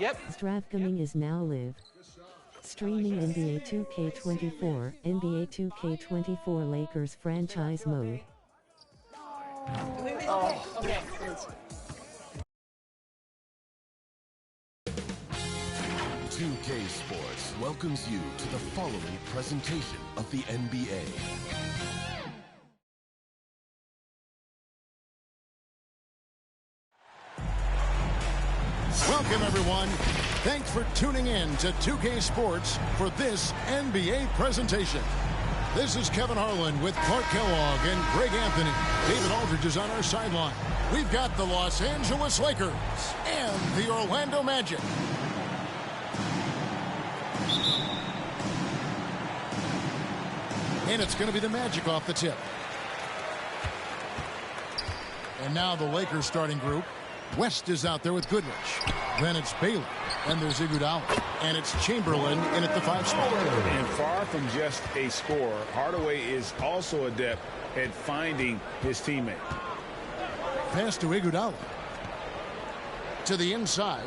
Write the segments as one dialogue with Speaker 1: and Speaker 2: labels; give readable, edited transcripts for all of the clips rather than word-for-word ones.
Speaker 1: Yep.
Speaker 2: Stravgaming is now live. Streaming NBA 2K24, NBA 2K24 Lakers franchise mode.
Speaker 1: Oh, okay.
Speaker 3: 2K Sports welcomes you to the following presentation of the NBA.
Speaker 4: Welcome, everyone. Thanks for tuning in to 2K Sports for this NBA presentation. This is Kevin Harlan with Clark Kellogg and Greg Anthony. David Aldridge is on our sideline. We've got the Los Angeles Lakers and the Orlando Magic. And it's going to be the Magic off the tip. And now the Lakers starting group. West is out there with Goodrich. Then it's Baylor. And there's Iguodala. And it's Chamberlain in at the 5 spot.
Speaker 5: And far from just a scorer, Hardaway is also adept at finding his teammate.
Speaker 4: Pass to Iguodala. To the inside.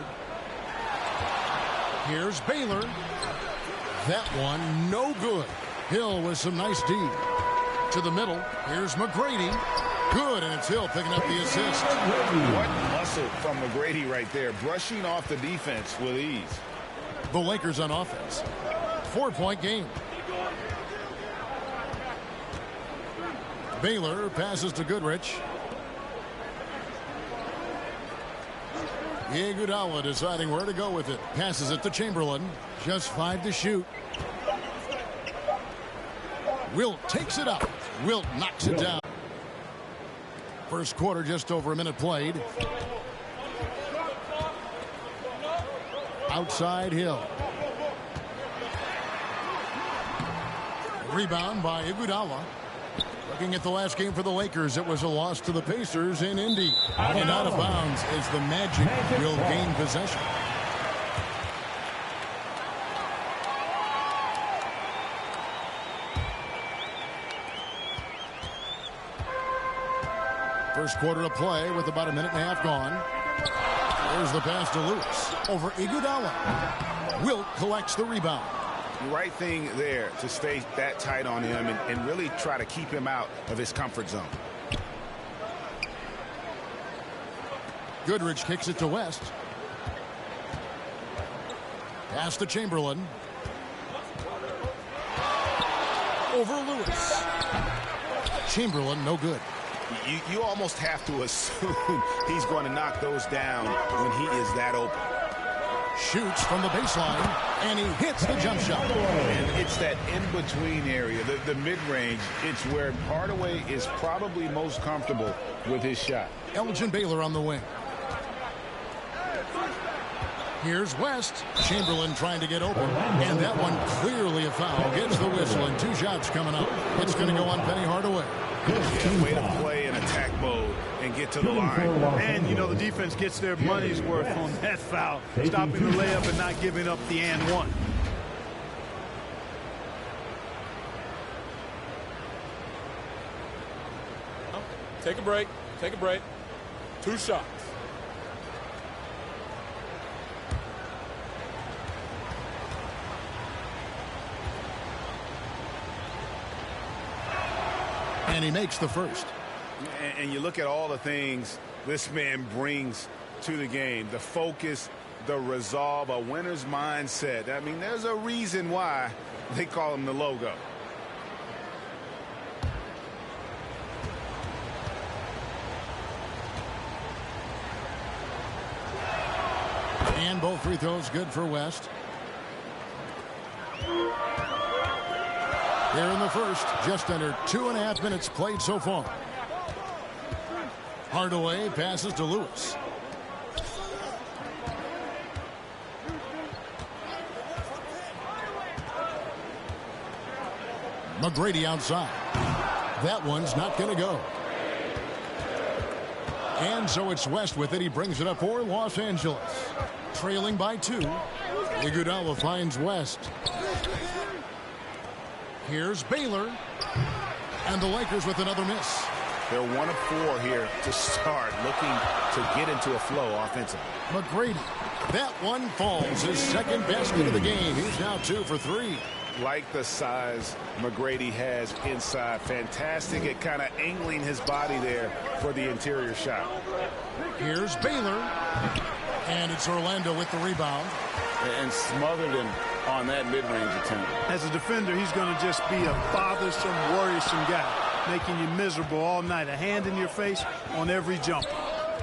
Speaker 4: Here's Baylor. That one no good. Hill with some nice D. To the middle. Here's McGrady. Good, and it's Hill picking up the assist.
Speaker 5: What muscle from McGrady right there, brushing off the defense with ease.
Speaker 4: The Lakers on offense. 4-point game. Baylor passes to Goodrich. Iguodala deciding where to go with it. Passes it to Chamberlain. Just 5 to shoot. Wilt takes it up. Wilt knocks it down. First quarter, just over a minute played. Outside Hill. Rebound by Iguodala. Looking at the last game for the Lakers, it was a loss to the Pacers in Indy. And out of bounds as the Magic will gain possession. First quarter of play with about a minute and a half gone. There's the pass to Lewis over Iguodala. Wilt collects the rebound.
Speaker 5: Right thing there to stay that tight on him and really try to keep him out of his comfort zone.
Speaker 4: Goodrich kicks it to West. Pass to Chamberlain. Over Lewis. Chamberlain, no good.
Speaker 5: You almost have to assume he's going to knock those down when he is that open.
Speaker 4: Shoots from the baseline, and he hits the jump shot.
Speaker 5: And it's that in-between area, the mid-range. It's where Hardaway is probably most comfortable with his shot.
Speaker 4: Elgin Baylor on the wing. Here's West. Chamberlain trying to get open. And that one clearly a foul. Gets the whistle, and 2 shots coming up. It's going to go on Penny Hardaway.
Speaker 5: Yeah, way to play in attack mode and get to the line.
Speaker 6: And, you know, the defense gets their money's worth on that foul. Stopping the layup and not giving up the and one.
Speaker 1: Take a break. Take a break. 2 shots.
Speaker 4: And he makes the first.
Speaker 5: And you look at all the things this man brings to the game. The focus, the resolve, a winner's mindset. I mean, there's a reason why they call him the logo.
Speaker 4: And both free throws good for West. Here in the first, just under 2.5 minutes played so far. Hardaway passes to Lewis. McGrady outside. That one's not going to go. And so it's West with it. He brings it up for Los Angeles. Trailing by 2. Iguodala finds West. Here's Baylor. And the Lakers with another miss.
Speaker 5: They're 1 of 4 here to start, looking to get into a flow offensively.
Speaker 4: McGrady. That one falls. His second basket of the game. He's now 2 for 3.
Speaker 5: Like the size McGrady has inside. Fantastic at kind of angling his body there for the interior shot.
Speaker 4: Here's Baylor. And it's Orlando with the rebound.
Speaker 5: And smothered him on that mid-range attempt.
Speaker 6: As a defender, he's going to just be a bothersome, worrisome guy, making you miserable all night. A hand in your face on every jump.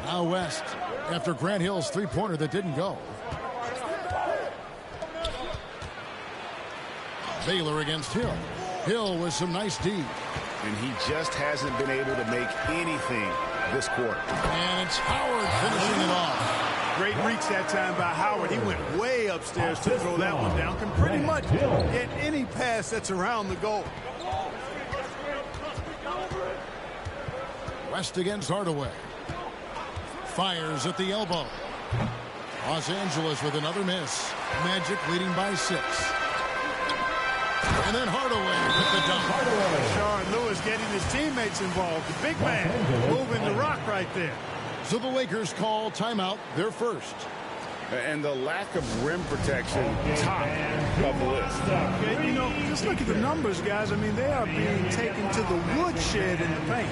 Speaker 4: Now West, after Grant Hill's three-pointer that didn't go. Baylor against Hill. Hill with some nice D.
Speaker 5: And he just hasn't been able to make anything this quarter.
Speaker 4: And it's Howard finishing it off.
Speaker 6: Great reach that time by Howard. He went way upstairs to throw that one down. Can pretty much get any pass that's around the goal.
Speaker 4: West against Hardaway. Fires at the elbow. Los Angeles with another miss. Magic leading by 6. And then Hardaway with the dunk.
Speaker 6: Rashard Lewis getting his teammates involved. The big man moving the rock right there.
Speaker 4: So the Lakers call timeout, their first.
Speaker 5: And the lack of rim protection, top of the list.
Speaker 6: Yeah, you know, just look at the numbers, guys. I mean, they are being taken to the woodshed in the paint.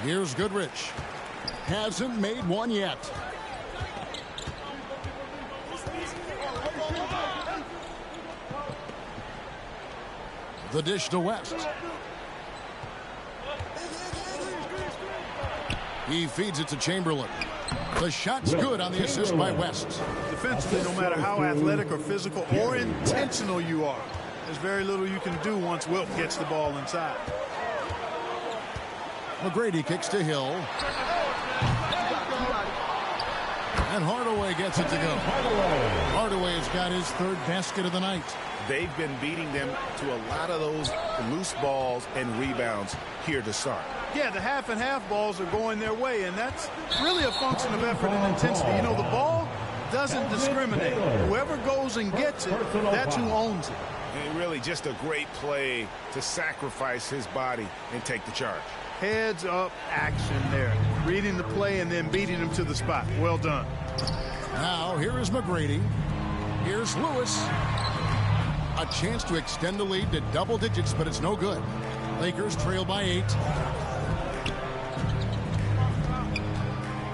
Speaker 4: Here's Goodrich. Hasn't made one yet. The dish to West. He feeds it to Chamberlain. The shot's good on the assist by West.
Speaker 6: Defensively, no matter how athletic or physical or intentional you are, there's very little you can do once Wilt gets the ball inside.
Speaker 4: McGrady kicks to Hill. And Hardaway gets it to go. Hardaway's got his third basket of the night.
Speaker 5: They've been beating them to a lot of those loose balls and rebounds here to start.
Speaker 6: Yeah, the half and half balls are going their way, and that's really a function of effort and intensity. You know, the ball doesn't discriminate. Whoever goes and gets it, that's who owns it.
Speaker 5: And really just a great play to sacrifice his body and take the charge.
Speaker 6: Heads up action there. Reading the play and then beating him to the spot. Well done.
Speaker 4: Now, here is McGrady. Here's Lewis. A chance to extend the lead to double digits, but it's no good. Lakers trail by 8.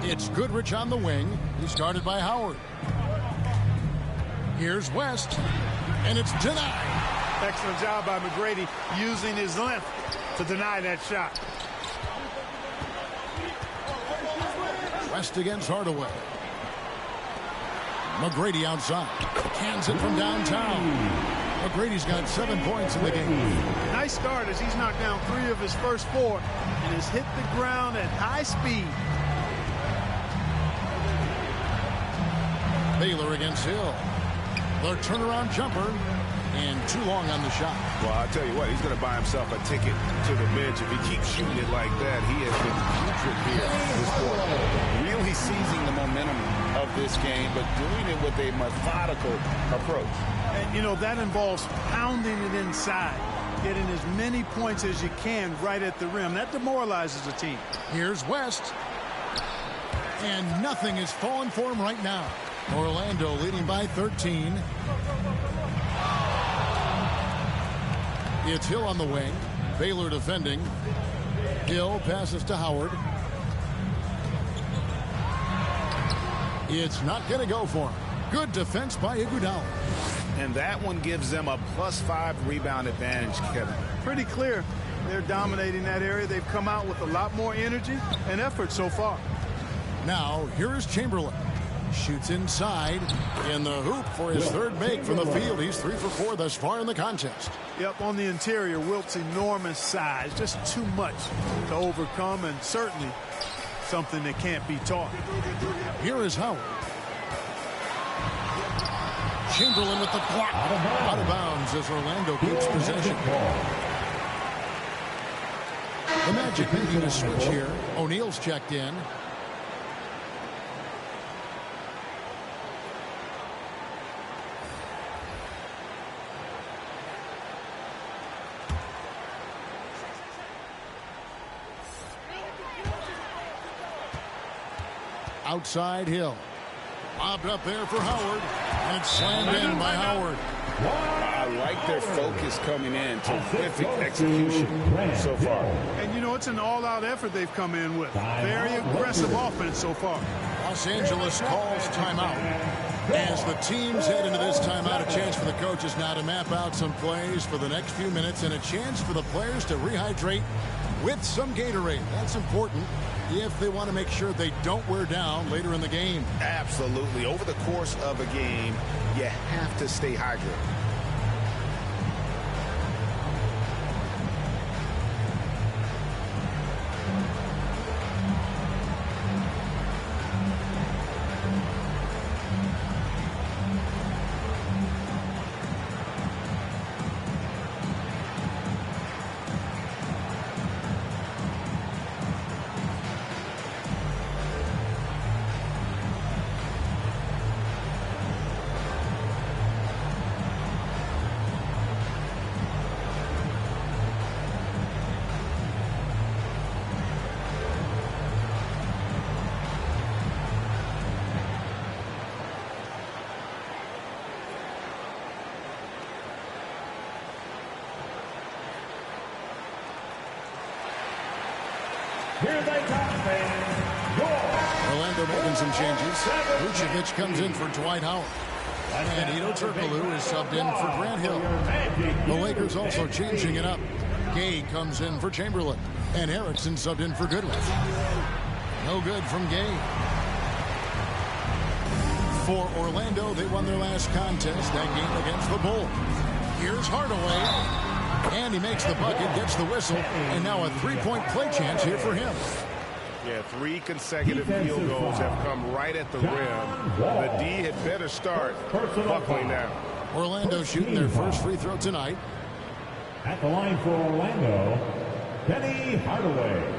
Speaker 4: It's Goodrich on the wing. He's guarded by Howard. Here's West. And it's denied.
Speaker 6: Excellent job by McGrady using his length to deny that shot.
Speaker 4: West against Hardaway. McGrady outside. Cans it from downtown. McGrady's got 7 points in the game.
Speaker 6: Nice start as he's knocked down 3 of his first 4 and has hit the ground at high speed.
Speaker 4: Baylor against Hill. Their turnaround jumper. And too long on the shot.
Speaker 5: Well, I'll tell you what, he's going to buy himself a ticket to the bench. If he keeps shooting it like that, he has been putrid here this quarter. Really seizing the momentum of this game, but doing it with a methodical approach.
Speaker 6: And, you know, that involves pounding it inside, getting as many points as you can right at the rim. That demoralizes a team.
Speaker 4: Here's West. And nothing is falling for him right now. Orlando leading by 13. It's Hill on the wing. Baylor defending. Hill passes to Howard. It's not going to go for him. Good defense by Iguodala.
Speaker 5: And that one gives them a +5 rebound advantage, Kevin.
Speaker 6: Pretty clear. They're dominating that area. They've come out with a lot more energy and effort so far.
Speaker 4: Now, here is Chamberlain. Shoots inside in the hoop for his third make from the field. He's 3 for 4 thus far in the contest.
Speaker 6: Yep, on the interior, Wilt's enormous size. Just too much to overcome, and certainly something that can't be taught.
Speaker 4: Here is Howard. Chamberlain with the block. Out of bounds as Orlando keeps possession. The Magic making a switch here. O'Neal's checked in. Outside Hill. Lobbed up there for Howard. And it's slammed in by Howard.
Speaker 5: I like their focus coming in. Terrific execution so far.
Speaker 6: And, you know, it's an all-out effort they've come in with. Very aggressive offense so far.
Speaker 4: Los Angeles calls timeout. As the teams head into this timeout, a chance for the coaches now to map out some plays for the next few minutes and a chance for the players to rehydrate with some Gatorade. That's important if they want to make sure they don't wear down later in the game.
Speaker 5: Absolutely. Over the course of a game, you have to stay hydrated.
Speaker 4: Orlando making some changes. Vucevic comes in for Dwight Howard. And Hedo Turkoglu is subbed in for Grant Hill. The Lakers also changing it up. Gay comes in for Chamberlain. And Erickson subbed in for Goodwin. No good from Gay. For Orlando, they won their last contest, that game against the Bulls. Here's Hardaway. And he makes the bucket, gets the whistle, and now a three-point play chance here for him.
Speaker 7: Yeah, 3 consecutive field goals have come right at the rim. The D had better start buckling now.
Speaker 4: Orlando shooting their first free throw tonight.
Speaker 8: At the line for Orlando, Penny Hardaway.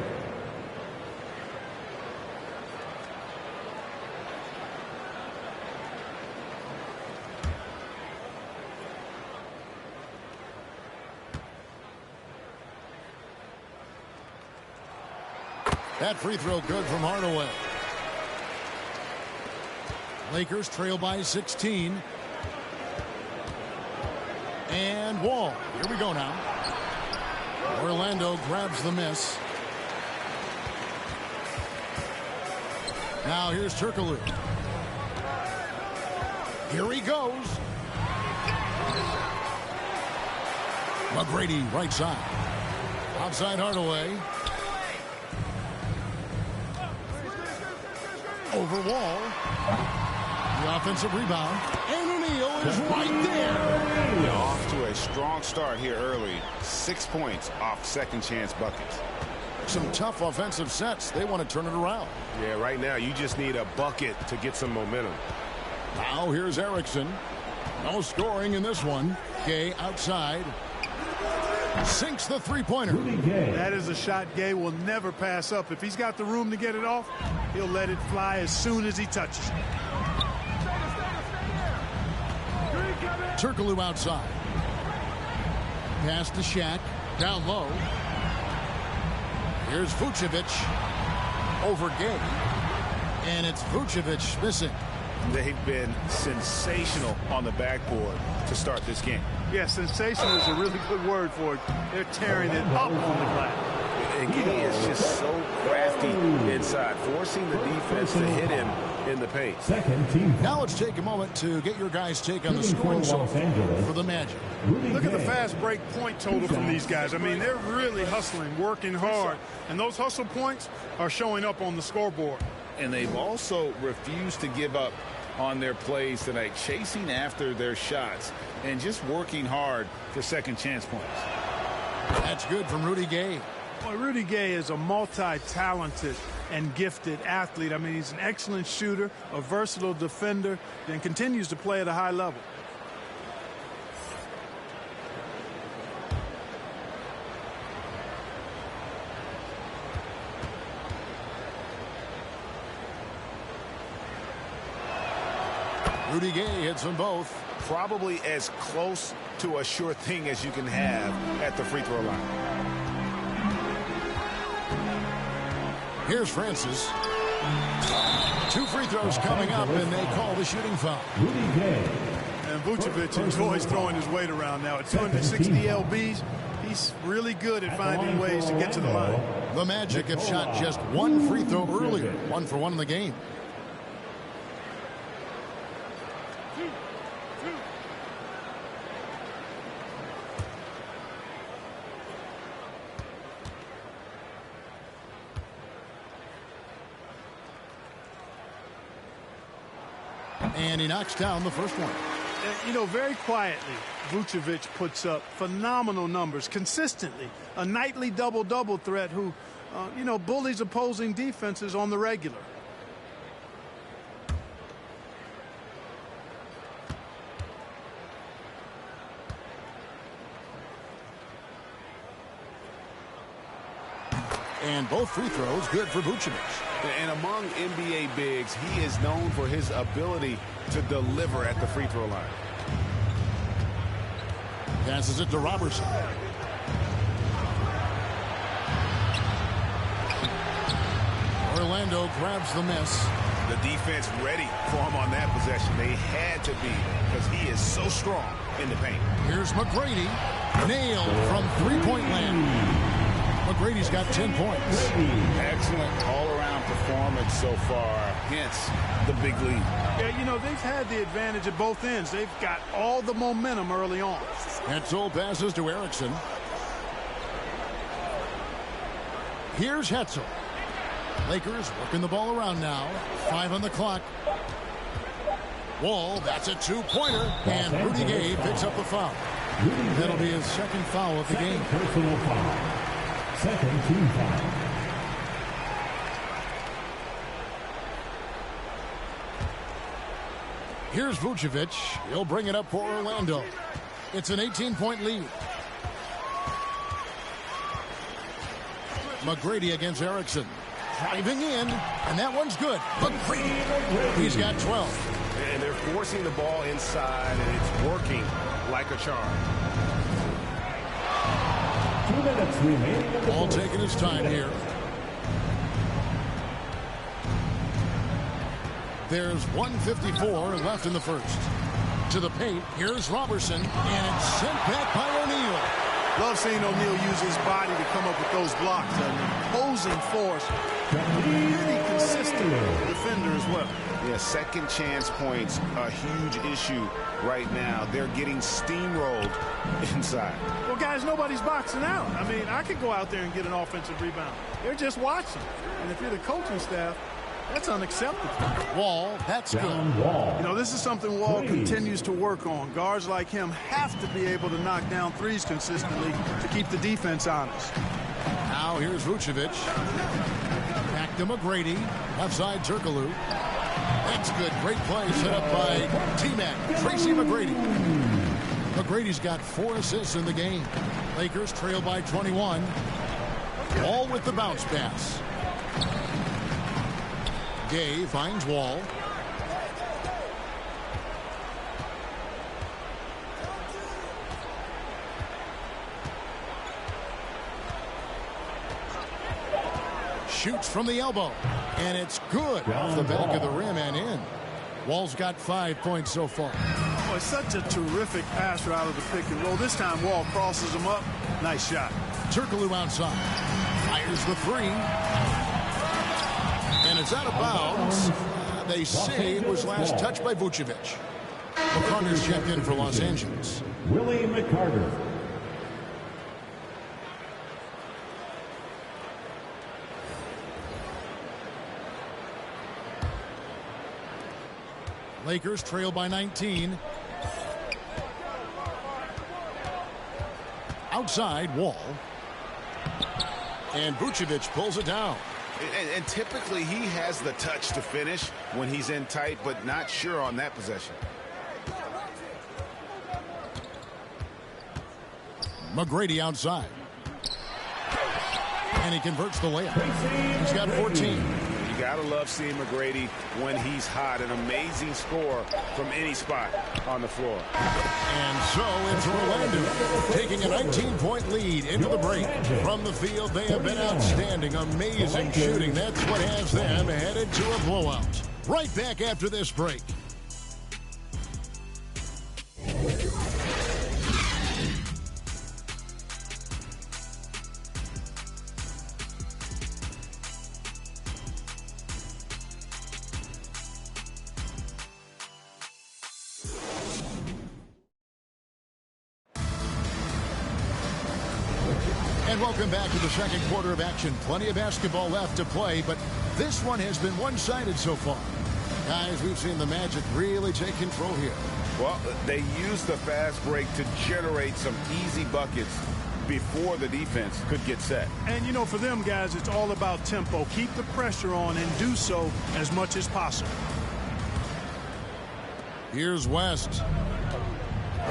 Speaker 4: That free throw good from Hardaway. Lakers trail by 16. And Wall. Here we go now. Orlando grabs the miss. Now here's Turkoglu. Here he goes. McGrady right side. Outside Hardaway. Over Wall. The offensive rebound. And O'Neal is right there.
Speaker 5: Off to a strong start here early. 6 points off second chance buckets.
Speaker 4: Some tough offensive sets. They want to turn it around.
Speaker 7: Yeah, right now you just need a bucket to get some momentum.
Speaker 4: Now here's Erickson. No scoring in this one. Gay outside. Sinks the three-pointer.
Speaker 6: That is a shot Gay will never pass up. If he's got the room to get it off, he'll let it fly as soon as he touches it.
Speaker 4: Turkoglu outside. Pass to Shaq. Down low. Here's Vucevic. Over Gay. And it's Vucevic missing.
Speaker 5: They've been sensational on the backboard to start this game.
Speaker 6: Yeah, sensational is a really good word for it. They're tearing it up on the glass.
Speaker 5: And Gay is just so crafty inside, forcing the defense to hit him in the paint.
Speaker 8: Second team.
Speaker 4: Now let's take a moment to get your guys' take on the scoring so far for the Magic.
Speaker 6: Look at the fast break point total from these guys. I mean, they're really hustling, working hard. And those hustle points are showing up on the scoreboard.
Speaker 5: And they've also refused to give up on their plays tonight, chasing after their shots and just working hard for second chance points.
Speaker 4: That's good from Rudy Gay.
Speaker 6: Well, Rudy Gay is a multi-talented and gifted athlete. I mean, he's an excellent shooter, a versatile defender, and continues to play at a high level.
Speaker 4: Rudy Gay hits them both.
Speaker 5: Probably as close to a sure thing as you can have at the free throw line.
Speaker 4: Here's Francis. 2 free throws coming up, and they call the shooting foul.
Speaker 8: Rudy Gay.
Speaker 6: And Vucevic enjoys throwing his weight around now. At 260 lbs, he's really good at finding ways to get to the line.
Speaker 4: The Magic have shot just 1 free throw earlier. 1 for 1 in the game. And he knocks down the first one.
Speaker 6: You know, very quietly, Vucevic puts up phenomenal numbers consistently. A nightly double-double threat who, you know, bullies opposing defenses on the regular.
Speaker 4: And both free throws good for Vucevic.
Speaker 5: And among NBA bigs, he is known for his ability to deliver at the free throw line.
Speaker 4: Passes it to Robertson. Orlando grabs the miss.
Speaker 5: The defense ready for him on that possession. They had to be, because he is so strong in the paint.
Speaker 4: Here's McGrady. Nailed from three-point land. McGrady's got 10 points.
Speaker 5: Excellent all-around performance so far, hence the big lead.
Speaker 6: Yeah, you know, they've had the advantage at both ends. They've got all the momentum early on.
Speaker 4: Hetzel passes to Erickson. Here's Hetzel. Lakers working the ball around now. 5 on the clock. Wall, that's a 2-pointer. And Rudy Gay picks up the foul. That'll be his second foul of the game.
Speaker 8: Personal foul. Second team foul.
Speaker 4: Here's Vucevic. He'll bring it up for Orlando. It's an 18-point lead. McGrady against Erickson. Driving in, and that one's good. McGrady. He's got 12.
Speaker 7: And they're forcing the ball inside, and it's working like a charm.
Speaker 8: 2 minutes remaining.
Speaker 4: Ball taking his time here. There's 1:54 left in the first. To the paint, here's Robertson, and it's sent back by O'Neal.
Speaker 6: Love seeing O'Neal use his body to come up with those blocks. An imposing force. Really consistent defender as well.
Speaker 5: Yeah, second chance points, a huge issue right now. They're getting steamrolled inside.
Speaker 6: Well, guys, nobody's boxing out. I mean, I could go out there and get an offensive rebound. They're just watching. And if you're the coaching staff, that's unacceptable.
Speaker 4: Wall, that's good.
Speaker 6: You know, this is something Wall continues to work on. Guards like him have to be able to knock down threes consistently to keep the defense honest.
Speaker 4: Now here's Vucevic. Back to McGrady. Left side, Turkoglu. That's good. Great play set up by T-Mac, Tracy McGrady. McGrady's got 4 assists in the game. Lakers trail by 21. Wall with the bounce pass. Gay finds Wall. shoots from the elbow. And it's good off the back of the rim and in. Wall's got 5 points so far.
Speaker 6: Oh, it's such a terrific passer out of the pick and roll. This time Wall crosses him up. Nice shot.
Speaker 4: Turkoglu outside. Fires the three. And it's out of bounds. They say it was last touched by Vucevic. McCarter's checked in for Los Angeles.
Speaker 8: Willie McCarter.
Speaker 4: Lakers trail by 19. Outside, Wall. And Vucevic pulls it down.
Speaker 5: And typically he has the touch to finish when he's in tight, but not sure on that possession.
Speaker 4: McGrady outside. And he converts the layup. He's got 14.
Speaker 5: You gotta love seeing McGrady when he's hot. An amazing score from any spot on the floor.
Speaker 4: And so it's Orlando taking a 19-point lead into the break. From the field, they have been outstanding. Amazing shooting. That's what has them headed to a blowout. Right back after this break. And welcome back to the second quarter of action. Plenty of basketball left to play, but this one has been one-sided so far. Guys, we've seen the Magic really take control here.
Speaker 5: Well, they used the fast break to generate some easy buckets before the defense could get set.
Speaker 6: And, you know, for them guys, it's all about tempo. Keep the pressure on and do so as much as possible.
Speaker 4: Here's West.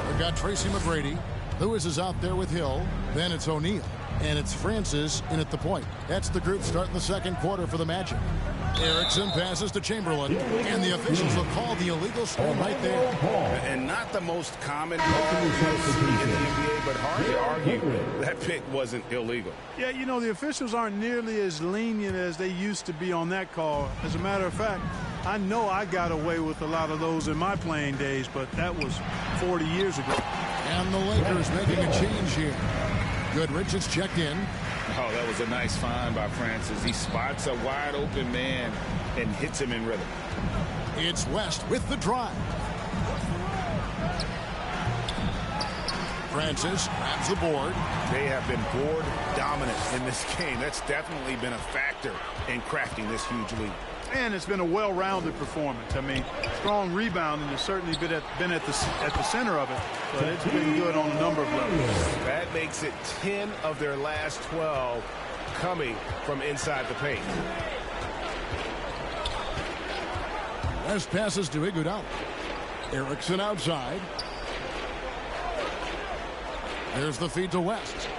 Speaker 4: We've got Tracy McGrady. Lewis is out there with Hill. Then it's O'Neal. And it's Francis in at the point. That's the group starting the second quarter for the Magic. Erickson passes to Chamberlain. And the officials will call the illegal screen right there.
Speaker 5: And not the most common call you see in the NBA, but hard to argue that pick wasn't illegal.
Speaker 6: Yeah, you know, the officials aren't nearly as lenient as they used to be on that call. As a matter of fact, I know I got away with a lot of those in my playing days, but that was 40 years ago.
Speaker 4: And the Lakers making a change here. Goodrich is checked in.
Speaker 5: Oh, that was a nice find by Francis. He spots a wide open man and hits him in rhythm.
Speaker 4: It's West with the drive. Francis grabs the board.
Speaker 5: They have been board dominant in this game. That's definitely been a factor in crafting this huge lead.
Speaker 6: And it's been a well-rounded performance. I mean, strong rebounding has certainly been at the center of it, but it's been good on a number of levels.
Speaker 7: That makes it 10 of their last 12 coming from inside the paint.
Speaker 4: West passes to Iguodala. Erickson outside. There's the feed to West.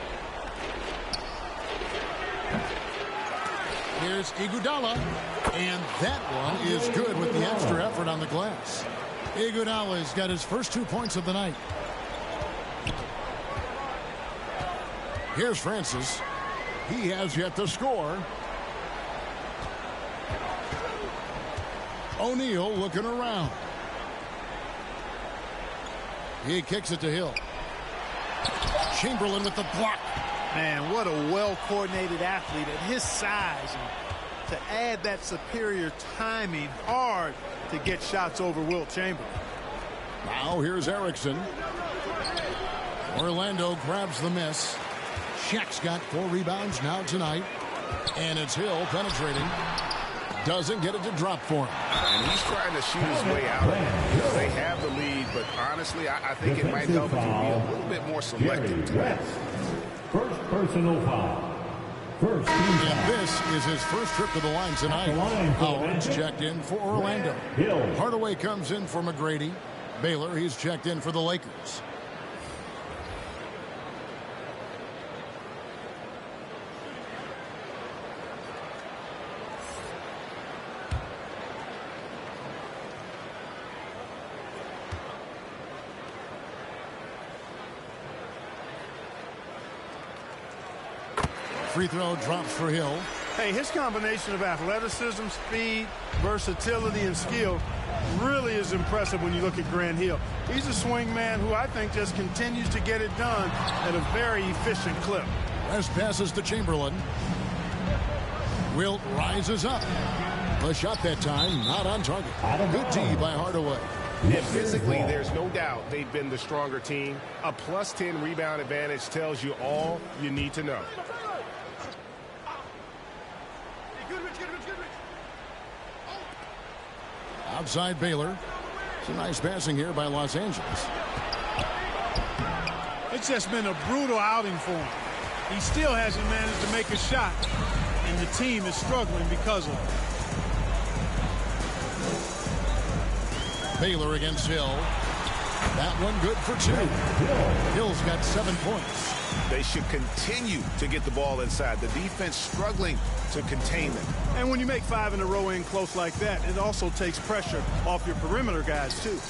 Speaker 4: Here's Iguodala. And that one is good with the extra effort on the glass. Iguodala's got his first 2 points of the night. Here's Francis. He has yet to score. O'Neal looking around. He kicks it to Hill. Chamberlain with the block.
Speaker 6: Man, what a well-coordinated athlete at his size. And to add that superior timing, hard to get shots over Wilt Chamberlain.
Speaker 4: Now here's Erickson. Orlando grabs the miss. Shaq's got 4 rebounds now tonight. And it's Hill penetrating. Doesn't get it to drop for him.
Speaker 5: And he's trying to shoot his way out of it. You know, they have the lead, but honestly, I think it might help if you be a little bit more selective tonight.
Speaker 8: First personal foul. First team foul.
Speaker 4: And this is his first trip to the line tonight. Howard's checked in for Orlando. Hardaway comes in for McGrady. Baylor, he's checked in for the Lakers. Free throw drops for Hill.
Speaker 6: Hey, his combination of athleticism, speed, versatility, and skill really is impressive when you look at Grant Hill. He's a swing man who I think just continues to get it done at a very efficient clip.
Speaker 4: West passes to Chamberlain. Wilt rises up. The shot that time, not on target. Good D by Hardaway.
Speaker 7: And physically, there's no doubt they've been the stronger team. A plus 10 rebound advantage tells you all you need to know.
Speaker 4: Outside Baylor. Some nice passing here by Los Angeles.
Speaker 6: It's just been a brutal outing for him. He still hasn't managed to make a shot, and the team is struggling because of it.
Speaker 4: Baylor against Hill. That one good for 2. Hill's got 7 points.
Speaker 5: They should continue to get the ball inside. The defense struggling to contain them.
Speaker 6: And when you make 5 in a row in close like that, it also takes pressure off your perimeter guys, too.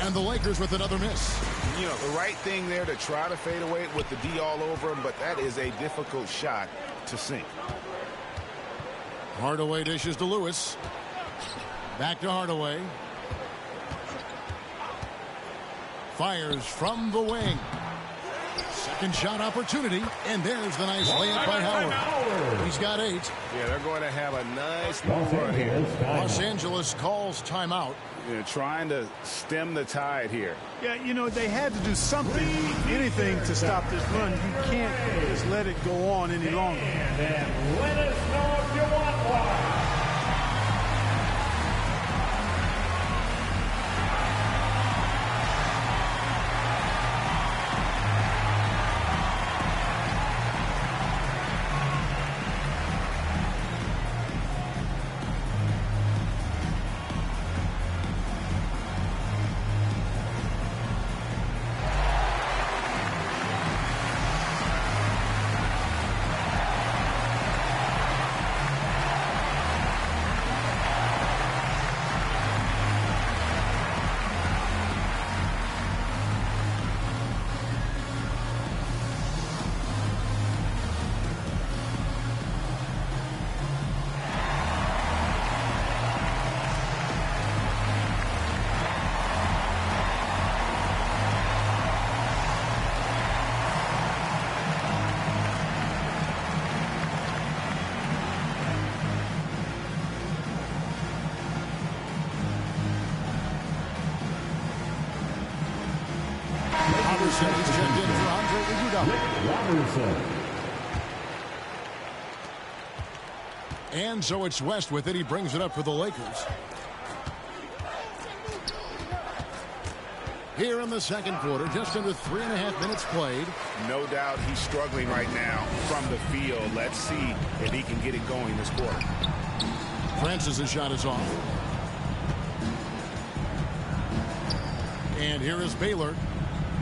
Speaker 4: And the Lakers with another miss.
Speaker 5: You know, the right thing there to try to fade away with the D all over him, but that is a difficult shot to sink.
Speaker 4: Hardaway dishes to Lewis. Back to Hardaway. Fires from the wing. Second shot opportunity, and there's the nice layup by Howard. He's got 8.
Speaker 7: Yeah, they're going to have a nice little run here.
Speaker 4: Los Angeles calls timeout.
Speaker 5: You know, trying to stem the tide here.
Speaker 6: Yeah, you know, they had to do something, anything to stop this run. You can't just let it go on any longer.
Speaker 8: And then let us know if you want one.
Speaker 4: Robertson is checked in for Andre Iguodala.
Speaker 8: Robertson.
Speaker 4: And so it's West with it. He brings it up for the Lakers. Here in the second quarter, just under 3.5 minutes played.
Speaker 5: No doubt he's struggling right now from the field. Let's see if he can get it going this quarter.
Speaker 4: Francis's shot is off. And here is Baylor.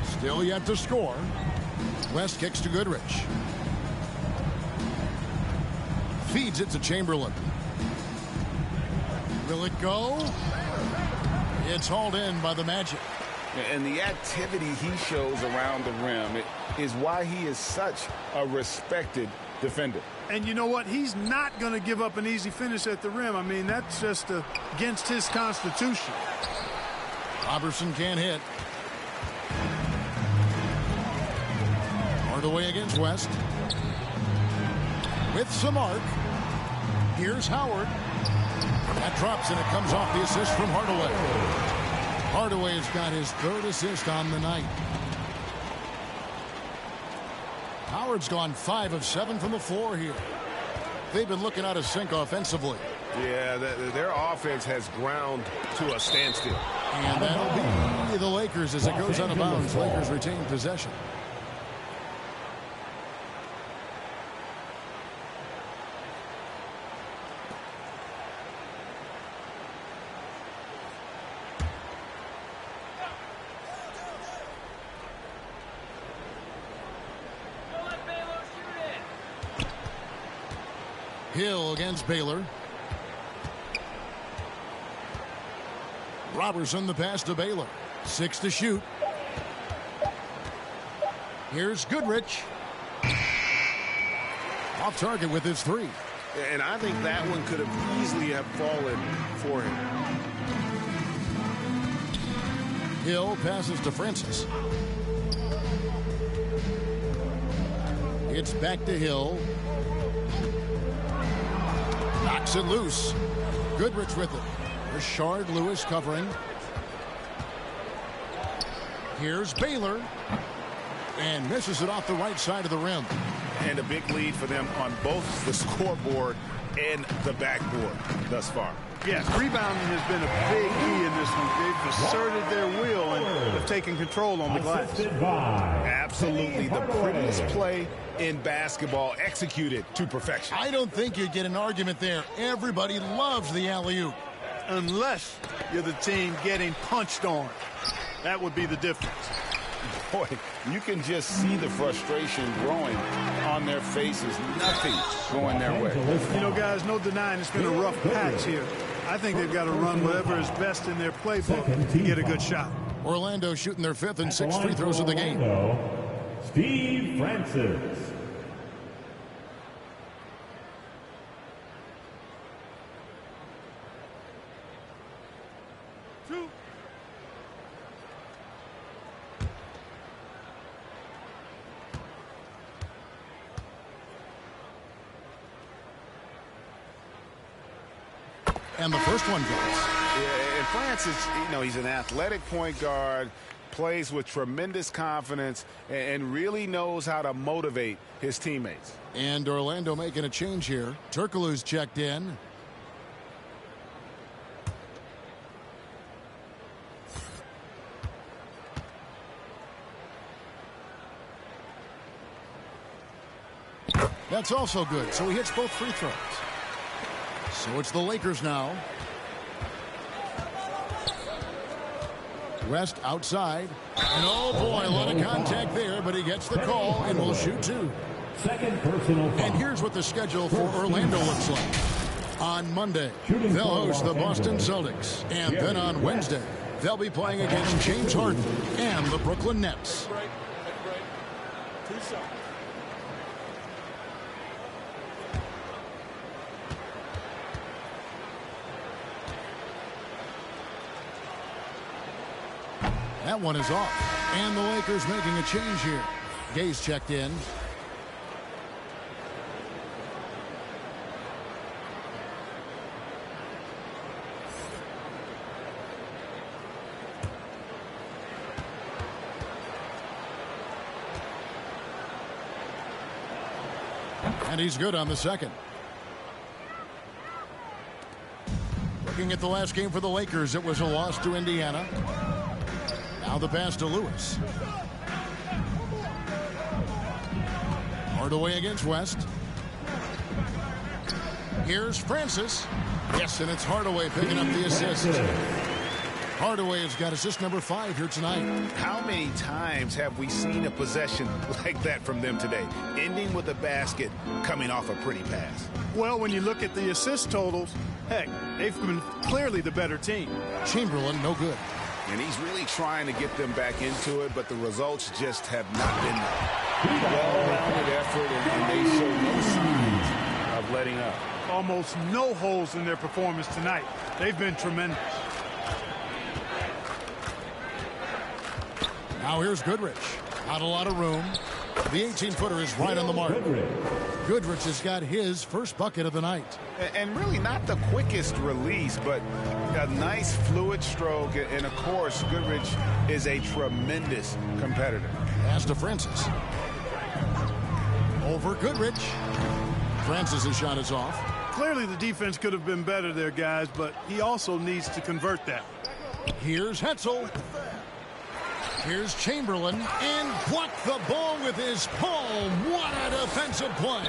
Speaker 4: Still yet to score. West kicks to Goodrich. Feeds it to Chamberlain. Will it go? It's hauled in by the Magic.
Speaker 5: And the activity he shows around the rim is why he is such a respected defender.
Speaker 6: And you know what? He's not going to give up an easy finish at the rim. I mean, that's just against his constitution.
Speaker 4: Robertson can't hit. Hardaway against West. With some arc. Here's Howard. That drops and it comes off the assist from Hardaway. Hardaway's got his third assist on the night. Howard's gone 5 of 7 from the floor here. They've been looking out of sync offensively.
Speaker 7: Yeah, their offense has ground to a standstill.
Speaker 4: And that'll be the Lakers as it goes out of bounds. Lakers retain possession. Hill against Baylor. Robertson the pass to Baylor. 6 to shoot. Here's Goodrich. Off target with his 3.
Speaker 5: And I think that one could have easily have fallen for him.
Speaker 4: Hill passes to Francis. It's back to Hill. Knocks it loose. Goodrich with it. Rashard Lewis covering. Here's Baylor. And misses it off the right side of the rim.
Speaker 5: And a big lead for them on both the scoreboard and the backboard thus far.
Speaker 6: Yes, rebounding has been a big key in this one. They've asserted their will and have taken control on the glass.
Speaker 5: Absolutely the prettiest play in basketball, executed to perfection.
Speaker 4: I don't think you'd get an argument there. Everybody loves the alley-oop.
Speaker 6: Unless you're the team getting punched on. That would be the difference.
Speaker 5: Boy, you can just see the frustration growing on their faces. Nothing going their way.
Speaker 6: You know, guys, no denying it's been a rough patch here. I think they've got to run whatever is best in their playbook to get a good shot.
Speaker 4: Orlando shooting their 5th and 6th free throws of the game.
Speaker 8: Steve Francis.
Speaker 4: And the first one goes.
Speaker 5: Yeah, and Francis, you know, he's an athletic point guard, plays with tremendous confidence, and really knows how to motivate his teammates.
Speaker 4: And Orlando making a change here. Turkoglu's checked in. That's also good, so he hits both free throws. So it's the Lakers now. West outside. And oh boy, a lot of contact there, but he gets the call and will shoot 2.
Speaker 8: Second personal foul.
Speaker 4: And here's what the schedule for Orlando looks like. On Monday, they'll host the Boston Celtics. And then on Wednesday, they'll be playing against James Harden and the Brooklyn Nets.
Speaker 1: Break. 2 shots.
Speaker 4: That one is off. And the Lakers making a change here. Gay's checked in. And he's good on the second. Looking at the last game for the Lakers, it was a loss to Indiana. Now the pass to Lewis. Hardaway against West. Here's Francis. Yes, and it's Hardaway picking up the assist. Hardaway has got assist number 5 here tonight.
Speaker 5: How many times have we seen a possession like that from them today? Ending with a basket, coming off a pretty pass.
Speaker 6: Well, when you look at the assist totals, heck, they've been clearly the better team.
Speaker 4: Chamberlain, no good.
Speaker 5: And he's really trying to get them back into it, but the results just have not been well-rounded effort, and they show no signs of letting up.
Speaker 6: Almost no holes in their performance tonight. They've been tremendous.
Speaker 4: Now here's Goodrich. Not a lot of room. The 18-footer is right on the mark. Goodrich has got his first bucket of the night.
Speaker 5: And really not the quickest release, but a nice fluid stroke. And, of course, Goodrich is a tremendous competitor.
Speaker 4: Pass to Francis. Over Goodrich. Francis' shot is off.
Speaker 6: Clearly the defense could have been better there, guys, but he also needs to convert that.
Speaker 4: Here's Hetzel. Here's Chamberlain, and blocked the ball with his palm. What a defensive play.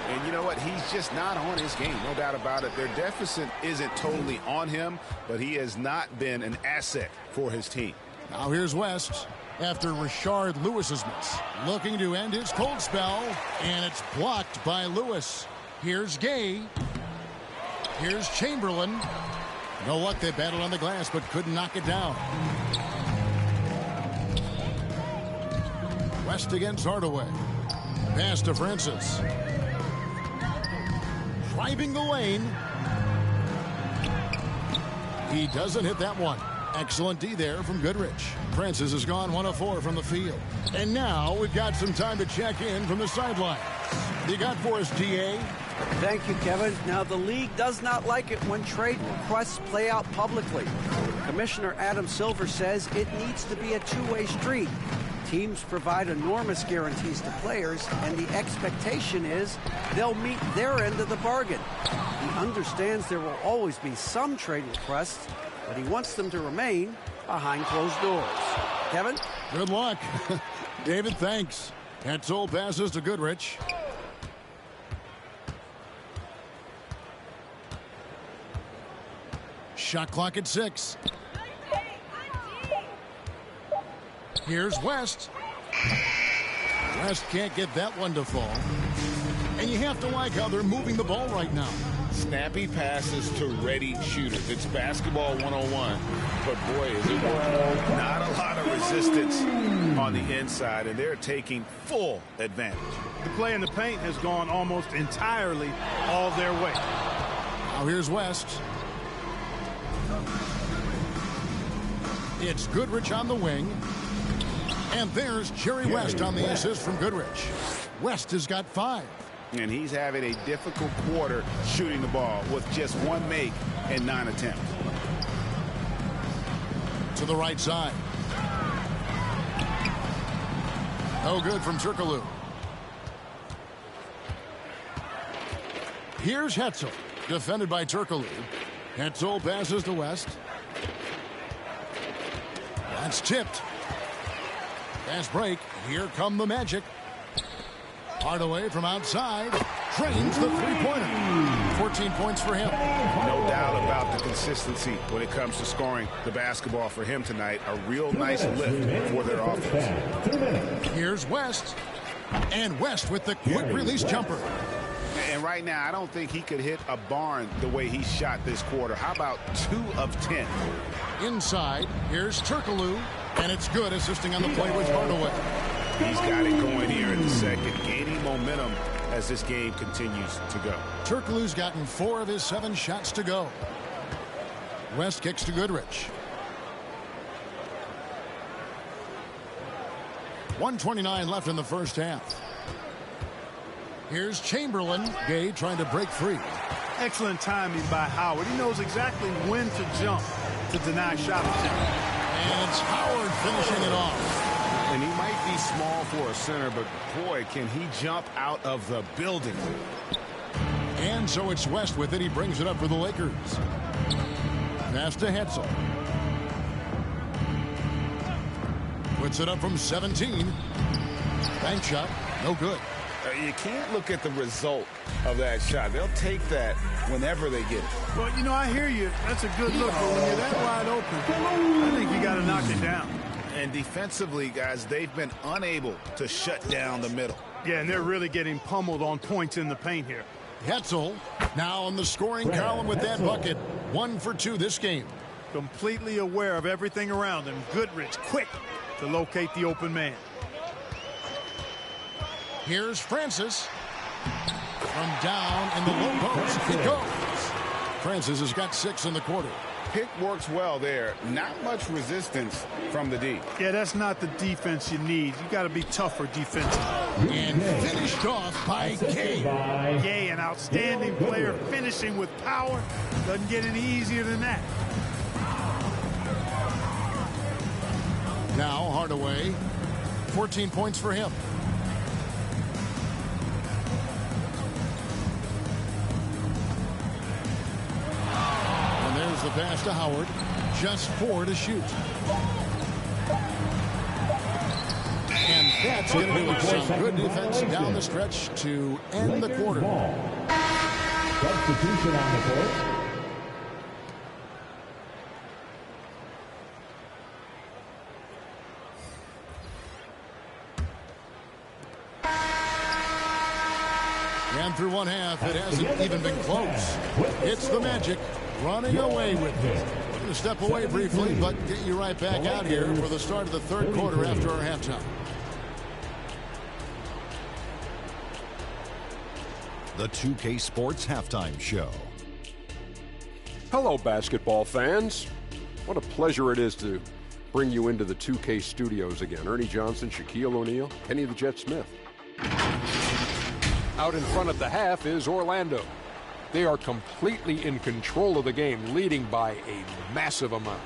Speaker 5: And you know what? He's just not on his game, no doubt about it. Their deficit isn't totally on him, but he has not been an asset for his team.
Speaker 4: Now here's West after Rashard Lewis's miss. Looking to end his cold spell, and it's blocked by Lewis. Here's Gay. Here's Chamberlain. No luck, they battled on the glass, but couldn't knock it down. West against Hardaway. Pass to Francis. driving the lane. He doesn't hit that one. Excellent D there from Goodrich. Francis has gone 1 of 4 from the field. And now we've got some time to check in from the sideline. You got for us, DA?
Speaker 9: Thank you, Kevin. Now, the league does not like it when trade requests play out publicly. Commissioner Adam Silver says it needs to be a two-way street. Teams provide enormous guarantees to players, and the expectation is they'll meet their end of the bargain. He understands there will always be some trade requests, but he wants them to remain behind closed doors. Kevin?
Speaker 4: Good luck. David, thanks. Hetzel passes to Goodrich. Shot clock at 6. Here's West. West can't get that one to fall. And you have to like how they're moving the ball right now.
Speaker 5: Snappy passes to ready shooters. It's basketball 101. But boy, is it working. Not a lot of resistance on the inside, and they're taking full advantage.
Speaker 6: The play in the paint has gone almost entirely all their way.
Speaker 4: Now here's West. It's Goodrich on the wing. And there's Jerry West on the assist from Goodrich. West has got 5.
Speaker 5: And he's having a difficult quarter shooting the ball with just 1 make and 9 attempts.
Speaker 4: To the right side. No good from Turkoglu. Here's Hetzel, defended by Turkoglu. Hetzel passes to West. That's tipped. Fast break. Here come the Magic. Hardaway from outside. Trains the three-pointer. 14 points for him.
Speaker 5: No doubt about the consistency when it comes to scoring the basketball for him tonight. A real nice lift for their offense.
Speaker 4: Here's West. And West with the quick release jumper.
Speaker 5: And right now, I don't think he could hit a barn the way he shot this quarter. How about 2 of 10?
Speaker 4: Inside, here's Turkoglu. And it's good, assisting on the play with Hardaway.
Speaker 5: He's got it going here in the second, gaining momentum as this game continues to go.
Speaker 4: Turkoglu's gotten 4 of his 7 shots to go. West kicks to Goodrich. 1:29 left in the first half. Here's Chamberlain. Gay trying to break free.
Speaker 6: Excellent timing by Howard. He knows exactly when to jump to deny shot attempt.
Speaker 4: And it's Howard finishing it off.
Speaker 5: And he might be small for a center, but boy, can he jump out of the building.
Speaker 4: And so it's West with it. He brings it up for the Lakers. Pass to Hetzel. Puts it up from 17. Bank shot. No good.
Speaker 5: You can't look at the result of that shot. They'll take that whenever they get it.
Speaker 6: Well, you know, I hear you. That's a good look, but when you're that wide open, I think you got to knock it down.
Speaker 5: And defensively, guys, they've been unable to shut down the middle.
Speaker 6: Yeah, and they're really getting pummeled on points in the paint here.
Speaker 4: Hetzel now on the scoring column with that bucket. 1 for 2 this game.
Speaker 6: Completely aware of everything around him. Goodrich quick to locate the open man.
Speaker 4: Here's Francis. From down in the low post. It goes. Francis has got 6 in the quarter.
Speaker 5: Pick works well there. Not much resistance from the D.
Speaker 6: Yeah, that's not the defense you need. You got to be tougher defensively.
Speaker 4: And finished off by Gay.
Speaker 6: Gay, an outstanding player, finishing with power. Doesn't get any easier than that.
Speaker 4: Now Hardaway. 14 points for him. The pass to Howard. Just 4 to shoot. And that's going to do it. Some good defense down the stretch to end the quarter.
Speaker 8: Substitution on the court.
Speaker 4: And through one half, it hasn't even been close. It's the Magic running away with it. We're going to step away briefly, but get you right back out here for the start of the third quarter after our halftime.
Speaker 3: the 2K Sports Halftime Show.
Speaker 10: Hello, basketball fans. What a pleasure it is to bring you into the 2K studios again. Ernie Johnson, Shaquille O'Neal, Kenny the Jet Smith. Out in front at the half is Orlando. They are completely in control of the game, leading by a massive amount.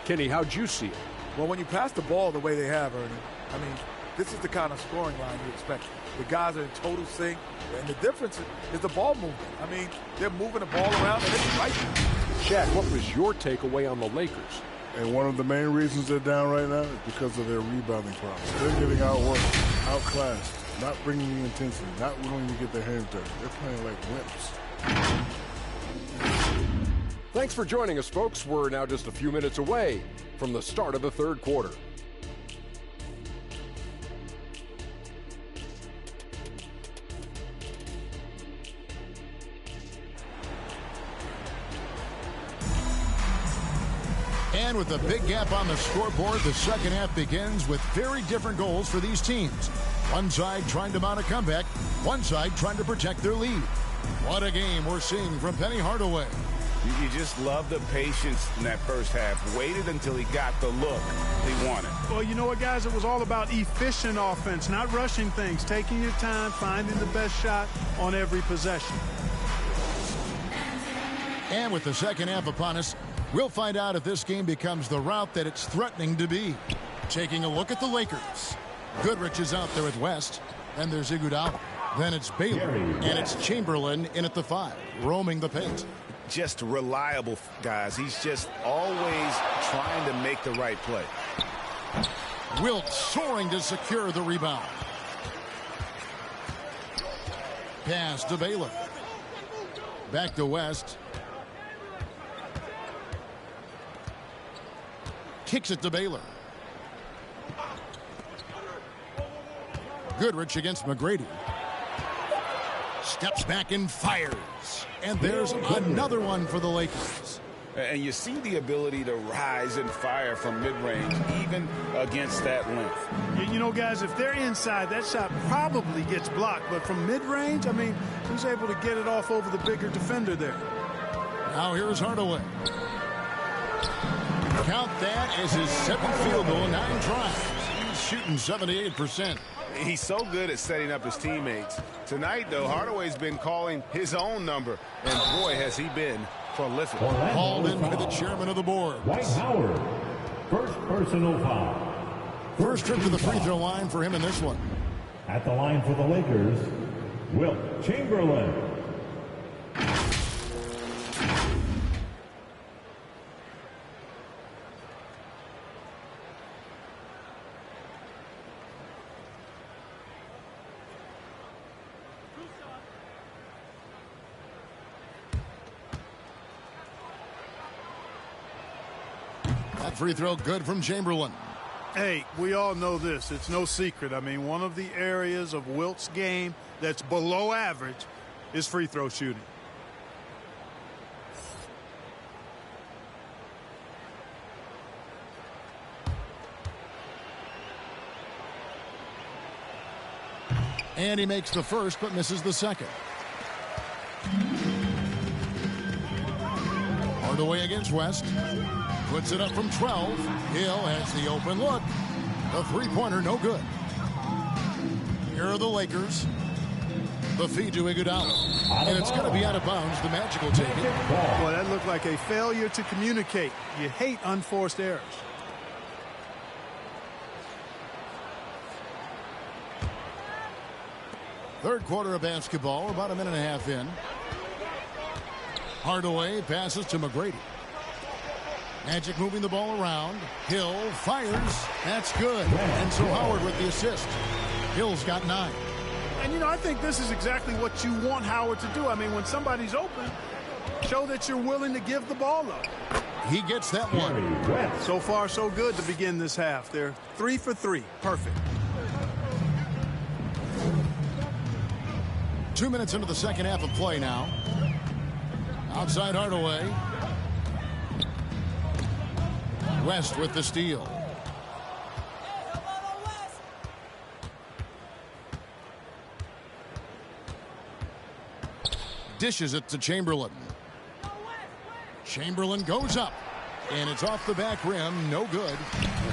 Speaker 10: Kenny, how'd you see it?
Speaker 11: Well, when you pass the ball the way they have, Ernie, I mean, this is the kind of scoring line you expect. The guys are in total sync, and the difference is the ball movement. I mean, they're moving the ball around, and it's right.
Speaker 10: Shaq, what was your takeaway on the Lakers?
Speaker 6: And one of the main reasons they're down right now is because of their rebounding problems. They're getting outworked, outclassed, not bringing the intensity, not willing to get their hands dirty. They're playing like wimps.
Speaker 10: Thanks for joining us, folks. We're now just a few minutes away from the start of the third quarter.
Speaker 4: And with a big gap on the scoreboard, the second half begins with very different goals for these teams. One side trying to mount a comeback, one side trying to protect their lead. What a game we're seeing from Penny Hardaway.
Speaker 5: You just love the patience in that first half. Waited until he got the look he wanted.
Speaker 6: Well, you know what, guys? It was all about efficient offense, not rushing things, taking your time, finding the best shot on every possession.
Speaker 4: And with the second half upon us, we'll find out if this game becomes the route that it's threatening to be. Taking a look at the Lakers. Goodrich is out there at West. Then there's Iguodala. Then it's Baylor. And it's Chamberlain in at the 5, roaming the paint.
Speaker 5: Just reliable, guys. He's just always trying to make the right play.
Speaker 4: Wilt soaring to secure the rebound. Pass to Baylor. Back to West. Kicks it to Baylor. Goodrich against McGrady. Steps back and fires. And there's another one for the Lakers.
Speaker 5: And you see the ability to rise and fire from mid-range, even against that length.
Speaker 6: You know, guys, if they're inside, that shot probably gets blocked. But from mid-range, I mean, who's able to get it off over the bigger defender there?
Speaker 4: Now here's Hardaway. Count that as his 7th field goal in 9 tries. He's shooting 78%.
Speaker 5: He's so good at setting up his teammates. Tonight, though, Hardaway's been calling his own number. And boy, has he been prolific.
Speaker 4: Called in by the chairman of the board.
Speaker 8: Dwight Howard, first personal foul.
Speaker 4: First trip to the free throw line for him in this one.
Speaker 8: At the line for the Lakers, Wilt Chamberlain.
Speaker 4: That free throw good from Chamberlain.
Speaker 6: Hey, we all know this. It's no secret. I mean, one of the areas of Wilt's game that's below average is free throw shooting.
Speaker 4: And he makes the first but misses the second. Hardaway against West. Puts it up from 12. Hill has the open look. The three-pointer no good. Here are the Lakers. The feed to Iguodala. And it's going to be out of bounds. The Magic will take it.
Speaker 6: Boy, that looked like a failure to communicate. You hate unforced errors.
Speaker 4: Third quarter of basketball. We're about a minute and a half in. Hardaway passes to McGrady. Magic moving the ball around. Hill fires. That's good. And so Howard with the assist. Hill's got 9.
Speaker 6: And, you know, I think this is exactly what you want Howard to do. I mean, when somebody's open, show that you're willing to give the ball up.
Speaker 4: He gets that one.
Speaker 6: So far, so good to begin this half. They're 3 for 3. Perfect.
Speaker 4: 2 minutes into the second half of play now. Outside Hardaway. West with the steal. Dishes it to Chamberlain. Chamberlain goes up. And it's off the back rim. No good.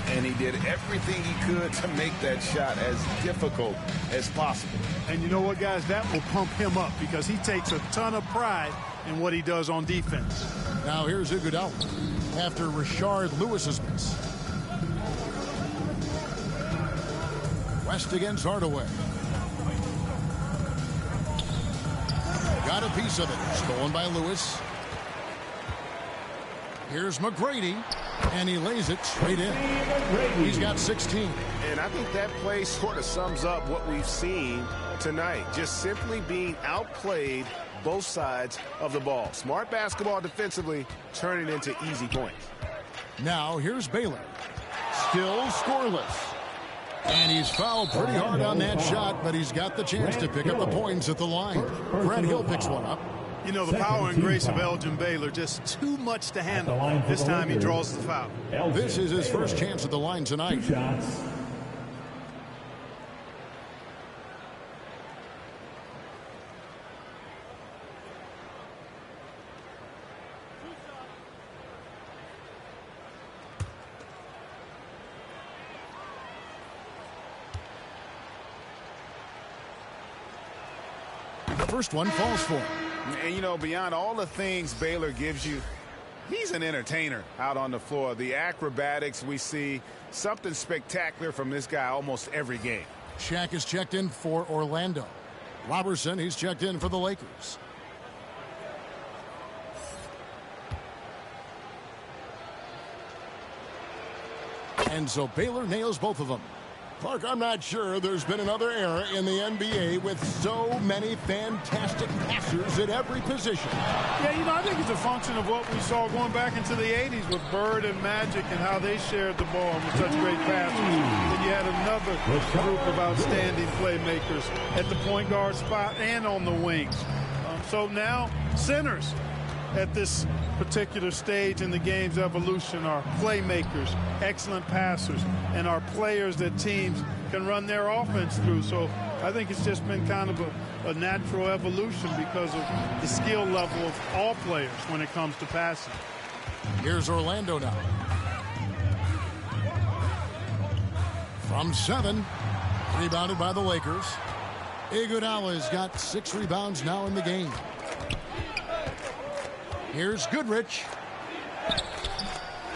Speaker 5: And he did everything he could to make that shot as difficult as possible.
Speaker 6: And you know what, guys? That will pump him up because he takes a ton of pride in what he does on defense.
Speaker 4: Now here's Iguodala after Rashard Lewis's miss. West against Hardaway. Got a piece of it. Stolen by Lewis. Here's McGrady, and he lays it straight in. He's got 16.
Speaker 7: And I think that play sort of sums up what we've seen tonight. Just simply being outplayed both sides of the ball. Smart basketball defensively, turning into easy points.
Speaker 4: Now here's Baylor. Still scoreless. And he's fouled pretty hard on that shot, but he's got the chance to pick up the points at the line. Grant Hill picks one up.
Speaker 6: You know, the power and grace of Elgin Baylor, just too much to handle. This time he draws the foul.
Speaker 4: This is his first chance at the line tonight. The first one falls for him.
Speaker 5: And, you know, beyond all the things Baylor gives you, he's an entertainer out on the floor. The acrobatics we see, something spectacular from this guy almost every game.
Speaker 4: Shaq is checked in for Orlando. Robertson, he's checked in for the Lakers. And so Baylor nails both of them. Clark, I'm not sure there's been another era in the NBA with so many fantastic passers at every position.
Speaker 6: Yeah, you know, I think it's a function of what we saw going back into the 80s with Bird and Magic and how they shared the ball with such great passers. Then you had another group of outstanding playmakers at the point guard spot and on the wings. So now centers at this particular stage in the game's evolution are playmakers, excellent passers, and are players that teams can run their offense through. So I think it's just been kind of a natural evolution because of the skill level of all players when it comes to passing.
Speaker 4: Here's Orlando now. From 7, rebounded by the Lakers. Iguodala's got 6 rebounds now in the game. Here's Goodrich.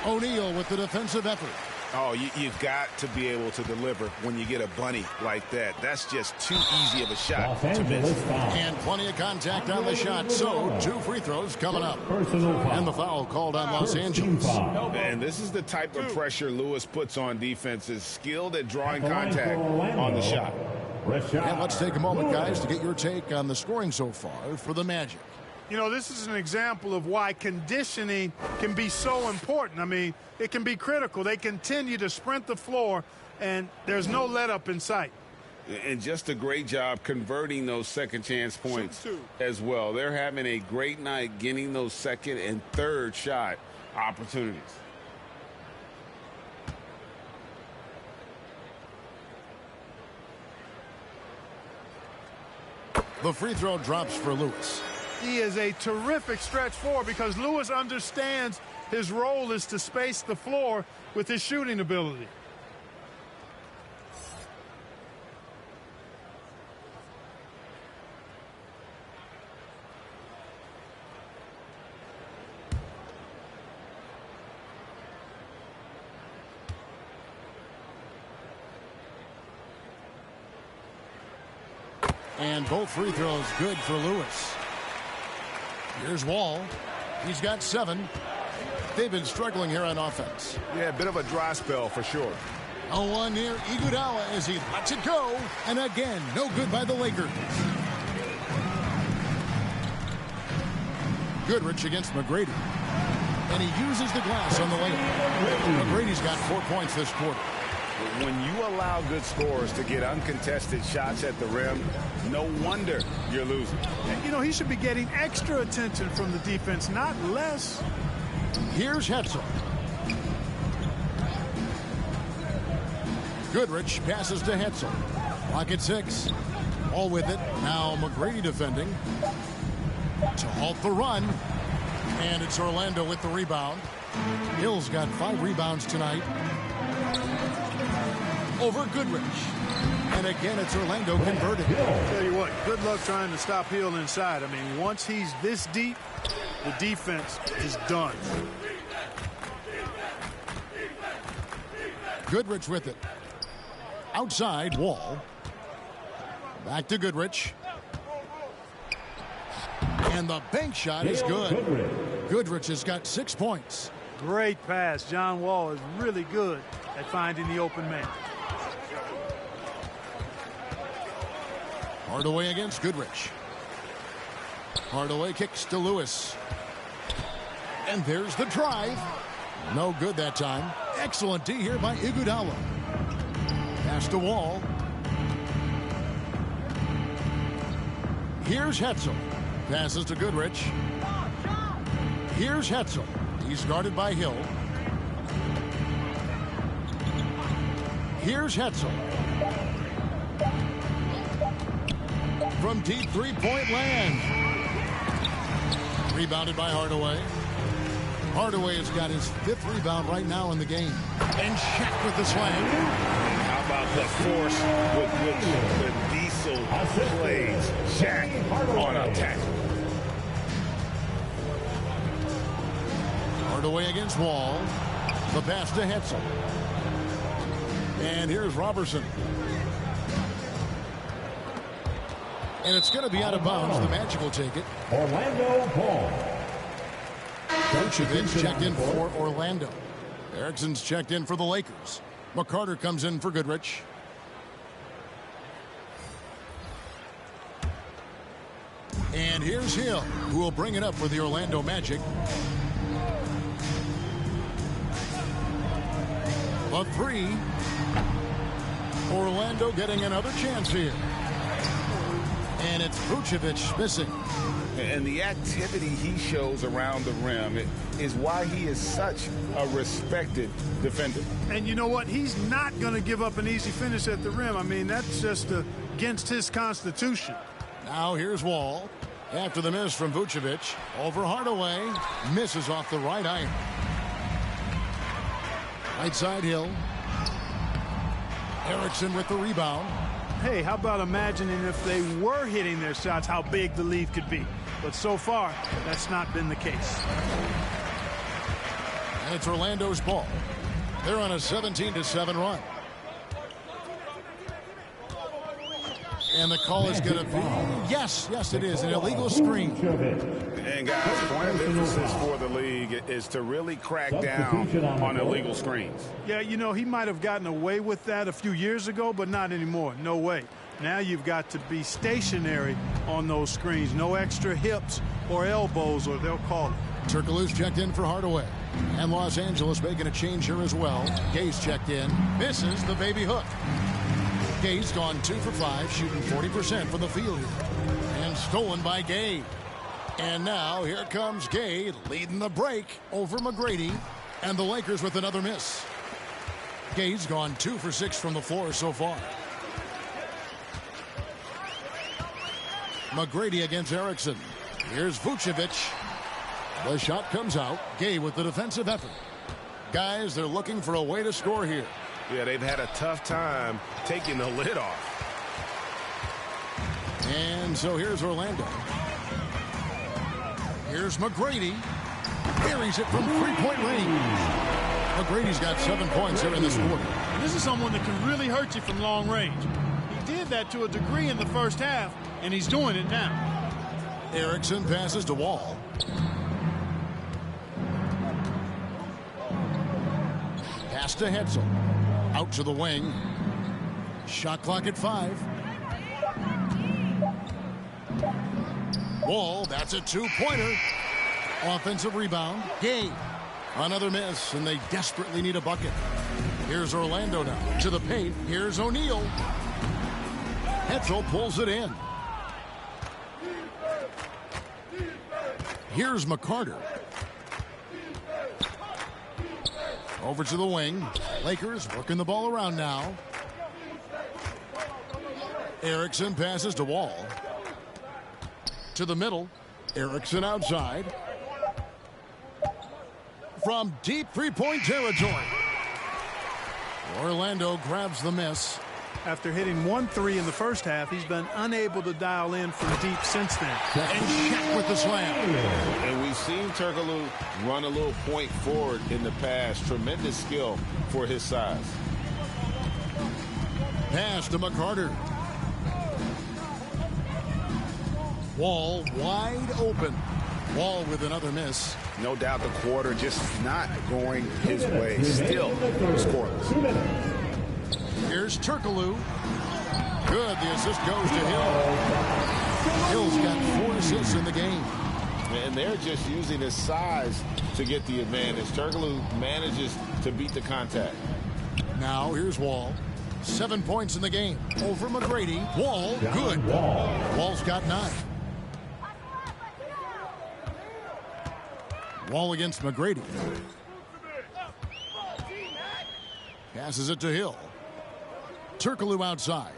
Speaker 4: O'Neal with the defensive effort.
Speaker 5: Oh, you've got to be able to deliver when you get a bunny like that. That's just too easy of a shot to miss.
Speaker 4: And plenty of contact on the shot, so 2 free throws coming up. And the foul called on Los Angeles.
Speaker 5: And this is the type of pressure Lewis puts on defenses, skilled at drawing contact on the shot.
Speaker 4: And let's take a moment, guys, to get your take on the scoring so far for the Magic.
Speaker 6: You know, this is an example of why conditioning can be so important. I mean, it can be critical. They continue to sprint the floor, and there's no let up in sight.
Speaker 5: And just a great job converting those second chance points as well. They're having a great night getting those second and third shot opportunities.
Speaker 4: The free throw drops for Lewis.
Speaker 6: He is a terrific stretch forward because Lewis understands his role is to space the floor with his shooting ability.
Speaker 4: And both free throws good for Lewis. Here's Wall. He's got 7. They've been struggling here on offense.
Speaker 7: Yeah, a bit of a dry spell for sure.
Speaker 4: A 1 near Iguodala as he lets it go. And again, no good by the Lakers. Goodrich against McGrady. And he uses the glass on the layup. McGrady's got 4 points this quarter.
Speaker 5: When you allow good scorers to get uncontested shots at the rim, no wonder you're losing.
Speaker 6: You know, he should be getting extra attention from the defense, not less.
Speaker 4: Here's Hetzel. Goodrich passes to Hetzel. Clock at 6. All with it. Now McGrady defending. to halt the run. And it's Orlando with the rebound. Hill's got 5 rebounds tonight. Over Goodrich. And again, it's Orlando converted.
Speaker 6: Tell you what, good luck trying to stop Hill inside. I mean, once he's this deep, the defense is done.
Speaker 4: Goodrich with it. Outside, Wall. Back to Goodrich. And the bank shot is good. Goodrich has got 6 points.
Speaker 6: Great pass. John Wall is really good at finding the open man.
Speaker 4: Hardaway against Goodrich. Hardaway kicks to Lewis. And there's the drive. No good that time. Excellent D here by Iguodala. Pass to Wall. Here's Hetzel. Passes to Goodrich. Here's Hetzel. He's guarded by Hill. Here's Hetzel. From deep three-point land. Rebounded by Hardaway. Hardaway has got his 5th rebound right now in the game. And Shaq with the slam.
Speaker 5: How about the force with which the Diesel plays Shaq on attack?
Speaker 4: Hardaway against Wall. The pass to Hetzel. And here's Robertson. And it's going to be out of bounds. The Magic will take it.
Speaker 8: Orlando Ball.
Speaker 4: Vucevic checked in for Orlando. Erickson's checked in for the Lakers. McCarter comes in for Goodrich. And here's Hill, who will bring it up for the Orlando Magic. A 3. Orlando getting another chance here. And it's Vucevic missing.
Speaker 5: And the activity he shows around the rim is why he is such a respected defender.
Speaker 6: And you know what? He's not going to give up an easy finish at the rim. I mean, that's just against his constitution.
Speaker 4: Now here's Wall. After the miss from Vucevic. Over Hardaway. Misses off the right iron. Right side Hill. Erickson with the rebound.
Speaker 6: Hey, how about imagining if they were hitting their shots, how big the lead could be. But so far, that's not been the case.
Speaker 4: And it's Orlando's ball. They're on a 17-7 run. And the call is going to be, yes, it is, an illegal screen.
Speaker 5: And guys, point of emphasis for the league is to really crack down on illegal screens.
Speaker 6: Yeah, you know, he might have gotten away with that a few years ago, but not anymore. No way. Now you've got to be stationary on those screens. No extra hips or elbows, or they'll call it.
Speaker 4: Turkoglu's checked in for Hardaway. And Los Angeles making a change here as well. Gay's checked in. Misses the baby hook. Gay's gone 2 for 5, shooting 40% from the field here. And stolen by Gay. And now here comes Gay leading the break over McGrady. And the Lakers with another miss. Gay's gone 2 for 6 from the floor so far. McGrady against Erickson. Here's Vucevic. The shot comes out. Gay with the defensive effort. Guys, they're looking for a way to score here.
Speaker 7: Yeah, they've had a tough time taking the lid off.
Speaker 4: And so here's Orlando. Here's McGrady. Buries it from three-point range. McGrady's got 7 points here in this quarter.
Speaker 6: And this is someone that can really hurt you from long range. He did that to a degree in the first half, and he's doing it now.
Speaker 4: Erickson passes to Wall. Pass to Hetzel. Out to the wing. Shot clock at 5. Wall, that's a 2-pointer. Offensive rebound. Gay. Another miss, and they desperately need a bucket. Here's Orlando now. To the paint. Here's O'Neal. Hetzel pulls it in. Here's McCarter. Over to the wing. Lakers working the ball around now. Erickson passes to Wall. To the middle. Erickson outside. From deep three-point territory. Orlando grabs the miss.
Speaker 6: After hitting 1 3 in the first half, he's been unable to dial in from deep since then.
Speaker 4: And Shaq with the slam.
Speaker 7: And we've seen Turkoglu run a little point forward in the past. Tremendous skill for his size.
Speaker 4: Pass to McCarter. Wall wide open. Wall with another miss.
Speaker 5: No doubt the quarter just not going his way. Still scoreless.
Speaker 4: Here's Turkoglu. Good. The assist goes to Hill. Hill's got 4 assists in the game.
Speaker 7: And they're just using his size to get the advantage. Turkoglu manages to beat the contact.
Speaker 4: Now here's Wall. 7 points in the game. Over McGrady. Wall, good. Wall's got 9. Wall against McGrady. Passes it to Hill. Turkoglu outside.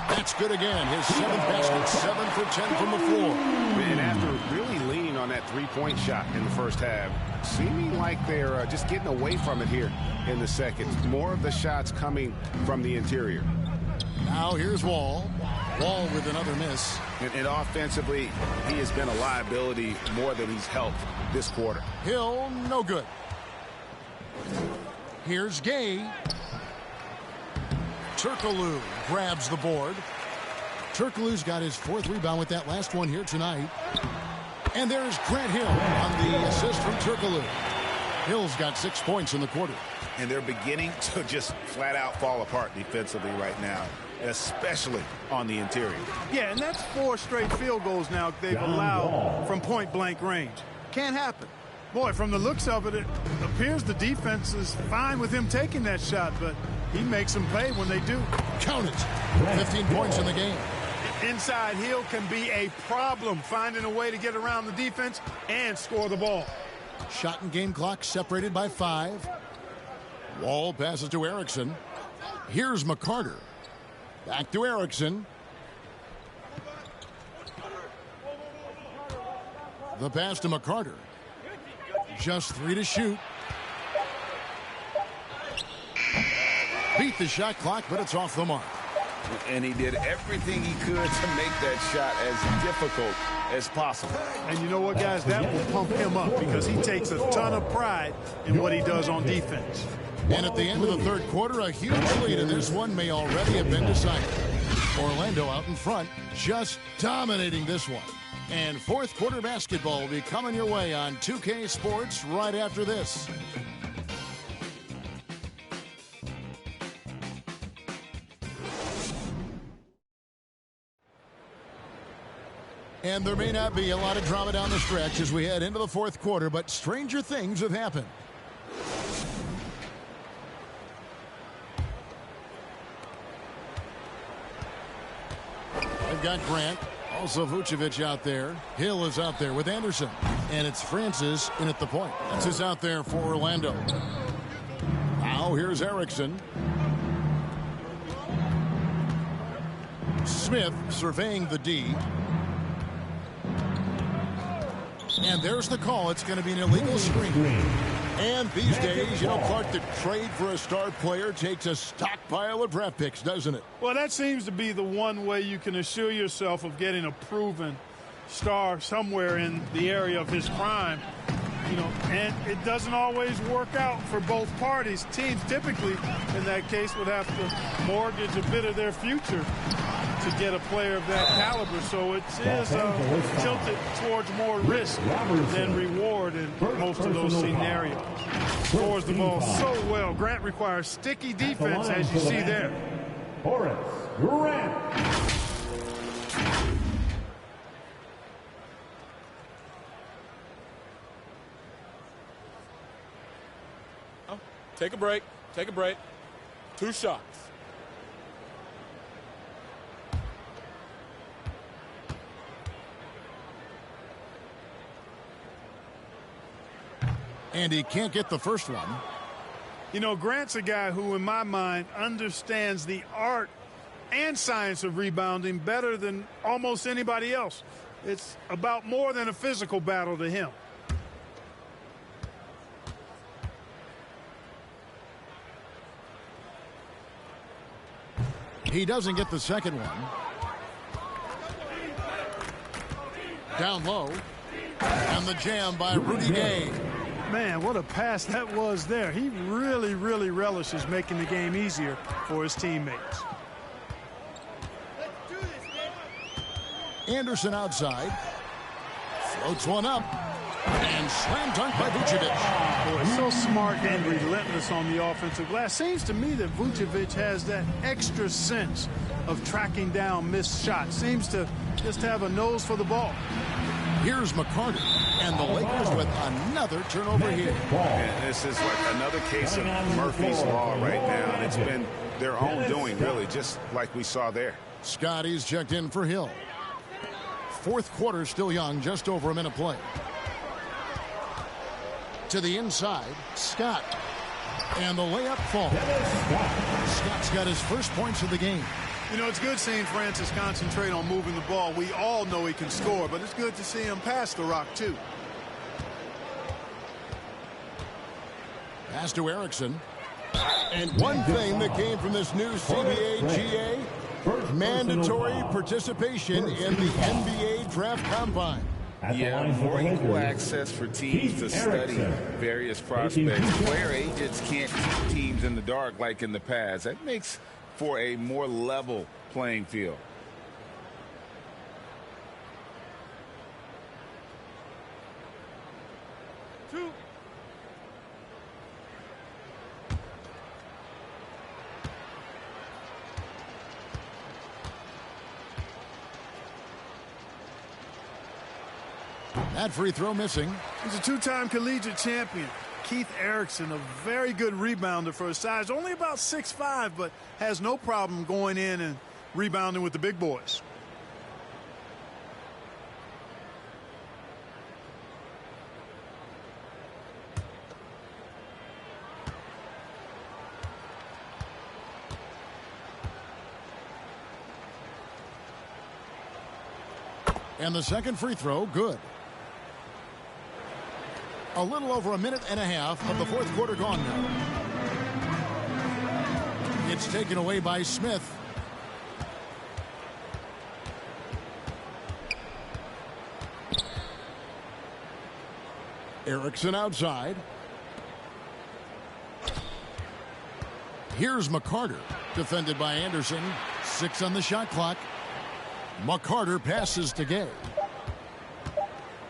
Speaker 4: That's good again. His 7th basket, 7 for 10 from the floor.
Speaker 5: And after really leaning on that three-point shot in the first half, seeming like they're just getting away from it here in the second. More of the shots coming from the interior.
Speaker 4: Now here's Wall. Wall with another miss.
Speaker 5: And offensively, he has been a liability more than he's helped this quarter.
Speaker 4: Hill, no good. Here's Gay. Turkoglu grabs the board. Turkoglu's got his 4th rebound with that last one here tonight. And there's Grant Hill on the assist from Turkoglu. Hill's got 6 points in the quarter.
Speaker 5: And they're beginning to just flat out fall apart defensively right now, especially on the interior.
Speaker 6: Yeah, and that's 4 straight field goals now they've allowed from point-blank range. Can't happen. Boy, from the looks of it, it appears the defense is fine with him taking that shot, but he makes them pay when they do.
Speaker 4: Count it. 15 points in the game.
Speaker 6: Inside, Hill can be a problem, finding a way to get around the defense and score the ball.
Speaker 4: Shot and game clock separated by 5. Wall passes to Erickson. Here's McCarter. Back to Erickson. The pass to McCarter. Just 3 to shoot. Beat the shot clock, but it's off the mark.
Speaker 7: And he did everything he could to make that shot as difficult as possible.
Speaker 6: And you know what, guys? That will pump him up because he takes a ton of pride in what he does on defense.
Speaker 4: And at the end of the third quarter, a huge lead, and this one may already have been decided. Orlando out in front, just dominating this one. And fourth quarter basketball will be coming your way on 2K Sports right after this. And there may not be a lot of drama down the stretch as we head into the fourth quarter, but stranger things have happened. They've got Grant, also Vucevic out there. Hill is out there with Anderson. And it's Francis in at the point. This is out there for Orlando. Now here's Erickson. Smith surveying the D. And there's the call. It's going to be an illegal screen. And these days, you know, Clark, the trade for a star player takes a stockpile of draft picks, doesn't it?
Speaker 6: Well, that seems to be the one way you can assure yourself of getting a proven star somewhere in the area of his prime. You know, and it doesn't always work out for both parties. Teams typically, in that case, would have to mortgage a bit of their future to get a player of that caliber. So it is tilted towards more risk than reward in most of those scenarios. Scores the ball so well. Grant requires sticky defense, as you see there.
Speaker 8: Horace Grant.
Speaker 1: Take a break. Take a break. 2 shots.
Speaker 4: And he can't get the first one.
Speaker 6: You know, Grant's a guy who, in my mind, understands the art and science of rebounding better than almost anybody else. It's about more than a physical battle to him.
Speaker 4: He doesn't get the second one. Down low. And the jam by Rudy Gay.
Speaker 6: Man, what a pass that was there. He really, really relishes making the game easier for his teammates.
Speaker 4: Anderson outside. Floats one up. And slam dunk by Vucevic.
Speaker 6: Boy, so smart and relentless on the offensive glass. Seems to me that Vucevic has that extra sense of tracking down missed shots. Seems to just have a nose for the ball.
Speaker 4: Here's McCarter, and the Lakers with another turnover here.
Speaker 5: And this is like another case of Murphy's Law right now. And it's been their own doing, really, just like we saw there.
Speaker 4: Scotty's checked in for Hill. Fourth quarter still young, just over a minute play. To the inside, Scott. And the layup falls. Scott's got his first points of the game.
Speaker 6: You know, it's good seeing Francis concentrate on moving the ball. We all know he can score, but it's good to see him pass the rock, too.
Speaker 4: Pass to Erickson. And one thing that came from this new CBA GA, mandatory participation in the NBA Draft Combine.
Speaker 12: Yeah, more equal access for teams to study various prospects. Player agents can't keep teams in the dark like in the past. That makes for a more level playing field.
Speaker 4: That free throw missing.
Speaker 6: He's a two-time collegiate champion. Keith Erickson, a very good rebounder for his size. Only about 6'5", but has no problem going in and rebounding with the big boys.
Speaker 4: And the second free throw, good. A little over a minute and a half of the fourth quarter gone now. It's taken away by Smith. Erickson outside. Here's McCarter, defended by Anderson. 6 on the shot clock. McCarter passes to Gay.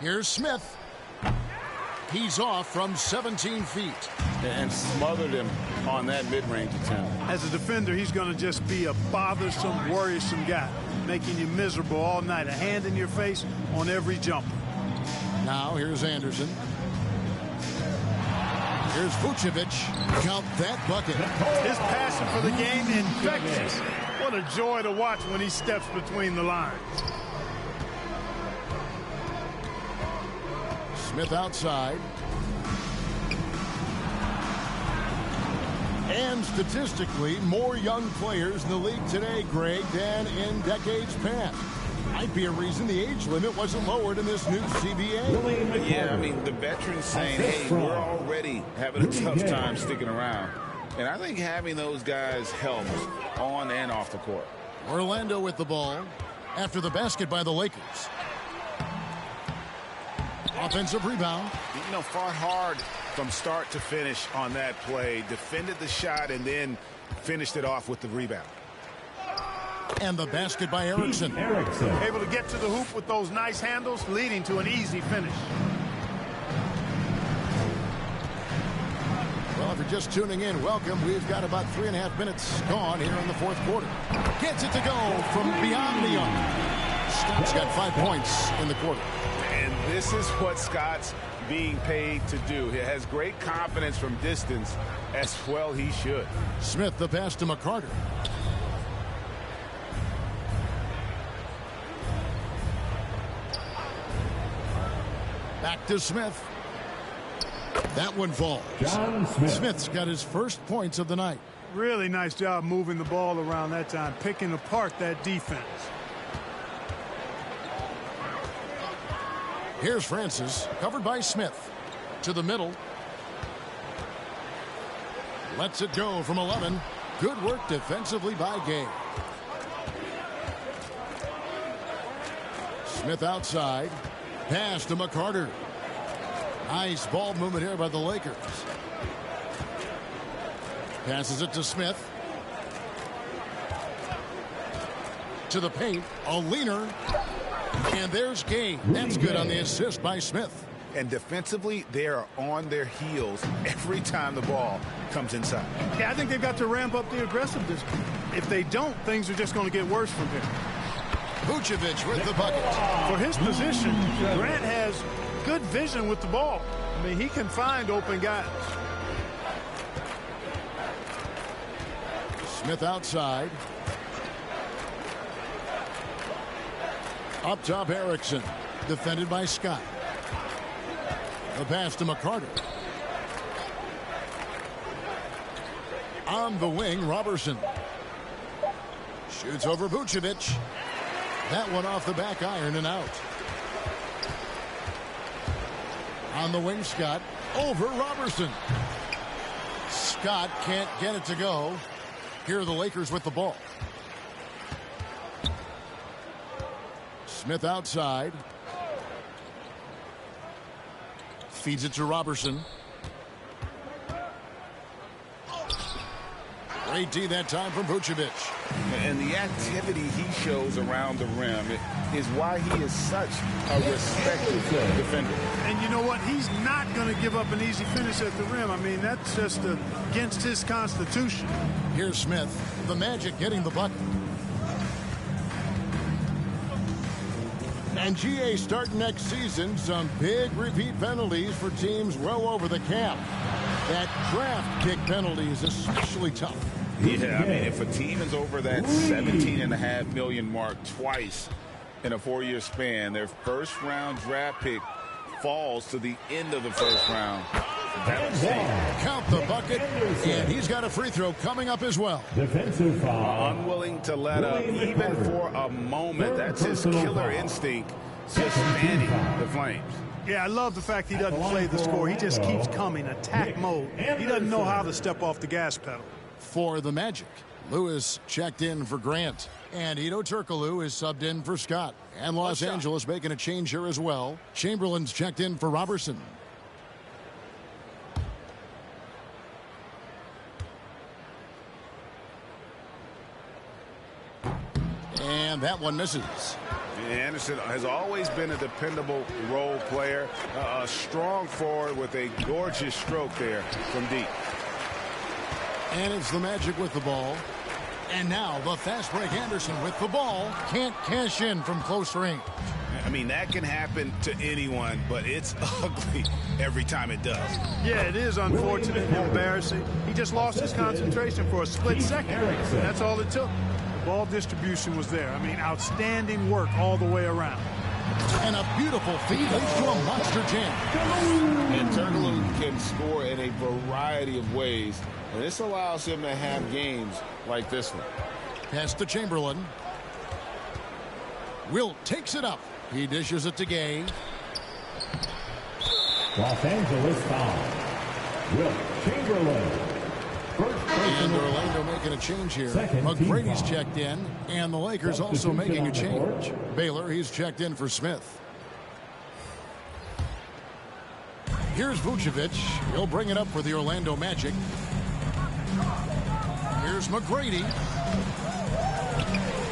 Speaker 4: Here's Smith. He's off from 17 feet.
Speaker 5: And smothered him on that mid-range attempt.
Speaker 6: As a defender, he's going to just be a bothersome, worrisome guy, making you miserable all night. A hand in your face on every jumper.
Speaker 4: Now here's Anderson. Here's Vucevic. Count that bucket.
Speaker 6: His passion for the game infectious. What a joy to watch when he steps between the lines.
Speaker 4: Smith outside. And statistically, more young players in the league today, Greg, than in decades past. Might be a reason the age limit wasn't lowered in this new CBA.
Speaker 12: Yeah, I mean, the veterans saying, hey, we're already having a tough time sticking around. And I think having those guys helps on and off the court.
Speaker 4: Orlando with the ball after the basket by the Lakers. Offensive rebound.
Speaker 5: You know, fought hard from start to finish on that play. Defended the shot and then finished it off with the rebound.
Speaker 4: And the basket by Erickson.
Speaker 6: Able to get to the hoop with those nice handles, leading to an easy finish.
Speaker 4: Well, if you're just tuning in, welcome. We've got about 3.5 minutes gone here in the fourth quarter. Gets it to go from beyond the arc. Scott's got 5 points in the quarter.
Speaker 5: And this is what Scott's being paid to do. He has great confidence from distance, as well he should.
Speaker 4: Smith the pass to McCarter. Back to Smith. That one falls.
Speaker 8: John Smith.
Speaker 4: Smith's got his first points of the night.
Speaker 6: Really nice job moving the ball around that time, picking apart that defense.
Speaker 4: Here's Francis, covered by Smith. To the middle. Lets it go from 11. Good work defensively by Gay. Smith outside. Pass to McCarter. Nice ball movement here by the Lakers. Passes it to Smith. To the paint. A leaner. And there's Gay. That's good on the assist by Smith.
Speaker 5: And defensively, they are on their heels every time the ball comes inside.
Speaker 6: Yeah, I think they've got to ramp up the aggressiveness. If they don't, things are just going to get worse from here.
Speaker 4: Vucevic with the bucket.
Speaker 6: For his position, Grant has good vision with the ball. I mean, he can find open guys.
Speaker 4: Smith outside. Up top, Erickson. Defended by Scott. The pass to McCarter. On the wing, Robertson. Shoots over Vucevic. That one off the back iron and out. On the wing, Scott. Over Robertson. Scott can't get it to go. Here are the Lakers with the ball. Smith outside. Feeds it to Robertson. Great D that time from Vucevic.
Speaker 5: And the activity he shows around the rim is why he is such a respected defender.
Speaker 6: And you know what? He's not going to give up an easy finish at the rim. I mean, that's just against his constitution.
Speaker 4: Here's Smith. The Magic getting the bucket. And GA starting next season, some big repeat penalties for teams well over the cap. That draft pick penalty is especially tough.
Speaker 5: Yeah, I mean, if a team is over that $17.5 million mark twice in a 4-year span, their first-round draft pick falls to the end of the first round.
Speaker 4: Count the bucket, and he's got a free throw coming up as well.
Speaker 8: Defensive foul.
Speaker 5: Unwilling to let up even for a moment. That's his killer instinct, just fanning the Flames.
Speaker 6: Yeah, I love the fact he doesn't play the score. He just keeps coming, attack mode. He doesn't know how to step off the gas pedal.
Speaker 4: For the Magic, Lewis checked in for Grant. And Ito Turkoglu is subbed in for Scott. And Los Angeles making a change here as well. Chamberlain's checked in for Robertson. And that one misses.
Speaker 5: Anderson has always been a dependable role player, a strong forward with a gorgeous stroke there from deep.
Speaker 4: And it's the Magic with the ball. And now the fast break Anderson with the ball. Can't cash in from close range.
Speaker 5: I mean, that can happen to anyone, but it's ugly every time it does.
Speaker 6: Yeah, it is unfortunate and embarrassing. He just lost his concentration for a split second. That's all it took. The ball distribution was there. I mean, outstanding work all the way around.
Speaker 4: And a beautiful feed leads to a monster jam.
Speaker 5: And Turkoglu can score in a variety of ways, and this allows him to have games like this one.
Speaker 4: Pass to Chamberlain. Wilt takes it up. He dishes it to Gay.
Speaker 8: Los Angeles foul. Wilt Chamberlain.
Speaker 4: And Orlando making a change here. McGrady's checked in, and the Lakers also making a change. Baylor, he's checked in for Smith. Here's Vucevic. He'll bring it up for the Orlando Magic. Here's McGrady.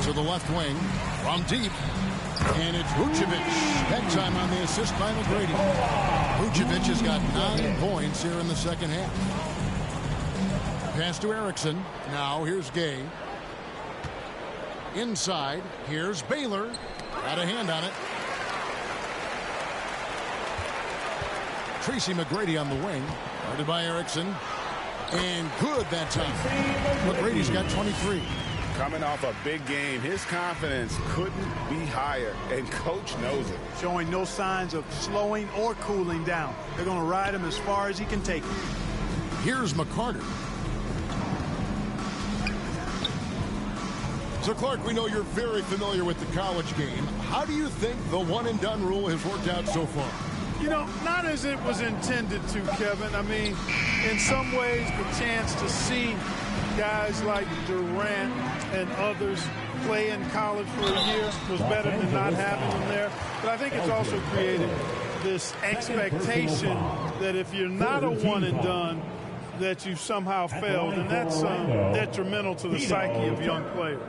Speaker 4: To the left wing. From deep. And it's Vucevic. That time on the assist by McGrady. Vucevic has got 9 points here in the second half. Pass to Erickson. Now here's Gay. Inside. Here's Baylor. Got a hand on it. Tracy McGrady on the wing. Guarded by Erickson. And good that time. McGrady's got 23.
Speaker 5: Coming off a big game, his confidence couldn't be higher, and coach knows it.
Speaker 6: Showing no signs of slowing or cooling down. They're going to ride him as far as he can take it.
Speaker 4: Here's McCarter. So, Clark, we know you're very familiar with the college game. How do you think the one-and-done rule has worked out so far?
Speaker 6: You know, not as it was intended to, Kevin. I mean, in some ways, the chance to see guys like Durant and others play in college for a year was better than not having them there. But I think it's also created this expectation that if you're not a one-and-done, that you somehow failed, and that's detrimental to the psyche of young players.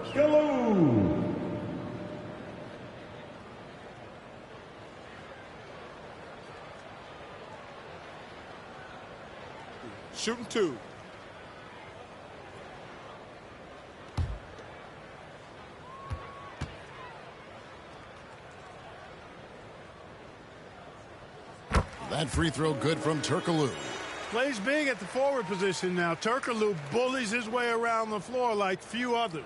Speaker 1: Shooting 2.
Speaker 4: That free throw good from Turkoglu.
Speaker 6: Plays big at the forward position now. Turkoglu bullies his way around the floor like few others.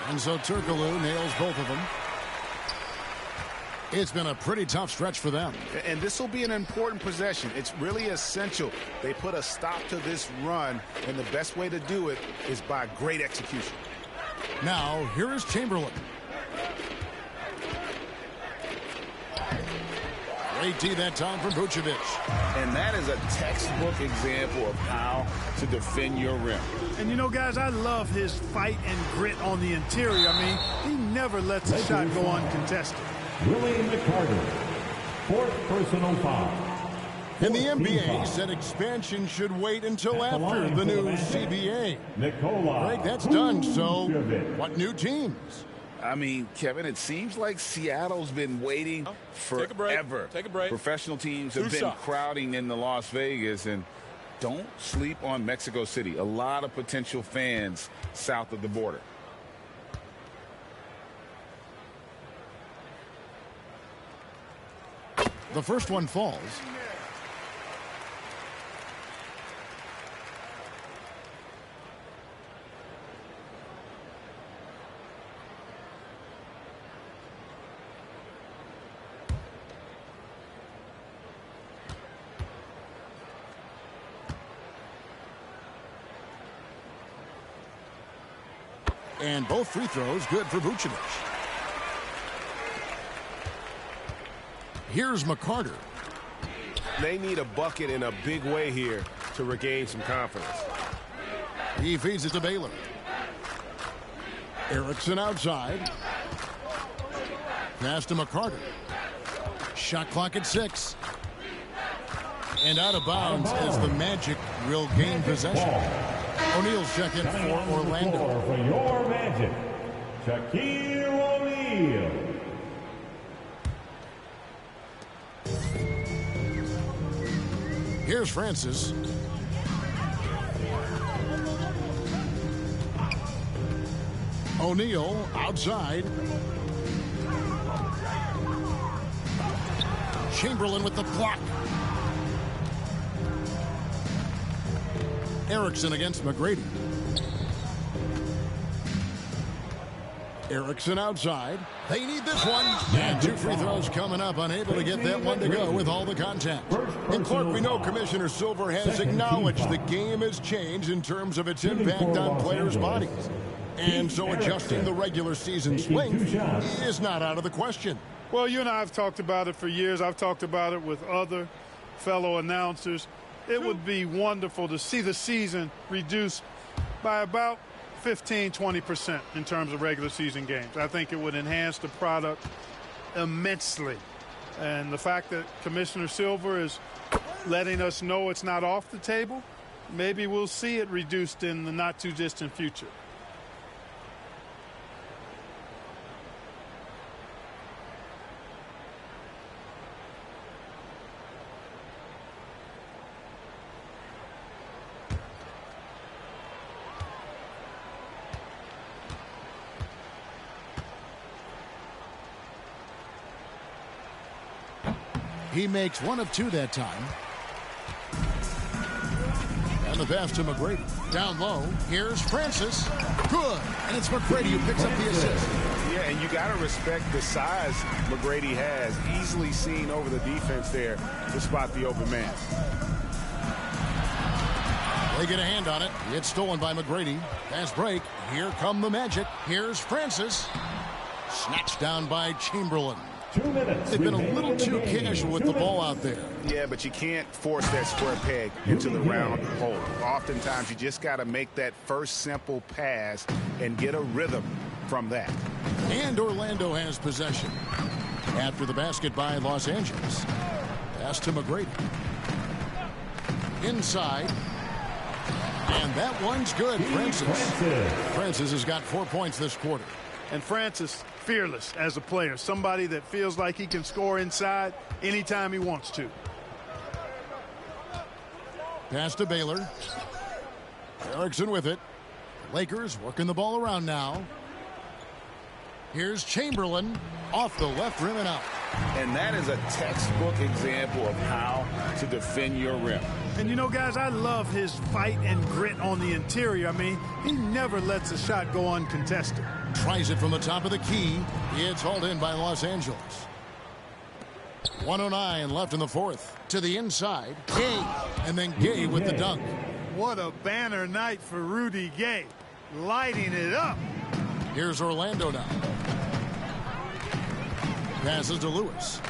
Speaker 4: And so Turkoglu nails both of them. It's been a pretty tough stretch for them.
Speaker 7: And this will be an important possession. It's really essential they put a stop to this run, and the best way to do it is by great execution.
Speaker 4: Now, here is Chamberlain. Great tee that time from Vucevic.
Speaker 12: And that is a textbook example of how to defend your rim.
Speaker 6: And, you know, guys, I love his fight and grit on the interior. I mean, he never lets a shot go uncontested.
Speaker 8: Willie McCarter, fourth personal foul.
Speaker 4: And the NBA said expansion should wait until after the new CBA. Greg, that's done, so what new teams?
Speaker 12: I mean, Kevin, it seems like Seattle's been waiting forever.
Speaker 1: Take a break.
Speaker 12: Professional teams have been crowding into Las Vegas, and don't sleep on Mexico City. A lot of potential fans south of the border.
Speaker 4: The first one falls. And both free throws good for Vucevic. Here's McCarter.
Speaker 7: They need a bucket in a big way here to regain some confidence.
Speaker 4: He feeds it to Baylor. Erickson outside. Pass to McCarter. Shot clock at 6. And out of bounds as the Magic will gain possession. O'Neal's check in for Orlando.
Speaker 8: For your Magic, Shaquille O'Neal.
Speaker 4: Here's Francis. O'Neal outside. Chamberlain with the block. Erickson against McGrady. Erickson outside. They need this one. And 2 free throws coming up. Unable to get that one to go with all the contact. And Clark, we know Commissioner Silver has acknowledged the game has changed in terms of its impact on players' bodies. And so adjusting the regular season's length is not out of the question.
Speaker 6: Well, you and I have talked about it for years. I've talked about it with other fellow announcers. It would be wonderful to see the season reduced by about 15-20% in terms of regular season games. I think it would enhance the product immensely. And the fact that Commissioner Silver is letting us know it's not off the table, maybe we'll see it reduced in the not too distant future.
Speaker 4: He makes 1 of 2 that time. On the pass to McGrady. Down low. Here's Francis. Good. And it's McGrady who picks up the assist.
Speaker 5: Yeah, and you got to respect the size McGrady has. Easily seen over the defense there to spot the open man.
Speaker 4: They get a hand on it. It's stolen by McGrady. Fast break. Here come the Magic. Here's Francis. Snatched down by Chamberlain.
Speaker 8: 2 minutes.
Speaker 4: They've been a little too casual with the ball out there.
Speaker 5: Yeah, but you can't force that square peg into the round hole. Oftentimes, you just got to make that first simple pass and get a rhythm from that.
Speaker 4: And Orlando has possession. After the basket by Los Angeles. Pass to McGrady. Inside. And that one's good. Francis has got 4 points this quarter.
Speaker 6: And Francis, fearless as a player. Somebody that feels like he can score inside anytime he wants to.
Speaker 4: Pass to Baylor. Erickson with it. Lakers working the ball around now. Here's Chamberlain off the left rim and out.
Speaker 5: And that is a textbook example of how to defend your rim.
Speaker 6: And you know, guys, I love his fight and grit on the interior. I mean, he never lets a shot go uncontested.
Speaker 4: Tries it from the top of the key. It's hauled in by Los Angeles. 1:09 left in the fourth. To the inside. Gay. And then Gay with the dunk.
Speaker 6: What a banner night for Rudy Gay. Lighting it up.
Speaker 4: Here's Orlando now. Passes to Lewis.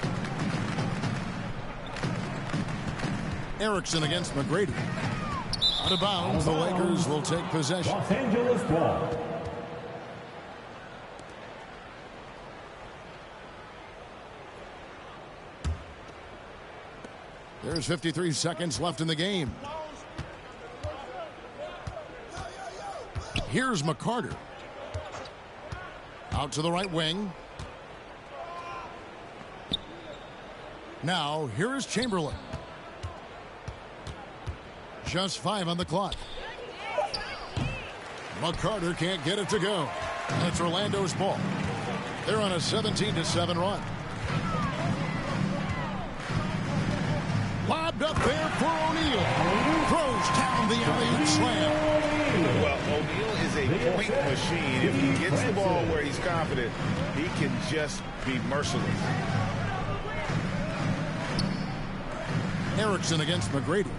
Speaker 4: Erickson against McGrady. Out of bounds, the Lakers will take possession.
Speaker 8: Los Angeles ball.
Speaker 4: There's 53 seconds left in the game. Here's McCarter. Out to the right wing. Now, here is Chamberlain. Just 5 on the clock. McCarter can't get it to go. That's Orlando's ball. They're on a 17-7 run. Lobbed up there for O'Neal. Throws down the alley-oop slam.
Speaker 5: Well, O'Neal is a point machine. If he gets the ball where he's confident, he can just be merciless.
Speaker 4: Erickson against McGrady.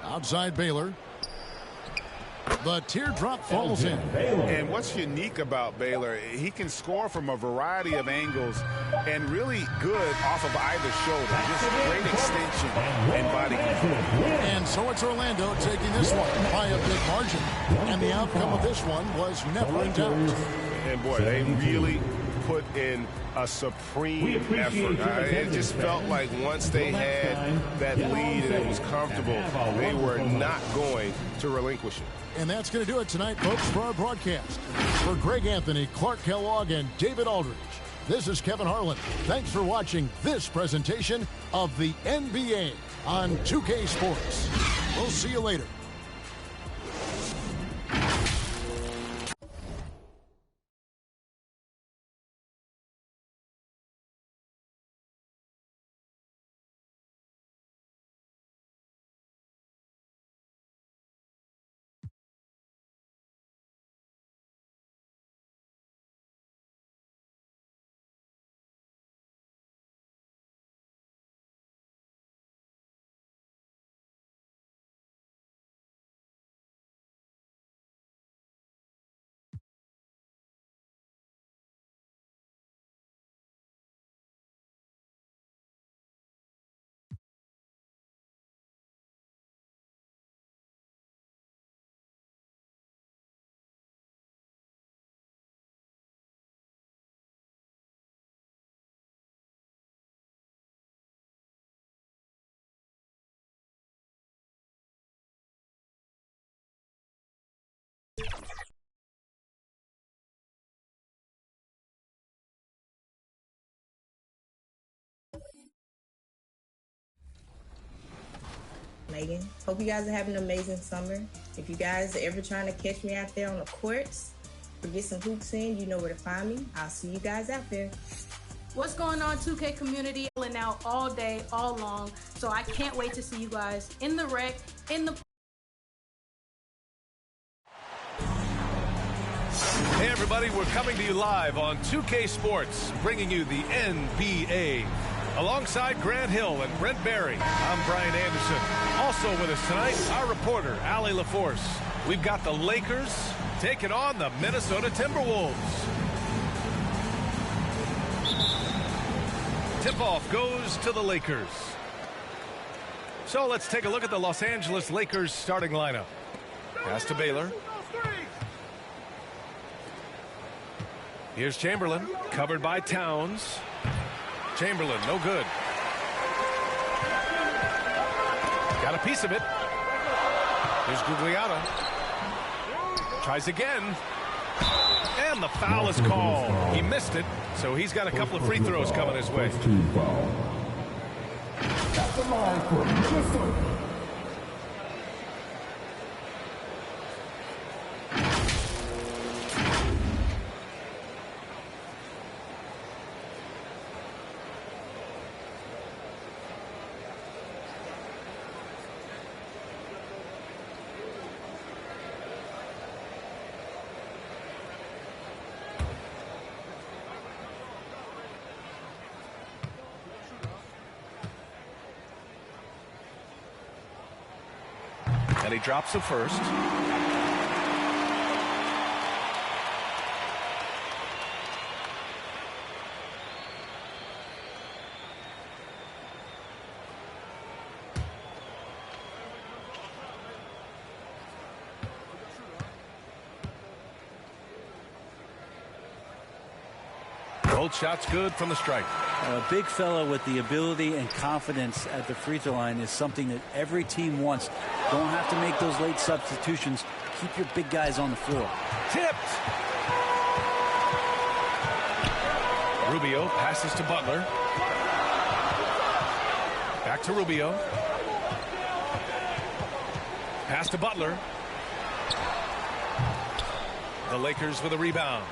Speaker 4: Outside Baylor. The teardrop falls in.
Speaker 5: And what's unique about Baylor, he can score from a variety of angles and really good off of either shoulder. Just great extension and body control.
Speaker 4: And so it's Orlando taking this one by a big margin. And the outcome of this one was never in doubt.
Speaker 5: And boy, they really put in a supreme effort. It just felt like once they had that lead and it was comfortable, they were not going to relinquish it.
Speaker 4: And that's going to do it tonight, folks, for our broadcast. For Greg Anthony, Clark Kellogg, and David Aldridge, this is Kevin Harlan. Thanks for watching this presentation of the NBA on 2K Sports. We'll see you later.
Speaker 13: Megan. Hope you guys are having an amazing summer. If you guys are ever trying to catch me out there on the courts or get some hoops in, you know where to find me. I'll see you guys out there.
Speaker 14: What's going on, 2K community? And out all day, all long. So I can't wait to see you guys in the rec, in the...
Speaker 15: Hey everybody, we're coming to you live on 2K Sports, bringing you the NBA. Alongside Grant Hill and Brent Barry, I'm Brian Anderson. Also with us tonight, our reporter, Allie LaForce. We've got the Lakers taking on the Minnesota Timberwolves. Tip-off goes to the Lakers. So let's take a look at the Los Angeles Lakers starting lineup. Pass to Baylor. Here's Chamberlain, covered by Towns. Chamberlain, no good. Got a piece of it. Here's Gugliotta. Tries again. And the foul is called. He missed it, so he's got a couple of free throws coming his way.
Speaker 8: That's the line for Minnesota.
Speaker 15: And he drops the first. Both shots good from the strike.
Speaker 16: A big fella with the ability and confidence at the free throw line is something that every team wants. Don't have to make those late substitutions. Keep your big guys on the floor.
Speaker 15: Tipped. Rubio passes to Butler. Back to Rubio. Pass to Butler. The Lakers with a rebound.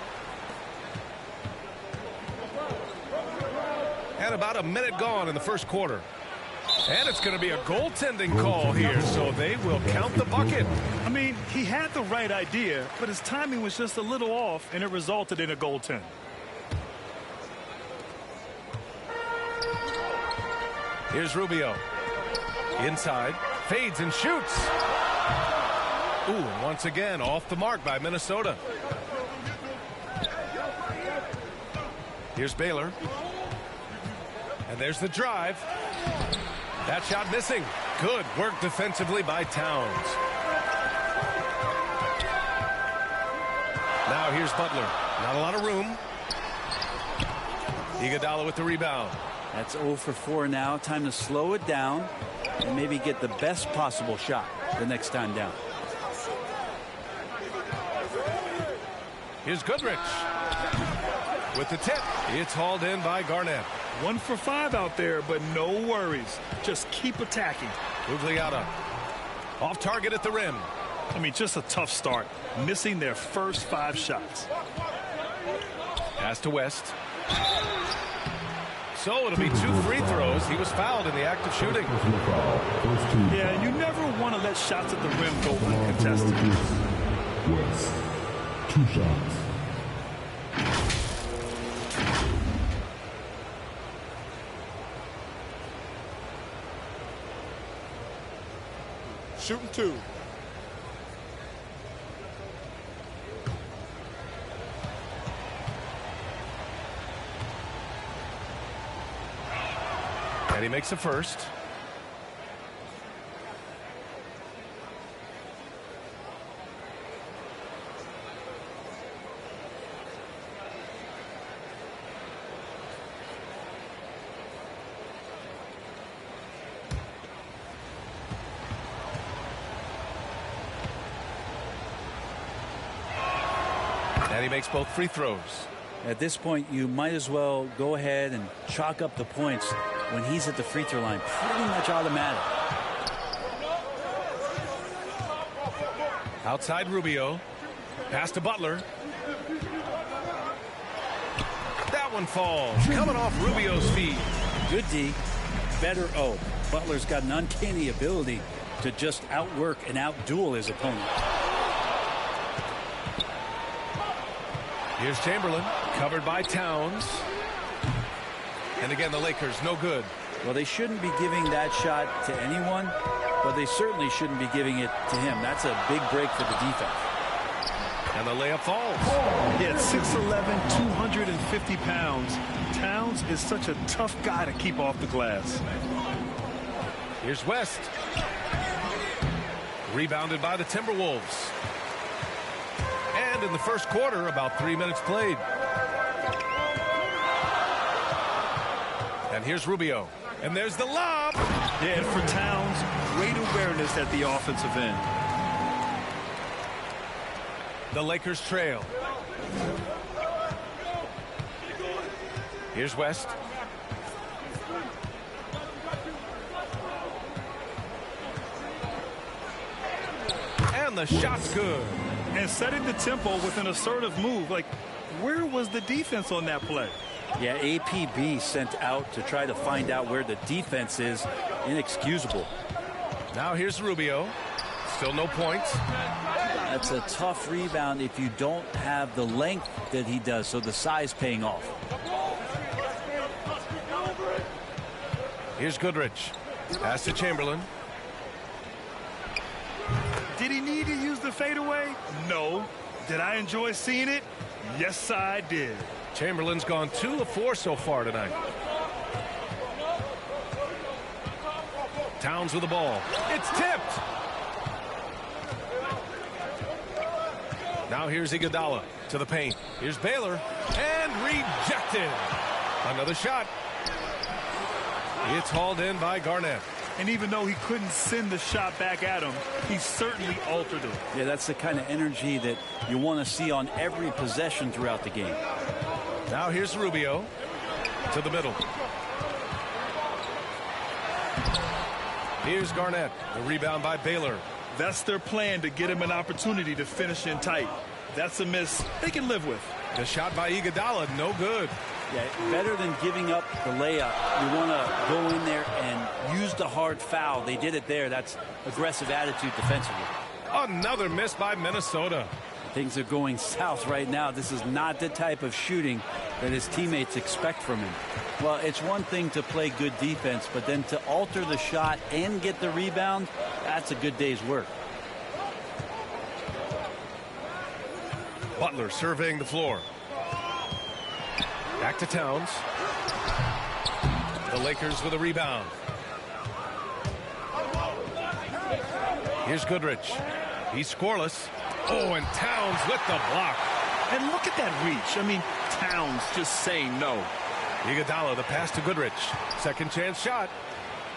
Speaker 15: And about a minute gone in the first quarter. And it's going to be a goaltending call here, so they will count the bucket.
Speaker 17: I mean, he had the right idea, but his timing was just a little off, and it resulted in a goaltend.
Speaker 15: Here's Rubio. Inside. Fades and shoots. Ooh, and once again, off the mark by Minnesota. Here's Baylor. And there's the drive. That shot missing. Good work defensively by Towns. Now here's Butler. Not a lot of room. Iguodala with the rebound.
Speaker 16: That's 0 for 4 now. Time to slow it down and maybe get the best possible shot the next time down.
Speaker 15: Here's Goodrich. With the tip. It's hauled in by Garnett.
Speaker 17: 1 for 5 out there, but no worries. Just keep attacking.
Speaker 15: Gugliotta. Off target at the rim.
Speaker 17: I mean, just a tough start. Missing their first 5 shots.
Speaker 15: Pass to West. So it'll be 2 free throws. He was fouled in the act of shooting.
Speaker 17: Yeah, you never want to let shots at the rim go uncontested.
Speaker 8: West, 2 shots.
Speaker 1: Shooting 2.
Speaker 15: And he makes the first. And he makes both free throws.
Speaker 16: At this point, you might as well go ahead and chalk up the points when he's at the free throw line. Pretty much automatic.
Speaker 15: Outside Rubio. Pass to Butler. That one falls. Coming off Rubio's feet.
Speaker 16: Good D. Better O. Butler's got an uncanny ability to just outwork and outduel his opponent.
Speaker 15: Here's Chamberlain, covered by Towns. And again, the Lakers, no good.
Speaker 16: Well, they shouldn't be giving that shot to anyone, but they certainly shouldn't be giving it to him. That's a big break for the defense.
Speaker 15: And the layup falls.
Speaker 17: Yeah, 6'11", 250 pounds. Towns is such a tough guy to keep off the glass.
Speaker 15: Here's West. Rebounded by the Timberwolves. And in the first quarter, about 3 minutes played. And here's Rubio. And there's the lob.
Speaker 17: Yeah, and for Towns, great awareness at the offensive end.
Speaker 15: The Lakers trail. Here's West. And the shot's good.
Speaker 17: And setting the tempo with an assertive move. Like, where was the defense on that play?
Speaker 16: Yeah, APB sent out to try to find out where the defense is. Inexcusable.
Speaker 15: Now here's Rubio. Still no points.
Speaker 16: That's a tough rebound if you don't have the length that he does, so the size paying off.
Speaker 15: Here's Goodrich. Pass to Chamberlain.
Speaker 17: Did he need to use the fadeaway? No. Did I enjoy seeing it? Yes, I did.
Speaker 15: Chamberlain's gone 2 of 4 so far tonight. Towns with the ball. It's tipped. Now here's Iguodala to the paint. Here's Baylor. And rejected. Another shot. It's hauled in by Garnett.
Speaker 17: And even though he couldn't send the shot back at him, he certainly altered it.
Speaker 16: Yeah, that's the kind of energy that you want to see on every possession throughout the game.
Speaker 15: Now here's Rubio to the middle. Here's Garnett. The rebound by Baylor.
Speaker 17: That's their plan, to get him an opportunity to finish in tight. That's a miss they can live with.
Speaker 15: The shot by Iguodala, no good.
Speaker 16: Yeah, better than giving up the layup. You want to go in there and use the hard foul. They did it there. That's aggressive attitude defensively.
Speaker 15: Another miss by Minnesota.
Speaker 16: Things are going south right now. This is not the type of shooting that his teammates expect from him. Well, it's one thing to play good defense, but then to alter the shot and get the rebound, that's a good day's work.
Speaker 15: Butler surveying the floor. Back to Towns. The Lakers with a rebound. Here's Goodrich. He's scoreless. Oh, and Towns with the block.
Speaker 17: And look at that reach. I mean, Towns just saying no.
Speaker 15: Iguodala, the pass to Goodrich. Second chance shot.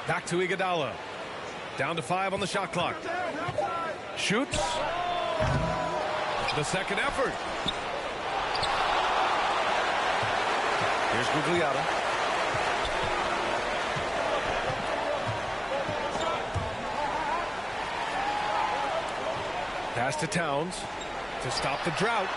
Speaker 15: Back to Iguodala. Down to 5 on the shot clock. Shoots. The second effort. Here's Gugliotta. Pass to Towns to stop the drought.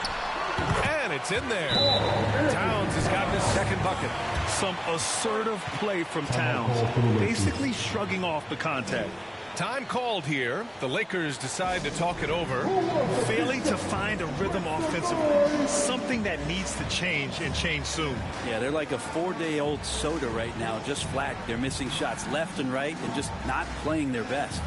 Speaker 15: And it's in there. Towns has got his second bucket.
Speaker 17: Some assertive play from Towns. Basically shrugging off the contact.
Speaker 15: Time called here. The Lakers decide to talk it over.
Speaker 17: Failing to find a rhythm offensively. Something that needs to change, and change soon.
Speaker 16: Yeah, they're like a 4-day-old soda right now, just flat. They're missing shots left and right and just not playing their best.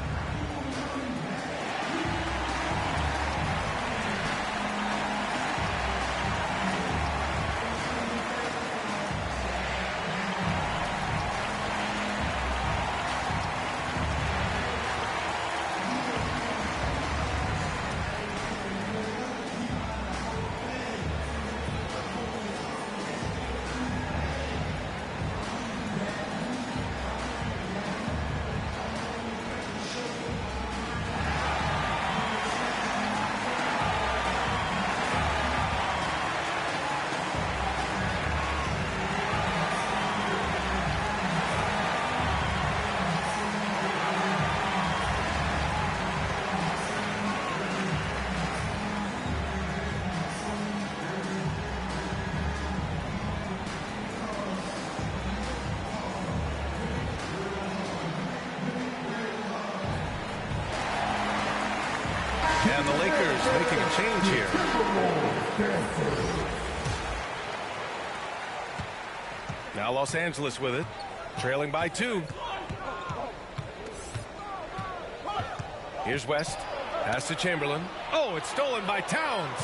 Speaker 15: and the Lakers making a change here. Now Los Angeles with it, trailing by 2. Here's West, pass to Chamberlain. Oh, it's stolen by Towns.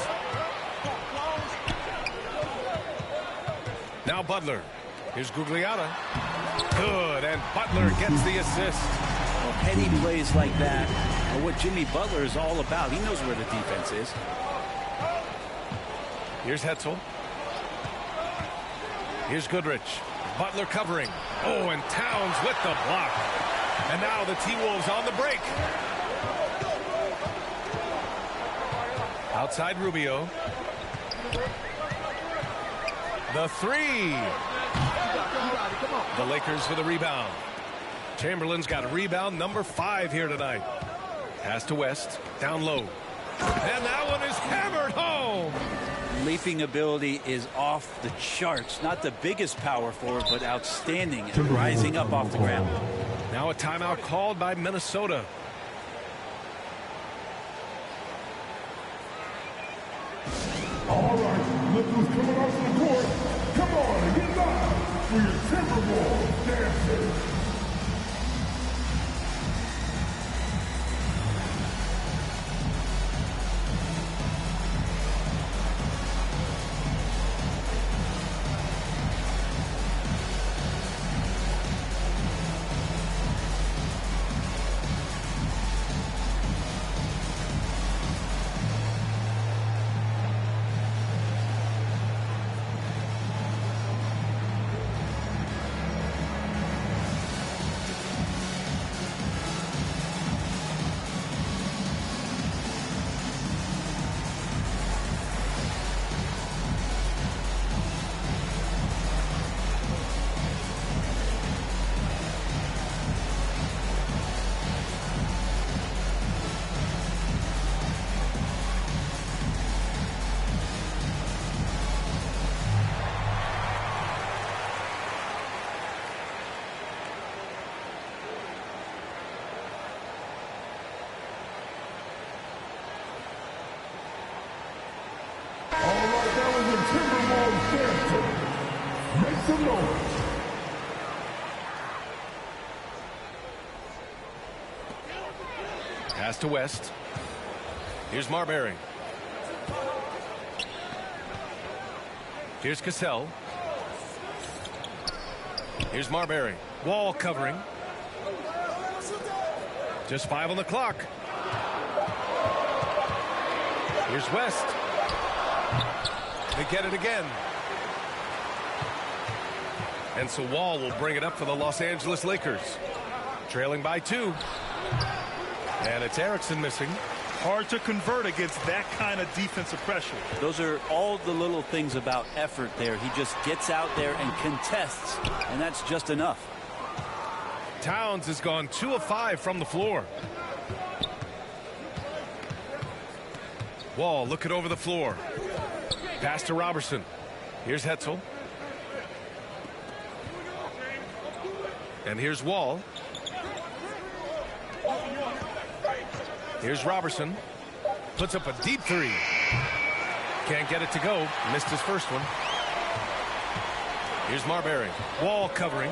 Speaker 15: Now Butler. Here's Gugliotta. Good, and Butler gets the assist.
Speaker 16: Well, petty plays like that are what Jimmy Butler is all about. He knows where the defense is.
Speaker 15: Here's Hetzel. Here's Goodrich. Butler covering. Oh, and Towns with the block. And now the T-Wolves on the break. Outside Rubio. The 3. The Lakers for the rebound. Chamberlain's got a rebound number 5 here tonight. Pass to West. Down low. And that one is hammered home.
Speaker 16: Leaping ability is off the charts. Not the biggest power forward, but outstanding and rising up off the ground.
Speaker 15: Now a timeout called by Minnesota.
Speaker 8: All right, look who's coming off the court. Come on, get live for your Timberwolves dancers. Make some noise.
Speaker 15: Pass to West. Here's Marbury. Here's Cassell. Here's Marbury. Wall covering. Just 5 on the clock. Here's West. They get it again. And so Wall will bring it up for the Los Angeles Lakers. Trailing by 2. And it's Erickson missing.
Speaker 17: Hard to convert against that kind of defensive pressure.
Speaker 16: Those are all the little things about effort there. He just gets out there and contests, and that's just enough.
Speaker 15: Towns has gone 2 of 5 from the floor. Wall looking over the floor. Pass to Robertson. Here's Hetzel. And here's Wall. Here's Robertson. Puts up a deep 3. Can't get it to go. Missed his first one. Here's Marbury. Wall covering.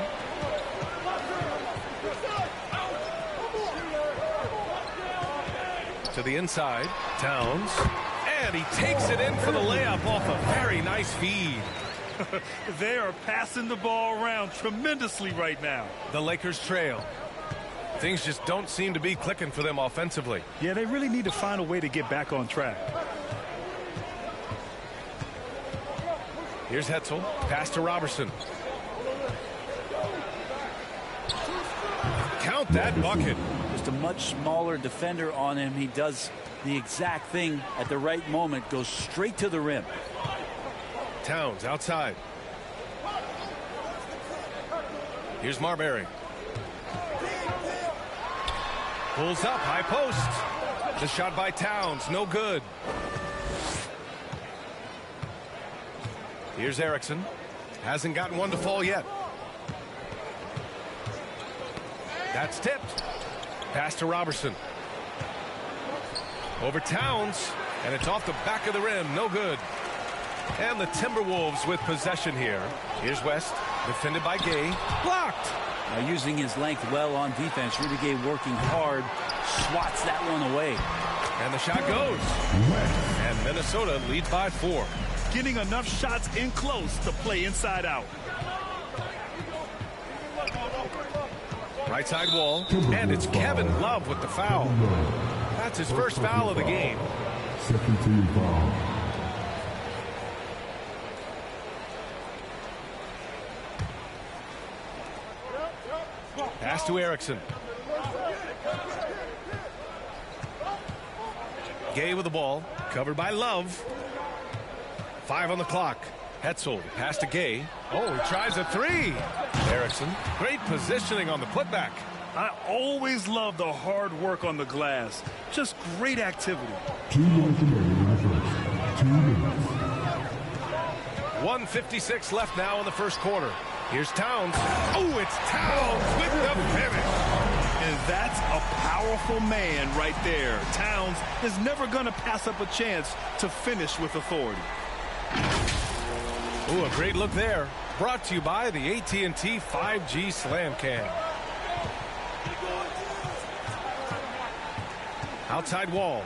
Speaker 15: To the inside. Towns. And he takes it in for the layup off a very nice feed.
Speaker 17: They are passing the ball around tremendously right now.
Speaker 15: The Lakers trail. Things just don't seem to be clicking for them offensively.
Speaker 17: Yeah, they really need to find a way to get back on track.
Speaker 15: Here's Hetzel. Pass to Robertson. Count that bucket.
Speaker 16: Just a much smaller defender on him. He does the exact thing at the right moment. Goes straight to the rim.
Speaker 15: Towns outside. Here's Marbury. Pulls up, high post. The shot by Towns, no good. Here's Erickson. Hasn't gotten one to fall yet. That's tipped. Pass to Robertson. Over Towns, and it's off the back of the rim. No good. And the Timberwolves with possession here. Here's West, defended by Gay. Blocked.
Speaker 16: Now using his length well on defense. Rudy Gay working hard. Swats that one away.
Speaker 15: And the shot goes. And Minnesota leads by 4.
Speaker 17: Getting enough shots in close to play inside out.
Speaker 15: Right side wall. And it's Kevin Love with the foul. That's his first foul of the game.
Speaker 8: Second team foul.
Speaker 15: Pass to Erickson. Gay with the ball. Covered by Love. 5 on the clock. Hetzel, pass to Gay. Oh, he tries a 3. Erickson, great positioning on the putback.
Speaker 17: I always love the hard work on the glass. Just great activity.
Speaker 8: 2 minutes remaining in the first. 2 minutes.
Speaker 15: 1:56 left now in the first quarter. Here's Towns. Oh, it's Towns with the finish.
Speaker 17: And that's a powerful man right there. Towns is never going to pass up a chance to finish with authority.
Speaker 15: Ooh, a great look there. Brought to you by the AT&T 5G Slam Cam. Outside wall.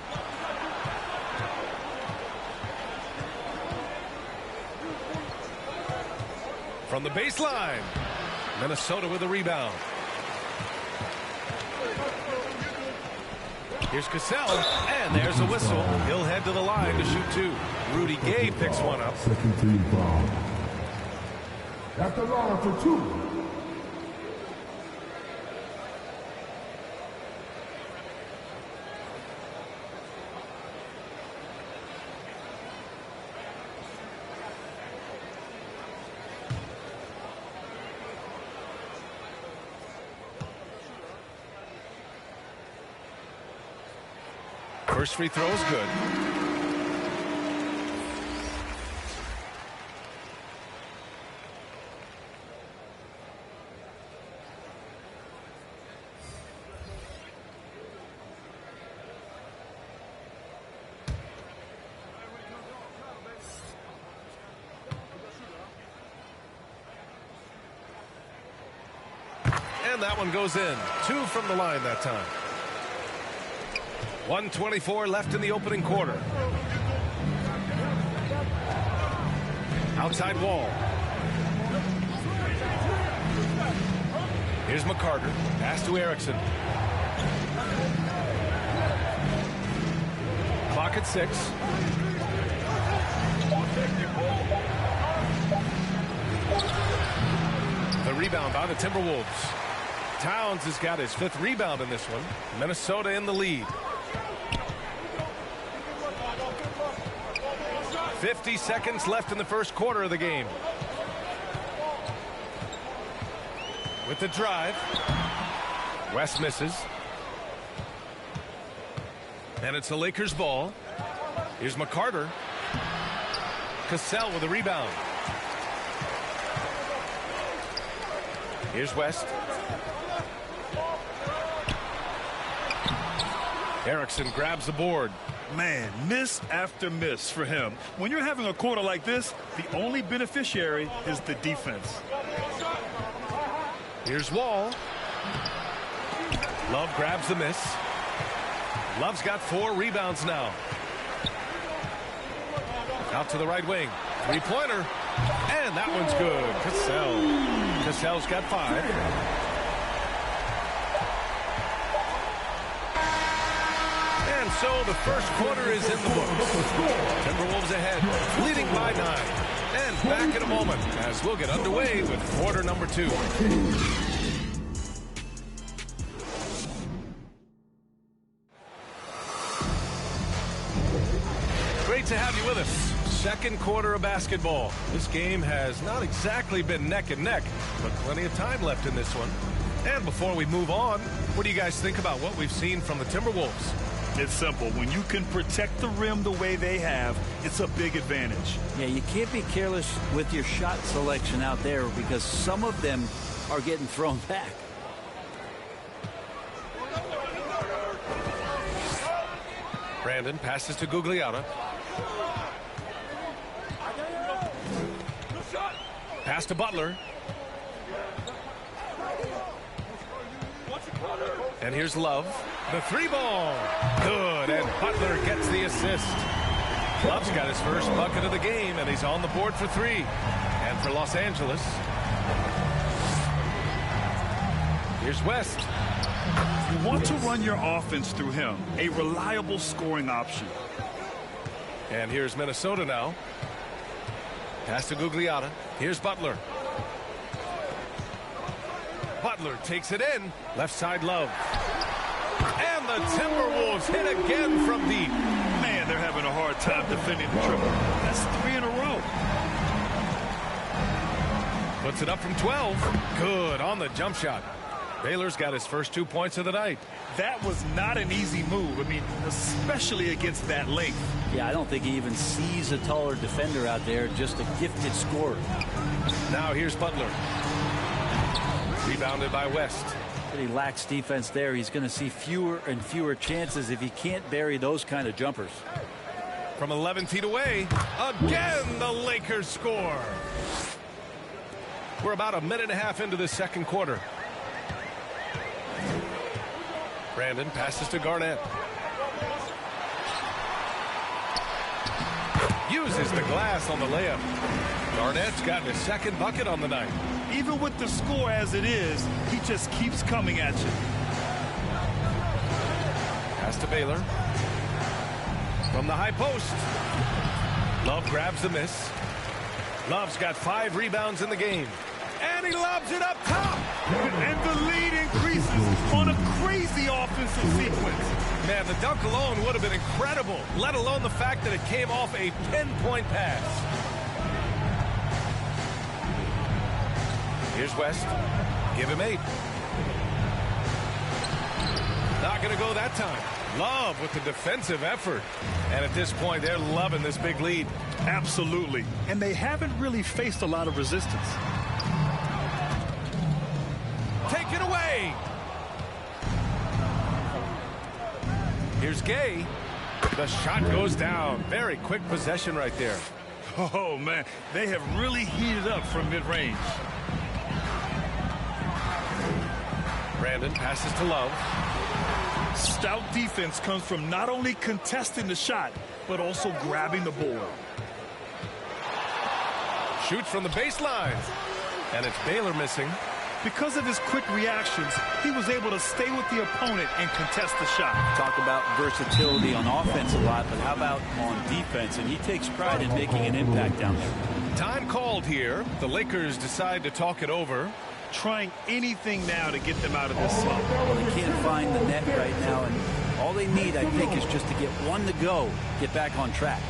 Speaker 15: From the baseline. Minnesota with a rebound. Here's Cassell, and there's a whistle. He'll head to the line to shoot 2. Rudy Gay picks one up.
Speaker 8: Second team foul. At the line for 2.
Speaker 15: First free throw is good. And that one goes in. 2 from the line that time. 1:24 left in the opening quarter. Outside wall. Here's McCarter. Pass to Erickson. Clock at 6. The rebound by the Timberwolves. Towns has got his 5th rebound in this one. Minnesota in the lead. 50 seconds left in the first quarter of the game. With the drive. West misses. And it's the Lakers ball. Here's McCarter. Cassell with a rebound. Here's West. Erickson grabs the board.
Speaker 17: Man, miss after miss for him. When you're having a quarter like this, the only beneficiary is the defense.
Speaker 15: Here's Wall. Love grabs the miss. Love's got 4 rebounds now. Out to the right wing. 3-pointer. And that one's good. Cassell's got 5. And so the first quarter is in the books. Timberwolves ahead, leading by 9. And back in a moment as we'll get underway with quarter number 2. Great to have you with us. Second quarter of basketball. This game has not exactly been neck and neck, but plenty of time left in this one. And before we move on, what do you guys think about what we've seen from the Timberwolves?
Speaker 17: It's simple. When you can protect the rim the way they have, it's a big advantage.
Speaker 16: Yeah, you can't be careless with your shot selection out there because some of them are getting thrown back.
Speaker 15: Brandon passes to Gugliotta. Pass to Butler. And here's Love. The 3-ball. Good, and Butler gets the assist. Love's got his first bucket of the game, and he's on the board for 3. And for Los Angeles, here's West.
Speaker 17: You want to run your offense through him. A reliable scoring option.
Speaker 15: And here's Minnesota now. Pass to Gugliotta. Here's Butler. Butler takes it in. Left side, Love. And the Timberwolves hit again from deep.
Speaker 17: Man, they're having a hard time defending the triple. That's 3 in a row.
Speaker 15: Puts it up from 12. Good on the jump shot. Baylor's got his first 2 points of the night.
Speaker 17: That was not an easy move. I mean, especially against that length.
Speaker 16: Yeah, I don't think he even sees a taller defender out there, just a gifted scorer.
Speaker 15: Now here's Butler. Rebounded by West.
Speaker 16: But he lacks defense there. He's going to see fewer and fewer chances if he can't bury those kind of jumpers.
Speaker 15: From 11 feet away, again the Lakers score. We're about a minute and a half into the second quarter. Brandon passes to Garnett. Uses the glass on the layup. Garnett's got his second bucket on the night.
Speaker 17: Even with the score as it is, he just keeps coming at you.
Speaker 15: Pass to Baylor. From the high post. Love grabs the miss. Love's got 5 rebounds in the game. And he lobs it up top.
Speaker 17: And the lead increases on a crazy offensive sequence.
Speaker 15: Man, the dunk alone would have been incredible, let alone the fact that it came off a pinpoint pass. Here's West. Give him 8. Not going to go that time. Love with the defensive effort. And at this point, they're loving this big lead.
Speaker 17: Absolutely. And they haven't really faced a lot of resistance.
Speaker 15: Take it away. Here's Gay. The shot goes down. Very quick possession right there.
Speaker 17: Oh, man. They have really heated up from mid-range.
Speaker 15: Brandon passes to Love.
Speaker 17: Stout defense comes from not only contesting the shot, but also grabbing the board.
Speaker 15: Shoots from the baseline. And it's Baylor missing.
Speaker 17: Because of his quick reactions, he was able to stay with the opponent and contest the shot.
Speaker 16: Talk about versatility on offense a lot, but how about on defense? And he takes pride in making an impact down there.
Speaker 15: Time called here. The Lakers decide to talk it over.
Speaker 17: Trying anything now to get them out of this slump.
Speaker 16: Well, they can't find the net right now, and all they need, I think, is just to get one to go, get back on track.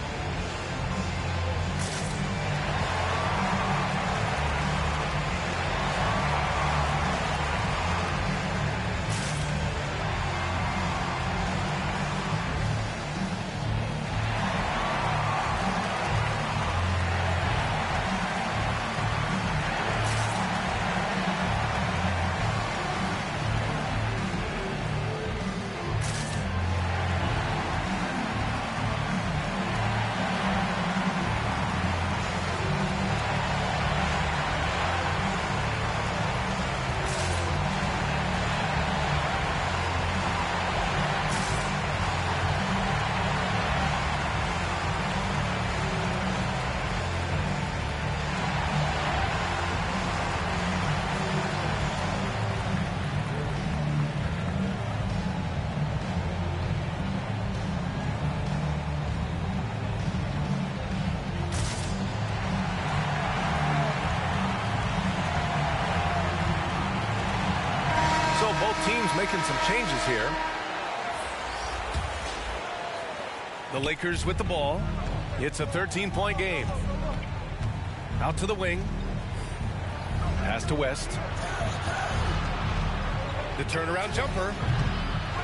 Speaker 15: Both teams making some changes here. The Lakers with the ball. It's a 13-point game. Out to the wing. Pass to West. The turnaround jumper.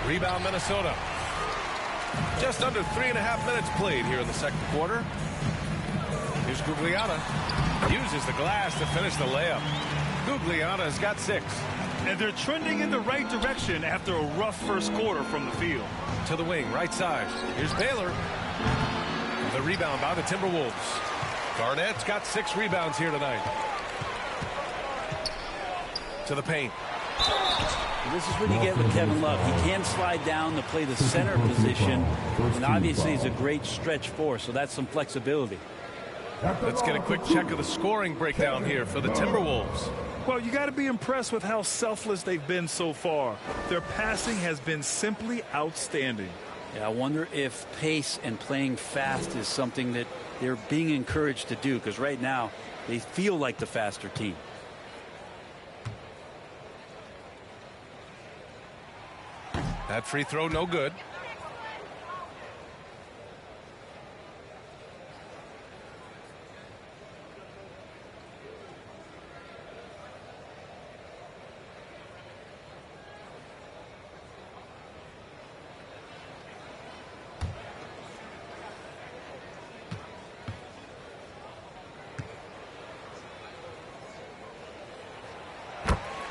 Speaker 15: Rebound Minnesota. Just under 3.5 minutes played here in the second quarter. Here's Gugliotta. Uses the glass to finish the layup. Gugliotta's got 6.
Speaker 17: And they're trending in the right direction after a rough first quarter from the field.
Speaker 15: To the wing, right side. Here's Baylor. The rebound by the Timberwolves. Garnett's got 6 rebounds here tonight. To the paint.
Speaker 16: This is what you get with Kevin Love. He can slide down to play the center position, and obviously he's a great stretch four, so that's some flexibility.
Speaker 15: Let's get a quick check of the scoring breakdown here for the Timberwolves.
Speaker 17: Well, you got to be impressed with how selfless they've been so far. Their passing has been simply outstanding.
Speaker 16: Yeah, I wonder if pace and playing fast is something that they're being encouraged to do, because right now they feel like the faster team.
Speaker 15: That free throw no good.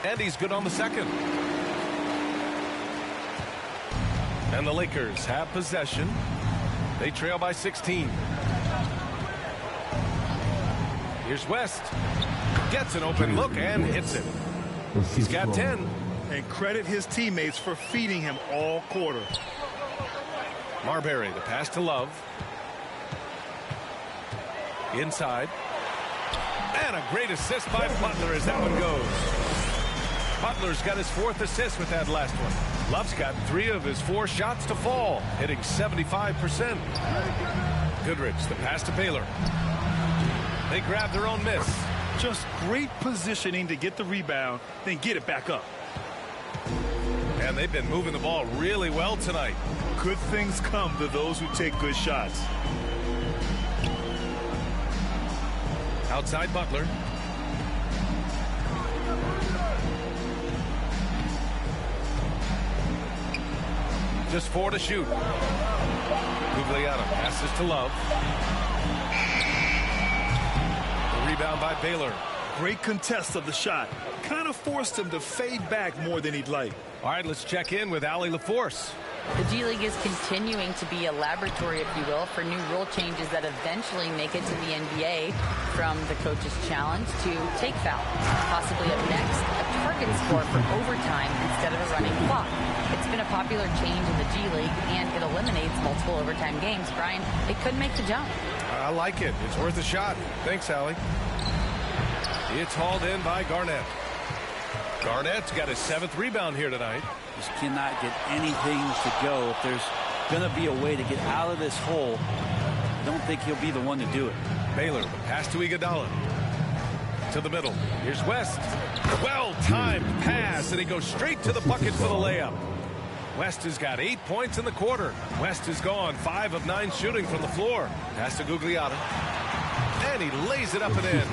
Speaker 15: And he's good on the second. And the Lakers have possession. They trail by 16. Here's West. Gets an open look and hits it. He's got 10.
Speaker 17: And credit his teammates for feeding him all quarter.
Speaker 15: Marbury, the pass to Love. Inside. And a great assist by Butler as that one goes. Butler's got his 4th assist with that last one. Love's got 3 of his 4 shots to fall, hitting 75%. Goodrich, the pass to Baylor. They grab their own miss.
Speaker 17: Just great positioning to get the rebound, then get it back up.
Speaker 15: And they've been moving the ball really well tonight.
Speaker 17: Good things come to those who take good shots.
Speaker 15: Outside Butler. Just 4 to shoot. Gugliotta passes to Love. The rebound by Baylor.
Speaker 17: Great contest of the shot. Kind of forced him to fade back more than he'd like.
Speaker 15: All right, let's check in with Allie LaForce.
Speaker 18: The G League is continuing to be a laboratory, if you will, for new rule changes that eventually make it to the NBA, from the coach's challenge to take foul. Possibly up next, a target score for overtime instead of a running clock. It's been a popular change in the G League, and it eliminates multiple overtime games. Brian, it could make the jump.
Speaker 15: I like it. It's worth a shot. Thanks, Allie. It's hauled in by Garnett. Garnett's got his 7th rebound here tonight.
Speaker 16: Just cannot get anything to go. If there's going to be a way to get out of this hole, I don't think he'll be the one to do it.
Speaker 15: Baylor, the pass to Iguodala. To the middle. Here's West. Well-timed pass, and he goes straight to the bucket for the layup. West has got 8 points in the quarter. West is gone 5 of 9 shooting from the floor. Pass to Gugliotta. And he lays it up and in.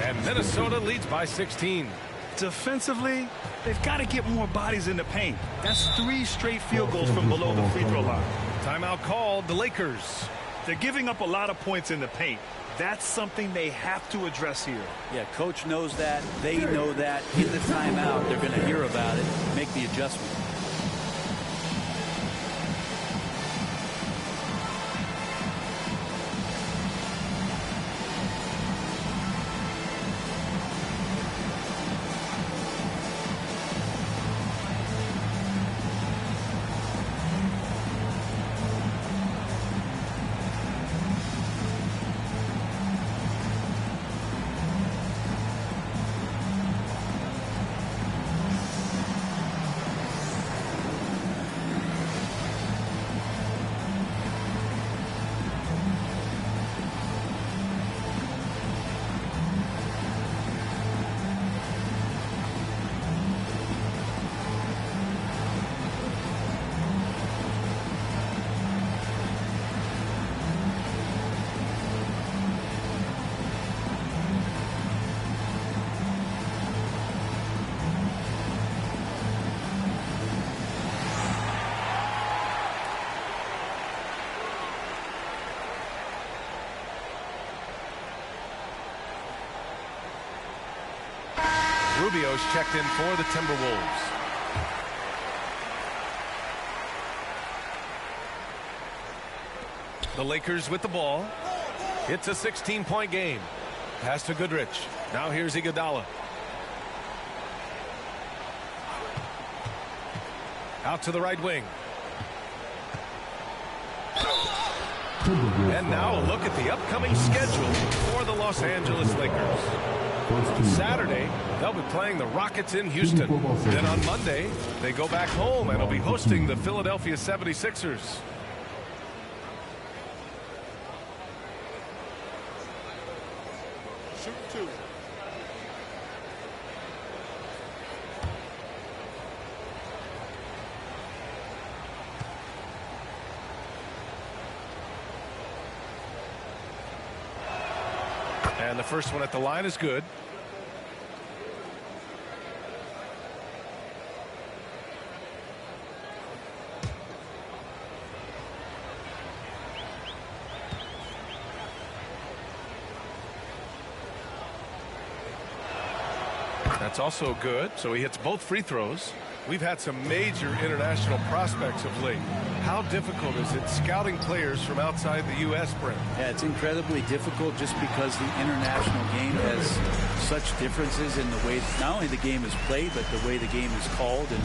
Speaker 15: And Minnesota leads by 16.
Speaker 17: Defensively, they've got to get more bodies in the paint. That's 3 straight field goals from below the free throw line.
Speaker 15: Timeout called, the Lakers.
Speaker 17: They're giving up a lot of points in the paint. That's something they have to address here.
Speaker 16: Yeah, coach knows that. They know that. In the timeout, they're going to hear about it, make the adjustment.
Speaker 15: Rubio's checked in for the Timberwolves. The Lakers with the ball. It's a 16-point game. Pass to Goodrich. Now here's Iguodala. Out to the right wing. And now a look at the upcoming schedule for the Los Angeles Lakers. Saturday, they'll be playing the Rockets in Houston. Then on Monday, they go back home and will be hosting the Philadelphia 76ers.
Speaker 1: Shoot two.
Speaker 15: And the first one at the line is good. That's also good. So he hits both free throws. We've had some major international prospects of late. How difficult is it scouting players from outside the U.S., Brent?
Speaker 16: Yeah, it's incredibly difficult just because the international game has such differences in the way not only the game is played, but the way the game is called and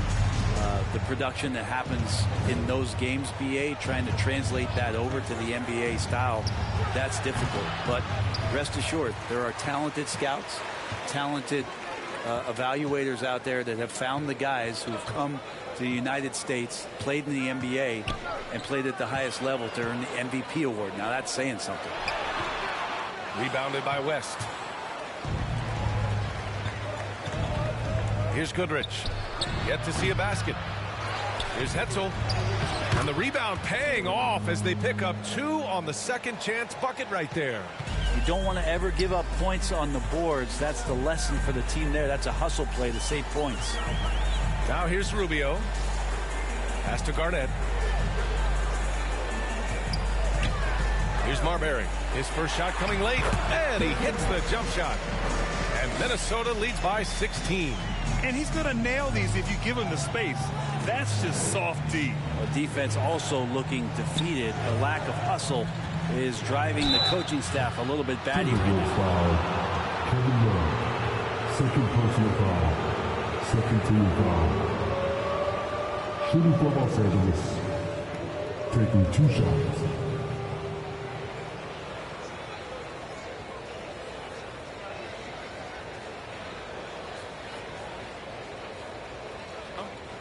Speaker 16: the production that happens in those games, BA, trying to translate that over to the NBA style, that's difficult. But rest assured, there are talented scouts, talented evaluators out there that have found the guys who've come to the United States, played in the NBA, and played at the highest level to earn the MVP award. Now that's saying something.
Speaker 15: Rebounded by West. Here's Goodrich. Yet to see a basket. Here's Hetzel. And the rebound paying off as they pick up 2 on the second chance bucket right there.
Speaker 16: You don't want to ever give up points on the boards. That's the lesson for the team there. That's a hustle play to save points.
Speaker 15: Now here's Rubio. Pass to Garnett. Here's Marbury. His first shot coming late. And he hits the jump shot. And Minnesota leads by 16.
Speaker 17: And he's going to nail these if you give him the space. That's just soft D.
Speaker 16: A defense also looking defeated. A lack of hustle is driving the coaching staff a little bit batty right now.
Speaker 8: Kevin Young, second personal foul, second team foul. Shooting for Los Angeles, taking 2 shots.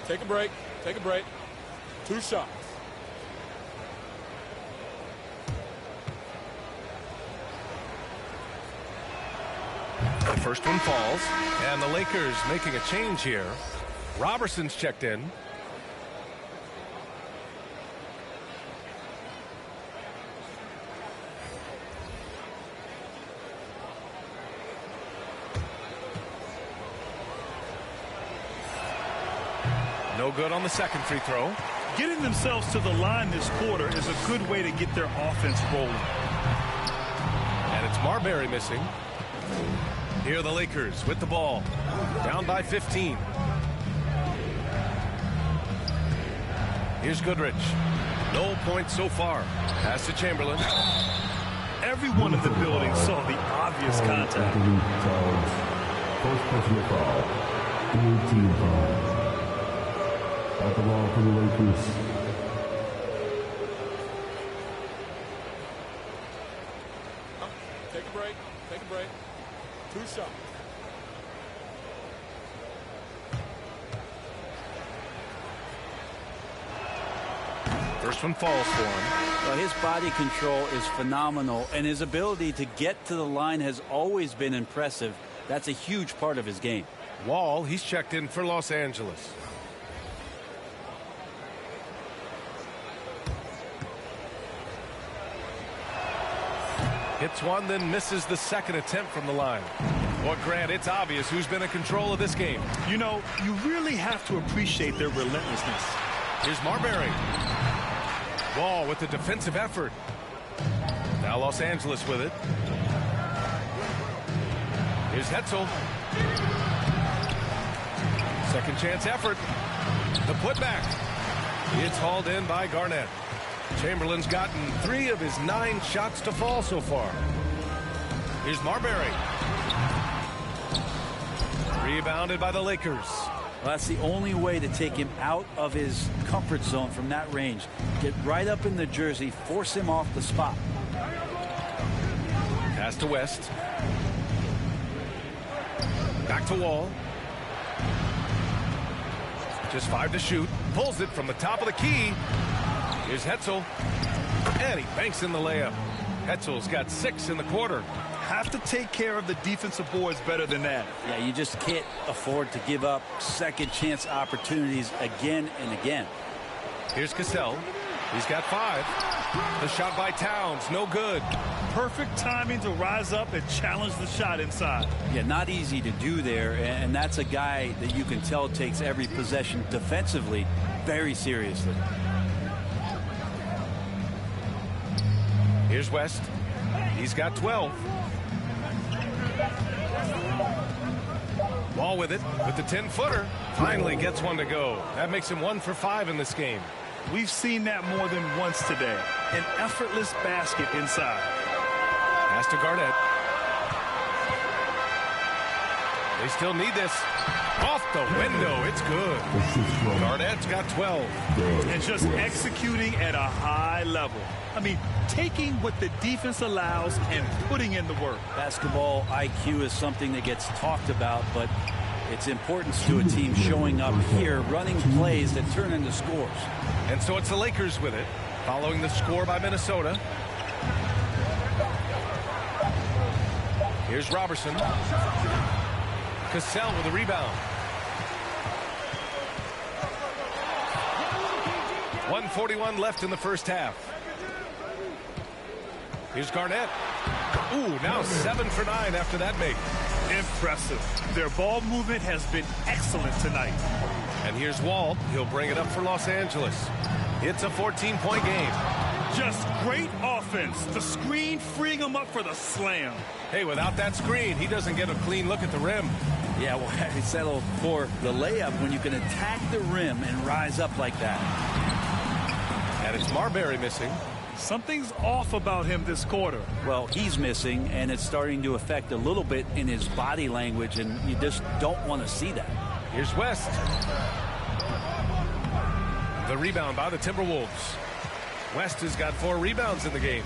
Speaker 1: Take a break. Take a break. 2 shots.
Speaker 15: The first one falls, and the Lakers making a change here. Roberson's checked in. No good on the second free throw.
Speaker 17: Getting themselves to the line this quarter is a good way to get their offense rolling.
Speaker 15: And it's Marbury missing. Here are the Lakers with the ball. Down by 15. Here's Goodrich. No points so far. Pass to Chamberlain.
Speaker 17: Everyone in the building saw the obvious contact.
Speaker 8: First personal foul. 18 foul. At the ball for the Lakers.
Speaker 1: Take a break. Take a break. 2 shots.
Speaker 15: First one falls for him.
Speaker 16: Well, his body control is phenomenal, and his ability to get to the line has always been impressive. That's a huge part of his game.
Speaker 15: Wall, he's checked in for Los Angeles. Hits one, then misses the second attempt from the line. Well, Grant, it's obvious who's been in control of this game.
Speaker 17: You know, you really have to appreciate their relentlessness.
Speaker 15: Here's Marbury. Wall with the defensive effort. Now Los Angeles with it. Here's Hetzel. Second chance effort. The putback. It's hauled in by Garnett. Chamberlain's gotten 3 of his 9 shots to fall so far. Here's Marbury. Rebounded by the Lakers.
Speaker 16: Well, that's the only way to take him out of his comfort zone from that range. Get right up in the jersey, force him off the spot.
Speaker 15: Pass to West. Back to Wall. Just 5 to shoot. Pulls it from the top of the key. Here's Hetzel. And he banks in the layup. Hetzel's got 6 in the quarter.
Speaker 17: Have to take care of the defensive boards better than that.
Speaker 16: Yeah, you just can't afford to give up second chance opportunities again and again.
Speaker 15: Here's Cassell. He's got 5. The shot by Towns, no good.
Speaker 17: Perfect timing to rise up and challenge the shot inside.
Speaker 16: Yeah, not easy to do there, and that's a guy that you can tell takes every possession defensively very seriously.
Speaker 15: Here's West. He's got 12. Wall with it, with the 10-footer. Finally gets one to go. That makes him 1 for 5 in this game.
Speaker 17: We've seen that more than once today. An effortless basket inside.
Speaker 15: Pass to Garnett. They still need this. Off the window. It's good. Garnett's got 12.
Speaker 17: And just executing at a high level. I mean, taking what the defense allows and putting in the work.
Speaker 16: Basketball IQ is something that gets talked about, but its importance to a team showing up here, running plays that turn into scores.
Speaker 15: And so it's the Lakers with it, following the score by Minnesota. Here's Robertson. Cassell with a rebound. 1:41 left in the first half. Here's Garnett. Ooh, now 7 for 9 after that make.
Speaker 17: Impressive. Their ball movement has been excellent tonight.
Speaker 15: And here's Wall. He'll bring it up for Los Angeles. It's a 14-point game.
Speaker 17: Just great offense. The screen freeing him up for the slam.
Speaker 15: Hey, without that screen, he doesn't get a clean look at the rim.
Speaker 16: Yeah, well, he settled for the layup when you can attack the rim and rise up like that.
Speaker 15: And it's Marbury missing.
Speaker 17: Something's off about him this quarter.
Speaker 16: Well, he's missing, and it's starting to affect a little bit in his body language, and you just don't want to see that.
Speaker 15: Here's West. The rebound by the Timberwolves. West has got 4 rebounds in the game.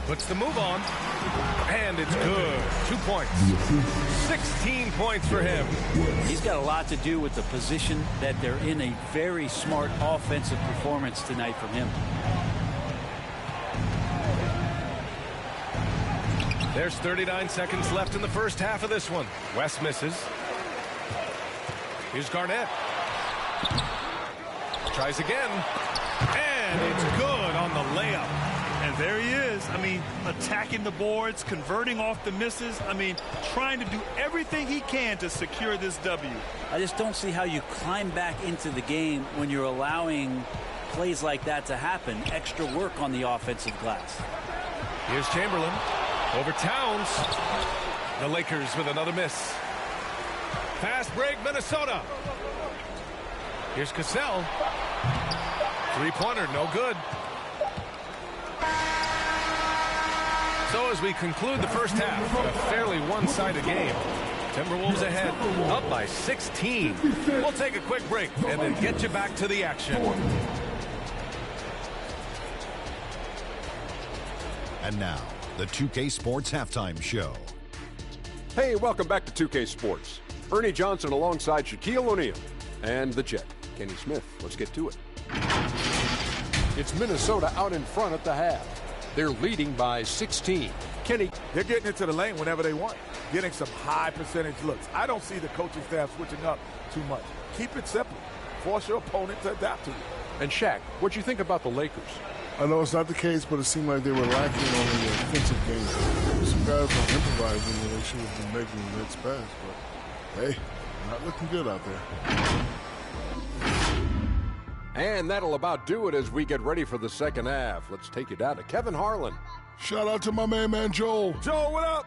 Speaker 15: Puts the move on. And it's good. 2 points. 16 points for him.
Speaker 16: He's got a lot to do with the position that they're in. A very smart offensive performance tonight from him.
Speaker 15: There's 39 seconds left in the first half of this one. West misses. Here's Garnett. Tries again. And it's good on the layup.
Speaker 17: And there he is. I mean, attacking the boards, converting off the misses. I mean, trying to do everything he can to secure this W.
Speaker 16: I just don't see how you climb back into the game when you're allowing plays like that to happen. Extra work on the offensive glass.
Speaker 15: Here's Chamberlain. Over Towns. The Lakers with another miss. Fast break, Minnesota. Here's Cassell. Three-pointer, no good. So as we conclude the first half, a fairly one-sided game. Timberwolves ahead, up by 16. We'll take a quick break and then get you back to the action.
Speaker 4: And now, the 2K Sports Halftime Show.
Speaker 10: Hey, welcome back to 2K Sports. Ernie Johnson alongside Shaquille O'Neal and the Jet, Kenny Smith. Let's get to it.
Speaker 19: It's Minnesota out in front at the half. They're leading by 16. Kenny.
Speaker 11: They're getting into the lane whenever they want, getting some high percentage looks. I don't see the coaching staff switching up too much. Keep it simple. Force your opponent to adapt to it.
Speaker 19: And Shaq, what you think about the Lakers?
Speaker 20: I know it's not the case, but it seemed like they were lacking on the offensive game. Some guys were improvising when they should have been making the next pass. But, hey, not looking good out there.
Speaker 10: And that'll about do it as we get ready for the second half. Let's take you down to Kevin Harlan.
Speaker 20: Shout out to my man Joel.
Speaker 11: Joel, what up?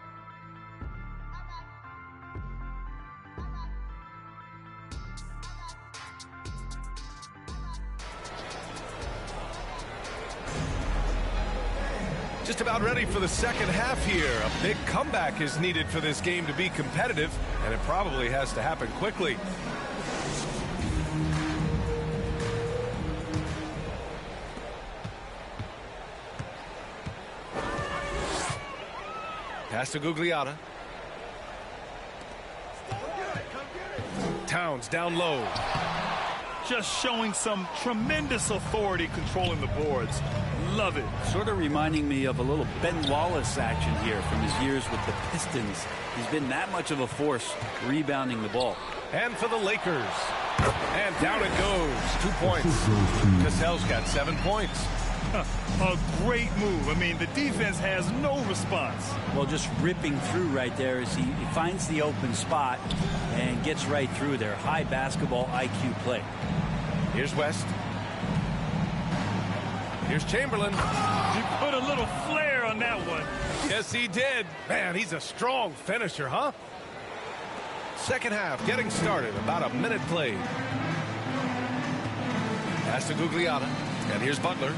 Speaker 15: Just about ready for the second half here. A big comeback is needed for this game to be competitive, and it probably has to happen quickly. Pass to Gugliotta. Towns down low.
Speaker 17: Just showing some tremendous authority controlling the boards. Love it.
Speaker 16: Sort of reminding me of a little Ben Wallace action here from his years with the Pistons. He's been that much of a force rebounding the ball.
Speaker 15: And for the Lakers. And down it goes. 2 points. Cassell's got 7 points.
Speaker 17: A great move. I mean, the defense has no response.
Speaker 16: Well, just ripping through right there as he finds the open spot and gets right through there. High basketball IQ play.
Speaker 15: Here's West. Here's Chamberlain.
Speaker 17: He put a little flair on that one.
Speaker 15: Yes, he did. Man, he's a strong finisher, huh? Second half getting started. About a minute played. Pass to Gugliotta. And here's Butler.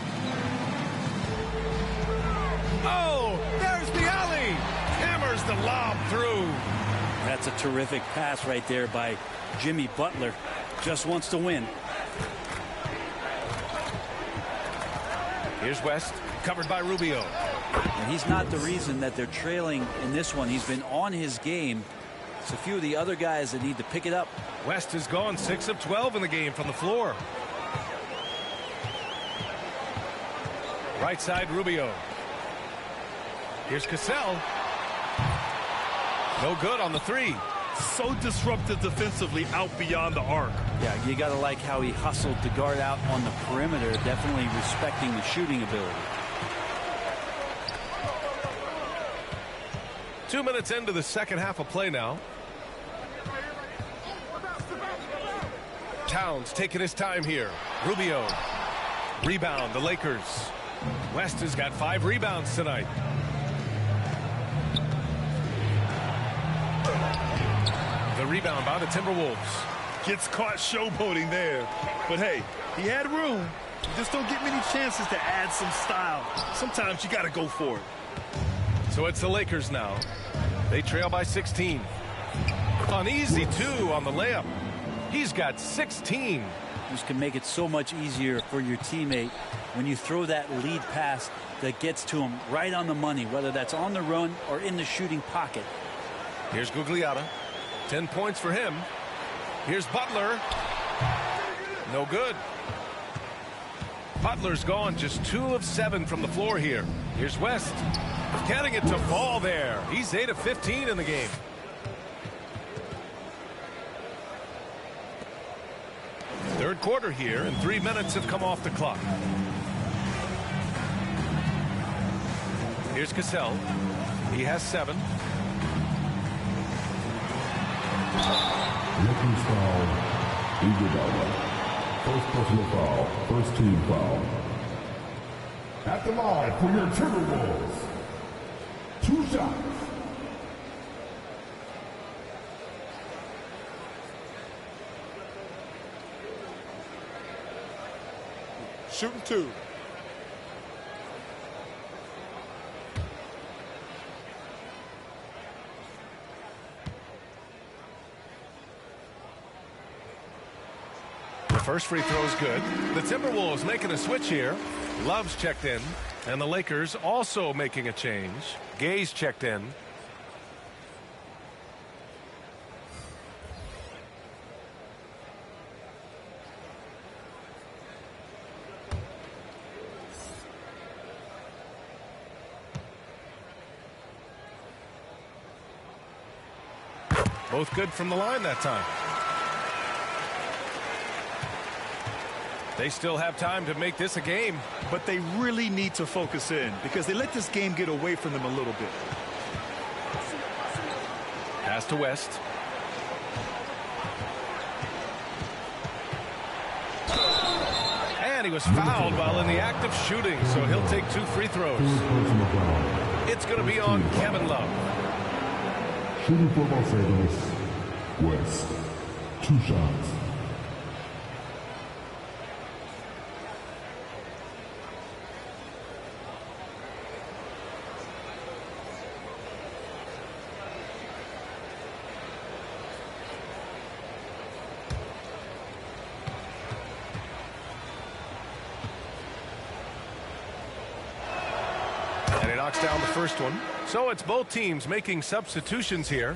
Speaker 15: Oh, there's the alley. Hammers the lob through.
Speaker 16: That's a terrific pass right there by Jimmy Butler. Just wants to win.
Speaker 15: Here's West, covered by Rubio.
Speaker 16: And he's not the reason that they're trailing in this one. He's been on his game. It's a few of the other guys that need to pick it up.
Speaker 15: West has gone 6 of 12 in the game from the floor. Right side, Rubio. Here's Cassell. No good on the three.
Speaker 17: So disruptive defensively out beyond the arc.
Speaker 16: Yeah, you got to like how he hustled to guard out on the perimeter, definitely respecting the shooting ability.
Speaker 15: 2 minutes into the second half of play now. Towns taking his time here. Rubio. Rebound, the Lakers. West has got 5 rebounds tonight. The rebound by the Timberwolves.
Speaker 17: Gets caught showboating there. But hey, he had room. You just don't get many chances to add some style. Sometimes you got to go for it.
Speaker 15: So it's the Lakers now. They trail by 16. An easy 2 on the layup. He's got 16.
Speaker 16: This can make it so much easier for your teammate when you throw that lead pass that gets to him right on the money, whether that's on the run or in the shooting pocket.
Speaker 15: Here's Gugliotta. 10 points for him. Here's Butler. No good. Butler's gone just 2 of 7 from the floor here. Here's West. Getting it to fall there. He's 8 of 15 in the game. Third quarter here, and 3 minutes have come off the clock. Here's Cassell. He has 7.
Speaker 8: Lakers foul, Iguodala. First personal foul, first team foul. At the line for your Timberwolves. 2 shots.
Speaker 1: Shooting 2.
Speaker 15: The first free throw is good. The Timberwolves making a switch here. Love's checked in. And the Lakers also making a change. Gay's checked in. Both good from the line that time. They still have time to make this a game.
Speaker 17: But they really need to focus in because they let this game get away from them a little bit.
Speaker 15: Pass to West. And he was fouled while in the act of shooting, so he'll take 2 free throws. It's going to be on Kevin Love.
Speaker 8: Shooting for Los Angeles, West. 2 shots.
Speaker 15: knocks down the first one. So it's both teams making substitutions here.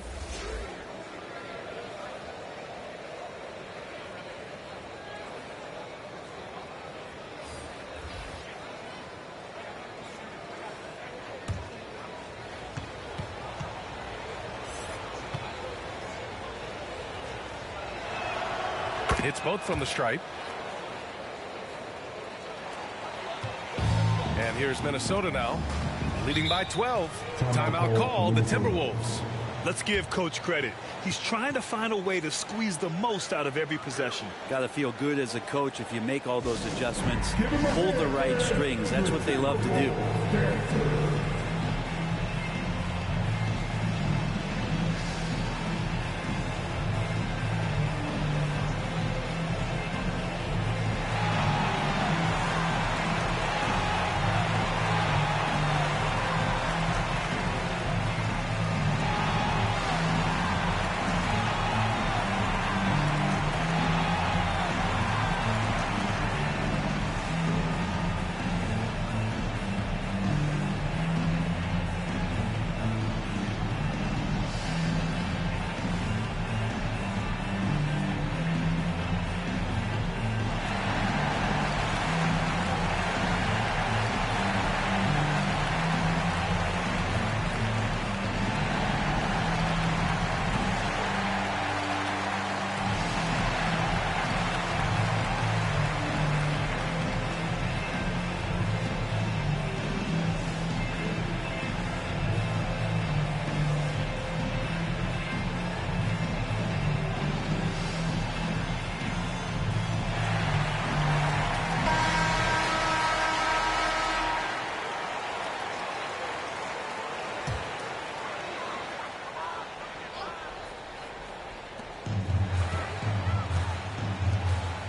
Speaker 15: Hits both from the stripe. And here's Minnesota now, leading by 12. Timeout called, the Timberwolves.
Speaker 17: Let's give Coach credit. He's trying to find a way to squeeze the most out of every possession.
Speaker 16: Got to feel good as a coach if you make all those adjustments, hold the right strings. That's what they love to do.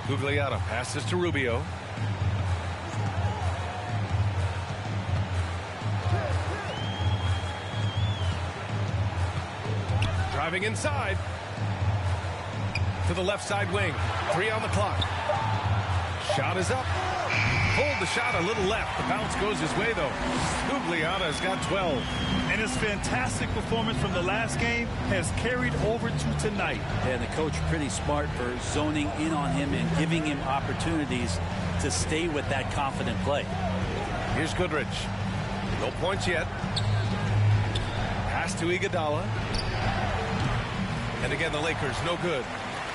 Speaker 15: Gugliotta passes to Rubio. Driving inside to the left side wing. 3 on the clock. Shot is up. Pulled the shot a little left. The bounce goes his way, though. Gugliotta's got 12.
Speaker 17: And his fantastic performance from the last game has carried over to tonight.
Speaker 16: Yeah, the coach pretty smart for zoning in on him and giving him opportunities to stay with that confident play.
Speaker 15: Here's Goodrich. No points yet. Pass to Iguodala. And again, the Lakers, no good.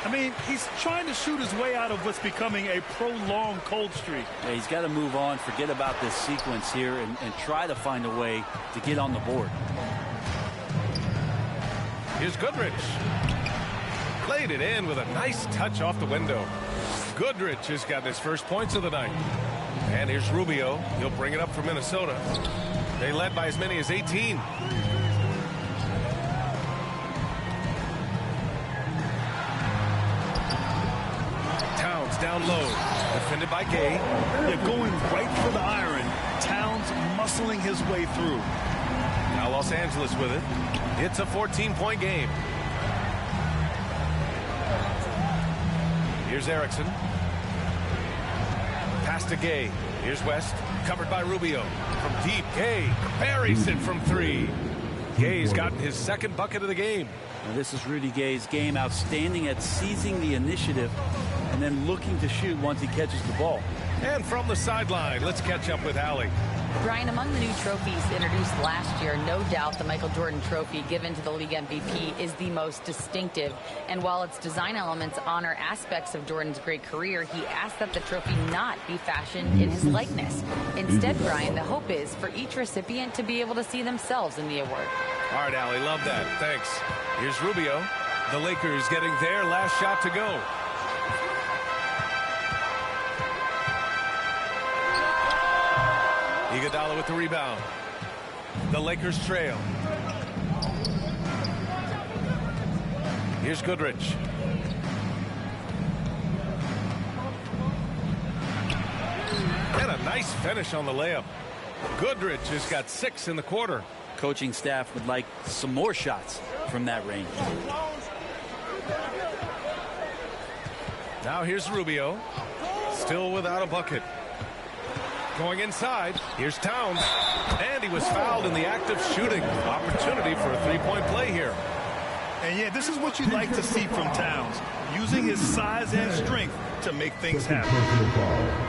Speaker 17: I mean, he's trying to shoot his way out of what's becoming a prolonged cold streak.
Speaker 16: Yeah, he's got to move on, forget about this sequence here, and try to find a way to get on the board.
Speaker 15: Here's Goodrich. Played it in with a nice touch off the window. Goodrich has got his first points of the night. And here's Rubio. He'll bring it up for Minnesota. They led by as many as 18. Down low, defended by Gay.
Speaker 17: They're going right for the iron. Towns muscling his way through.
Speaker 15: Now Los Angeles with it. It's a 14-point game. Here's Erickson. Pass to Gay. Here's West. Covered by Rubio. From deep, Gay buries it from 3. Gay's gotten his second bucket of the game.
Speaker 16: And this is Rudy Gay's game. Outstanding at seizing the initiative and then looking to shoot once he catches the ball.
Speaker 15: And from the sideline, let's catch up with Allie.
Speaker 18: Brian, among the new trophies introduced last year, no doubt the Michael Jordan Trophy given to the league MVP is the most distinctive. And while its design elements honor aspects of Jordan's great career, he asked that the trophy not be fashioned in his likeness. Instead, Brian, the hope is for each recipient to be able to see themselves in the award.
Speaker 15: All right, Allie, love that. Thanks. Here's Rubio. The Lakers getting their last shot to go. Iguodala with the rebound. The Lakers trail. Here's Goodrich. And a nice finish on the layup. Goodrich has got 6 in the quarter.
Speaker 16: Coaching staff would like some more shots from that range.
Speaker 15: Now here's Rubio. Still without a bucket. Going inside. Here's Towns. And he was fouled in the act of shooting. Opportunity for a three-point play here.
Speaker 17: And yeah, this is what you'd like to see from Towns, using his size and strength to make things happen.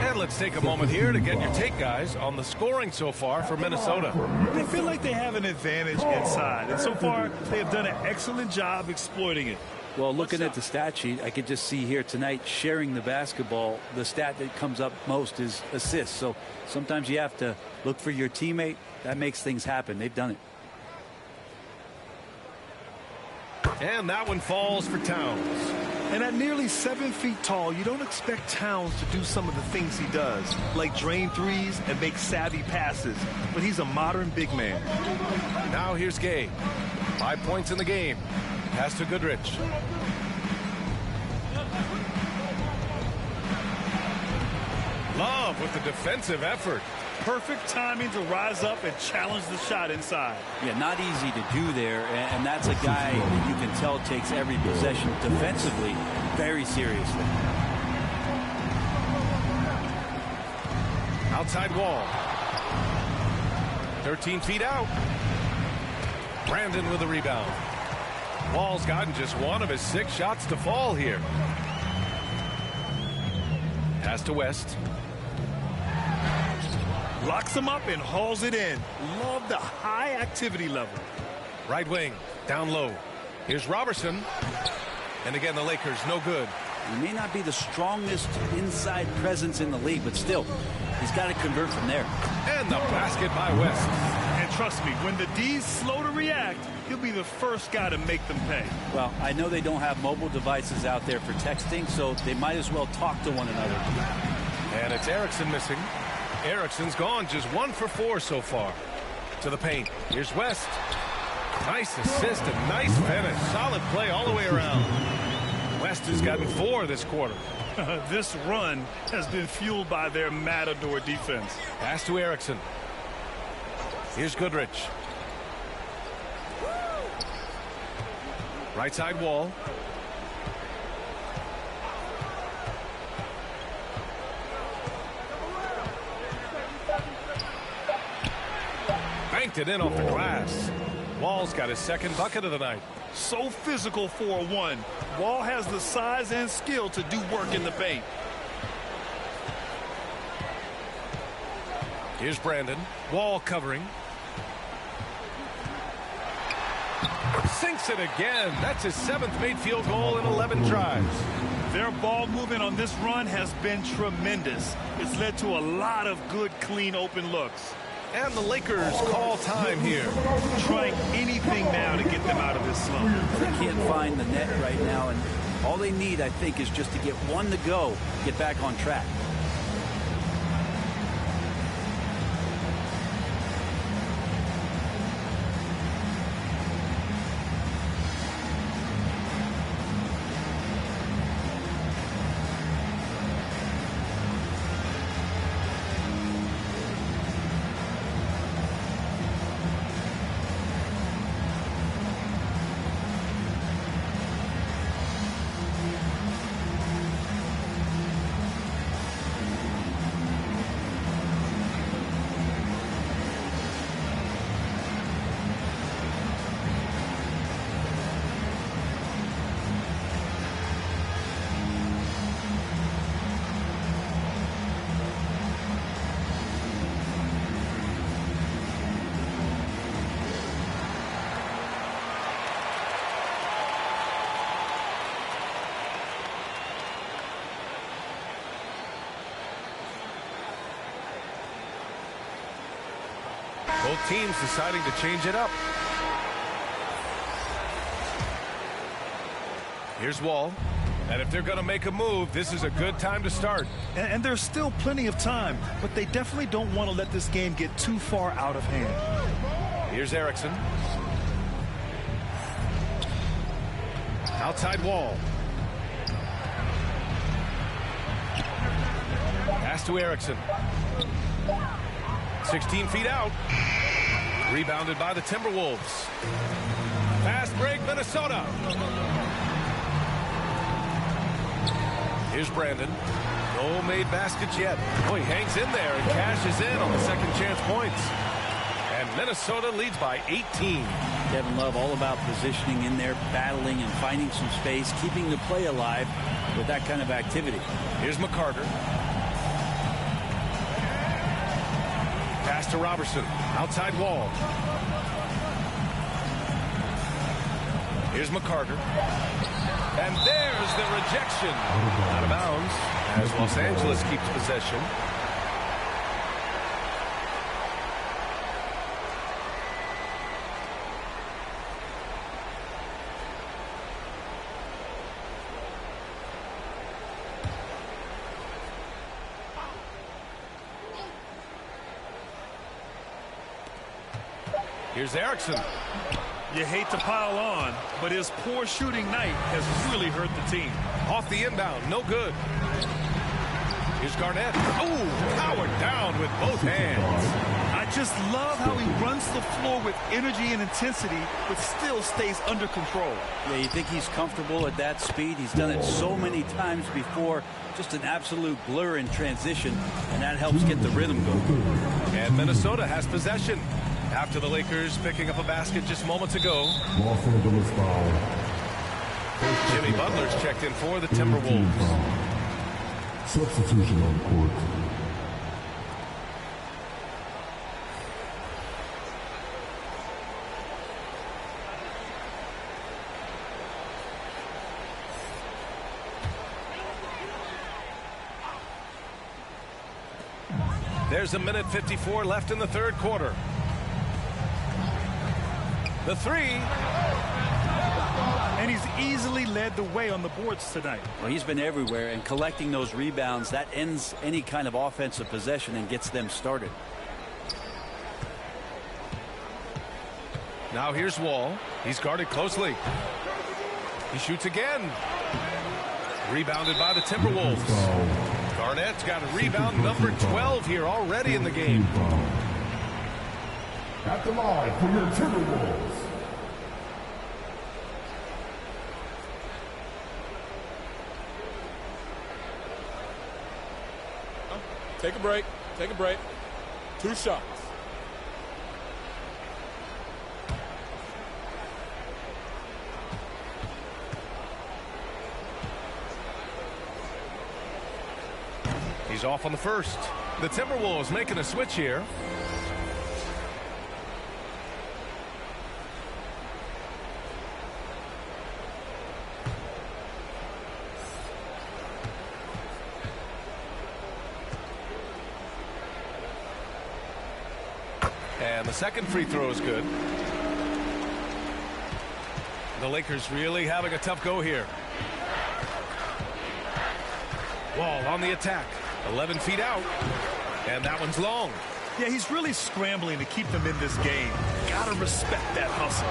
Speaker 15: And let's take a moment here to get your take, guys, on the scoring so far for Minnesota.
Speaker 17: They feel like they have an advantage inside, and so far they have done an excellent job exploiting it.
Speaker 16: Well, looking at the stat sheet, I could just see here tonight sharing the basketball. The stat that comes up most is assists. So sometimes you have to look for your teammate. That makes things happen. They've done it.
Speaker 15: And that one falls for Towns.
Speaker 17: And at nearly 7 feet tall, you don't expect Towns to do some of the things he does, like drain threes and make savvy passes. But he's a modern big man.
Speaker 15: Now here's Gabe. 5 points in the game. Pass to Goodrich. Love with the defensive effort.
Speaker 17: Perfect timing to rise up and challenge the shot inside.
Speaker 16: Yeah, not easy to do there, and that's a guy that you can tell takes every possession defensively very seriously.
Speaker 15: Outside wall. 13 feet out. Brandon with a rebound. Wall's gotten just one of his 6 shots to fall here. Pass to West.
Speaker 17: Locks him up and hauls it in. Love the high activity level.
Speaker 15: Right wing, down low. Here's Robertson. And again, the Lakers, no good.
Speaker 16: He may not be the strongest inside presence in the league, but still, he's got to convert from there.
Speaker 15: And the basket by West.
Speaker 17: And trust me, when the D's slow to react, he'll be the first guy to make them pay.
Speaker 16: Well, I know they don't have mobile devices out there for texting, so they might as well talk to one another.
Speaker 15: And it's Erickson missing. Erickson's gone just 1 for 4 so far. To the paint. Here's West. Nice assist and nice finish. Solid play all the way around. West has gotten 4 this quarter.
Speaker 17: This run has been fueled by their Matador defense.
Speaker 15: Pass to Erickson. Here's Goodrich. Right side wall. Banked it in off the glass. Wall's got his 2nd bucket of the night.
Speaker 17: So physical for a 1. Wall has the size and skill to do work in the paint.
Speaker 15: Here's Brandon. Wall covering. Sinks it again. That's his 7th made field goal in 11 tries.
Speaker 17: Their ball movement on this run has been tremendous. It's led to a lot of good, clean, open looks.
Speaker 15: And the Lakers call time here.
Speaker 17: Trying anything now to get them out of this slump.
Speaker 16: They can't find the net right now, and all they need, I think, is just to get one to go, get back on track.
Speaker 15: Both teams deciding to change it up. Here's Wall. And if they're going to make a move, this is a good time to start.
Speaker 17: And there's still plenty of time, but they definitely don't want to let this game get too far out of hand.
Speaker 15: Here's Erickson. Outside Wall. Pass to Erickson. 16 feet out. Rebounded by the Timberwolves. Fast break, Minnesota. Here's Brandon. No made baskets yet. Oh, he hangs in there and cashes in on the second chance points. And Minnesota leads by 18.
Speaker 16: Kevin Love all about positioning in there, battling and finding some space, keeping the play alive with that kind of activity.
Speaker 15: Here's McCarter. Pass to Robertson. Outside Wall. Here's McCarter. And there's the rejection. Out of bounds as Los Angeles keeps possession. Here's Erickson.
Speaker 17: You hate to pile on, but his poor shooting night has really hurt the team.
Speaker 15: Off the inbound, no good. Here's Garnett. Oh, powered down with both hands.
Speaker 17: I just love how he runs the floor with energy and intensity, but still stays under control.
Speaker 16: Yeah, you think he's comfortable at that speed? He's done it so many times before. Just an absolute blur in transition, and that helps get the rhythm going.
Speaker 15: And Minnesota has possession. After the Lakers picking up a basket just moments ago.
Speaker 8: Los Angeles foul.
Speaker 15: Jimmy Butler's checked in for the Timberwolves.
Speaker 8: Substitution on court.
Speaker 15: There's 1:54 left in the third quarter. The three.
Speaker 17: And he's easily led the way on the boards tonight.
Speaker 16: Well, he's been everywhere, and collecting those rebounds, that ends any kind of offensive possession and gets them started.
Speaker 15: Now here's Wall. He's guarded closely. He shoots again. Rebounded by the Timberwolves. Garnett's got a rebound number 12 here already in the game.
Speaker 8: At the line for your Timberwolves.
Speaker 1: Take a break. Take a break. 2 shots.
Speaker 15: He's off on the first. The Timberwolves making a switch here. And the second free throw is good. The Lakers really having a tough go here. Wall on the attack. 11 feet out. And that one's long.
Speaker 17: Yeah, he's really scrambling to keep them in this game. Gotta respect that hustle.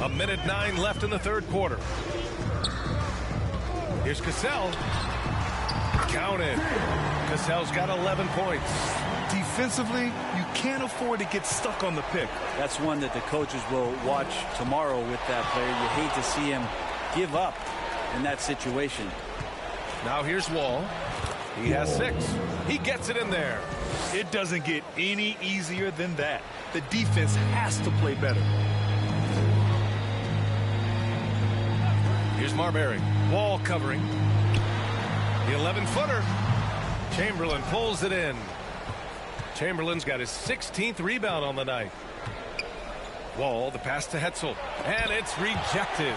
Speaker 15: 1:09 left in the third quarter. Here's Cassell. Counted. Cassell's got 11 points.
Speaker 17: Defensively, you can't afford to get stuck on the pick.
Speaker 16: That's one that the coaches will watch tomorrow with that player. You hate to see him give up in that situation.
Speaker 15: Now here's Wall. He has 6. He gets it in there.
Speaker 17: It doesn't get any easier than that. The defense has to play better.
Speaker 15: Here's Marbury. Wall covering. The 11-footer. Chamberlain pulls it in. Chamberlain's got his 16th rebound on the night. Wall, the pass to Hetzel. And it's rejected.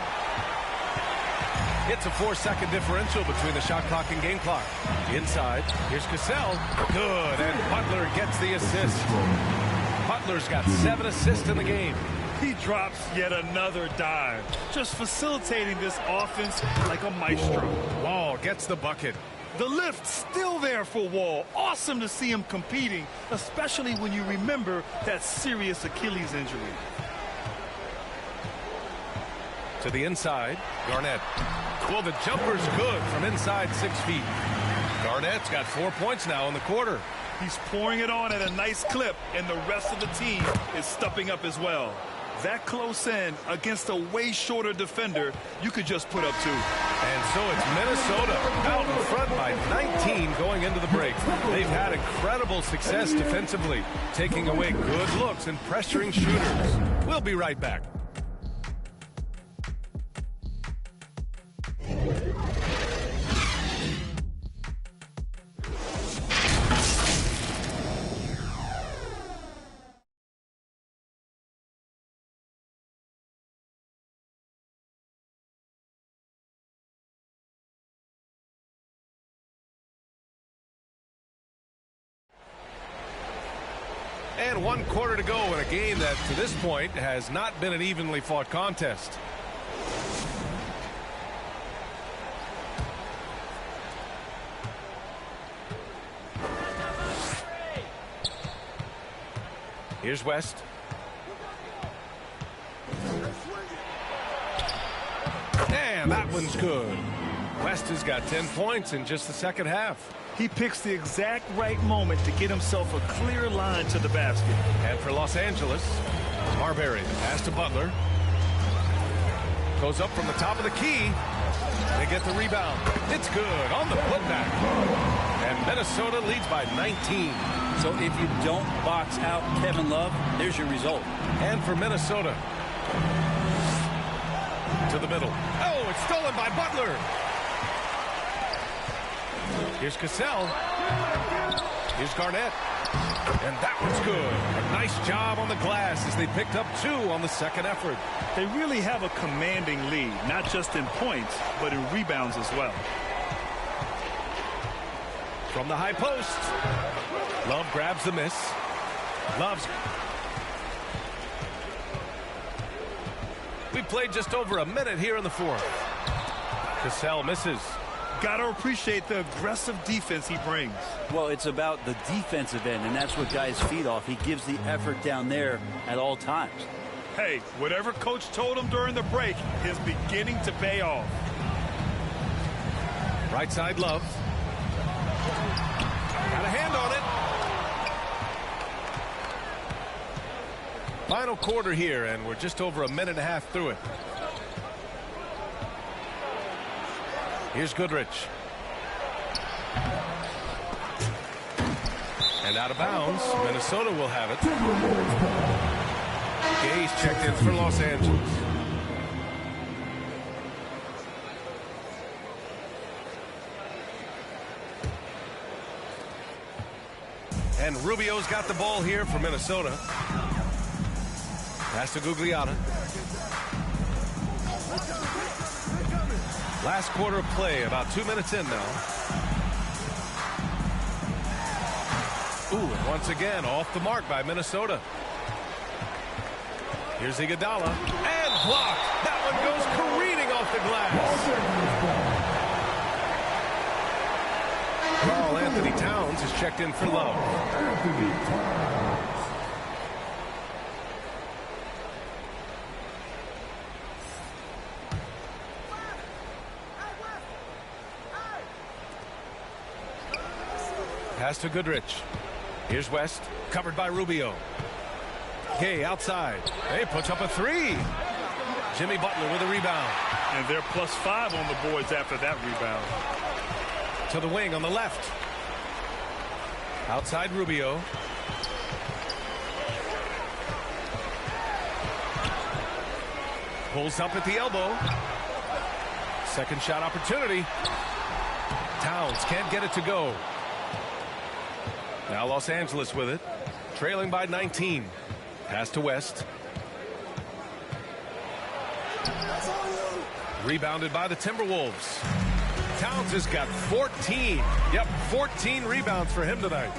Speaker 15: It's a 4-second differential between the shot clock and game clock. Inside, here's Cassell. Good, and Butler gets the assist. Butler's got 7 assists in the game.
Speaker 17: He drops yet another dive, just facilitating this offense like a maestro.
Speaker 15: Wall gets the bucket.
Speaker 17: The lift still there for Wall. Awesome to see him competing, especially when you remember that serious Achilles injury.
Speaker 15: To the inside, Garnett. Well, the jumper's good from inside 6 feet. Garnett's got 4 points now in the quarter.
Speaker 17: He's pouring it on at a nice clip, and the rest of the team is stepping up as well. That close in against a way shorter defender, you could just put up 2.
Speaker 15: And so it's Minnesota out in front by 19 going into the break. They've had incredible success defensively, taking away good looks and pressuring shooters. We'll be right back. And 1 quarter to go in a game that, to this point, has not been an evenly fought contest. Here's West. And that one's good. West has got 10 points in just the second half.
Speaker 17: He picks the exact right moment to get himself a clear line to the basket.
Speaker 15: And for Los Angeles, Marbury, pass to Butler. Goes up from the top of the key. They get the rebound. It's good on the putback. And Minnesota leads by 19.
Speaker 16: So if you don't box out Kevin Love, there's your result.
Speaker 15: And for Minnesota. To the middle. Oh, it's stolen by Butler. Here's Cassell. Here's Garnett. And that one's good. A nice job on the glass as they picked up 2 on the second effort.
Speaker 17: They really have a commanding lead, not just in points, but in rebounds as well.
Speaker 15: From the high post. Love grabs the miss. Love's. We played just over a minute here in the fourth. Cassell misses.
Speaker 17: Gotta appreciate the aggressive defense he brings.
Speaker 16: Well, it's about the defensive end, and that's what guys feed off. He gives the effort down there at all times.
Speaker 17: Hey, whatever coach told him during the break is beginning to pay off.
Speaker 15: Right side, Love. Got a hand on it. Final quarter here, and we're just over a minute and a half through it. Here's Goodrich. And out of bounds. Minnesota will have it. Gay's checked in for Los Angeles. And Rubio's got the ball here for Minnesota. Pass to Gugliotta. Last quarter of play, about 2 minutes in now. Ooh, and once again, off the mark by Minnesota. Here's Iguodala. And blocked. That one goes careening off the glass. Carl Anthony Towns is checked in for Love. Anthony Towns. Pass to Goodrich. Here's West, covered by Rubio. Gay outside. Hey, puts up a 3. Jimmy Butler with a rebound.
Speaker 17: And they're +5 on the boards after that rebound.
Speaker 15: To the wing on the left. Outside Rubio. Pulls up at the elbow. Second shot opportunity. Towns can't get it to go. Now Los Angeles with it. Trailing by 19. Pass to West. Rebounded by the Timberwolves. Towns has got 14. Yep, 14 rebounds for him tonight.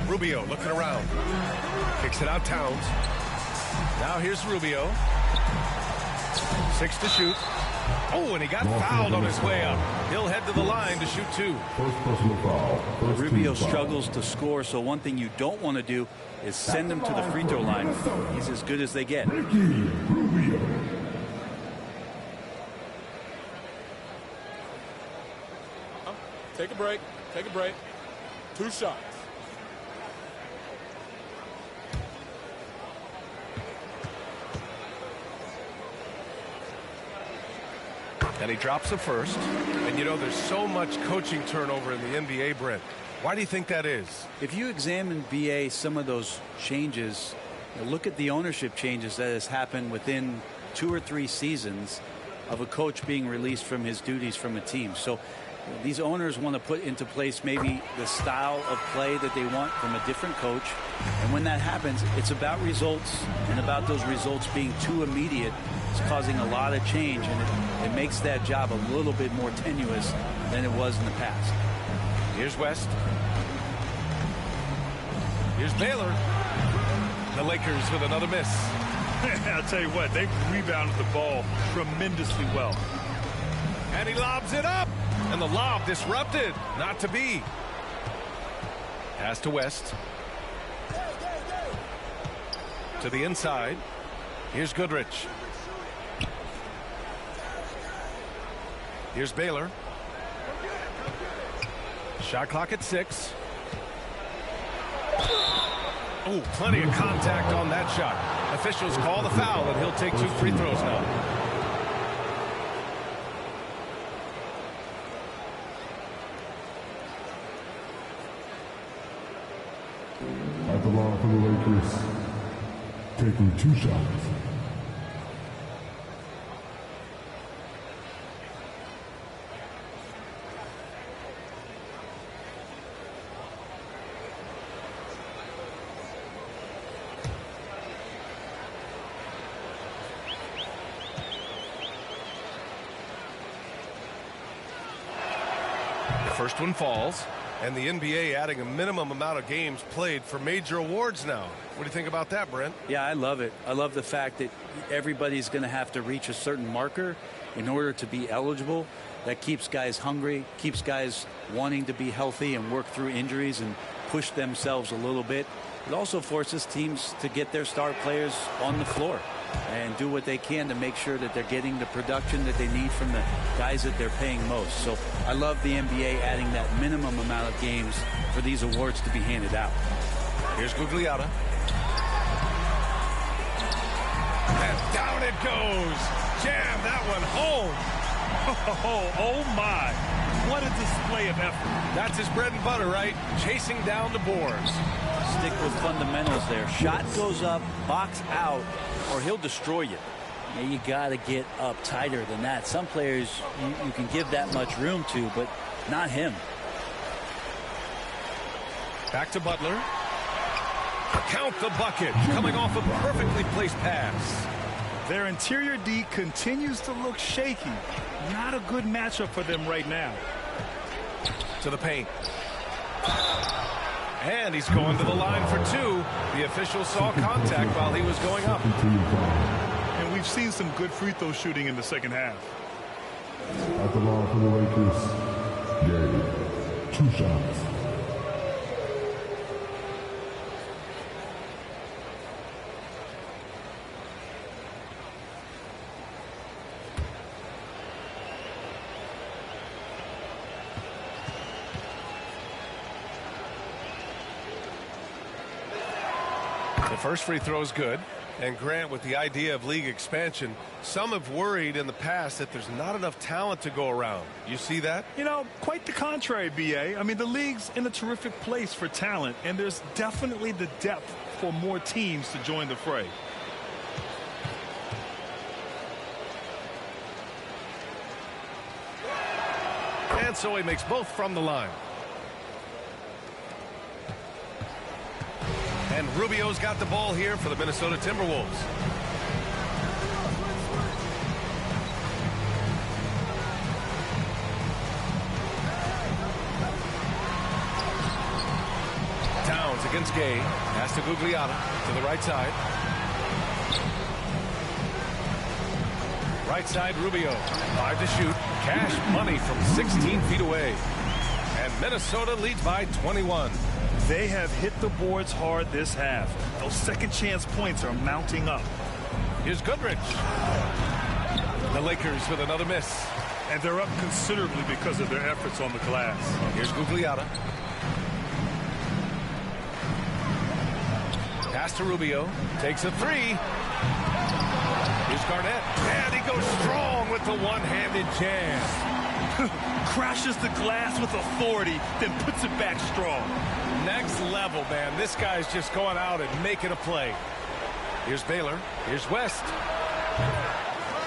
Speaker 15: Rubio looking around. Kicks it out Towns. Now here's Rubio. 6 to shoot. Oh, and he got fouled on his way up. He'll head to the line to shoot 2.
Speaker 8: First personal foul.
Speaker 16: Rubio struggles to score, so one thing you don't want to do is send him to the free throw line. He's as good as they get.
Speaker 8: Rubio.
Speaker 1: Take a break. Take a break. 2 shots.
Speaker 15: And he drops the first. And you know, there's so much coaching turnover in the NBA, Brent. Why do you think that is?
Speaker 16: If you examine, BA, some of those changes, look at the ownership changes that has happened within 2 or 3 seasons of a coach being released from his duties from a team. So these owners want to put into place maybe the style of play that they want from a different coach. And when that happens, it's about results and about those results being too immediate. It's causing a lot of change, and it makes that job a little bit more tenuous than it was in the past.
Speaker 15: Here's West. Here's Baylor. The Lakers with another miss.
Speaker 21: I'll tell you what, they rebounded the ball tremendously well.
Speaker 15: And he lobs it up. And the lob disrupted. Not to be. Pass to West. To the inside. Here's Goodrich. Here's Baylor. Shot clock at 6. Oh, plenty of contact on that shot. Officials call the foul, and he'll take 2 free throws now.
Speaker 8: At the line for the Lakers, taking 2 shots.
Speaker 15: The first one falls. And the NBA adding a minimum amount of games played for major awards now. What do you think about that, Brent?
Speaker 16: Yeah, I love it. I love the fact that everybody's going to have to reach a certain marker in order to be eligible. That keeps guys hungry, keeps guys wanting to be healthy and work through injuries and push themselves a little bit. It also forces teams to get their star players on the floor and do what they can to make sure that they're getting the production that they need from the guys that they're paying most. So I love the NBA adding that minimum amount of games for these awards to be handed out.
Speaker 15: Here's Gugliotta. And down it goes. Jam that one home.
Speaker 21: Oh my. What a display of effort.
Speaker 15: That's his bread and butter, right? Chasing down the boards.
Speaker 16: Stick with fundamentals there. Shot goes up, box out, or he'll destroy you. You got to get up tighter than that. Some players you can give that much room to, but not him.
Speaker 15: Back to Butler. Count the bucket. Coming off a perfectly placed pass.
Speaker 21: Their interior D continues to look shaky. Not a good matchup for them right now.
Speaker 15: To the paint. And he's going to the line for 2. The official saw contact while he was going up.
Speaker 21: And we've seen some good free throw shooting in the second half.
Speaker 8: At the line for the Lakers, Gay, 2 shots.
Speaker 15: The first free throw is good. And Grant, with the idea of league expansion, some have worried in the past that there's not enough talent to go around. You see that?
Speaker 21: You know, quite the contrary, BA. I mean, the league's in a terrific place for talent, and there's definitely the depth for more teams to join the fray.
Speaker 15: And so he makes both from the line. And Rubio's got the ball here for the Minnesota Timberwolves. Towns against Gay. Pass to Gugliotta to the right side. Right side, Rubio. 5 to shoot. Cash money from 16 feet away. And Minnesota leads by 21.
Speaker 21: They have hit the boards hard this half. Those second chance points are mounting up.
Speaker 15: Here's Goodrich. The Lakers with another miss.
Speaker 21: And they're up considerably because of their efforts on the glass.
Speaker 15: Here's Gugliotta. Pass to Rubio. Takes a 3. Here's Garnett, and he goes strong with the one-handed jam.
Speaker 21: Crashes the glass with authority, then puts it back strong.
Speaker 15: Next level, man. This guy's just going out and making a play. Here's Baylor. Here's West.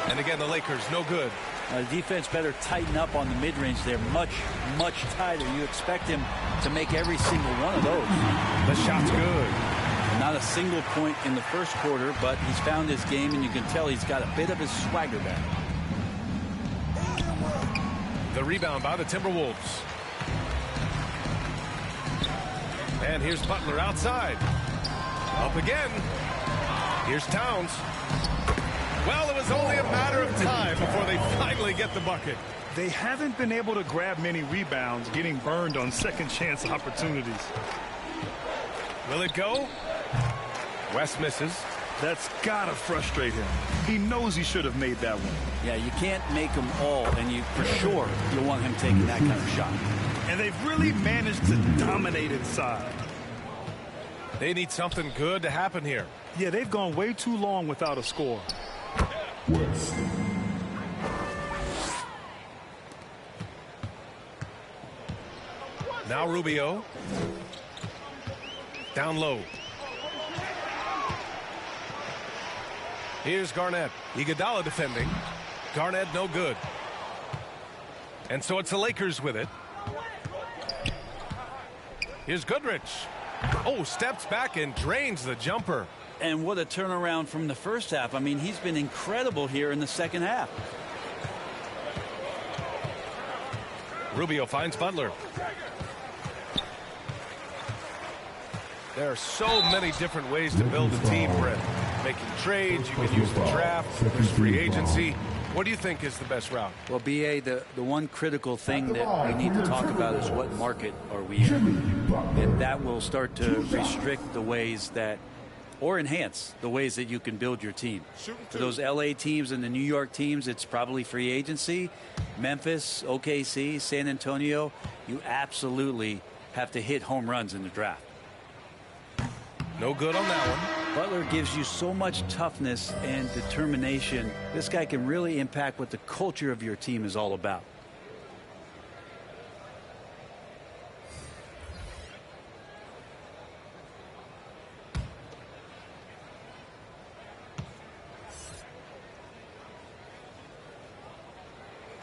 Speaker 15: And again, the Lakers, no good.
Speaker 16: The defense better tighten up on the mid-range. They're much, much tighter. You expect him to make every single one of those.
Speaker 15: The shot's good.
Speaker 16: Not a single point in the first quarter, but he's found his game, and you can tell he's got a bit of his swagger back.
Speaker 15: The rebound by the Timberwolves. And here's Butler outside. Up again. Here's Towns. Well, it was only a matter of time before they finally get the bucket.
Speaker 21: They haven't been able to grab many rebounds, getting burned on second chance opportunities.
Speaker 15: Will it go? West misses.
Speaker 21: That's gotta frustrate him. He knows he should have made that one.
Speaker 16: Yeah, you can't make them all, and you for sure you'll want him taking that kind of shot.
Speaker 21: And they've really managed to dominate inside.
Speaker 15: They need something good to happen here.
Speaker 21: Yeah, they've gone way too long without a score.
Speaker 8: West.
Speaker 15: Now Rubio. Down low. Here's Garnett. Iguodala defending. Garnett no good. And so it's the Lakers with it. Here's Goodrich. Oh, steps back and drains the jumper.
Speaker 16: And what a turnaround from the first half. I mean, he's been incredible here in the second half.
Speaker 15: Rubio finds Butler. There are so many different ways to build a team, Brett. Making trades, you can use the draft, there's free agency. What do you think is the best route?
Speaker 16: Well, B.A., the one critical thing that we need to talk about is what market are we in? And that will start to restrict the ways that, or enhance the ways that you can build your team. For those L.A. teams and the New York teams, it's probably free agency. Memphis, OKC, San Antonio, you absolutely have to hit home runs in the draft.
Speaker 15: No good on that one.
Speaker 16: Butler gives you so much toughness and determination. This guy can really impact what the culture of your team is all about.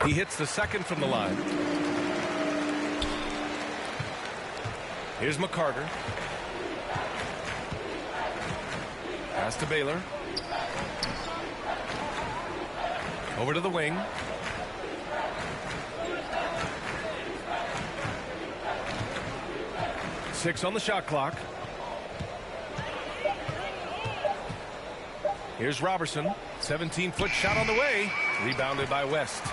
Speaker 15: He hits the second from the line. Here's McCarter. Pass to Baylor. Over to the wing. Six on the shot clock. Here's Robertson. 17-foot shot on the way. Rebounded by West.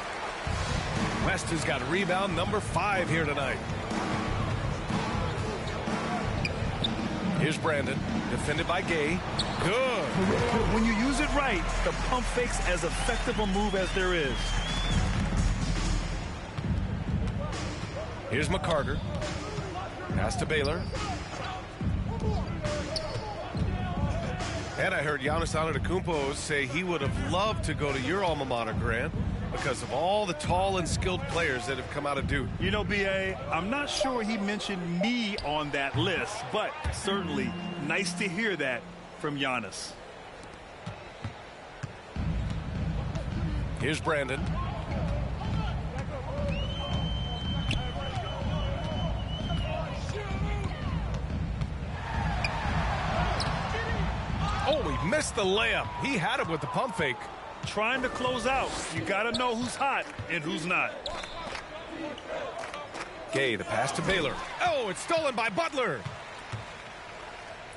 Speaker 15: West has got rebound number 5 here tonight. Here's Brandon. Defended by Gay. Good.
Speaker 21: When you use it right, the pump fake's as effective a move as there is.
Speaker 15: Here's McCarter. Pass to Baylor. And I heard Giannis Antetokounmpo say he would have loved to go to your alma mater, Grant, because of all the tall and skilled players that have come out of Duke.
Speaker 21: You know, B.A., I'm not sure he mentioned me on that list, but certainly nice to hear that from Giannis.
Speaker 15: Here's Brandon. Oh, he missed the layup. He had it with the pump fake.
Speaker 21: Trying to close out. You got to know who's hot and who's not.
Speaker 15: Gay, the pass to Baylor. Oh, it's stolen by Butler.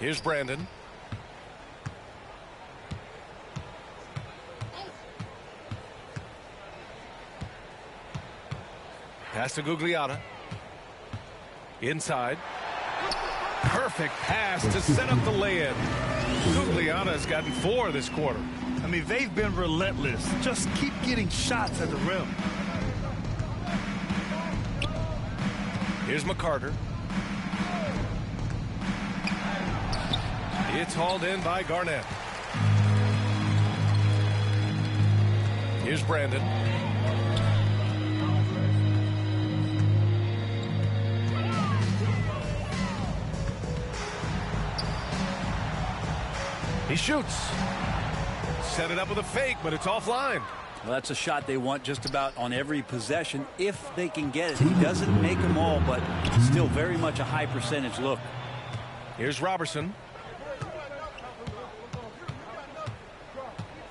Speaker 15: Here's Brandon. Pass to Gugliotta. Inside. Perfect pass to set up the lay-in. Gugliotta's gotten 4 this quarter.
Speaker 21: I mean, they've been relentless. Just keep getting shots at the rim.
Speaker 15: Here's McCarter. It's hauled in by Garnett. Here's Brandon. He shoots. Set it up with a fake, but it's offline.
Speaker 16: Well, that's a shot they want just about on every possession if they can get it. He doesn't make them all, but still very much a high percentage look.
Speaker 15: Here's Robertson.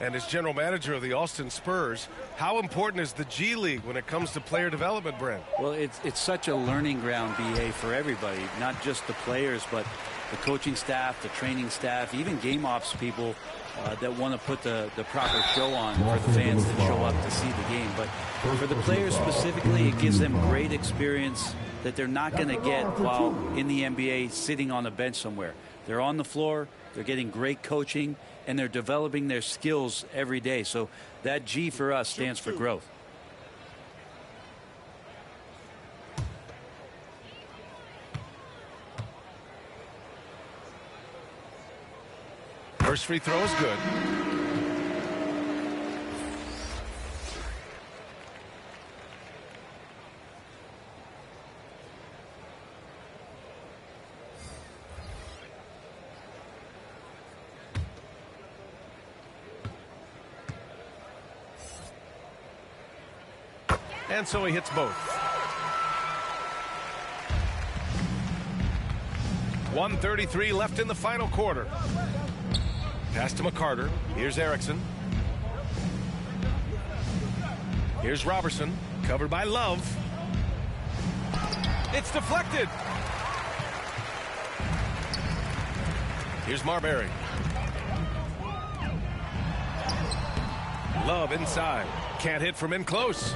Speaker 15: And as general manager of the Austin Spurs, how important is the G League when it comes to player development, Brent?
Speaker 16: Well, it's such a learning ground, BA, for everybody, not just the players, but the coaching staff, the training staff, even game ops people that want to put the proper show on for the fans that show up to see the game. But for the players specifically, it gives them great experience that they're not going to get while in the NBA sitting on a bench somewhere. They're on the floor, they're getting great coaching, and they're developing their skills every day. So that G for us stands for growth.
Speaker 15: First free throw is good. And so he hits both. 1:33 left in the final quarter. Pass to McCarter. Here's Erickson. Here's Robertson. Covered by Love. It's deflected. Here's Marbury. Love inside. Can't hit from in close.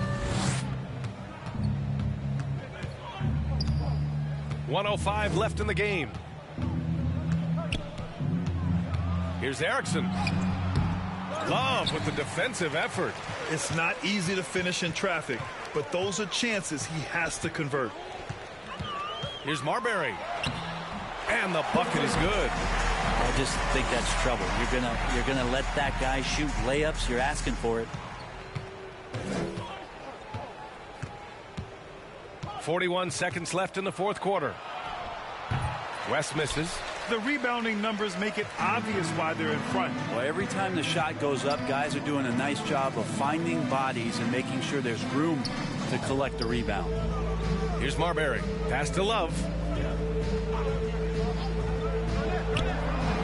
Speaker 15: 1:05 left in the game. Here's Erickson. Love with the defensive effort.
Speaker 21: It's not easy to finish in traffic, but those are chances he has to convert.
Speaker 15: Here's Marbury. And the bucket is good.
Speaker 16: I just think that's trouble. You're gonna let that guy shoot layups. You're asking for it.
Speaker 15: 41 seconds left in the fourth quarter. West misses.
Speaker 21: The rebounding numbers make it obvious why they're in front.
Speaker 16: Well, every time the shot goes up, guys are doing a nice job of finding bodies and making sure there's room to collect the rebound.
Speaker 15: Here's Marbury. Pass to Love.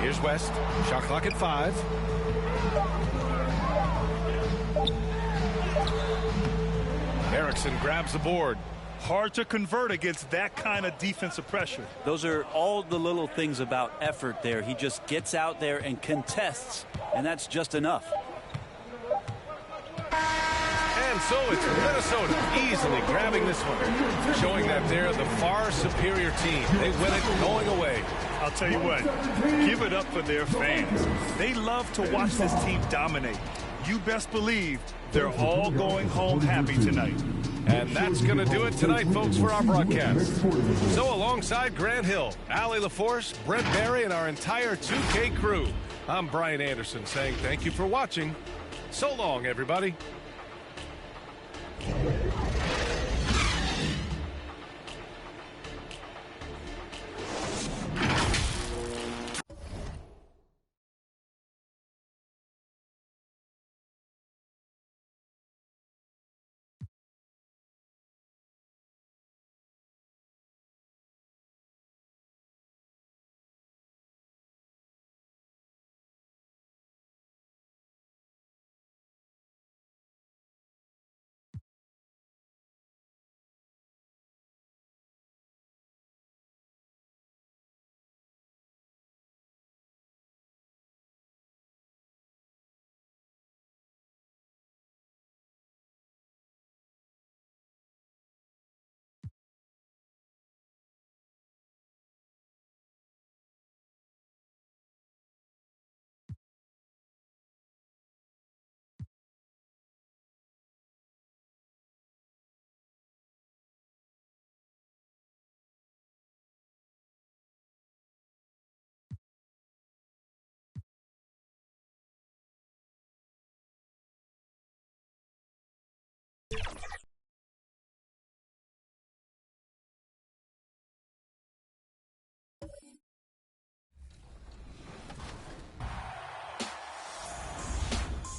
Speaker 15: Here's West. Shot clock at 5. Erickson grabs the board.
Speaker 21: Hard to convert against that kind of defensive pressure.
Speaker 16: Those are all the little things about effort there. He just gets out there and contests, and that's just enough.
Speaker 15: And so it's Minnesota easily grabbing this one, showing that they're the far superior team. They win it going away.
Speaker 21: I'll tell you what, give it up for their fans. They love to watch this team dominate. You best believe they're all going home happy tonight.
Speaker 15: And that's going to do it tonight, folks, for our broadcast. So alongside Grant Hill, Allie LaForce, Brent Barry, and our entire 2K crew, I'm Brian Anderson saying thank you for watching. So long, everybody.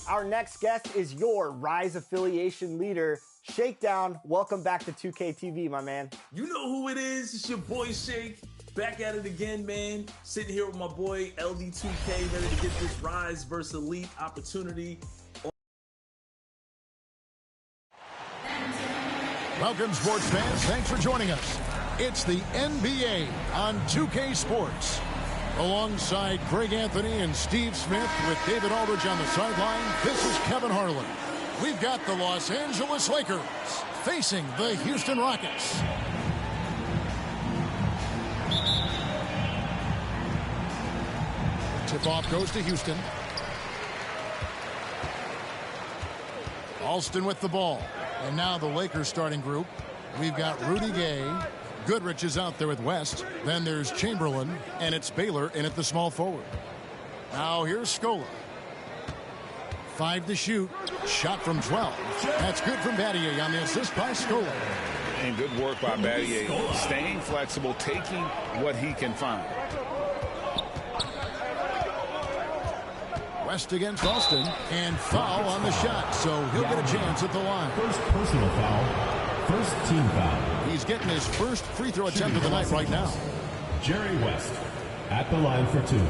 Speaker 2: Our next guest is your Rise affiliation leader, Shakedown. Welcome back to 2K TV, my man.
Speaker 22: You know who it is. It's your boy Shake. Back at it again, man. Sitting here with my boy LD2K, ready to get this Rise versus Elite opportunity.
Speaker 4: Welcome, sports fans. Thanks for joining us. It's the NBA on 2K Sports. Alongside Greg Anthony and Steve Smith with David Aldridge on the sideline, this is Kevin Harlan. We've got the Los Angeles Lakers facing the Houston Rockets. Tip-off goes to Houston. Alston with the ball. And now the Lakers starting group. We've got Rudy Gay. Goodrich is out there with West. Then there's Chamberlain, and it's Baylor in at the small forward. Now here's Scola. 5 to shoot. Shot from 12. That's good from Battier on the assist by Scola.
Speaker 5: And good work by Battier. Staying flexible, taking what he can find.
Speaker 4: West against Alston, and foul on the shot, so he'll get a chance at the line.
Speaker 8: First personal foul. First team foul.
Speaker 4: He's getting his first free throw attempt of the night right now.
Speaker 8: Jerry West at the line for 2.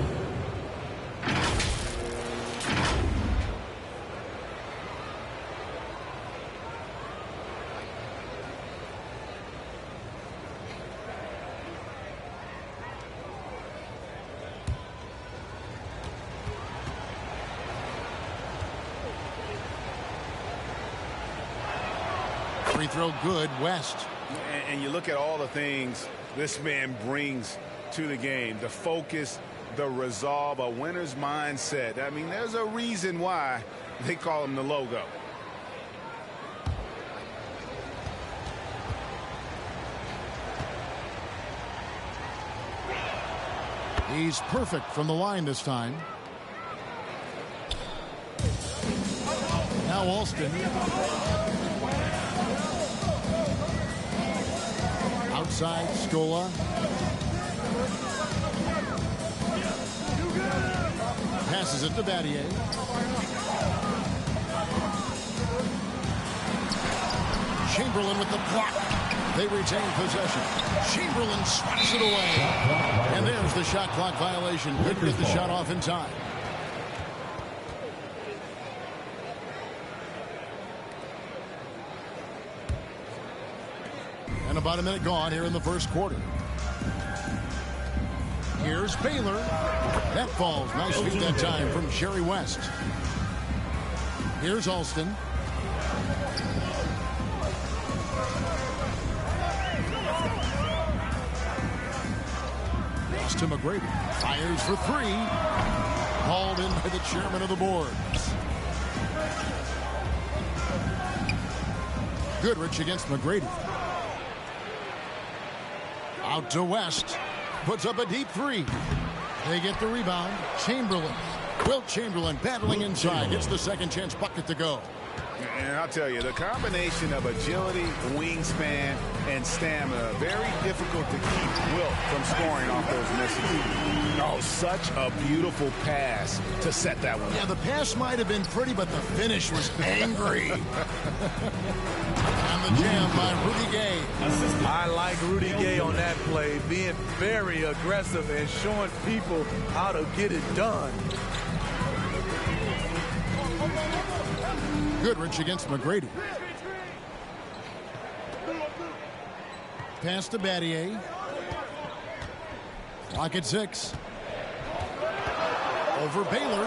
Speaker 4: Free throw good, West.
Speaker 5: And you look at all the things this man brings to the game. The focus, the resolve, a winner's mindset. I mean, there's a reason why they call him the logo.
Speaker 4: He's perfect from the line this time. Now Alston. Outside, Scola. Passes it to Battier. Chamberlain with the block. They retain possession. Chamberlain swats it away. And there's the shot clock violation. Couldn't get the shot off in time. And about a minute gone here in the first quarter. Here's Baylor. That falls. Nice feed that time from Jerry West. Here's Alston. Pass to McGrady. Fires for 3. Called in by the chairman of the board. Goodrich against McGrady. Out to West. Puts up a deep 3. They get the rebound. Chamberlain. Wilt Chamberlain battling inside. Gets the second chance bucket to go.
Speaker 5: And I'll tell you, the combination of agility, wingspan, and stamina, very difficult to keep Wilt from scoring off those misses. Oh, such a beautiful pass to set that one.
Speaker 4: Yeah, the pass might have been pretty, but the finish was angry. And the jam by Rudy Gay.
Speaker 11: I like Rudy Gay on that play, being very aggressive and showing people how to get it done.
Speaker 4: Goodrich against McGrady. Pass to Battier. Clock at 6. Over Baylor.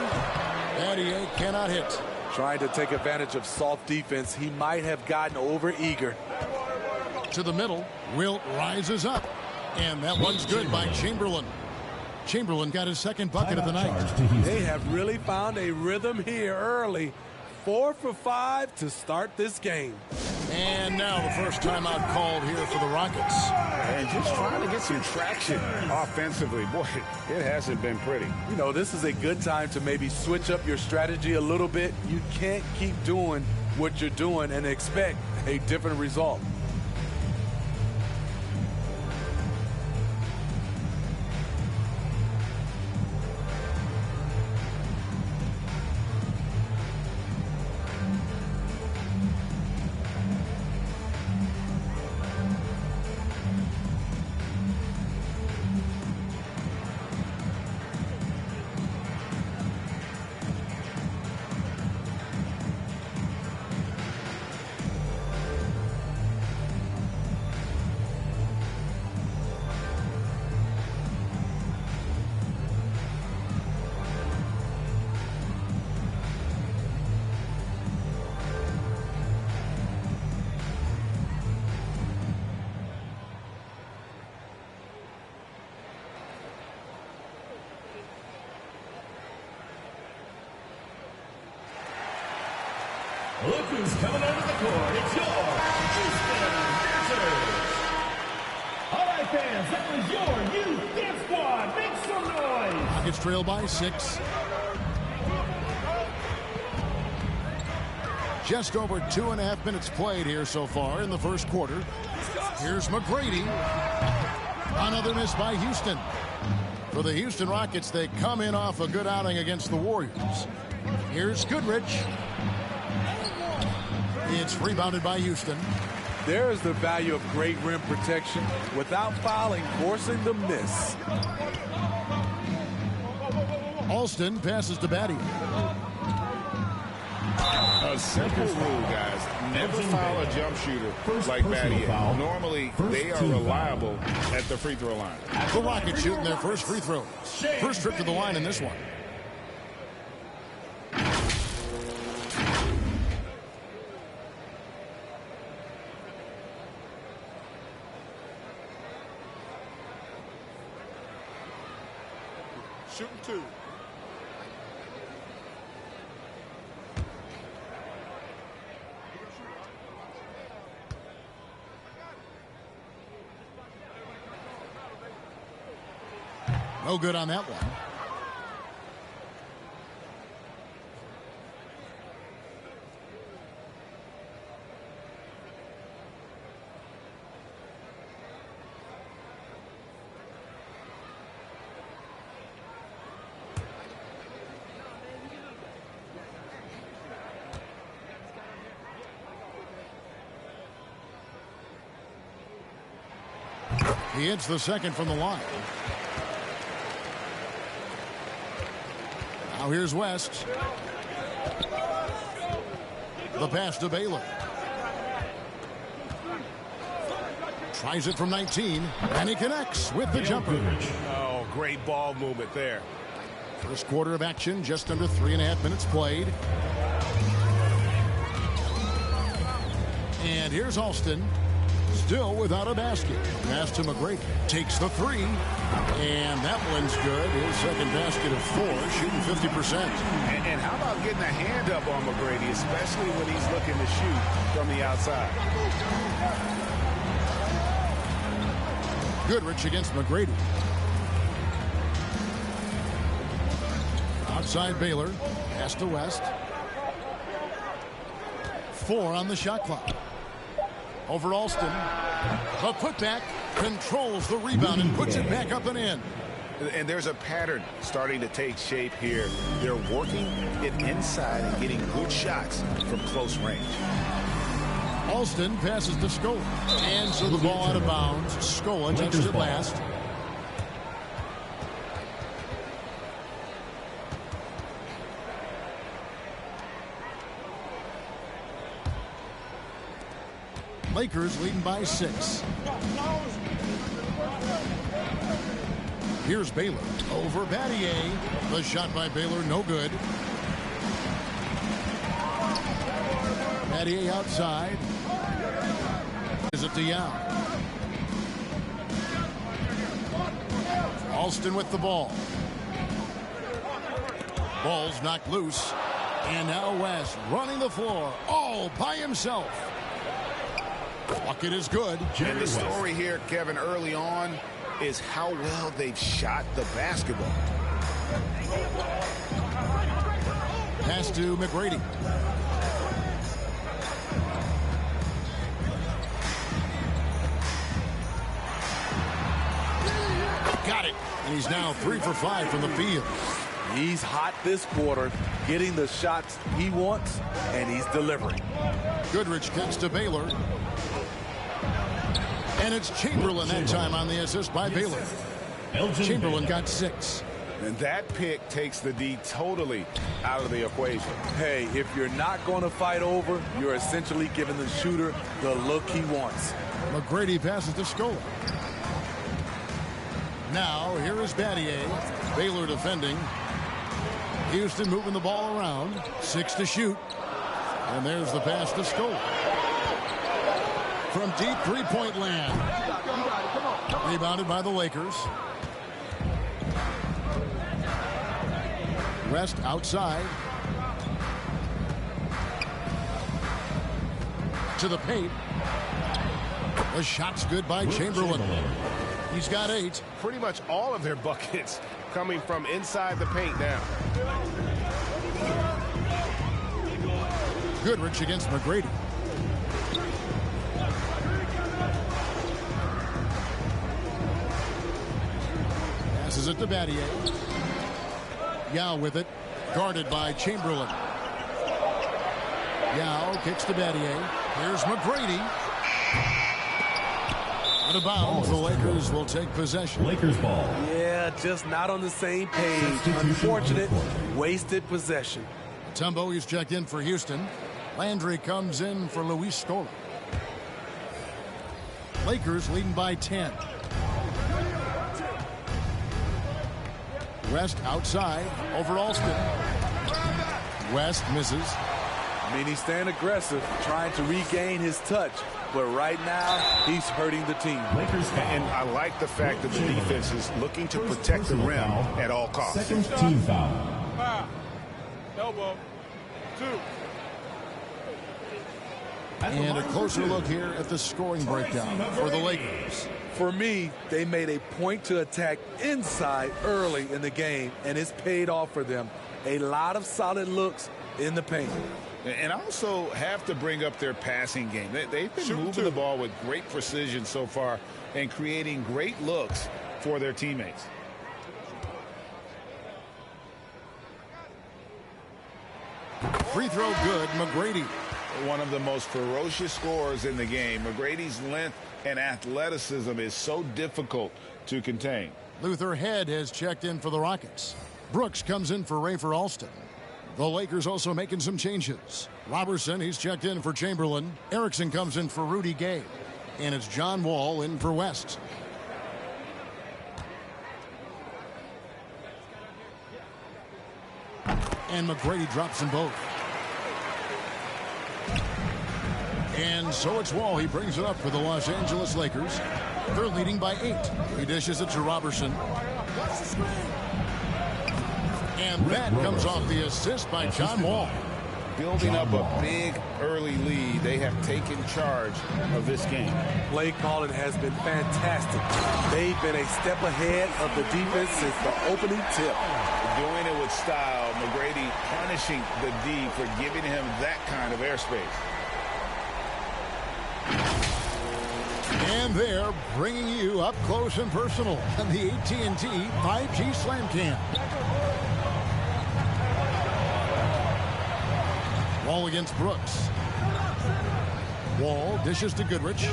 Speaker 4: Battier cannot hit.
Speaker 11: Trying to take advantage of soft defense. He might have gotten over eager.
Speaker 4: To the middle. Wilt rises up. And that one's good by Chamberlain. Chamberlain got his second bucket of the night.
Speaker 11: They have really found a rhythm here early. 4 for 5 to start this game.
Speaker 4: And now the first timeout called here for the Rockets.
Speaker 5: And just trying to get some traction offensively. Boy, it hasn't been pretty.
Speaker 11: You know, this is a good time to maybe switch up your strategy a little bit. You can't keep doing what you're doing and expect a different result.
Speaker 8: Look who's coming onto the court. It's your Houston Dancers. All right, fans, that was your youth dance squad. Make some noise.
Speaker 4: Rockets trail by 6. Just over 2.5 minutes played here so far in the first quarter. Here's McGrady. Another miss by Houston. For the Houston Rockets, they come in off a good outing against the Warriors. Here's Goodrich. It's rebounded by Houston.
Speaker 11: There is the value of great rim protection without fouling, forcing the miss.
Speaker 4: Alston passes to Batty.
Speaker 5: A simple rule, guys. Never foul a jump shooter like Battier. Normally, they are reliable at the free throw line.
Speaker 4: The Rockets shooting their first free throws. First trip to the line in this one.
Speaker 1: Shooting 2.
Speaker 4: No good on that one. He hits the second from the line. Now here's West. The pass to Baylor. Tries it from 19, and he connects with the jumper.
Speaker 5: Oh, great ball movement there.
Speaker 4: First quarter of action, just under 3.5 minutes played. And here's Alston. Still without a basket. Pass to McGrady. Takes the 3. And that one's good. His second basket of 4, shooting 50%.
Speaker 5: And how about getting a hand up on McGrady, especially when he's looking to shoot from the outside.
Speaker 4: Goodrich against McGrady. Outside Baylor. Pass to West. 4 on the shot clock. Over Alston. The putback controls the rebound and puts it back up and in.
Speaker 5: And there's a pattern starting to take shape here. They're working it inside and getting good shots from close range.
Speaker 4: Alston passes to Scola. And so the ball out of bounds. Scola touched it last. Lakers leading by 6. Here's Baylor over Battier. The shot by Baylor, no good. Battier outside. Is it to Young? Alston with the ball. Ball's knocked loose. And now West running the floor all by himself. Bucket is good.
Speaker 5: And the story here, Kevin, early on is how well they've shot the basketball.
Speaker 4: Pass to McGrady. Got it. And he's now 3 for 5 from the field.
Speaker 11: He's hot this quarter, getting the shots he wants, and he's delivering.
Speaker 4: Goodrich gets to Baylor. And it's Chamberlain that time on the assist by Baylor. Chamberlain got 6.
Speaker 5: And that pick takes the D totally out of the equation.
Speaker 11: Hey, if you're not going to fight over, you're essentially giving the shooter the look he wants.
Speaker 4: McGrady passes to Scola. Now, here is Battier. Baylor defending. Houston moving the ball around. 6 to shoot. And there's the pass to Scola. From deep three-point land. Rebounded by the Lakers. West outside. To the paint. The shot's good by Chamberlain. He's got 8.
Speaker 7: Pretty much all of their buckets coming from inside the paint now.
Speaker 4: Goodrich against McGrady. Passes it to Battier. Yao with it. Guarded by Chamberlain. Yao kicks to Battier. Here's McGrady. Out of bounds, the Lakers will take possession.
Speaker 8: Lakers ball.
Speaker 11: Yeah, just not on the same page. Unfortunate, wasted possession.
Speaker 4: Tumbo is checked in for Houston. Landry comes in for Luis Scola. Lakers leading by 10. West outside over Alston. West misses.
Speaker 11: I mean, he's staying aggressive, trying to regain his touch. But right now, he's hurting the team.
Speaker 7: And I like the fact that the defense is looking to protect the rim at all costs.
Speaker 8: Second team foul.
Speaker 1: Foul. Elbow. 2.
Speaker 4: And a closer look here at the scoring breakdown for the Lakers.
Speaker 11: For me, they made a point to attack inside early in the game, and it's paid off for them. A lot of solid looks in the paint.
Speaker 5: And also have to bring up their passing game. They've been moving the ball with great precision so far and creating great looks for their teammates.
Speaker 4: Free throw good, McGrady.
Speaker 5: One of the most ferocious scorers in the game. McGrady's length and athleticism is so difficult to contain.
Speaker 4: Luther Head has checked in for the Rockets. Brooks comes in for Rafer Alston. The Lakers also making some changes. Robertson, he's checked in for Chamberlain. Erickson comes in for Rudy Gay. And it's John Wall in for West. And McGrady drops them both. And so it's Wall. He brings it up for the Los Angeles Lakers. They're leading by 8. He dishes it to Robertson. And that comes off the assist by John Wall.
Speaker 5: Building up a big early lead. They have taken charge of this game.
Speaker 11: Play calling has been fantastic. They've been a step ahead of the defense since the opening tip.
Speaker 5: Doing it with style. McGrady punishing the D for giving him that kind of airspace.
Speaker 4: And they're bringing you up close and personal on the AT&T 5G Slam Cam. Wall against Brooks. Wall dishes to Goodrich.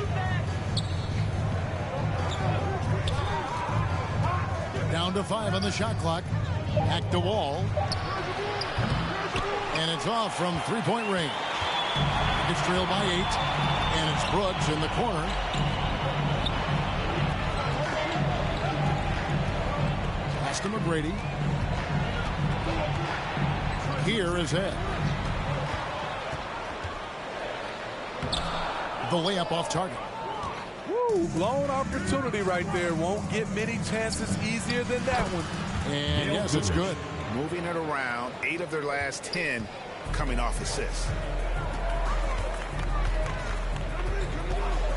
Speaker 4: Down to 5 on the shot clock. Back to Wall. And it's off from three-point range. It's trailed by 8. And it's Brooks in the corner. Pass to McGrady. Here is Head. The layup off target.
Speaker 11: Woo, blown opportunity right there. Won't get many chances easier than that one.
Speaker 4: And yes, it's good.
Speaker 7: Moving it around. 8 of their last 10 coming off assists.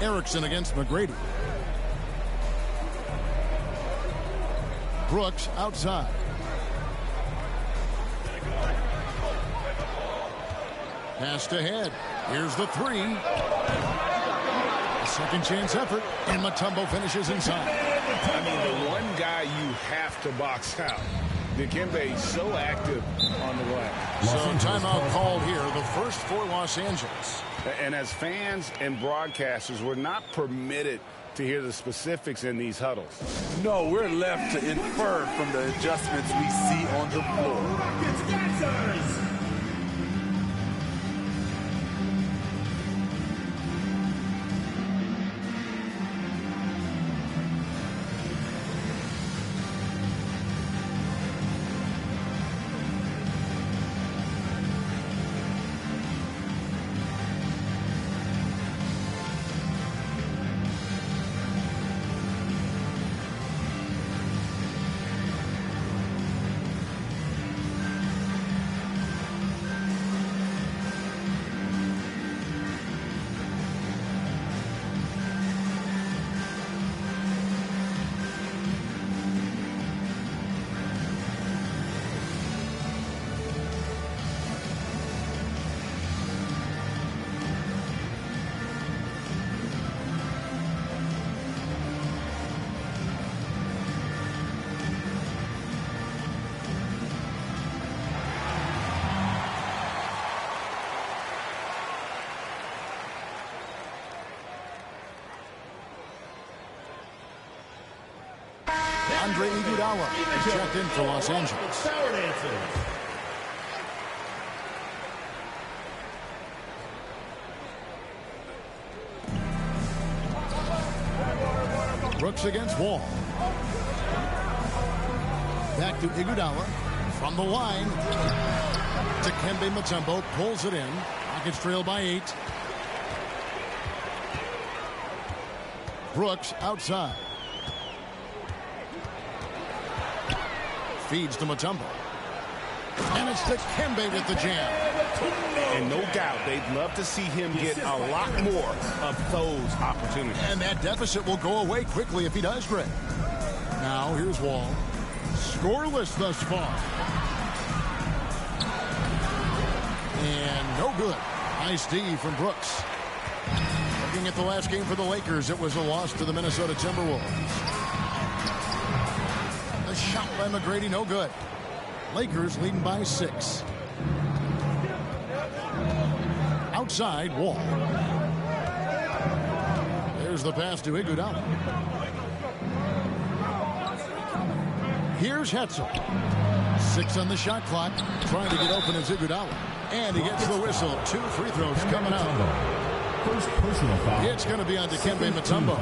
Speaker 4: Erickson against McGrady. Brooks outside. Pass to Head. Here's the 3. Second chance effort, and Mutombo finishes inside.
Speaker 5: I mean, the one guy you have to box out. Dikembe so active on the glass.
Speaker 4: So timeout called here, the first for Los Angeles.
Speaker 5: And as fans and broadcasters, we're not permitted to hear the specifics in these huddles.
Speaker 11: No, we're left to infer from the adjustments we see on the floor.
Speaker 4: Andre Iguodala is checked in for Los Angeles. Brooks against Wall. Back to Iguodala from the line. Dikembe Mutombo pulls it in. Rockets trail by 8. Brooks outside. Feeds to Mutombo. And it's Dikembe with the jam.
Speaker 5: And no doubt, they'd love to see him get a lot more of those opportunities.
Speaker 4: And that deficit will go away quickly if he does, Greg. Now, here's Wall. Scoreless thus far. And no good. Nice D from Brooks. Looking at the last game for the Lakers, it was a loss to the Minnesota Timberwolves. A shot by McGrady, no good. Lakers leading by 6. Outside, Wall. There's the pass to Iguodala. Here's Hetzel. 6 on the shot clock. Trying to get open is Iguodala. And he gets the whistle. 2 free throws coming out.
Speaker 8: First personal foul.
Speaker 4: It's going to be on Dikembe Mutombo.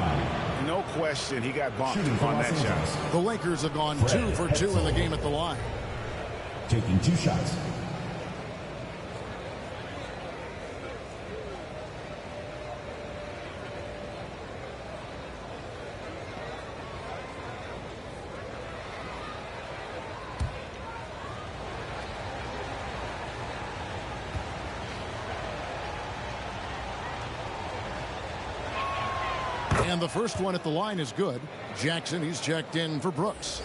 Speaker 5: No question, he got bumped on that shot.
Speaker 4: The Lakers have gone 2 for 2 in the game at the line.
Speaker 8: Taking 2 shots.
Speaker 4: And the first one at the line is good. Jackson, he's checked in for Brooks.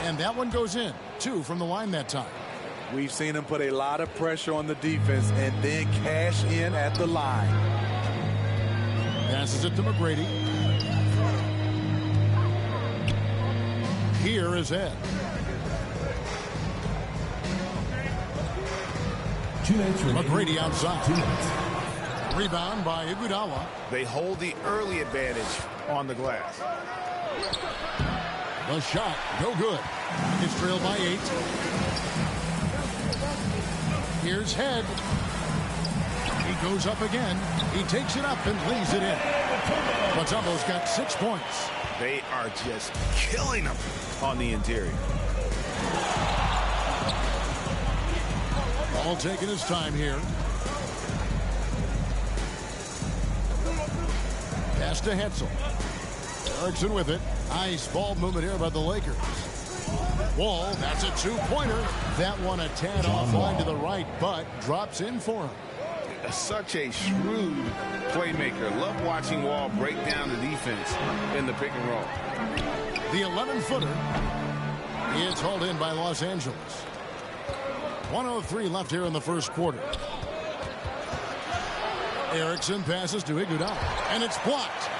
Speaker 4: And that one goes in. 2 from the line that time.
Speaker 11: We've seen him put a lot of pressure on the defense and then cash in at the line.
Speaker 4: Passes it to McGrady. Here is Ed.
Speaker 8: 2 minutes remaining.
Speaker 4: McGrady outside.
Speaker 8: 2 minutes.
Speaker 4: Rebound by Iguodala.
Speaker 5: They hold the early advantage on the glass.
Speaker 4: The shot, no good. It's trailed by 8. Here's Head. He goes up again. He takes it up and lays it in. Mutombo's got 6 points.
Speaker 5: They are just killing them on the interior.
Speaker 4: All taking his time here. Pass to Hetzel. Erickson with it. Nice ball movement here by the Lakers. Wall, that's a two-pointer. That one a tad offline to the right, but drops in for him.
Speaker 5: Such a shrewd playmaker. Love watching Wall break down the defense in the pick and roll.
Speaker 4: The 11-footer is hauled in by Los Angeles. 1:03 left here in the first quarter. Erickson passes to Iguodala, and it's blocked.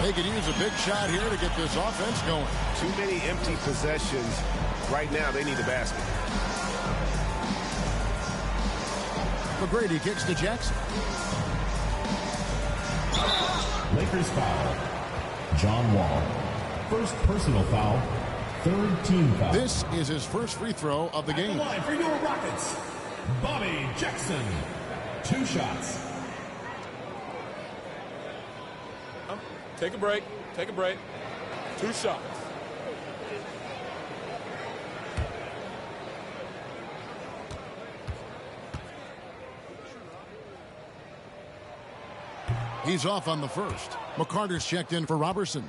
Speaker 4: They could use a big shot here to get this offense going.
Speaker 7: Too many empty possessions. Right now, they need a basket.
Speaker 4: McGrady kicks to Jackson.
Speaker 8: Lakers foul. John Wall. First personal foul. Third team foul.
Speaker 4: This is his first free throw of the game.
Speaker 8: Line for your Rockets, Bobby Jackson. 2 shots.
Speaker 1: Take a break. Take a break. 2 shots.
Speaker 4: He's off on the first. McCarter's checked in for Robertson.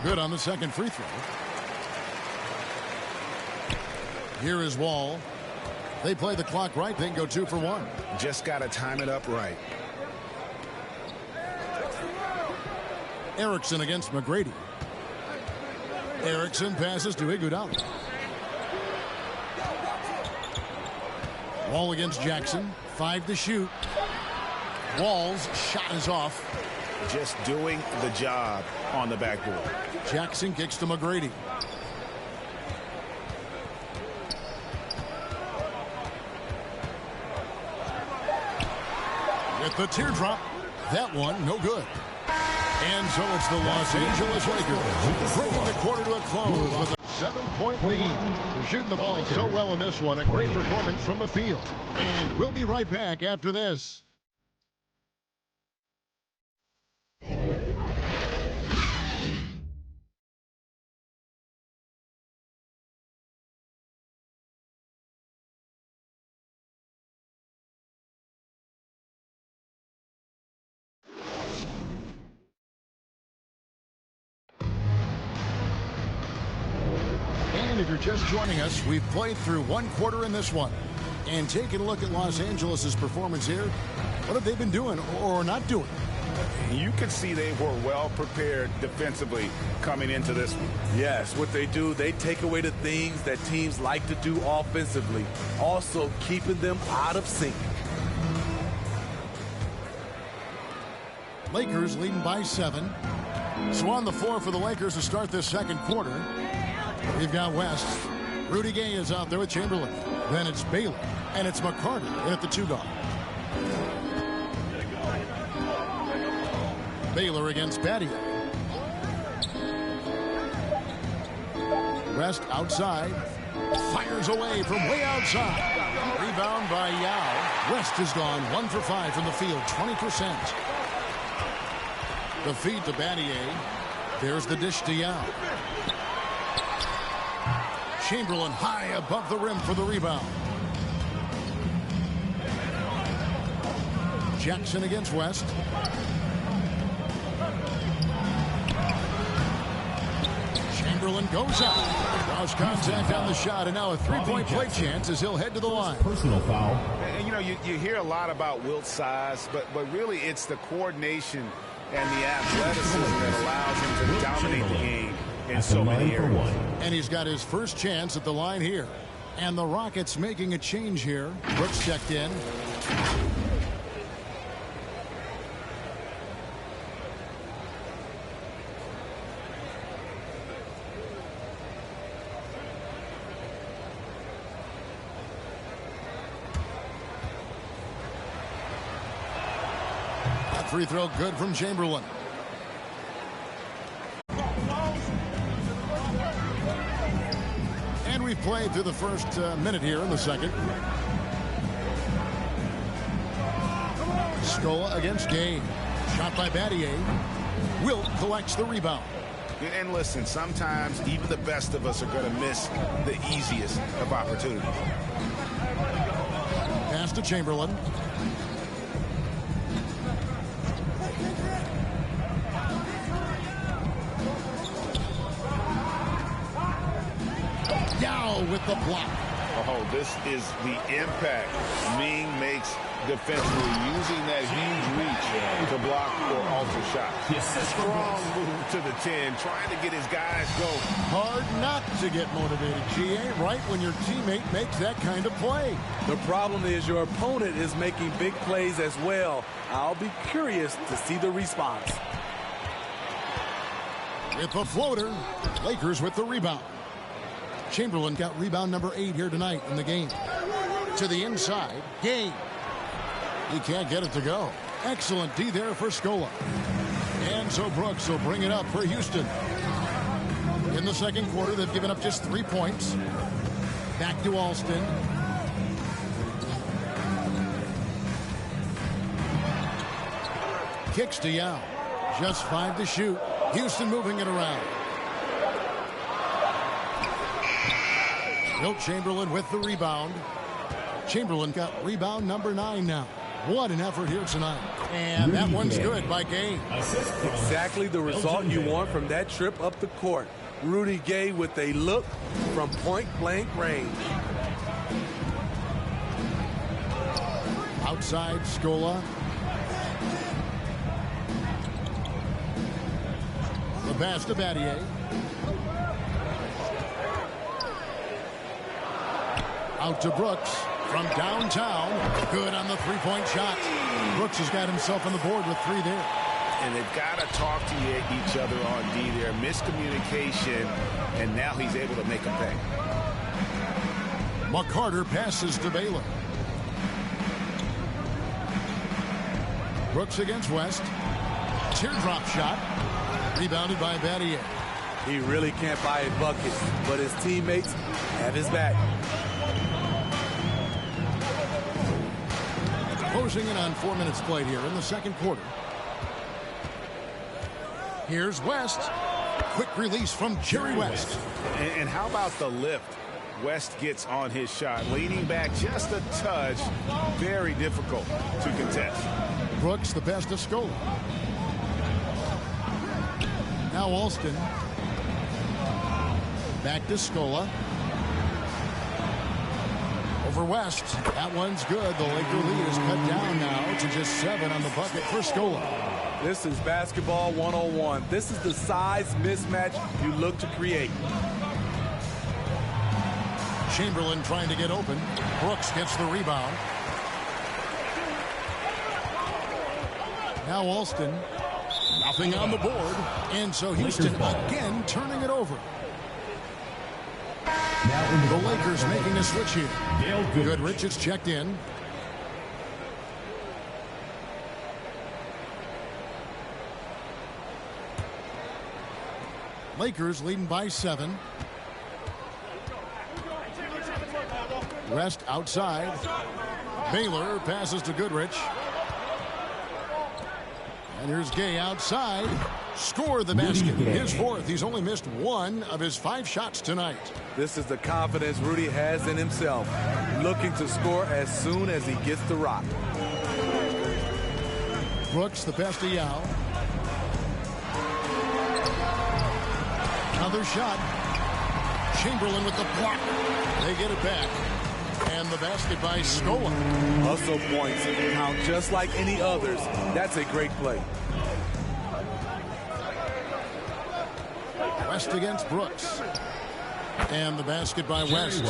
Speaker 4: Good on the second free throw. Here is Wall. They play the clock right, then go 2 for 1.
Speaker 7: Just got to time it up right.
Speaker 4: Erickson against McGrady. Erickson passes to Iguodala. Wall against Jackson. 5 to shoot. Wall's shot is off.
Speaker 7: Just doing the job on the backboard.
Speaker 4: Jackson kicks to McGrady. With the teardrop, that one no good. And so it's the Los Angeles Lakers bringing the quarter to a close with a 7-point lead. Shooting the ball so well in this one. A great performance from the field. And we'll be right back after this. And if you're just joining us, we've played through 1 quarter in this one. And taking a look at Los Angeles' performance here, what have they been doing or not doing?
Speaker 5: You could see they were well prepared defensively coming into this one.
Speaker 3: Yes, what they do, they take away the things that teams like to do offensively, also keeping them out of sync.
Speaker 4: Lakers leading by 7. So on the floor for the Lakers to start this second quarter, we've got West. Rudy Gay is out there with Chamberlain. Then it's Baylor, and it's McCarter at the 2 guard. Baylor against Battier. West outside. Fires away from way outside. Rebound by Yao. West has gone 1 for 5 from the field, 20%. The feed to Battier. There's the dish to Yao. Chamberlain high above the rim for the rebound. Jackson against West. Chamberlain goes out. Lost contact on the shot, and now a 3-point play chance as he'll head to the line.
Speaker 8: Personal foul.
Speaker 5: And, you know, you hear a lot about Wilt's size, but really it's the coordination and the athleticism that allows him to dominate the game in so many areas.
Speaker 4: And he's got his first chance at the line here. And the Rockets making a change here. Brooks checked in. That free throw good from Chamberlain. We've played through the first minute here in the second. Scola against Gay. Shot by Battier. Wilt collects the rebound.
Speaker 5: And listen, sometimes even the best of us are going to miss the easiest of opportunities.
Speaker 4: Pass to Chamberlain. Yao with the block.
Speaker 5: Oh, this is the impact Ming makes defensively, using that huge reach to block or alter shots. Strong move to the 10, trying to get his guys going.
Speaker 4: Hard not to get motivated, GA, right when your teammate makes that kind of play.
Speaker 3: The problem is your opponent is making big plays as well. I'll be curious to see the response.
Speaker 4: With the floater, Lakers with the rebound. Chamberlain got rebound number 8 here tonight in the game. To the inside, Gay. He can't get it to go. Excellent D there for Scola. And so Brooks will bring it up for Houston. In the second quarter, they've given up just 3 points. Back to Alston. Kicks to Yao. Just 5 to shoot. Houston moving it around. Wilt Chamberlain with the rebound. Chamberlain got rebound number 9 now. What an effort here tonight. And that one's good by Gay.
Speaker 3: Exactly the result you want from that trip up the court. Rudy Gay with a look from point-blank range.
Speaker 4: Outside, Scola. The pass to Battier. Out to Brooks from downtown. Good on the three-point shot. Brooks has got himself on the board with 3 there.
Speaker 5: And they've got to talk to each other on D there. Miscommunication, and now he's able to make a pay.
Speaker 4: McCarter passes to Baylor. Brooks against West. Teardrop shot. Rebounded by Battier.
Speaker 3: He really can't buy a bucket, but his teammates have his back.
Speaker 4: Closing in on 4 minutes played here in the second quarter. Here's West. Quick release from Jerry West.
Speaker 5: And how about the lift West gets on his shot? Leaning back just a touch. Very difficult to contest.
Speaker 4: Brooks, the best of Scola. Now Alston. Back to Scola. Over West. That one's good. The Laker lead is cut down now to just 7 on the bucket for Scola.
Speaker 3: This is basketball 101. This is the size mismatch you look to create.
Speaker 4: Chamberlain trying to get open. Brooks gets the rebound. Now Alston. Nothing on the board. And so Houston again turning it over. The Lakers making a switch here. Goodrich is checked in. Lakers leading by 7. West outside. Baylor passes to Goodrich. And here's Gay outside. Score the basket. His 4th. He's only missed 1 of his 5 shots tonight.
Speaker 3: This is the confidence Rudy has in himself. Looking to score as soon as he gets the rock.
Speaker 4: Brooks, the pass to Yao. Another shot. Chamberlain with the block. They get it back. And the basket by Scola.
Speaker 3: Hustle points count just like any others. That's a great play.
Speaker 4: West against Brooks. And the basket by West.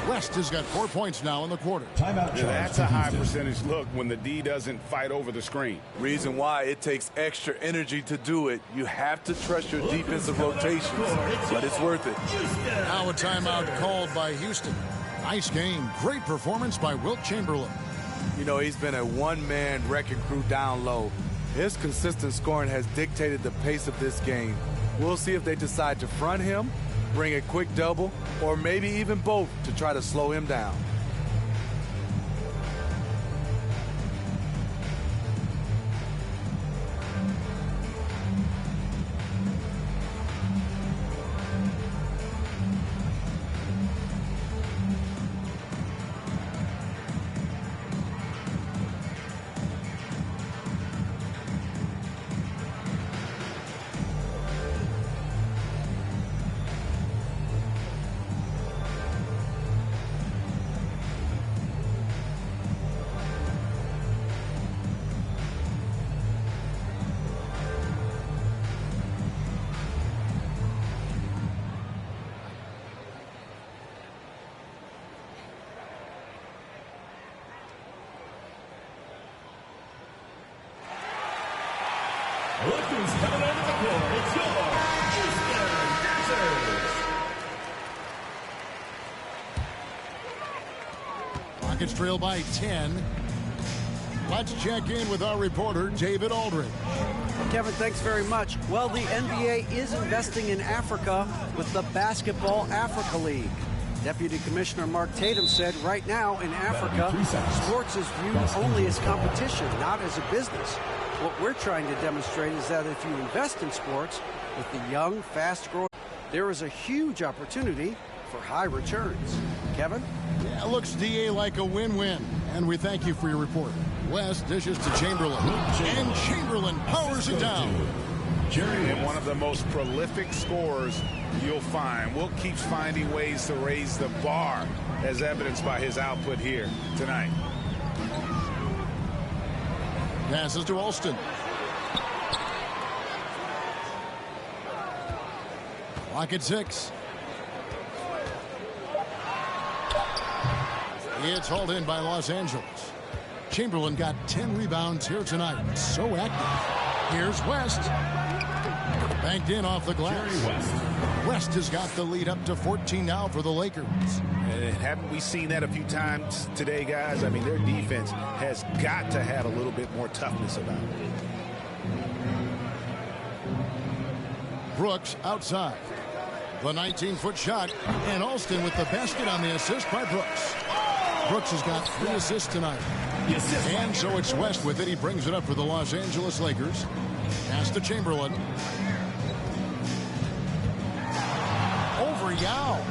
Speaker 4: West has got 4 points now in the quarter.
Speaker 5: That's a high percentage look when the D doesn't fight over the screen.
Speaker 3: Reason why it takes extra energy to do it. You have to trust your defensive rotations, but it's worth it.
Speaker 4: Now a timeout called by Houston. Nice game. Great performance by Wilt Chamberlain.
Speaker 3: You know, he's been a one-man wrecking crew down low. His consistent scoring has dictated the pace of this game. We'll see if they decide to front him, bring a quick double, or maybe even both to try to slow him down.
Speaker 8: Look who's coming onto the floor. It's your Houston Dashers.
Speaker 4: Rockets trail by 10. Let's check in with our reporter, David Aldridge.
Speaker 9: Kevin, thanks very much. Well, the NBA is investing in Africa with the Basketball Africa League. Deputy Commissioner Mark Tatum said right now in Africa, sports is viewed only as competition, not as a business. What we're trying to demonstrate is that if you invest in sports with the young, fast-growing, there is a huge opportunity for high returns. Kevin?
Speaker 4: Yeah, looks, DA, like a win-win. And we thank you for your report. West dishes to Chamberlain. And Chamberlain powers it down.
Speaker 5: And one of the most prolific scorers you'll find. Wilt keeps finding ways to raise the bar, as evidenced by his output here tonight.
Speaker 4: Passes to Alston. Clock at 6. It's hauled in by Los Angeles. Chamberlain got 10 rebounds here tonight. So active. Here's West. Banked in off the glass. West has got the lead up to 14 now for the Lakers.
Speaker 5: And haven't we seen that a few times today, guys? I mean, their defense has got to have a little bit more toughness about it.
Speaker 4: Brooks outside. The 19-foot shot. And Alston with the basket on the assist by Brooks. Brooks has got 3 assists tonight. And so it's West with it. He brings it up for the Los Angeles Lakers. Pass to Chamberlain. Over Yao.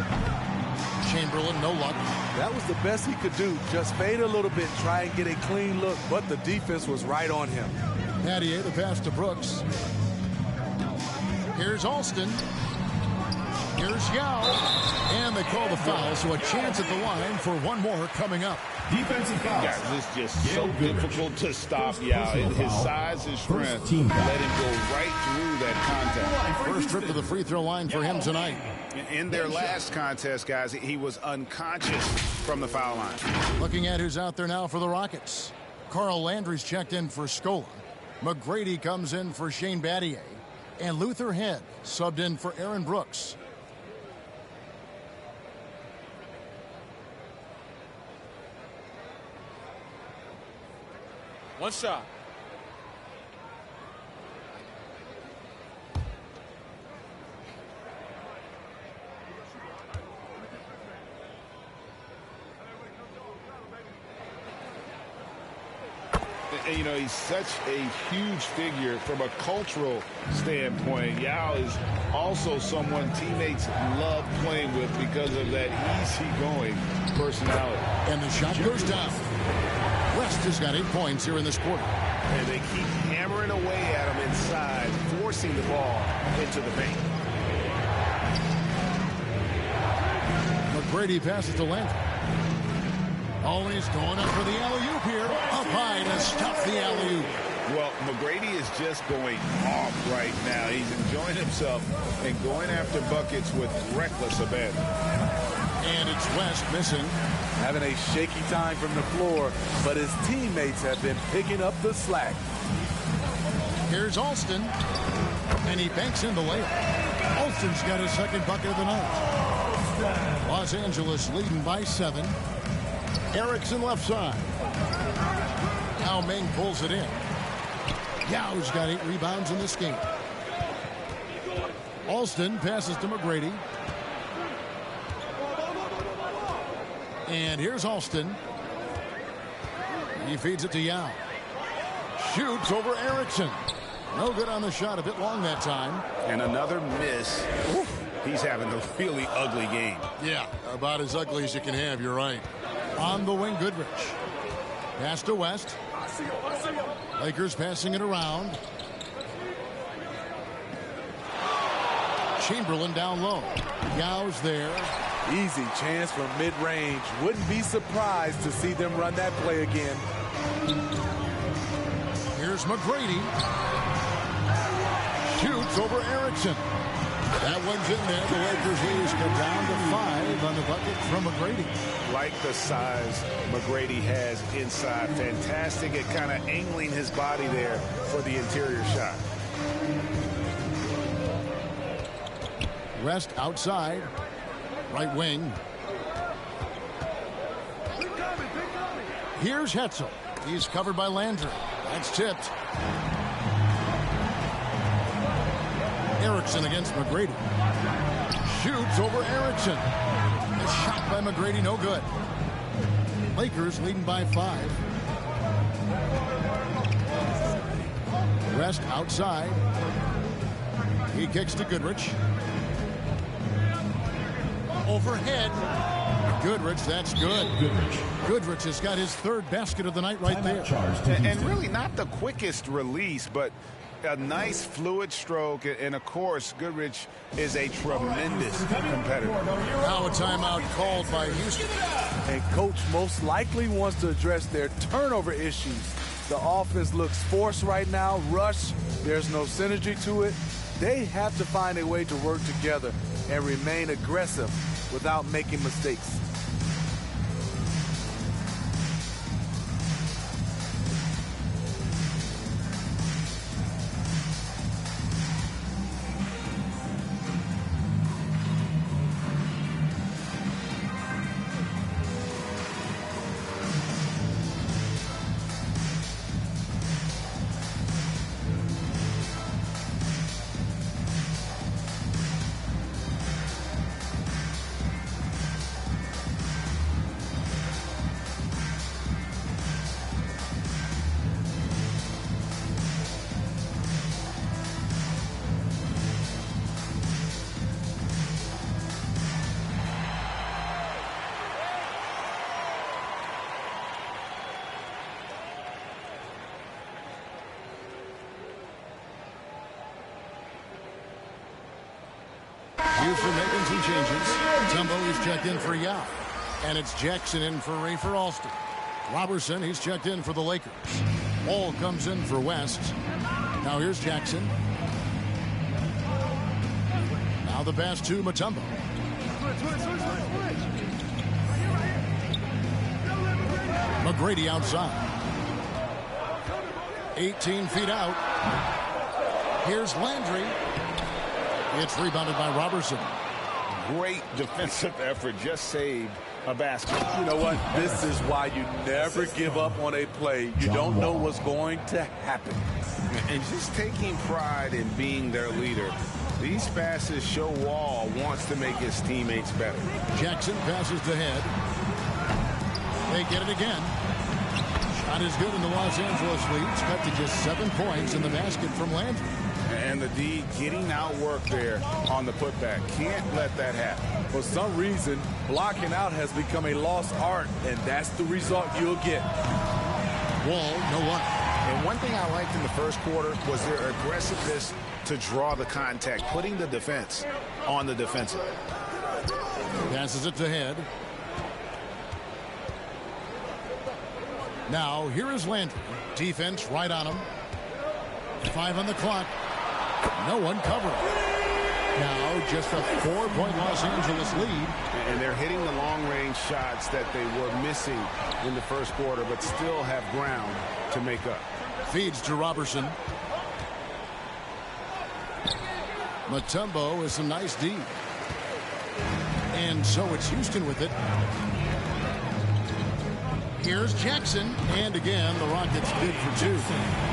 Speaker 4: Chamberlain, no luck.
Speaker 3: That was the best he could do. Just fade a little bit, try and get a clean look, but the defense was right on him.
Speaker 4: Pattier, the pass to Brooks. Here's Alston. Here's Yao. And they call the foul, so a chance at the line for one more coming up.
Speaker 8: Defensive foul.
Speaker 5: Guys, it's just so difficult to stop Yao. His size, his strength, let him go right through that contact.
Speaker 4: First trip to the free throw line for him tonight.
Speaker 5: In their last contest, guys, he was unconscious from the foul line.
Speaker 4: Looking at who's out there now for the Rockets. Carl Landry's checked in for Scola. McGrady comes in for Shane Battier. And Luther Head subbed in for Aaron Brooks.
Speaker 1: One shot.
Speaker 5: And, you know, he's such a huge figure from a cultural standpoint. Yao is also someone teammates love playing with because of that easygoing personality.
Speaker 4: And the shot goes down. West has got 8 points here in this quarter.
Speaker 5: And they keep hammering away at him inside, forcing the ball into the paint.
Speaker 4: McGrady passes to Landry. Always going up for the alley-oop here. Up high to stop the alley-oop.
Speaker 5: Well, McGrady is just going off right now. He's enjoying himself and going after buckets with reckless abandon.
Speaker 4: And it's West missing.
Speaker 3: Having a shaky time from the floor, but his teammates have been picking up the slack.
Speaker 4: Here's Alston. And he banks in the layup. Alston's got his second bucket of the night. Los Angeles leading by 7. Erickson left side. Yao Ming pulls it in. Yao's got 8 rebounds in this game. Alston passes to McGrady. And here's Alston. He feeds it to Yao. Shoots over Erickson. No good on the shot. A bit long that time.
Speaker 5: And another miss. He's having a really ugly game.
Speaker 4: Yeah, about as ugly as you can have. You're right. On the wing, Goodrich. Pass to West. Lakers passing it around. Chamberlain down low. Yao's there.
Speaker 3: Easy chance from mid-range. Wouldn't be surprised to see them run that play again.
Speaker 4: Here's McGrady. Shoots over Erickson. That one's in there. The Lakers leaders go down to 5 on the bucket from McGrady.
Speaker 5: Like the size McGrady has inside. Fantastic at kind of angling his body there for the interior shot.
Speaker 4: West outside. Right wing. Here's Hetzel. He's covered by Landry. That's tipped. Erickson against McGrady. Shoots over Erickson. A shot by McGrady, no good. Lakers leading by 5. West outside. He kicks to Goodrich. Overhead. Goodrich, that's good. Goodrich has got his 3rd basket of the night right there.
Speaker 5: And really not the quickest release, but a nice fluid stroke. And of course, Goodrich is a tremendous competitor.
Speaker 4: Now a timeout called by Houston.
Speaker 3: And coach most likely wants to address their turnover issues. The offense looks forced right now, rush. There's no synergy to it. They have to find a way to work together and remain aggressive without making mistakes.
Speaker 4: Houston making some changes. Tumbo is checked in for Yao. And it's Jackson in for Rafer Alston. Robertson, he's checked in for the Lakers. Wall comes in for West. Now here's Jackson. Now the pass to Mutombo. McGrady outside. 18 feet out. Here's Landry. It's rebounded by Robertson.
Speaker 5: Great defensive effort. Just saved a basket.
Speaker 3: You know what? This is why you never give up on a play. You don't know what's going to happen.
Speaker 5: And just taking pride in being their leader. These passes show Wall wants to make his teammates better.
Speaker 4: Jackson passes to Head. They get it again. Shot is good, and the Los Angeles leads. Cut to just 7 points in the basket from Landry.
Speaker 5: And the D getting out work there on the putback. Can't let that happen.
Speaker 3: For some reason, blocking out has become a lost art, and that's the result you'll get.
Speaker 4: Wall, no one.
Speaker 5: And one thing I liked in the first quarter was their aggressiveness to draw the contact, putting the defense on the defensive.
Speaker 4: Passes it to Head. Now, here is Landry. Defense right on him. 5 on the clock. No one covering. Now, just a 4-point Los Angeles lead.
Speaker 5: And they're hitting the long-range shots that they were missing in the first quarter, but still have ground to make up.
Speaker 4: Feeds to Robertson. Mutombo is some nice D. And so it's Houston with it. Here's Jackson. And again, the Rockets good for 2.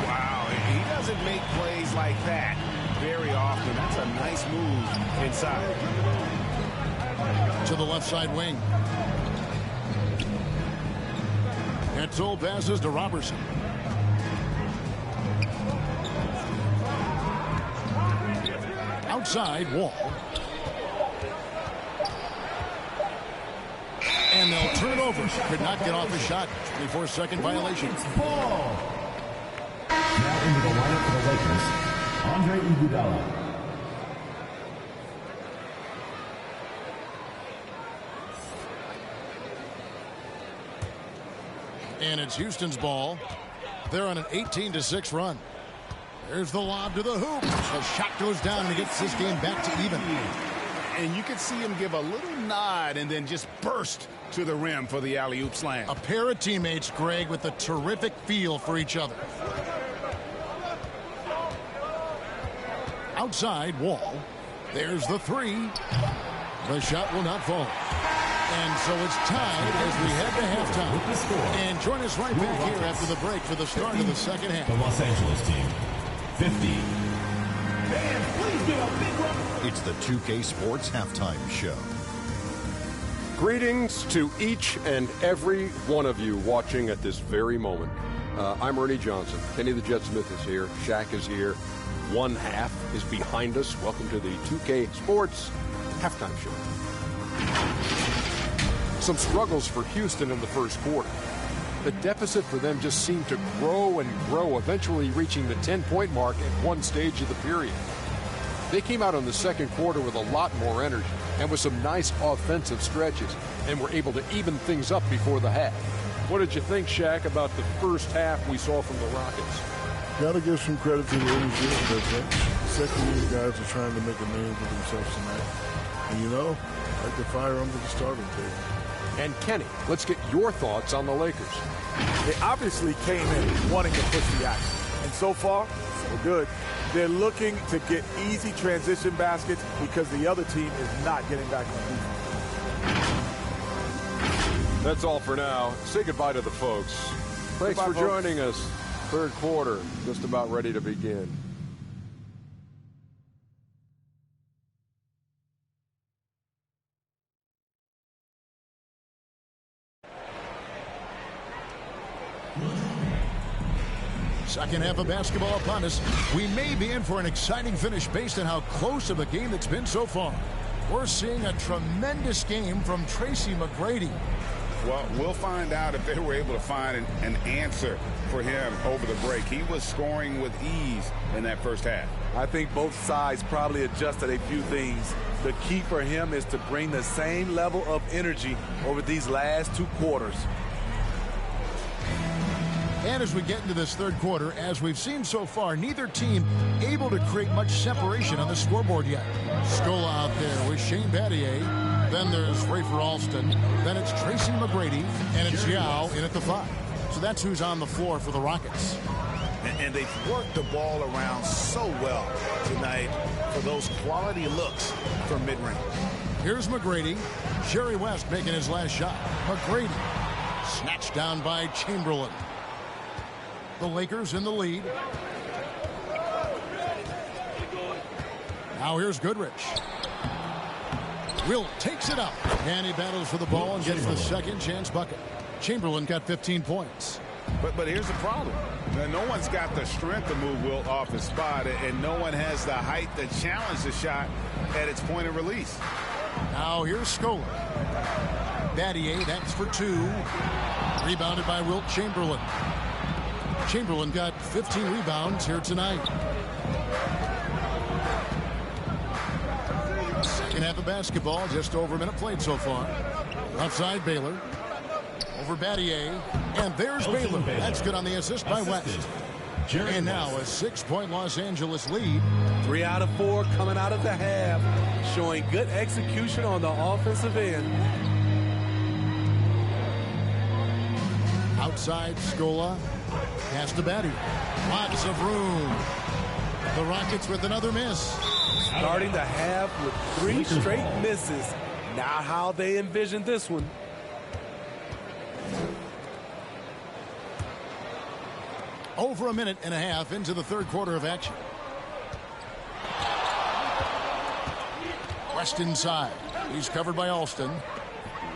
Speaker 5: Wow, he doesn't make plays like that very often. That's a nice move inside.
Speaker 4: To the left side wing. Hetzel passes to Robertson. Outside, Wall. And they'll turn it over. Could not get off the shot. 24-second violation.
Speaker 8: Ball. Now into the lineup for the Lakers, Andre Iguodala.
Speaker 4: And it's Houston's ball. They're on an 18-6 run. There's the lob to the hoop. The shot goes down and gets this game back to even.
Speaker 5: And you can see him give a little nod and then just burst to the rim for the alley-oop slam.
Speaker 4: A pair of teammates, Greg, with a terrific feel for each other. outside, Wall. There's the three. The shot will not fall. And so it's tied as we head to halftime. And join us right back here after the break for the start of the second half.
Speaker 8: The Los Angeles team, 50.
Speaker 6: It's the 2K Sports Halftime Show.
Speaker 10: Greetings to each and every one of you watching at this very moment. I'm Ernie Johnson. Kenny the Jet Smith is here. Shaq is here. One half is behind us. Welcome to the 2K Sports Halftime Show. Some struggles for Houston in the first quarter. The deficit for them just seemed to grow and grow, eventually reaching the 10-point mark at one stage of the period. They came out in the second quarter with a lot more energy and with some nice offensive stretches and were able to even things up before the half. What did you think, Shaq, about the first half we saw from the Rockets?
Speaker 20: Got to give some credit to the energy of that bench. The second year guys are trying to make a name for themselves tonight. And you know, like the fire under the starting table.
Speaker 10: And Kenny, let's get your thoughts on the Lakers.
Speaker 11: They obviously came in wanting to push the action. And so far, so good. They're looking to get easy transition baskets because the other team is not getting back on defense.
Speaker 10: That's all for now. Say goodbye to the folks. Thanks for joining us. Third quarter, just about ready to begin.
Speaker 4: Second half of basketball upon us. We may be in for an exciting finish based on how close of a game it's been so far. We're seeing a tremendous game from Tracy McGrady.
Speaker 5: Well, we'll find out if they were able to find an answer for him over the break. He was scoring with ease in that first half.
Speaker 11: I think both sides probably adjusted a few things. The key for him is to bring the same level of energy over these last two quarters.
Speaker 4: And as we get into this third quarter, as we've seen so far, neither team able to create much separation on the scoreboard yet. Scola out there with Shane Battier. Then there's Rafer Alston. Then it's Tracy McGrady. And it's Yao in at the 5. So that's who's on the floor for the Rockets.
Speaker 7: And they've worked the ball around so well tonight for those quality looks from mid-range.
Speaker 4: Here's McGrady. Jerry West making his last shot. McGrady snatched down by Chamberlain. The Lakers in the lead. Now here's Goodrich. Wilt takes it up. And he battles for the ball and gets the second chance bucket. Chamberlain got 15 points.
Speaker 5: But here's the problem. No one's got the strength to move Wilt off his spot, and no one has the height to challenge the shot at its point of release.
Speaker 4: Now here's Scola. Battier, that's for 2. Rebounded by Wilt Chamberlain. Chamberlain got 15 rebounds here tonight. Second half of basketball, just over a minute played so far. Outside Baylor. Over Battier. And there's Baylor. That's good on the assist by West. And now a 6-point Los Angeles lead.
Speaker 11: 3 out of 4 coming out of the half. Showing good execution on the offensive end.
Speaker 4: Outside Scola. Pass to Battier. Lots of room. The Rockets with another miss.
Speaker 11: Starting the half with 3 straight misses. Not how they envisioned this one.
Speaker 4: Over a minute and a half into the third quarter of action. West inside. He's covered by Alston.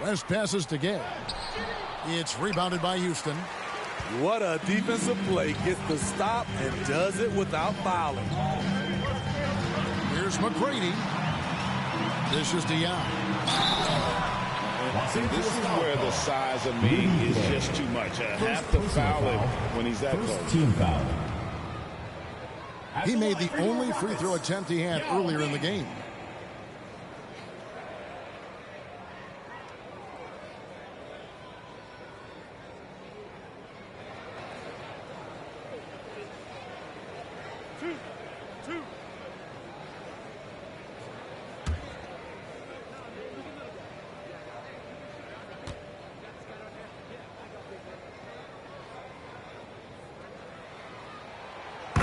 Speaker 4: West passes to Gay. It's rebounded by Houston.
Speaker 11: What a defensive play. Gets the stop and does it without fouling.
Speaker 4: Here's McGrady. This is Dion.
Speaker 5: This is where the size of Ming is just too much. Have to foul him when he's that close.
Speaker 8: Team foul.
Speaker 4: He made the only free throw attempt he had earlier in the game.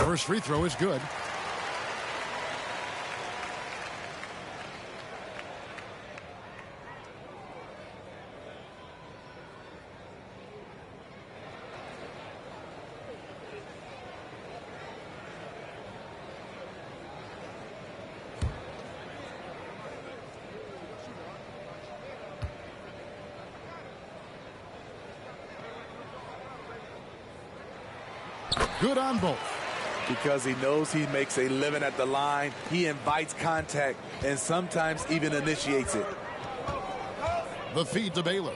Speaker 4: First free throw is good. Good on both.
Speaker 3: Because he knows he makes a living at the line, he invites contact and sometimes even initiates it.
Speaker 4: The feed to Baylor.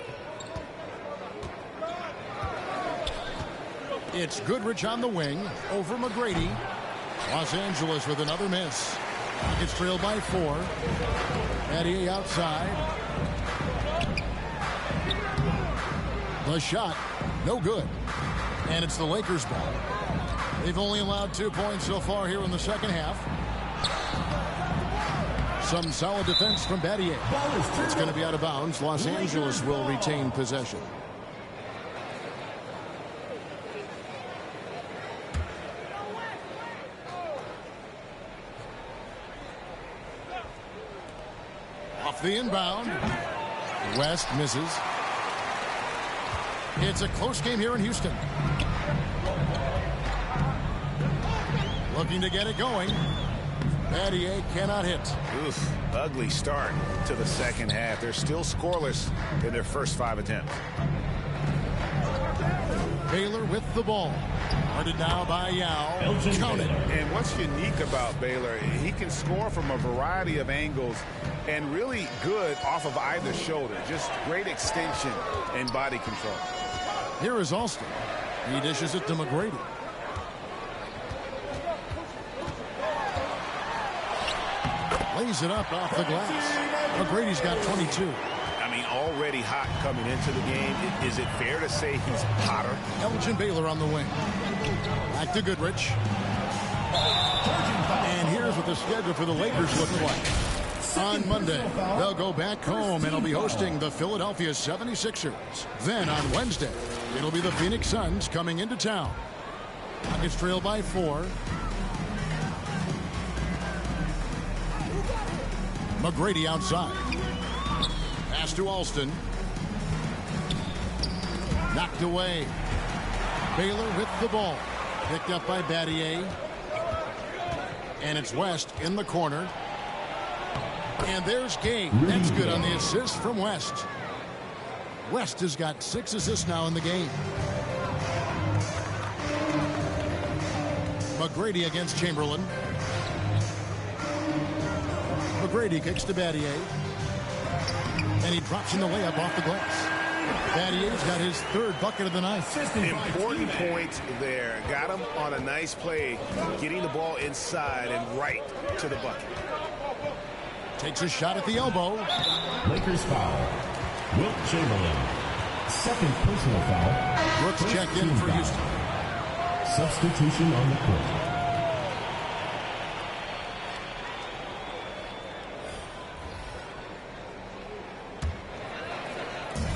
Speaker 4: It's Goodrich on the wing over McGrady. Los Angeles with another miss. It's trailed by 4. Battier outside. The shot, no good. And it's the Lakers' ball. They've only allowed 2 points so far here in the second half. Some solid defense from Battier. It's going to be out of bounds. Los Angeles will retain possession. Off the inbound. West misses. It's a close game here in Houston. Looking to get it going. Battier cannot hit.
Speaker 5: Oof, ugly start to the second half. They're still scoreless in their first 5 attempts.
Speaker 4: Baylor with the ball. Guarded now by Yao. Count it.
Speaker 5: And what's unique about Baylor, he can score from a variety of angles and really good off of either shoulder. Just great extension and body control.
Speaker 4: Here is Alston. He dishes it to McGrady. Lays it up off the glass. McGrady's got 22.
Speaker 5: I mean, already hot coming into the game. Is it fair to say he's hotter?
Speaker 4: Elgin Baylor on the wing. Back to Goodrich. And here's what the schedule for the Lakers looks like. On Monday, they'll go back home and will be hosting the Philadelphia 76ers. Then on Wednesday, it'll be the Phoenix Suns coming into town. Rockets trail by 4. McGrady outside. Pass to Alston. Knocked away. Baylor with the ball. Picked up by Battier. And it's West in the corner. And there's Gay. That's good on the assist from West. West has got 6 assists now in the game. McGrady against Chamberlain. McGrady kicks to Battier. And he drops in the layup off the glass. Battier's got his 3rd bucket of the night.
Speaker 5: Important point there. Got him on a nice play, getting the ball inside and right to the bucket.
Speaker 4: Takes a shot at the elbow.
Speaker 8: Lakers foul. Wilt Chamberlain. 2nd personal foul.
Speaker 4: Brooks checked in for Houston.
Speaker 8: Substitution on the court.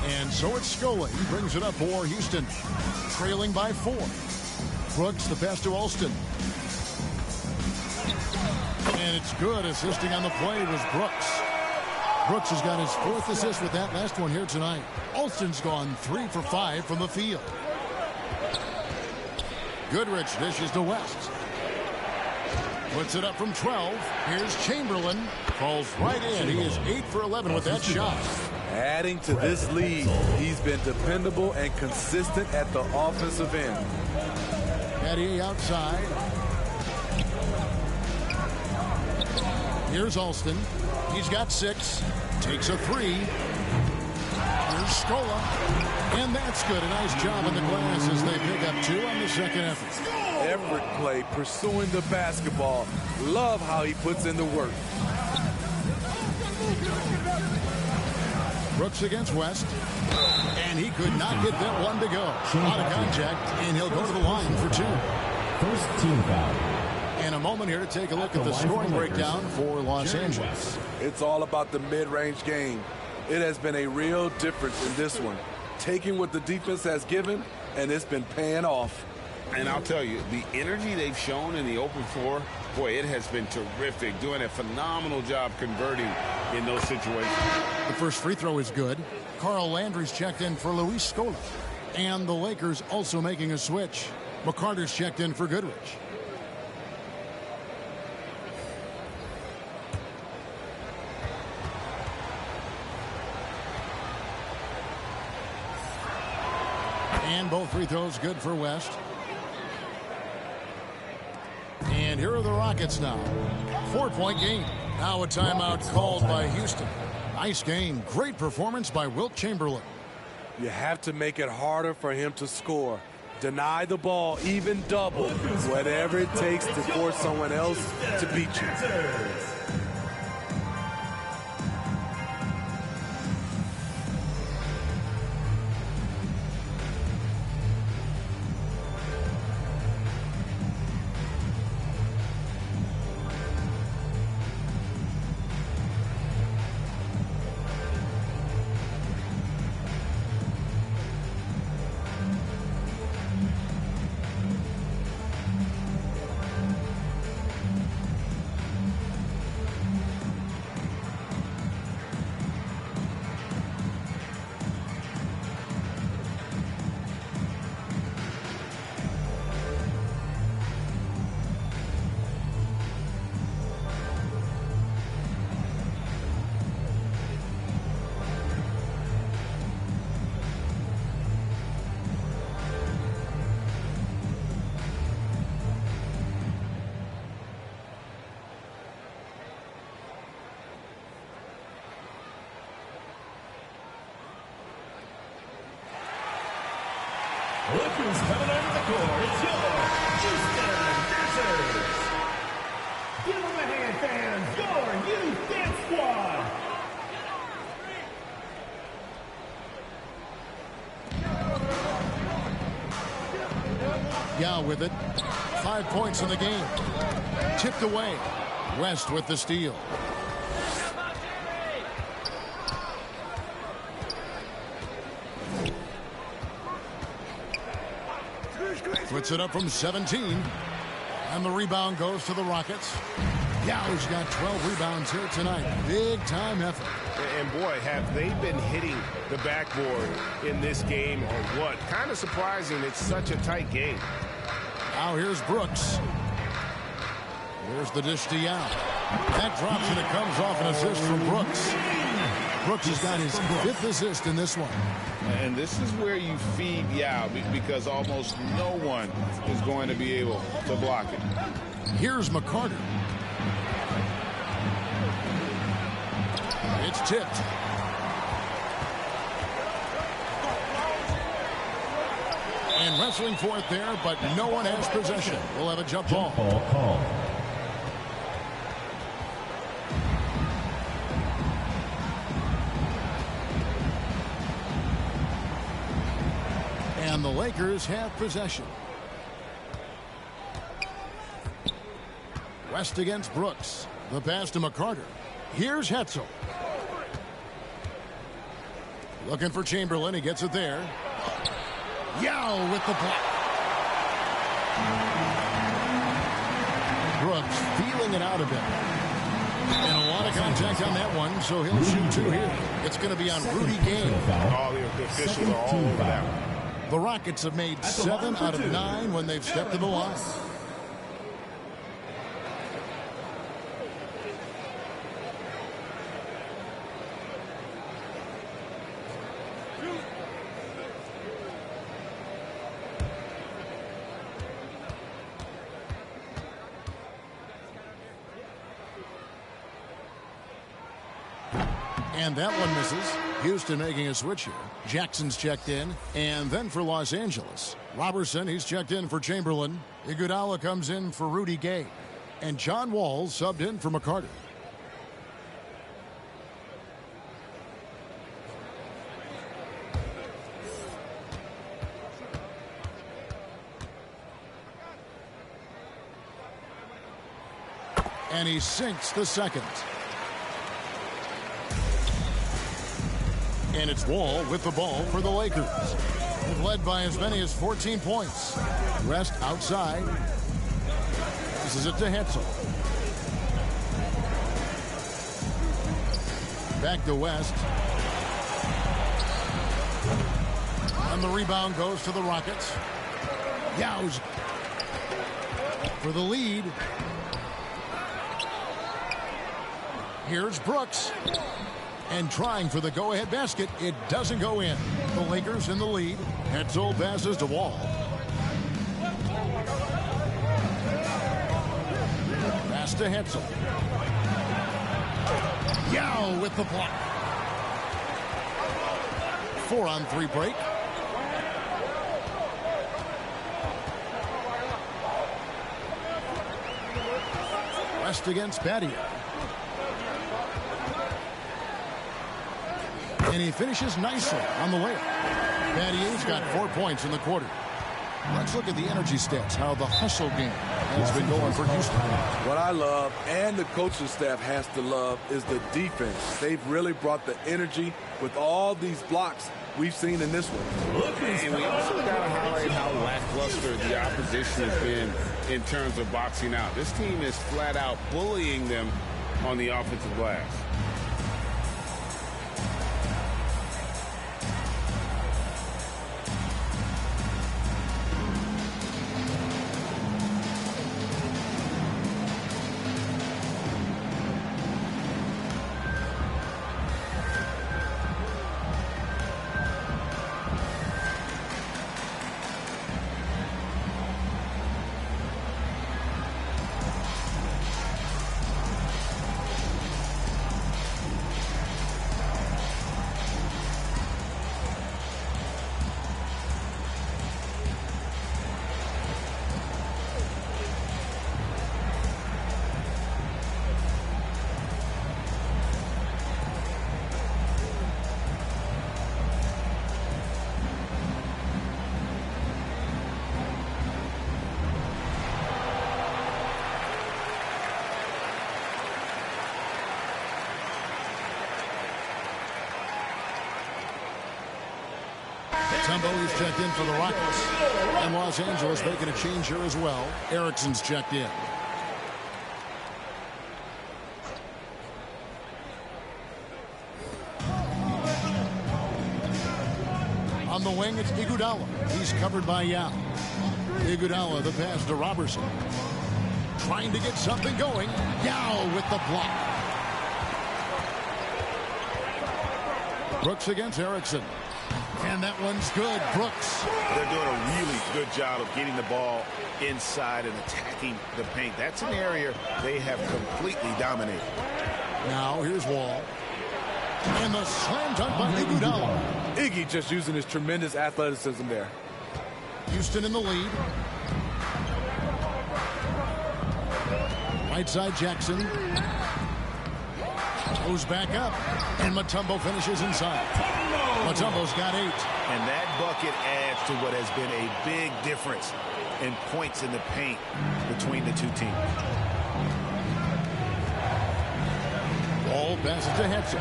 Speaker 4: And so it's Scully. He brings it up for Houston. Trailing by 4. Brooks the pass to Alston. And it's good. Assisting on the play was Brooks. Brooks has got his 4th assist with that last one here tonight. Alston's gone 3 for 5 from the field. Goodrich dishes to West. Puts it up from 12. Here's Chamberlain. Falls right in. He is 8 for 11 with that shot.
Speaker 3: Adding to this lead, he's been dependable and consistent at the offensive end.
Speaker 4: Battier outside. Here's Alston. He's got 6. Takes a 3. Here's Scola. And that's good. A nice job on the glass as they pick up 2 on the second effort.
Speaker 3: Effort play, pursuing the basketball. Love how he puts in the work.
Speaker 4: Brooks against West. And he could not get that one to go. Out of contact, and he'll go to the line for 2.
Speaker 8: 1st team foul.
Speaker 4: And a moment here to take a look at the scoring breakdown for Los Angeles.
Speaker 3: It's all about the mid-range game. It has been a real difference in this one. Taking what the defense has given, and it's been paying off.
Speaker 5: And I'll tell you, the energy they've shown in the open floor, boy, it has been terrific. Doing a phenomenal job converting in those situations.
Speaker 4: The first free throw is good. Carl Landry's checked in for Luis Scola. And the Lakers also making a switch. McCarter's checked in for Goodrich. And both free throws good for West. here are the Rockets now. 4-point game. Now a timeout called by Houston. Nice game. Great performance by Wilt Chamberlain.
Speaker 3: You have to make it harder for him to score. Deny the ball, even double. Whatever it takes to force someone else to beat you.
Speaker 8: Look who's coming onto the court. It's your Houston Dancers. Give them a hand, fans. Your youth dance squad.
Speaker 4: Yeah, with it. 5 points in the game. Tipped away. West with the steal. Puts it up from 17. And the rebound goes to the Rockets. Yow's got 12 rebounds here tonight. Big time effort.
Speaker 7: And boy, have they been hitting the backboard in this game or what? Kind of surprising. It's such a tight game.
Speaker 4: Now here's Brooks. Here's the dish to Yao. That drops and it comes off an assist from Brooks. Brooks has got his 5th assist in this one.
Speaker 5: And this is where you feed Yao because almost no one is going to be able to block it.
Speaker 4: Here's McCarter. It's tipped. And wrestling for it there, but no one has possession. We'll have a jump ball.
Speaker 8: Call.
Speaker 4: And the Lakers have possession. West against Brooks. The pass to McCarter. Here's Hetzel. Looking for Chamberlain. He gets it there. Yao with the block. Brooks feeling it out a bit. And a lot of contact on that one, so he'll shoot 2 here. It's going to be on Rudy Gay.
Speaker 7: All the officials are all over that one.
Speaker 4: The Rockets have made 7 out of 9 when they've stepped to the line. And that one misses. Houston making a switch here. Jackson's checked in. And then for Los Angeles, Robertson, he's checked in for Chamberlain. Iguodala comes in for Rudy Gay. And John Wall subbed in for McCarter. And he sinks the second. And it's Wall with the ball for the Lakers. They've led by as many as 14 points. Rest outside. This is it to Hetzel. Back to West. And the rebound goes to the Rockets. Yao's for the lead. Here's Brooks. And trying for the go-ahead basket. It doesn't go in. The Lakers in the lead. Hetzel passes to Wall. pass to Hetzel. Yao with the block. 4-on-3 break. West against Badia. And he finishes nicely on the layup. Badia's got 4 points in the quarter. Let's look at the energy stats, how the hustle game has been going for Houston.
Speaker 3: What I love, and the coaching staff has to love, is the defense. They've really brought the energy with all these blocks we've seen in this one.
Speaker 5: And we also got to highlight how lackluster the opposition has been in terms of boxing out. This team is flat out bullying them on the offensive glass.
Speaker 4: Mutombo is checked in for the Rockets. And Los Angeles making a change here as well. Erickson's checked in. On the wing, it's Iguodala. He's covered by Yao. Iguodala, the pass to Robertson. Trying to get something going. Yao with the block. Brooks against Erickson. And that one's good. Brooks.
Speaker 5: They're doing a really good job of getting the ball inside and attacking the paint. That's an area they have completely dominated.
Speaker 4: Now here's Wall. And the slam dunk by Iguodala.
Speaker 3: Iggy just using his tremendous athleticism there.
Speaker 4: Houston in the lead. Right side Jackson. Goes back up. And Mutombo finishes inside. Mutombo's got 8.
Speaker 5: And that bucket adds to what has been a big difference in points in the paint between the two teams.
Speaker 4: Ball passes to Hetzel.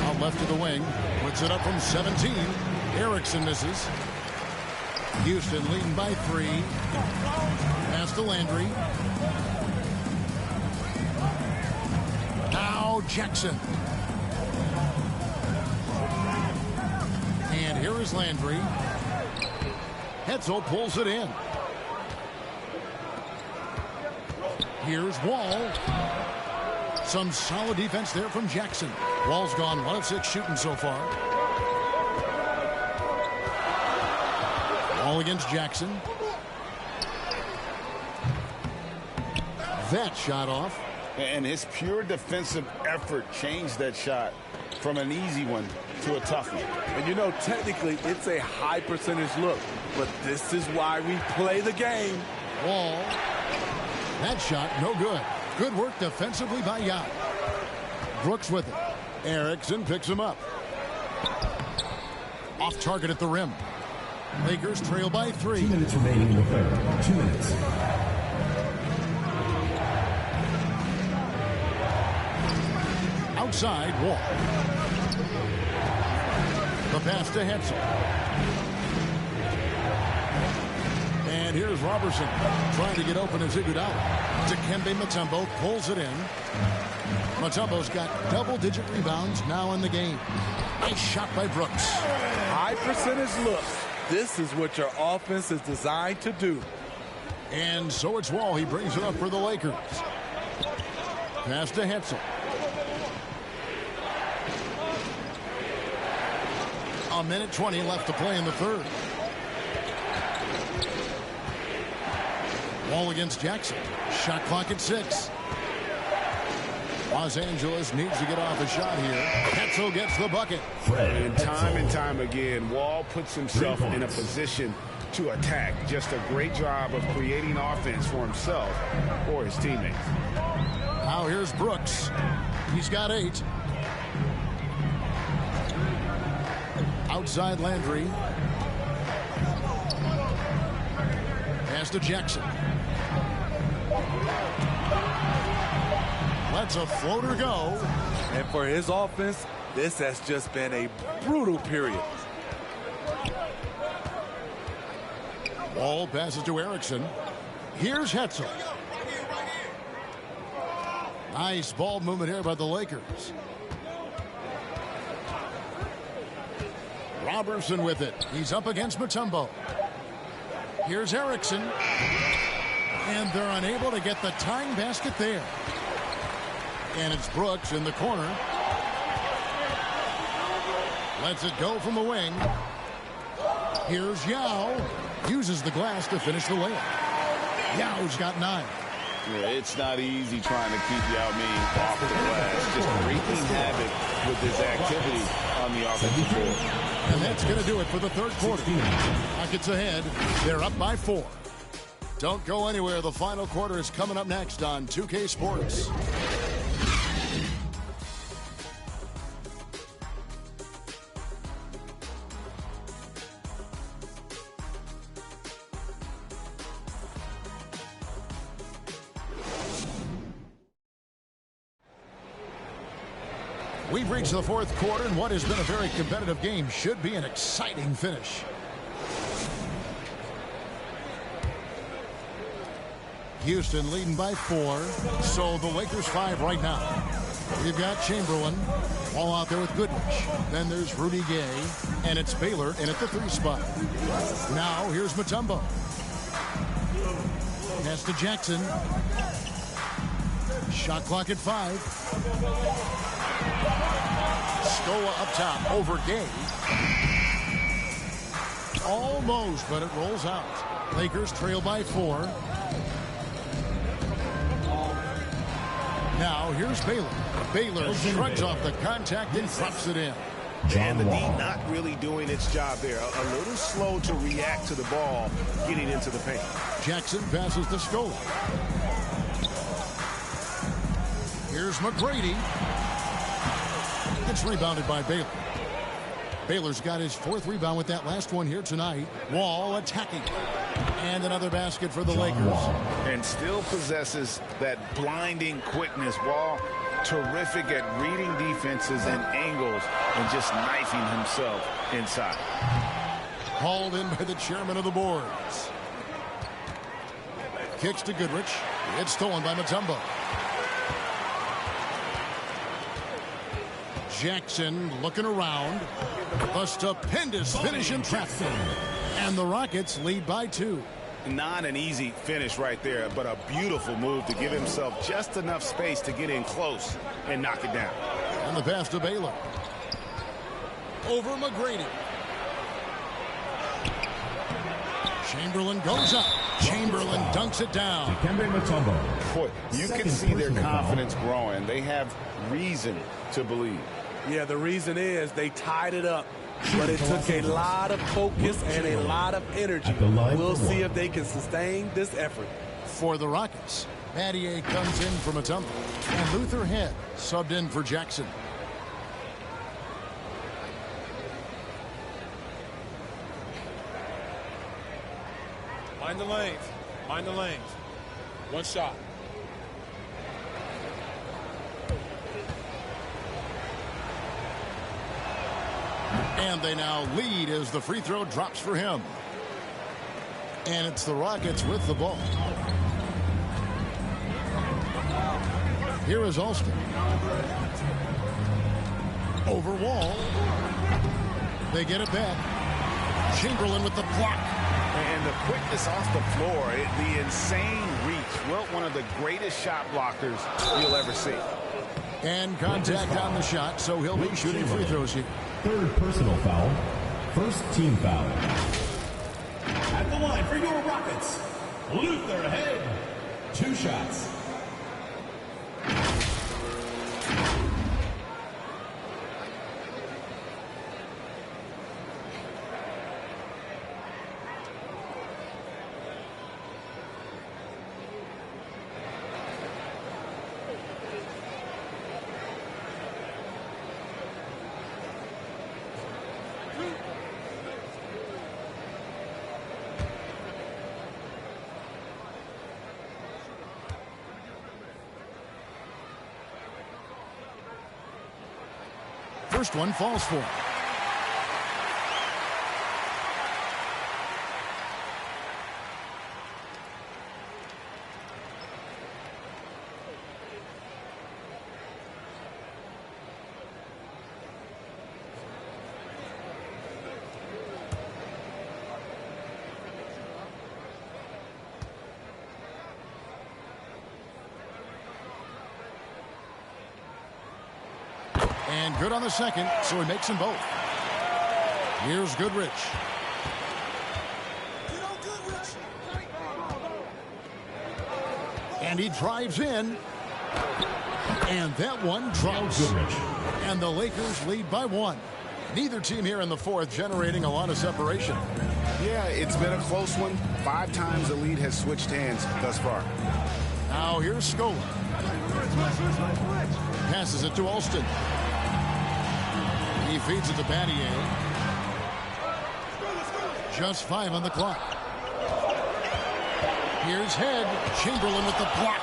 Speaker 4: Out left to the wing. Puts it up from 17. Erickson misses. Houston leading by 3. Pass to Landry. Now Jackson. And here is Landry. Hetzel pulls it in. Here's Wall. Some solid defense there from Jackson. Wall's gone 1 of 6 shooting so far. Wall against Jackson. That shot off.
Speaker 5: And his pure defensive effort changed that shot from an easy one to a tough one.
Speaker 3: And you know, technically, it's a high percentage look, but this is why we play the game.
Speaker 4: Wall. That shot, no good. Good work defensively by Yao. Brooks with it. Erickson picks him up. Off target at the rim. Lakers trail by 3.
Speaker 8: 2 minutes remaining in the third. 2 minutes.
Speaker 4: Outside, Wall. The pass to Hetzel. And here's Robertson trying to get open as Iguodala. Dikembe Mutombo pulls it in. Mutombo's got double-digit rebounds now in the game. Nice shot by Brooks.
Speaker 3: High percentage looks. This is what your offense is designed to do.
Speaker 4: And so it's Wall. He brings it up for the Lakers. Pass to Hetzel. A minute 20 left to play in the third. Wall against Jackson. Shot clock at 6. Los Angeles needs to get off a shot here. Hetzel gets the bucket.
Speaker 5: And time again, Wall puts himself in a position to attack. Just a great job of creating offense for himself or his teammates.
Speaker 4: Now here's Brooks. He's got 8. Outside Landry. Pass to Jackson. Lets a floater go.
Speaker 3: And for his offense, this has just been a brutal period.
Speaker 4: Wall passes to Erickson. Here's Hetzel. Nice ball movement here by the Lakers. Robertson with it. He's up against Mutombo. Here's Erickson. And they're unable to get the tying basket there. And it's Brooks in the corner. Lets it go from the wing. Here's Yao. Uses the glass to finish the layup. Yao's got 9.
Speaker 5: Yeah, it's not easy trying to keep Yao Ming off the glass. Just wreaking havoc with his activity on the offensive floor.
Speaker 4: And that's going to do it for the third quarter. Rockets ahead. They're up by 4. Don't go anywhere. The final quarter is coming up next on 2K Sports. We've reached the fourth quarter, and what has been a very competitive game should be an exciting finish. Houston leading by 4, so the Lakers 5 right now. We've got Chamberlain, all out there with Goodrich. Then there's Rudy Gay, and it's Baylor in at the 3 spot. Now here's Mutombo. Pass to Jackson. Shot clock at 5. Scola up top over Gay. Almost, but it rolls out. Lakers trail by 4. Now here's Baylor. Baylor shrugs off the contact and drops it in.
Speaker 7: And the D not really doing its job there. A little slow to react to the ball getting into the paint.
Speaker 4: Jackson passes to Scola. Here's McGrady. It's rebounded by Baylor. Baylor's got his 4th rebound with that last one here tonight. Wall attacking. And another basket for the Lakers.
Speaker 5: And still possesses that blinding quickness. Wall terrific at reading defenses and angles and just knifing himself inside.
Speaker 4: Hauled in by the chairman of the boards. Kicks to Goodrich. It's stolen by Mutombo. Jackson looking around. A stupendous finish in traffic. And the Rockets lead by 2.
Speaker 5: Not an easy finish right there, but a beautiful move to give himself just enough space to get in close and knock it down.
Speaker 4: And the pass to Baylor. Over McGrady. Chamberlain goes up. Chamberlain dunks it down.
Speaker 5: Boy, you can see their confidence growing. They have reason to believe.
Speaker 3: Yeah, the reason is they tied it up, but it took a lot of focus and a lot of energy. We'll see if they can sustain this effort.
Speaker 4: For the Rockets, Mattier comes in for Mutombo, and Luther Head subbed in for Jackson.
Speaker 1: Mind the lanes. Mind the lanes. One shot.
Speaker 4: And they now lead as the free throw drops for him. And it's the Rockets with the ball. Here is Alston. Over Wall. They get it back. Chamberlain with the block.
Speaker 5: And the quickness off the floor, the insane reach. Wilt, one of the greatest shot blockers you'll ever see.
Speaker 4: And contact on the shot, so he'll be shooting free throws here.
Speaker 8: 3rd personal foul. 1st team foul.
Speaker 12: At the line for your Rockets,
Speaker 8: Luther Head. 2 shots.
Speaker 4: First one falls for him. And good on the second, so he makes them both. Here's Goodrich. And he drives in. And that one drops. And the Lakers lead by 1. Neither team here in the fourth generating a lot of separation.
Speaker 5: Yeah, it's been a close one. 5 times the lead has switched hands thus far.
Speaker 4: Now here's Scola. Passes it to Alston. He feeds it to Battier. Just 5 on the clock. Here's Head. Chamberlain with the block.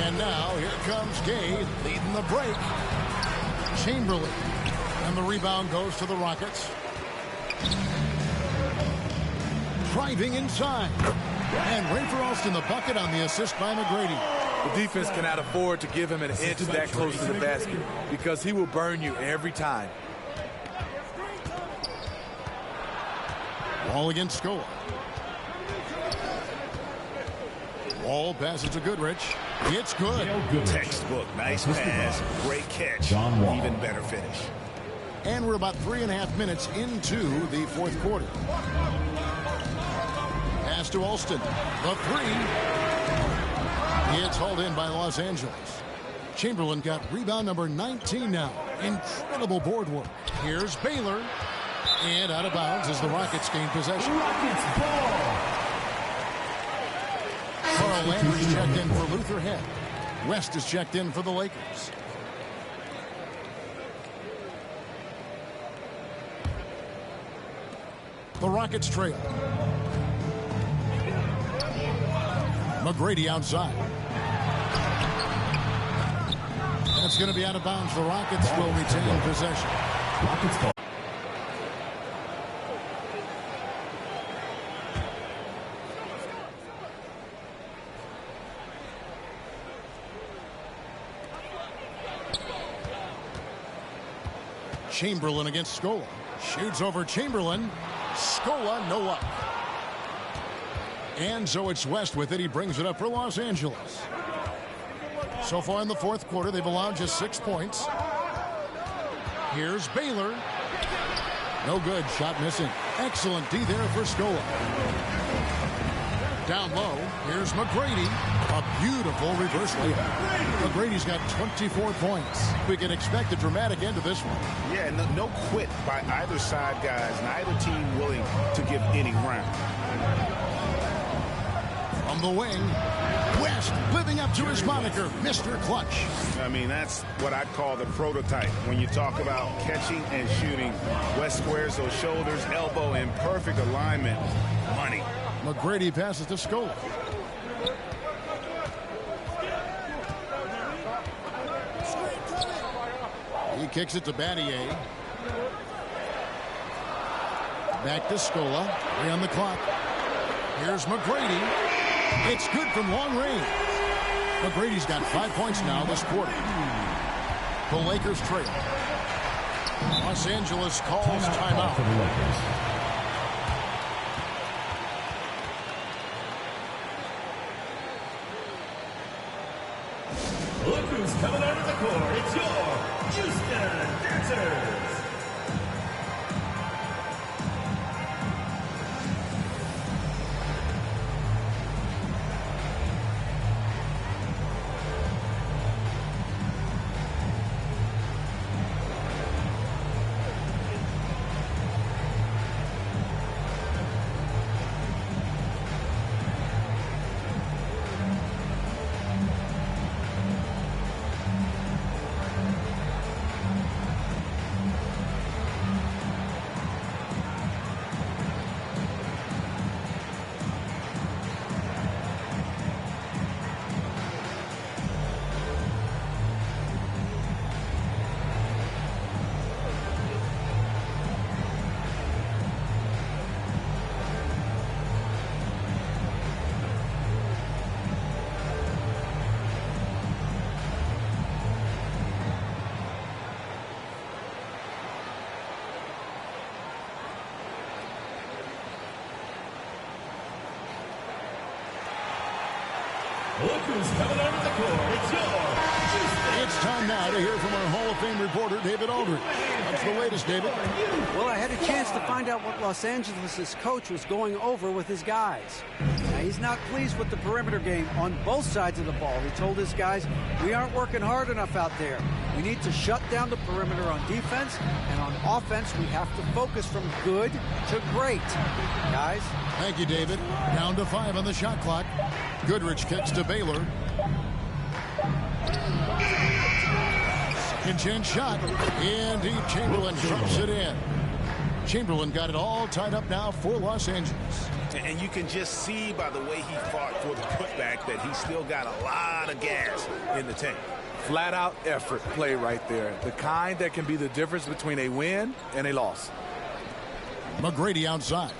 Speaker 4: And now here comes Gay leading the break. Chamberlain. And the rebound goes to the Rockets. Driving inside. And Rafer Alston the bucket on the assist by McGrady.
Speaker 3: The defense cannot afford to give him an inch that close to the basket because he will burn you every time.
Speaker 4: Wall against Scola. Wall passes to Goodrich. It's good.
Speaker 5: Textbook. Nice pass. Great catch. Even better finish.
Speaker 4: And we're about 3.5 minutes into the fourth quarter. Pass to Alston. The 3. It's hauled in by Los Angeles. Chamberlain got rebound number 19 now. Incredible board work. Here's Baylor. And out of bounds as the Rockets gain possession.
Speaker 8: Rockets ball.
Speaker 4: Carl Landry's checked in for Luther Head. West is checked in for the Lakers. The Rockets trail. McGrady outside. And it's going to be out of bounds. The Rockets will retain possession.
Speaker 8: Rockets ball.
Speaker 4: Chamberlain against Scola. Shoots over Chamberlain. Scola, no luck. And so it's West with it. He brings it up for Los Angeles. So far in the fourth quarter, they've allowed just 6 points. Here's Baylor. No good. Shot missing. Excellent D there for Scola. Down low. Here's McGrady. A beautiful reverse layup. McGrady's got 24 points. We can expect a dramatic end to this one.
Speaker 5: Yeah, no quit by either side, guys. Neither team willing to give any ground.
Speaker 4: From the wing, West living up to his moniker, Mr. Clutch.
Speaker 5: I mean, that's what I'd call the prototype. When you talk about catching and shooting, West squares those shoulders, elbow in perfect alignment. Money.
Speaker 4: McGrady passes to Scola. He kicks it to Battier. Back to Scola. 3 on the clock. Here's McGrady. It's good from long range. McGrady's got 5 points now this quarter. The Lakers trail. Los Angeles calls timeout.
Speaker 8: For the Lakers. Look who's coming out of the court. It's your Houston Dancers.
Speaker 4: It's time now to hear from our Hall of Fame reporter, David Aldridge. What's the latest, David?
Speaker 9: Well, I had a chance to find out what Los Angeles' coach was going over with his guys. Now, he's not pleased with the perimeter game on both sides of the ball. He told his guys, we aren't working hard enough out there. We need to shut down the perimeter on defense, and on offense, we have to focus from good to great. Guys?
Speaker 4: Thank you, David. Down to 5 on the shot clock. Goodrich kicks to Baylor. Second chance shot. Indeed, Chamberlain drops it in. Chamberlain got it all tied up now for Los Angeles.
Speaker 5: And you can just see by the way he fought for the putback that he still got a lot of gas in the tank.
Speaker 3: Flat out effort play right there. The kind that can be the difference between a win and a loss.
Speaker 4: McGrady outside.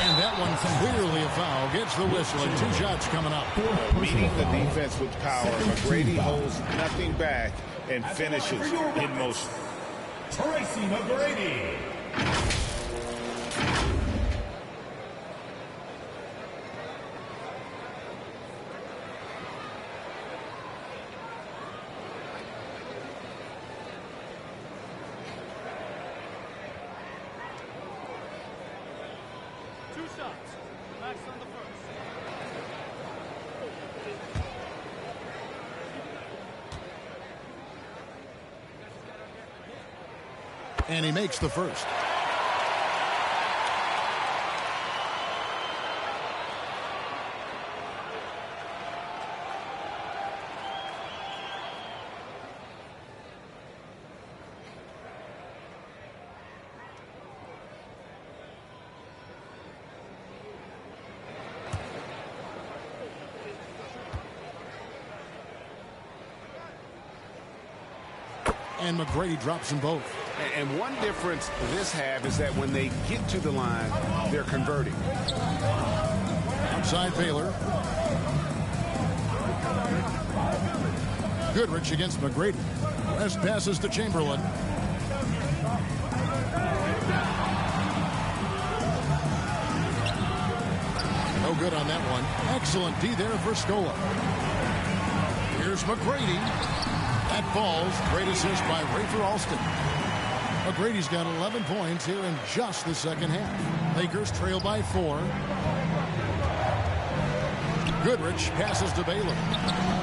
Speaker 4: And that one clearly a foul. Gets the whistle and 2 shots coming up.
Speaker 5: Meeting the defense with power. McGrady holds nothing back and finishes in motion.
Speaker 8: Tracy McGrady.
Speaker 4: And he makes the first. And McGrady drops them both.
Speaker 5: And one difference this half is that when they get to the line, they're converting.
Speaker 4: Outside Baylor. Goodrich against McGrady. Best passes to Chamberlain. No good on that one. Excellent D there for Scola. Here's McGrady. That falls. Great assist by Rafer Alston. McGrady's got 11 points here in just the second half. Lakers trail by 4. Goodrich passes to Baylor.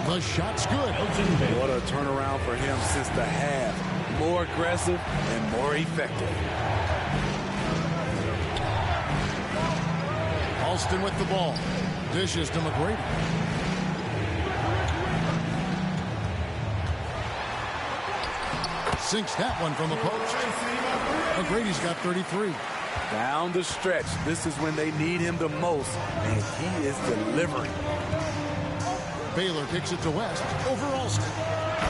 Speaker 4: The shot's good.
Speaker 3: What a turnaround for him since the half. More aggressive and more effective.
Speaker 4: Alston with the ball. Dishes to McGrady. Sinks that one from the post. McGrady's got 33.
Speaker 3: Down the stretch, this is when they need him the most, and he is delivering.
Speaker 4: Baylor kicks it to West over Alston.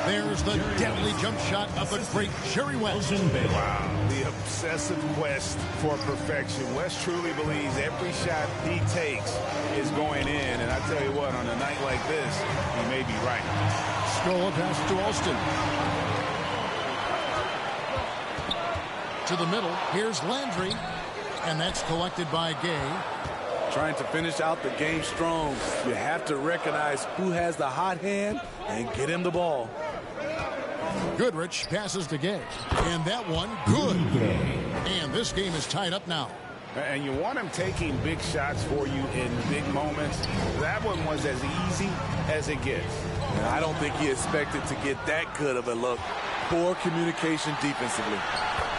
Speaker 4: There's the deadly jump shot of the great Jerry West.
Speaker 5: Wow, the obsessive quest for perfection. West truly believes every shot he takes is going in, and I tell you what, on a night like this, he may be right.
Speaker 4: Scola passes to Alston. To the middle, here's Landry, and that's collected by Gay.
Speaker 3: Trying to finish out the game strong. You have to recognize who has the hot hand and get him the ball.
Speaker 4: Goodrich passes to Gay, and that one good. And this game is tied up now.
Speaker 5: And you want him taking big shots for you in big moments. That one was as easy as it gets.
Speaker 3: And I don't think he expected to get that good of a look. Poor communication defensively.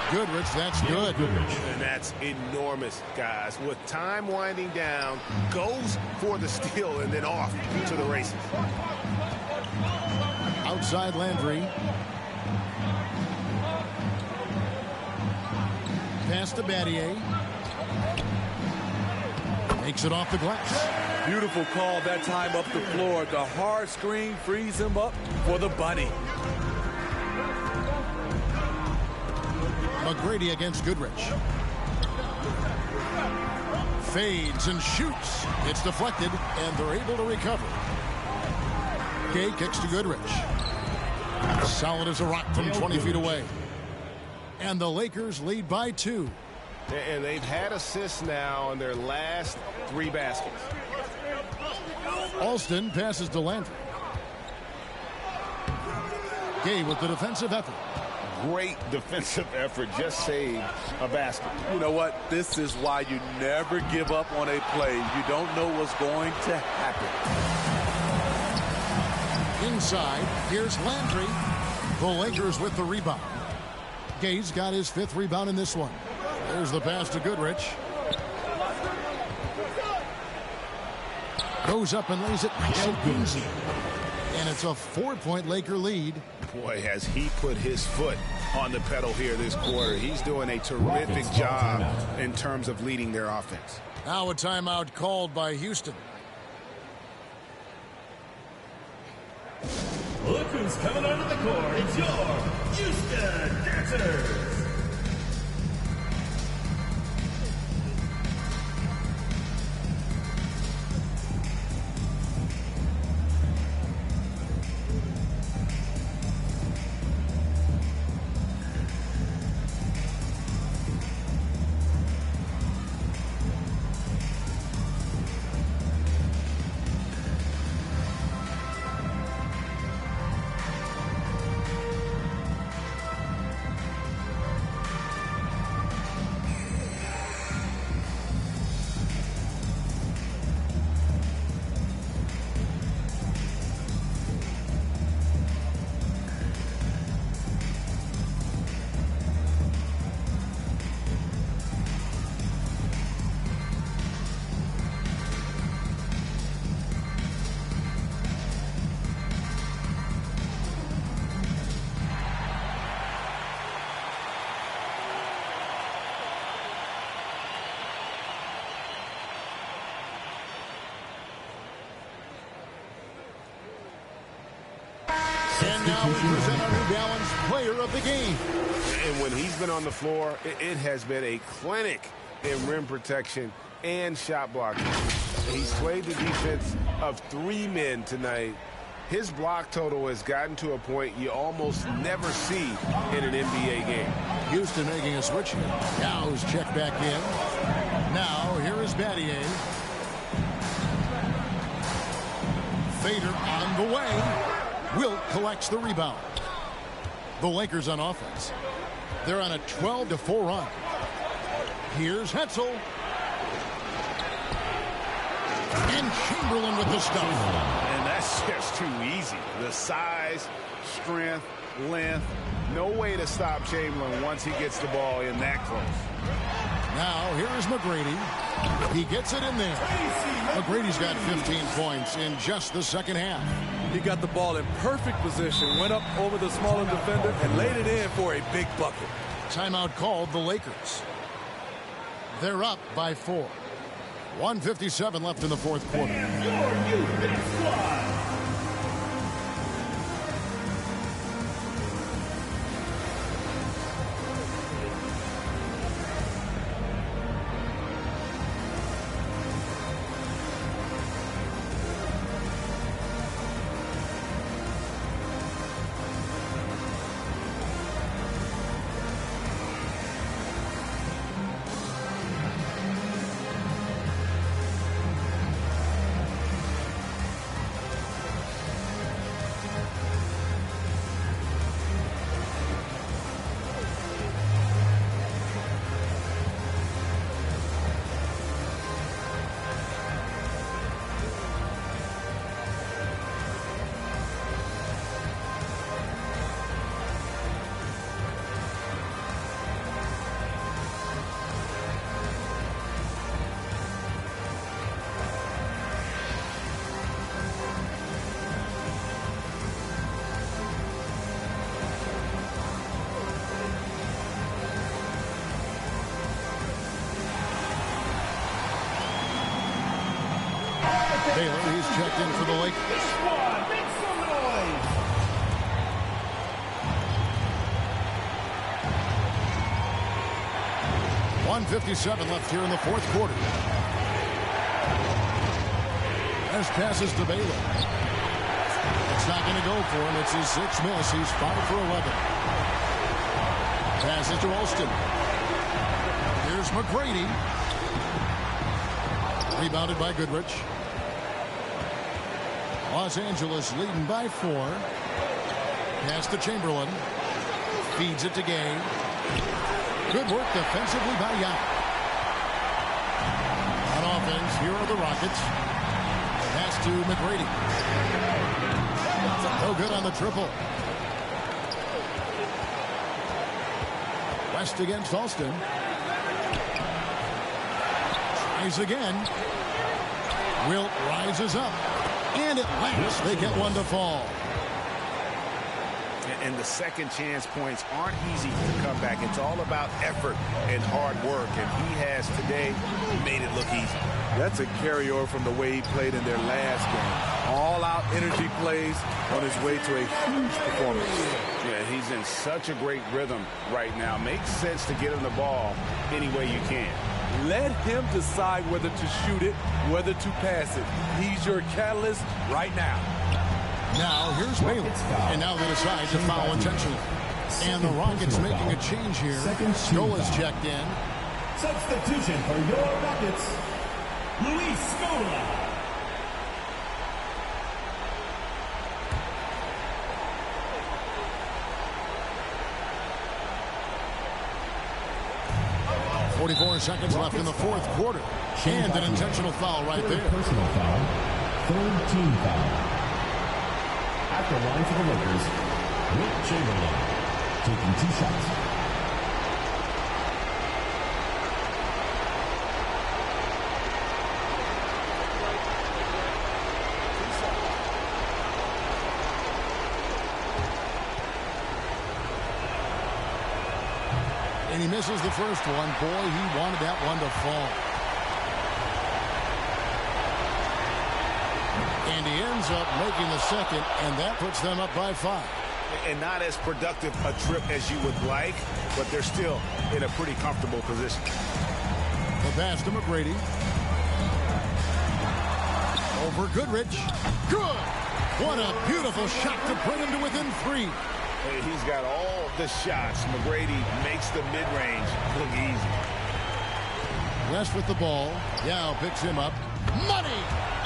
Speaker 4: Goodrich, that's good.
Speaker 5: And that's enormous, guys. With time winding down, goes for the steal and then off to the races.
Speaker 4: Outside Landry. Pass to Battier. Makes it off the glass.
Speaker 3: Beautiful call that time up the floor. The hard screen frees him up for the bunny.
Speaker 4: McGrady against Goodrich. Fades and shoots. It's deflected, and they're able to recover. Gay kicks to Goodrich. Solid as a rock from 20 feet away. And the Lakers lead by 2.
Speaker 7: And they've had assists now on their last 3 baskets.
Speaker 4: Alston passes to Landry. Gay with the defensive effort.
Speaker 5: Great defensive effort. Just saved a basket.
Speaker 3: You know what? This is why you never give up on a play. You don't know what's going to happen.
Speaker 4: Inside, here's Landry. The Lakers with the rebound. Gay's got his 5th rebound in this one. There's the pass to Goodrich. Goes up and lays it so easy. And it's a 4-point Laker lead.
Speaker 5: Boy, has he put his foot on the pedal here this quarter. He's doing a terrific job in terms of leading their offense.
Speaker 4: Now a timeout called by Houston.
Speaker 22: Look who's coming onto the court. It's your Houston Dancers.
Speaker 4: And now we present our New Balance player of the game.
Speaker 7: And when he's been on the floor, it has been a clinic in rim protection and shot blocking. He's played the defense of 3 men tonight. His block total has gotten to a point you almost never see in an NBA game.
Speaker 4: Houston making a switch here. Now's checked back in. Now here is Battier. Fader on the way. Wilt collects the rebound. The Lakers on offense. They're on a 12-4 run. Here's Hetzel. And Chamberlain with the stuff.
Speaker 5: And that's just too easy. The size, strength, length. No way to stop Chamberlain once he gets the ball in that close.
Speaker 4: Now here is McGrady. He gets it in there. McGrady's got 15 points in just the second half.
Speaker 3: He got the ball in perfect position, went up over the smaller defender, and laid it in for a big bucket.
Speaker 4: Timeout called the Lakers. They're up by 4. 1:57 left in the fourth quarter. Taylor, he's checked in for the Lakers.
Speaker 22: Make some noise.
Speaker 4: .157 left here in the fourth quarter. As passes to Baylor. It's not going to go for him. It's his 6th miss. He's 5 for 11. Passes to Alston. Here's Here's McGrady. Rebounded by Goodrich. Los Angeles leading by 4. Pass to Chamberlain. Feeds it to Gay. Good work defensively by Yao. On offense, here are the Rockets. Pass to McGrady. No good on the triple. West against Alston. Tries again. Wilt rises up. And at last, they get one to fall.
Speaker 5: And the second chance points aren't easy to come back. It's all about effort and hard work. And he has today made it look easy.
Speaker 11: That's a carryover from the way he played in their last game. All-out energy plays on his way to a huge performance.
Speaker 5: Yeah, he's in such a great rhythm right now. Makes sense to get him the ball any way you can.
Speaker 11: Let him decide whether to shoot it, whether to pass it. He's your catalyst right now.
Speaker 4: Now, here's Bailey. And now they decide to foul intentionally. And the Rockets making a change here. Scola's checked in.
Speaker 8: Substitution for your Rockets, Luis Scola.
Speaker 4: .44 seconds left in the fourth quarter. And an intentional foul right there.
Speaker 8: Personal foul. Third team foul. At the line for the Lakers, Wilt Chamberlain taking 2 shots.
Speaker 4: And he misses the first one. Boy, he wanted that one to fall. And he ends up making the second, and that puts them up by 5.
Speaker 5: And not as productive a trip as you would like, but they're still in a pretty comfortable position.
Speaker 4: The pass to McGrady. Over Goodrich. Good! What a beautiful shot to bring him to within 3.
Speaker 5: Hey, he's got all the shots. McGrady makes the mid-range look easy.
Speaker 4: West with the ball. Yao picks him up. Money!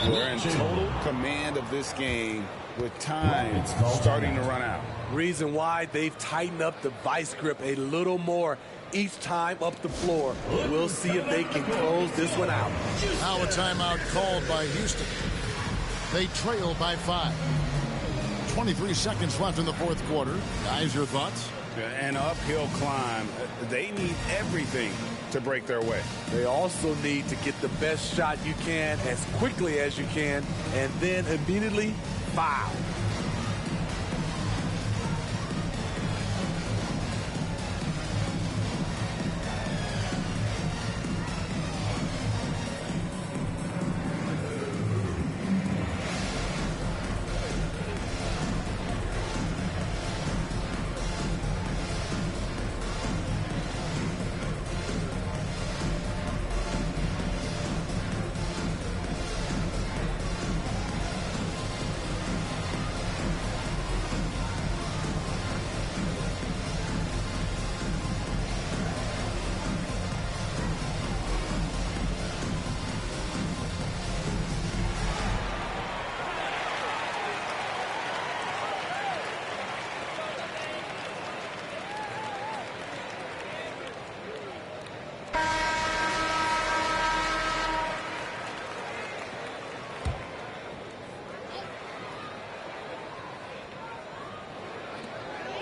Speaker 5: We're in total command of this game with time starting to run out.
Speaker 11: Reason why they've tightened up the vice grip a little more each time up the floor. We'll see if they can close this one out.
Speaker 4: Now a timeout called by Houston. They trail by 5. 23 seconds left in the fourth quarter. Guys, your thoughts?
Speaker 5: An uphill climb. They need everything to break their way.
Speaker 11: They also need to get the best shot you can as quickly as you can and then immediately foul.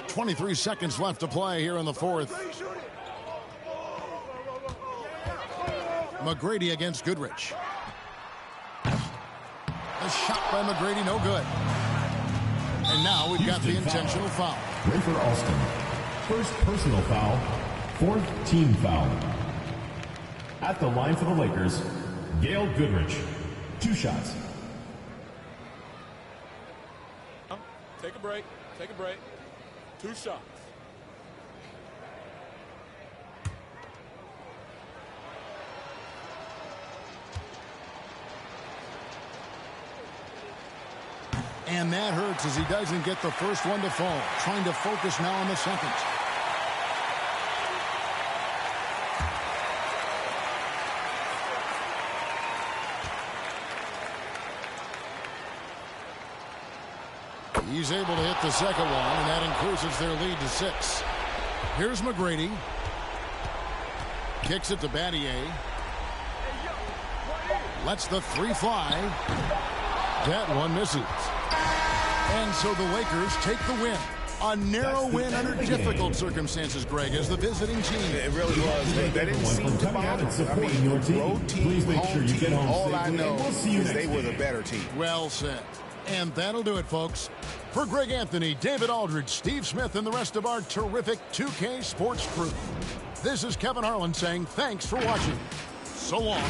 Speaker 4: .23 seconds left to play here in the fourth. McGrady against Goodrich. A shot by McGrady, no good. And now we've got the intentional foul.
Speaker 8: Rafer Alston. First personal foul. Fourth team foul. At the line for the Lakers, Gail Goodrich. 2 shots.
Speaker 1: Take a break. Take a break. 2 shots.
Speaker 4: And that hurts as he doesn't get the first one to fall. Trying to focus now on the second. He's able to hit the second one, and that increases their lead to 6. Here's McGrady. Kicks it to Battier. Lets the 3 fly. That one misses. And so the Lakers take the win. A narrow win under difficult circumstances, Greg, as the visiting team.
Speaker 5: It really was. They didn't seem to bother. I mean, road team, home team, all I know is they were the better team.
Speaker 4: Well said. And that'll do it, folks. For Greg Anthony, David Aldridge, Steve Smith, and the rest of our terrific 2K Sports crew, this is Kevin Harlan saying thanks for watching. So long.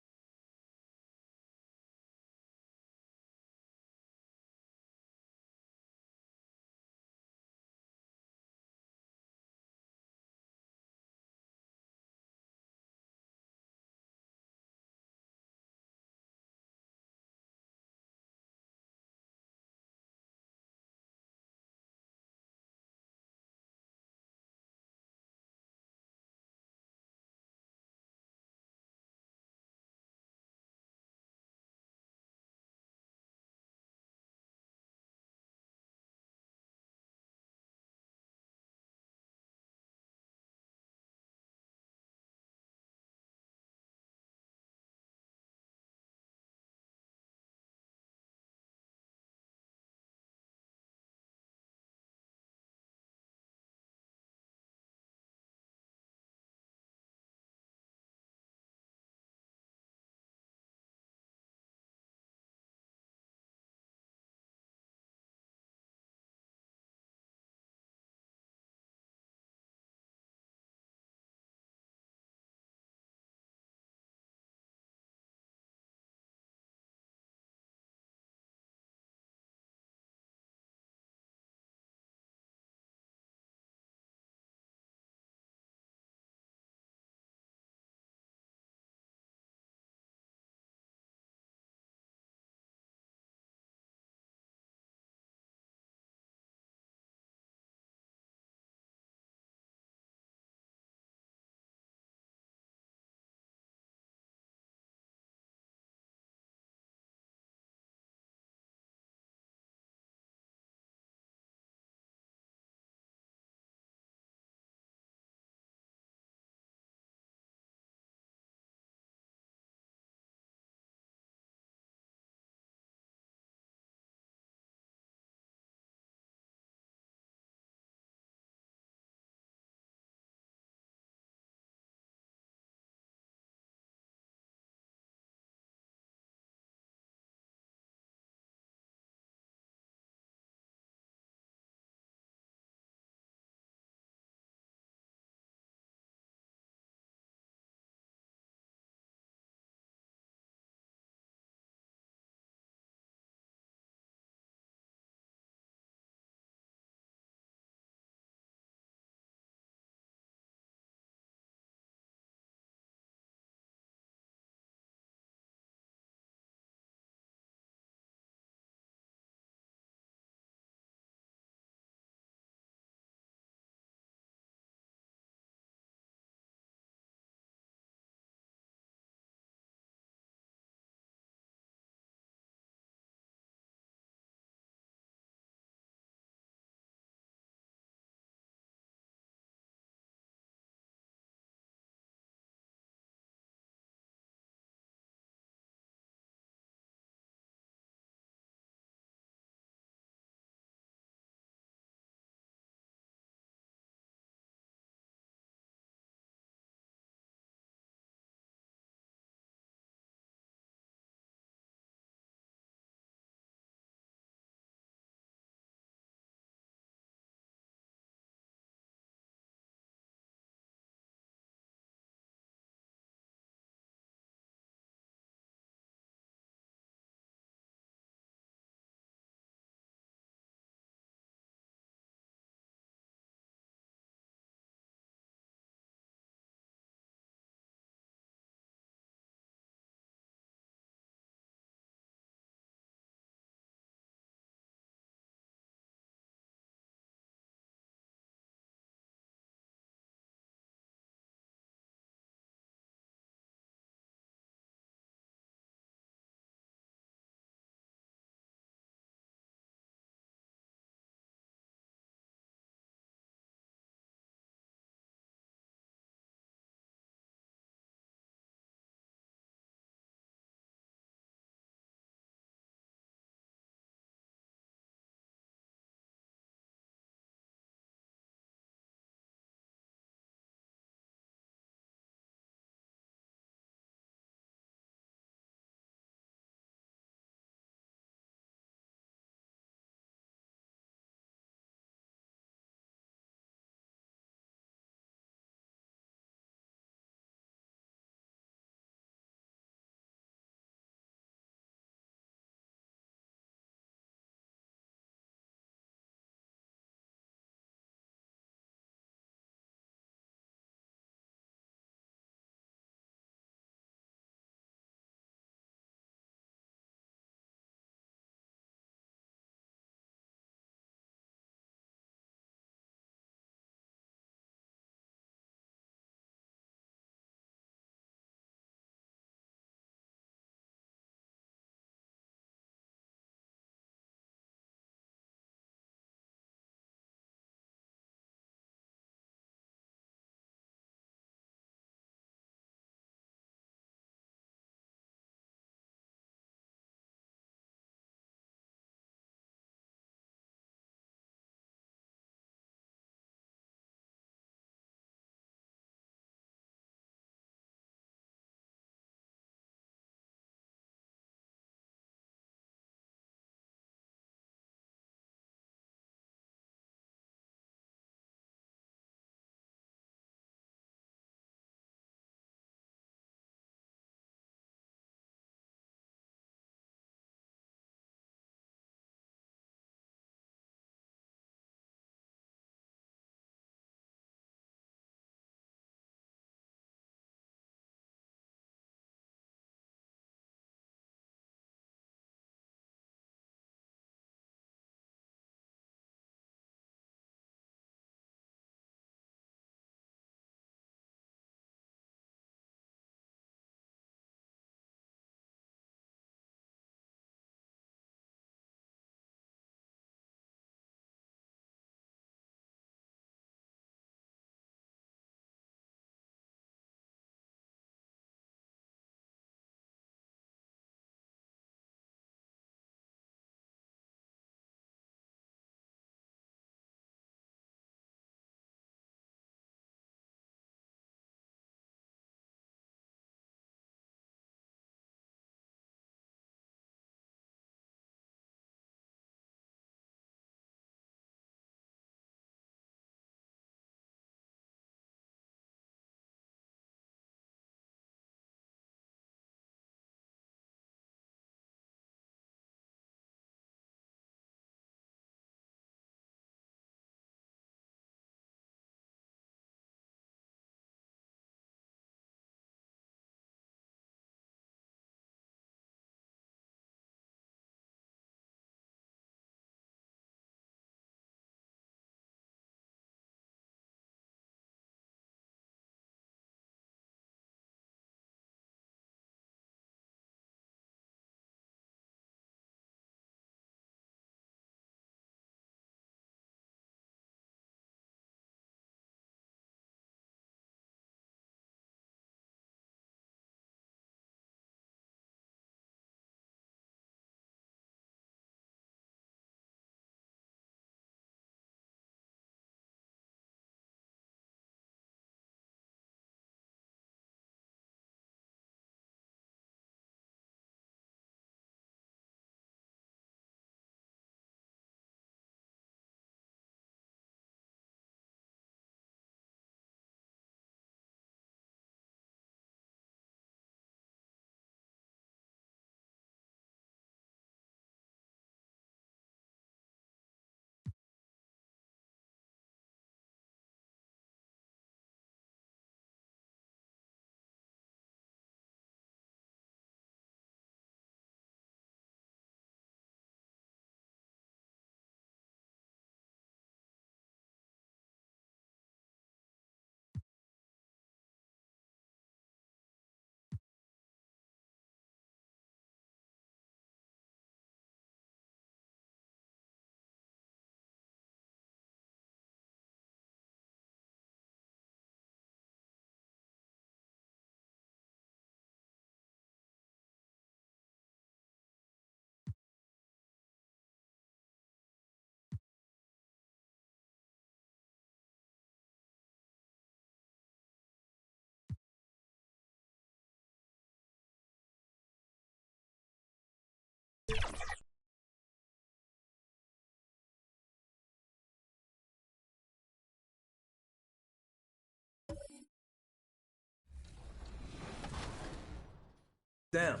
Speaker 22: Down.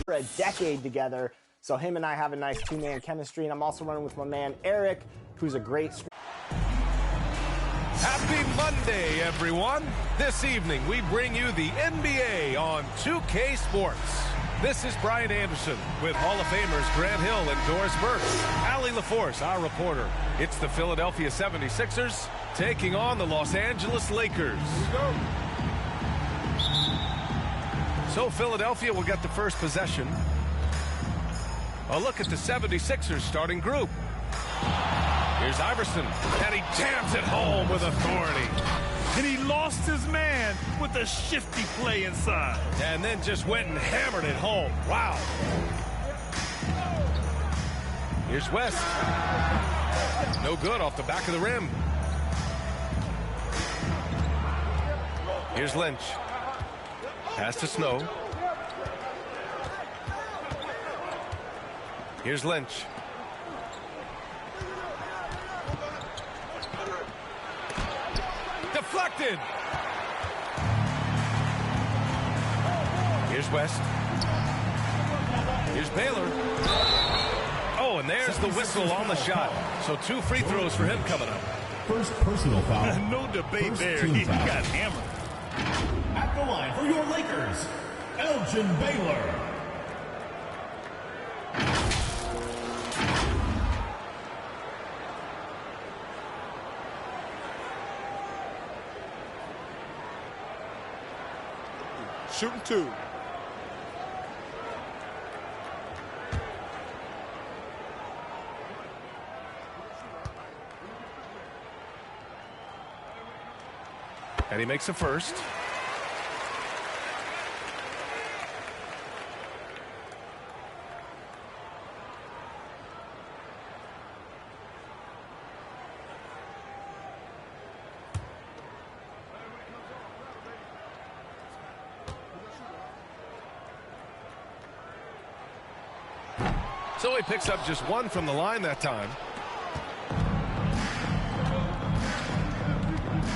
Speaker 2: For a decade together, so him and I have a nice two-man chemistry, and I'm also running with my man Eric, who's a great
Speaker 15: Happy Monday, everyone. This evening, we bring you the NBA on 2K Sports. This is Brian Anderson with Hall of Famers Grant Hill and Doris Burke. Allie LaForce, our reporter. It's the Philadelphia 76ers taking on the Los Angeles Lakers. So Philadelphia will get the first possession. A look at the 76ers starting group. Here's Iverson, and he jams it home with authority.
Speaker 21: And he lost his man with a shifty play inside.
Speaker 15: And then just went and hammered it home. Wow. Here's West. No good off the back of the rim. Here's Lynch. Pass to Snow. Here's Lynch. Deflected. Here's West. Here's Baylor. Oh, and there's the whistle on the shot. So 2 free throws for him coming up.
Speaker 8: First personal foul.
Speaker 21: No debate
Speaker 8: First
Speaker 21: there. He
Speaker 8: foul.
Speaker 21: got hammered.
Speaker 8: At the line for your Lakers, Elgin Baylor.
Speaker 11: Shooting 2.
Speaker 15: And he makes a first. So he picks up just 1 from the line that time.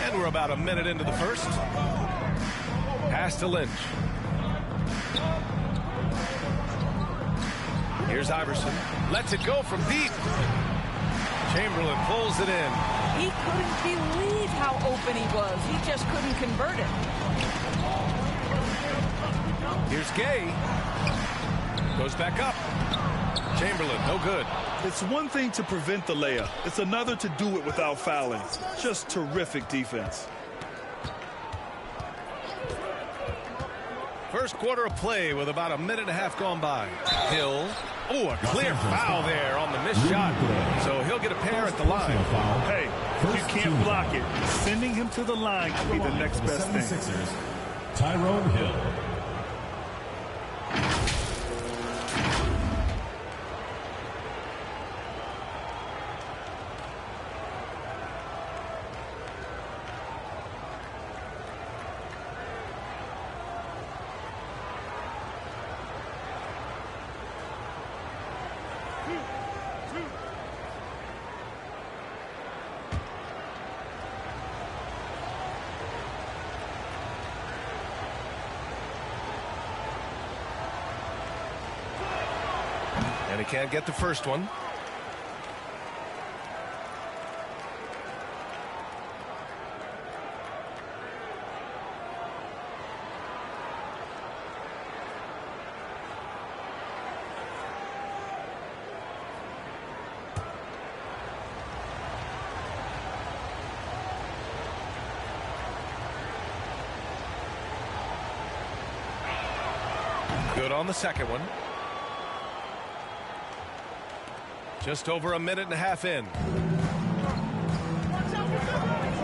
Speaker 15: And we're about a minute into the first. Pass to Lynch. Here's Iverson. Lets it go from deep. Chamberlain pulls it in.
Speaker 12: He couldn't believe how open he was. He just couldn't convert it.
Speaker 15: Here's Gay. Goes back up. Chamberlain, no good.
Speaker 21: It's one thing to prevent the layup. It's another to do it without fouling. Just terrific defense.
Speaker 15: First quarter of play with about a minute and a half gone by. Hill. Oh, a clear foul there on the missed shot. So he'll get a pair at the line.
Speaker 21: Hey, you can't block it. Sending him to the line could be the next best thing.
Speaker 8: Tyrone Hill.
Speaker 15: And he can't get the first one. Good on the second one. Just over a minute and a half in.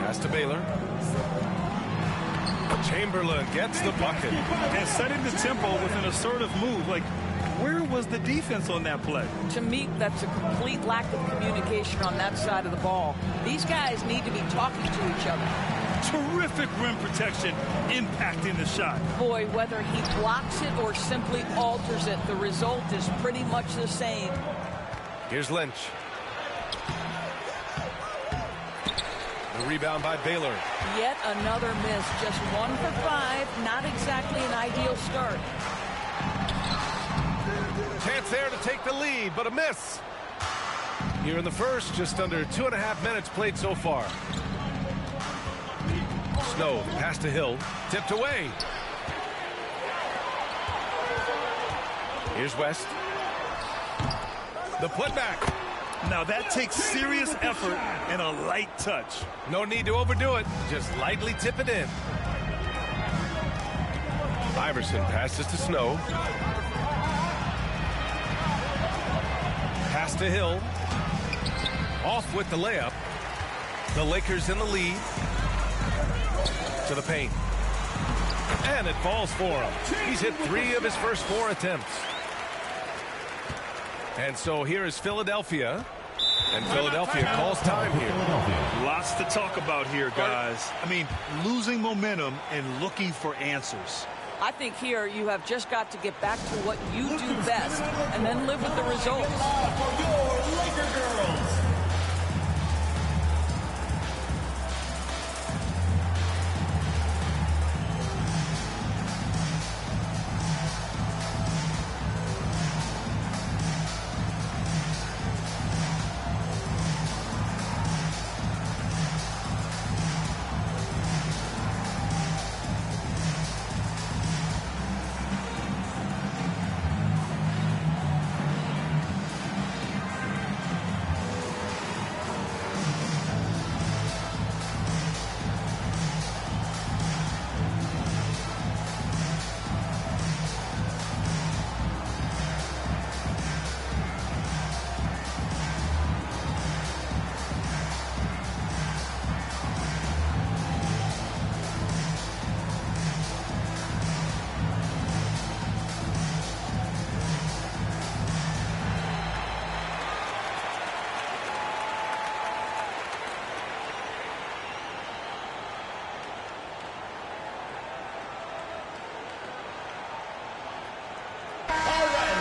Speaker 15: Pass to Baylor. Chamberlain gets the bucket.
Speaker 21: And setting the tempo with an assertive move. Like, where was the defense on that play?
Speaker 12: To me, that's a complete lack of communication on that side of the ball. These guys need to be talking to each other.
Speaker 21: Terrific rim protection impacting the shot.
Speaker 12: Boy, whether he blocks it or simply alters it, the result is pretty much the same.
Speaker 15: Here's Lynch. The rebound by Baylor.
Speaker 12: Yet another miss. Just 1 for 5. Not exactly an ideal start.
Speaker 15: Chance there to take the lead, but a miss. Here in the first, just under 2.5 minutes played so far. Snow, pass to Hill, tipped away. Here's West. The putback.
Speaker 21: Now that takes serious effort and a light touch.
Speaker 15: No need to overdo it. Just lightly tip it in. Iverson passes to Snow. Pass to Hill. Off with the layup. The Lakers in the lead. To the paint. And it falls for him. He's hit 3 of his first 4 attempts. And so here is Philadelphia. And Philadelphia calls time here.
Speaker 21: Lots to talk about here, guys. I mean, losing momentum and looking for answers.
Speaker 12: I think here you have just got to get back to what you do best and then live with the results.
Speaker 8: For your Laker girls.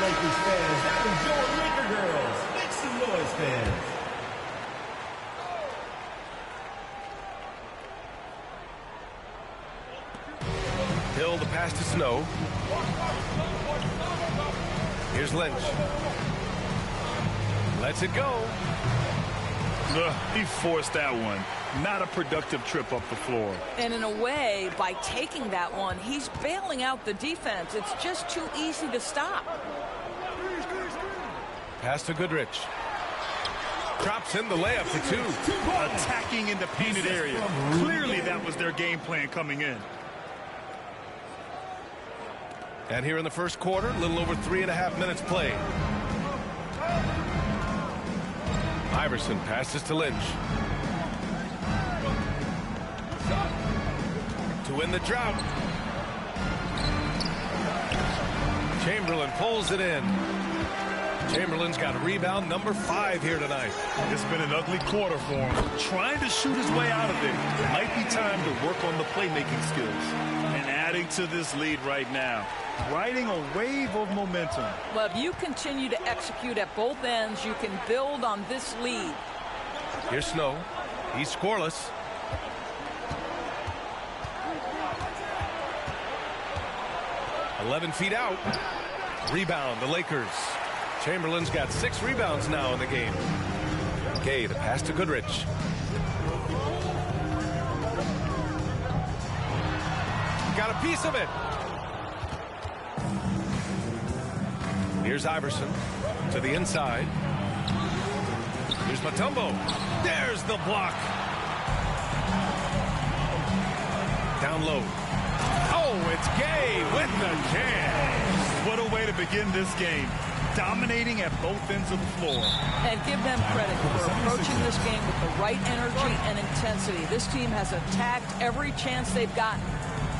Speaker 13: Lakers fans, that was your Laker girls. Make some noise, fans.
Speaker 15: Hill, the pass to Snow. Here's Lynch. Lets it go.
Speaker 21: He forced that one. Not a productive trip up the floor.
Speaker 12: And in a way, by taking that one, he's bailing out the defense. It's just too easy to stop.
Speaker 15: Pass to Goodrich. Drops in the layup for 2.
Speaker 21: Attacking in the painted area. Clearly that was their game plan coming in.
Speaker 15: And here in the first quarter, a little over 3.5 minutes played. Iverson passes to Lynch. To win the drought. Chamberlain pulls it in. Chamberlain's got a rebound number 5 here tonight.
Speaker 21: It's been an ugly quarter for him. Trying to shoot his way out of it. Might be time to work on the playmaking skills. And adding to this lead right now. Riding a wave of momentum.
Speaker 12: Well, if you continue to execute at both ends, you can build on this lead.
Speaker 15: Here's Snow. He's scoreless. $11 feet out. Rebound, the Lakers. Chamberlain's got 6 rebounds now in the game. Gay, the pass to Goodrich. Got a piece of it. Here's Iverson to the inside. Here's Mutombo. There's the block. Down low. Oh, it's Gay with the jam.
Speaker 21: What a way to begin this game. Dominating at both ends of the floor.
Speaker 12: And give them credit for approaching this game with the right energy and intensity. This team has attacked every chance they've gotten.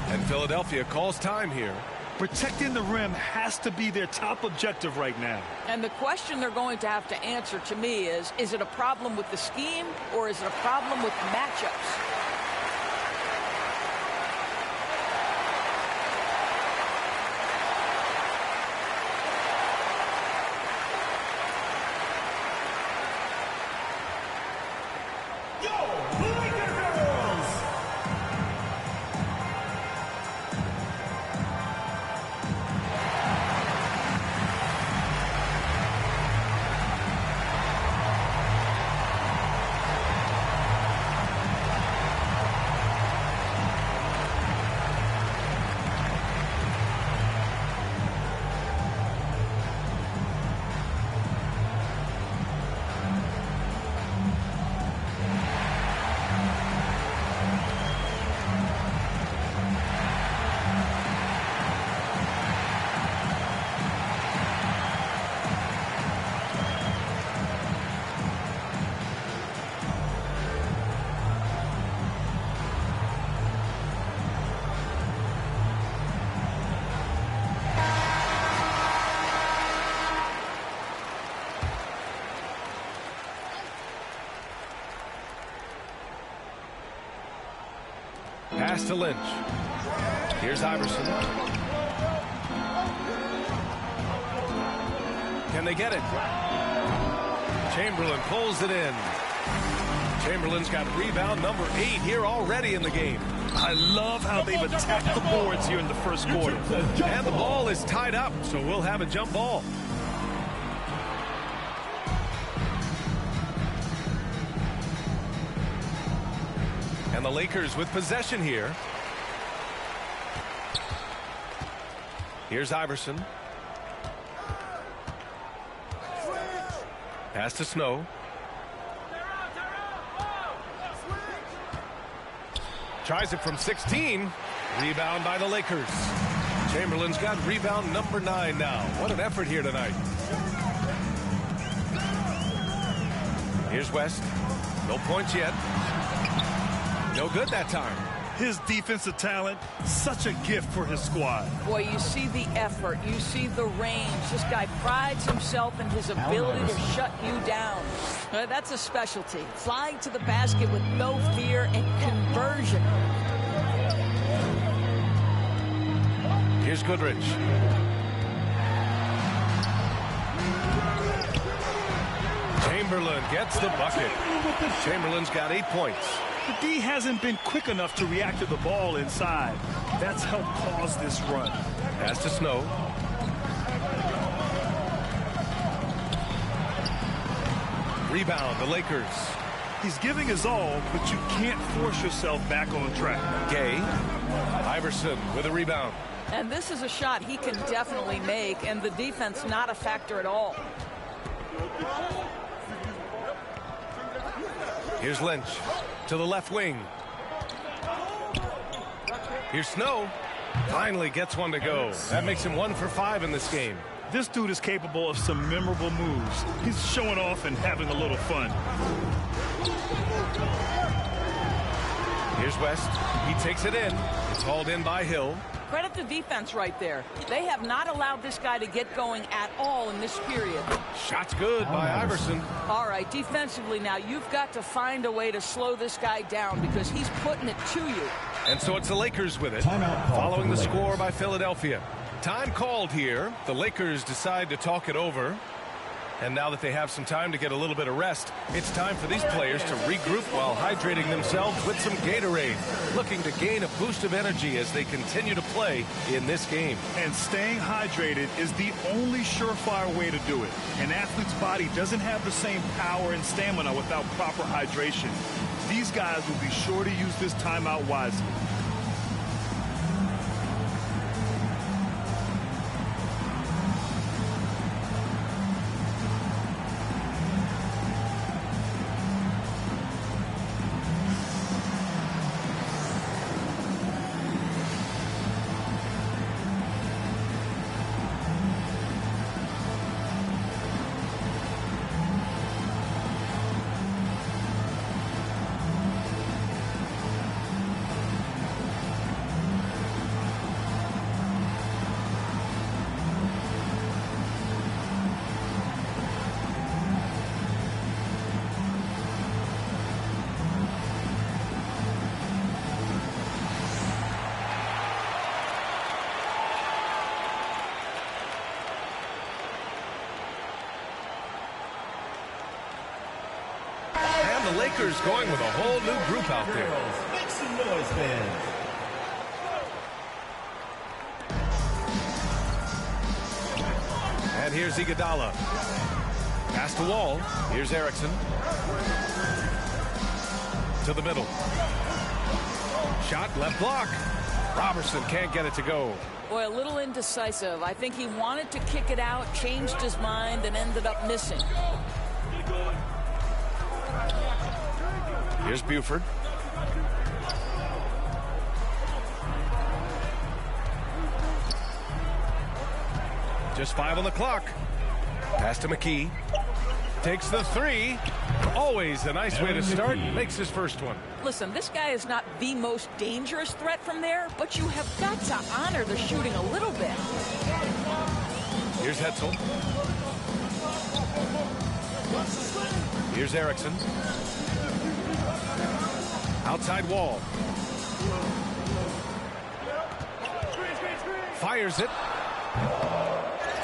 Speaker 15: And Philadelphia calls time here.
Speaker 21: Protecting the rim has to be their top objective right now.
Speaker 12: And the question they're going to have to answer to me is it a problem with the scheme or is it a problem with matchups?
Speaker 15: Pass to Lynch. Here's Iverson. Can they get it? Chamberlain pulls it in. Chamberlain's got rebound number 8 here already in the game.
Speaker 21: I love how they've attacked the boards here in the first quarter.
Speaker 15: And the ball is tied up, so we'll have a jump ball. And the Lakers with possession here. Here's Iverson. Pass to Snow. Tries it from 16. Rebound by the Lakers. Chamberlain's got rebound number 9 now. What an effort here tonight. Here's West. No points yet. No good that time.
Speaker 21: His defensive talent, such a gift for his squad.
Speaker 12: Boy, you see the effort. You see the range. This guy prides himself in his ability to shut you down. That's a specialty. Flying to the basket with no fear and conversion.
Speaker 15: Here's Goodrich. Chamberlain gets the bucket. Chamberlain's got 8 points.
Speaker 21: The D hasn't been quick enough to react to the ball inside. That's helped cause this run.
Speaker 15: Pass to Snow. Rebound, the Lakers.
Speaker 21: He's giving his all, but you can't force yourself back on track.
Speaker 15: Gay. Iverson with a rebound.
Speaker 12: And this is a shot he can definitely make, and the defense not a factor at all.
Speaker 15: Here's Lynch to the left wing. Here's Snow. Finally gets one to go. That makes him 1 for 5 in this game.
Speaker 21: This dude is capable of some memorable moves. He's showing off and having a little fun.
Speaker 15: Here's West. He takes it in. It's hauled in by Hill.
Speaker 12: Credit the defense right there. They have not allowed this guy to get going at all in this period.
Speaker 15: Shot's good by Iverson.
Speaker 12: All right, defensively now, you've got to find a way to slow this guy down because he's putting it to you.
Speaker 15: And so it's the Lakers with it, following the score by Philadelphia. Time called here. The Lakers decide to talk it over. And now that they have some time to get a little bit of rest, it's time for these players to regroup while hydrating themselves with some Gatorade, looking to gain a boost of energy as they continue to play in this game.
Speaker 21: And staying hydrated is the only surefire way to do it. An athlete's body doesn't have the same power and stamina without proper hydration. These guys will be sure to use this timeout wisely.
Speaker 15: The Lakers going with a whole new group out there.
Speaker 13: Make some noise, fans.
Speaker 15: And here's Iguodala. Pass to Wall. Here's Erickson. To the middle. Shot, left block. Robertson can't get it to go.
Speaker 12: Boy, a little indecisive. I think he wanted to kick it out, changed his mind, and ended up missing.
Speaker 15: Here's Buford. Just 5 on the clock. Pass to McKee. Takes the 3. Always a nice way to start. Makes his first one.
Speaker 12: Listen, this guy is not the most dangerous threat from there, but you have got to honor the shooting a little bit.
Speaker 15: Here's Hetzel. Here's Erickson. Outside Wall. Fires it.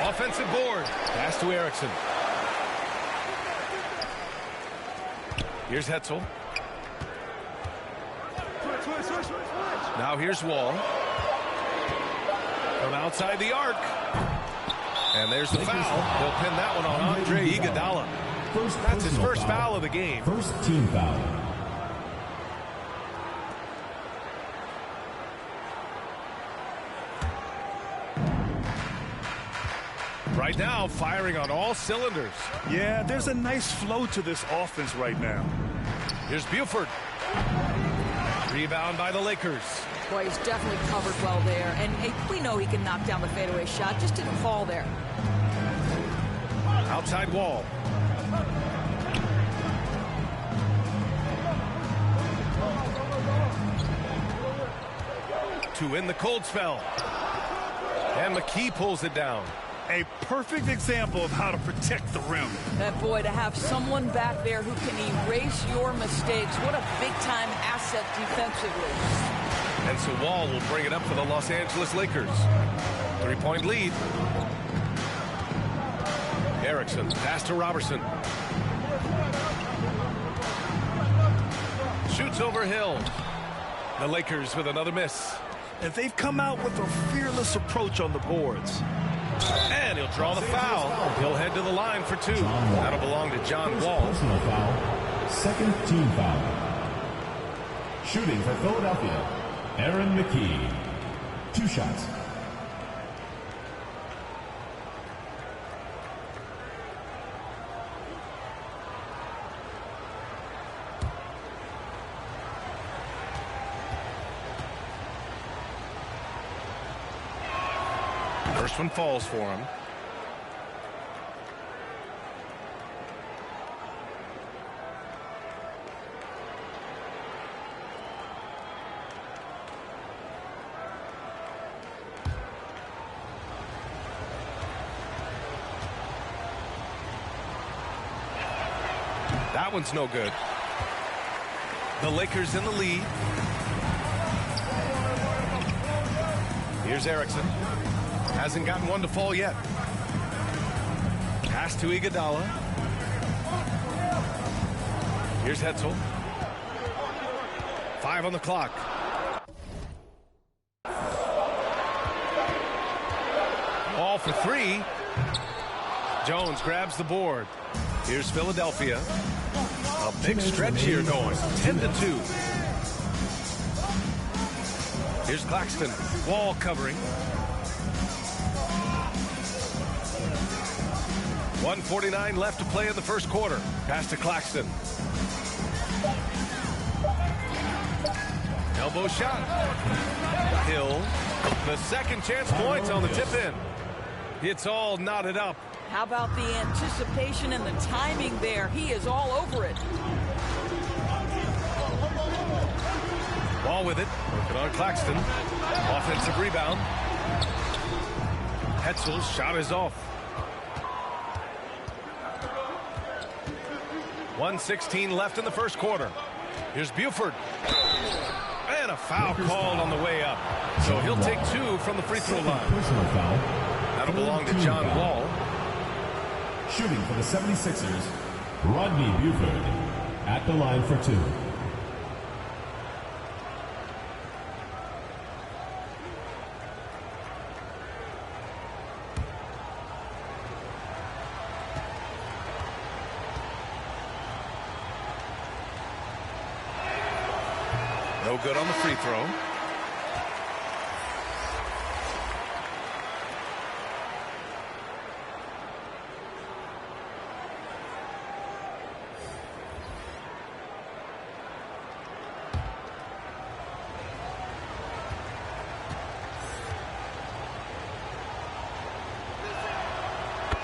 Speaker 15: Offensive board. Pass to Erickson. Here's Hetzel. Now here's Wall. From outside the arc. And there's the foul. They'll pin that one on Andre Iguodala. That's his first foul of the game.
Speaker 8: First team foul.
Speaker 15: Right now, firing on all cylinders.
Speaker 21: Yeah, there's a nice flow to this offense right now.
Speaker 15: Here's Buford. Rebound by the Lakers.
Speaker 12: Boy, he's definitely covered well there. And we know he can knock down the fadeaway shot. Just didn't fall there.
Speaker 15: Outside Wall. To win the cold spell. And McKee pulls it down.
Speaker 21: A perfect example of how to protect the rim.
Speaker 12: That boy, to have someone back there who can erase your mistakes. What a big-time asset defensively.
Speaker 15: And so Wall will bring it up for the Los Angeles Lakers. 3-point lead. Erickson, pass to Robertson. Shoots over Hill. The Lakers with another miss.
Speaker 21: And they've come out with a fearless approach on the boards.
Speaker 15: And he'll draw the foul. He'll head to the line for two. That'll belong to John Wall.
Speaker 8: Personal foul. Second team foul. Shooting for Philadelphia, Aaron McKee. 2 shots.
Speaker 15: First one falls for him. That one's no good. The Lakers in the lead. Here's Erickson. Hasn't gotten one to fall yet. Pass to Iguodala. Here's Hetzel. 5 on the clock. Ball for 3. Jones grabs the board. Here's Philadelphia. A big stretch here going. 10-2. Here's Claxton. Wall covering. 1:49 left to play in the first quarter. Pass to Claxton. Elbow shot. Hill. The second chance points on the tip in. It's all knotted up.
Speaker 12: How about the anticipation and the timing there? He is all over it.
Speaker 15: Ball with it. Working on Claxton. Offensive rebound. Hetzel's shot is off. 1:16 left in the first quarter. Here's Buford. And a foul called on the way up. So he'll take 2 from the free throw line.
Speaker 8: Personal foul.
Speaker 15: That'll belong to John Wall.
Speaker 8: Shooting for the 76ers, Rodney Buford. At the line for 2.
Speaker 15: No good on the free throw.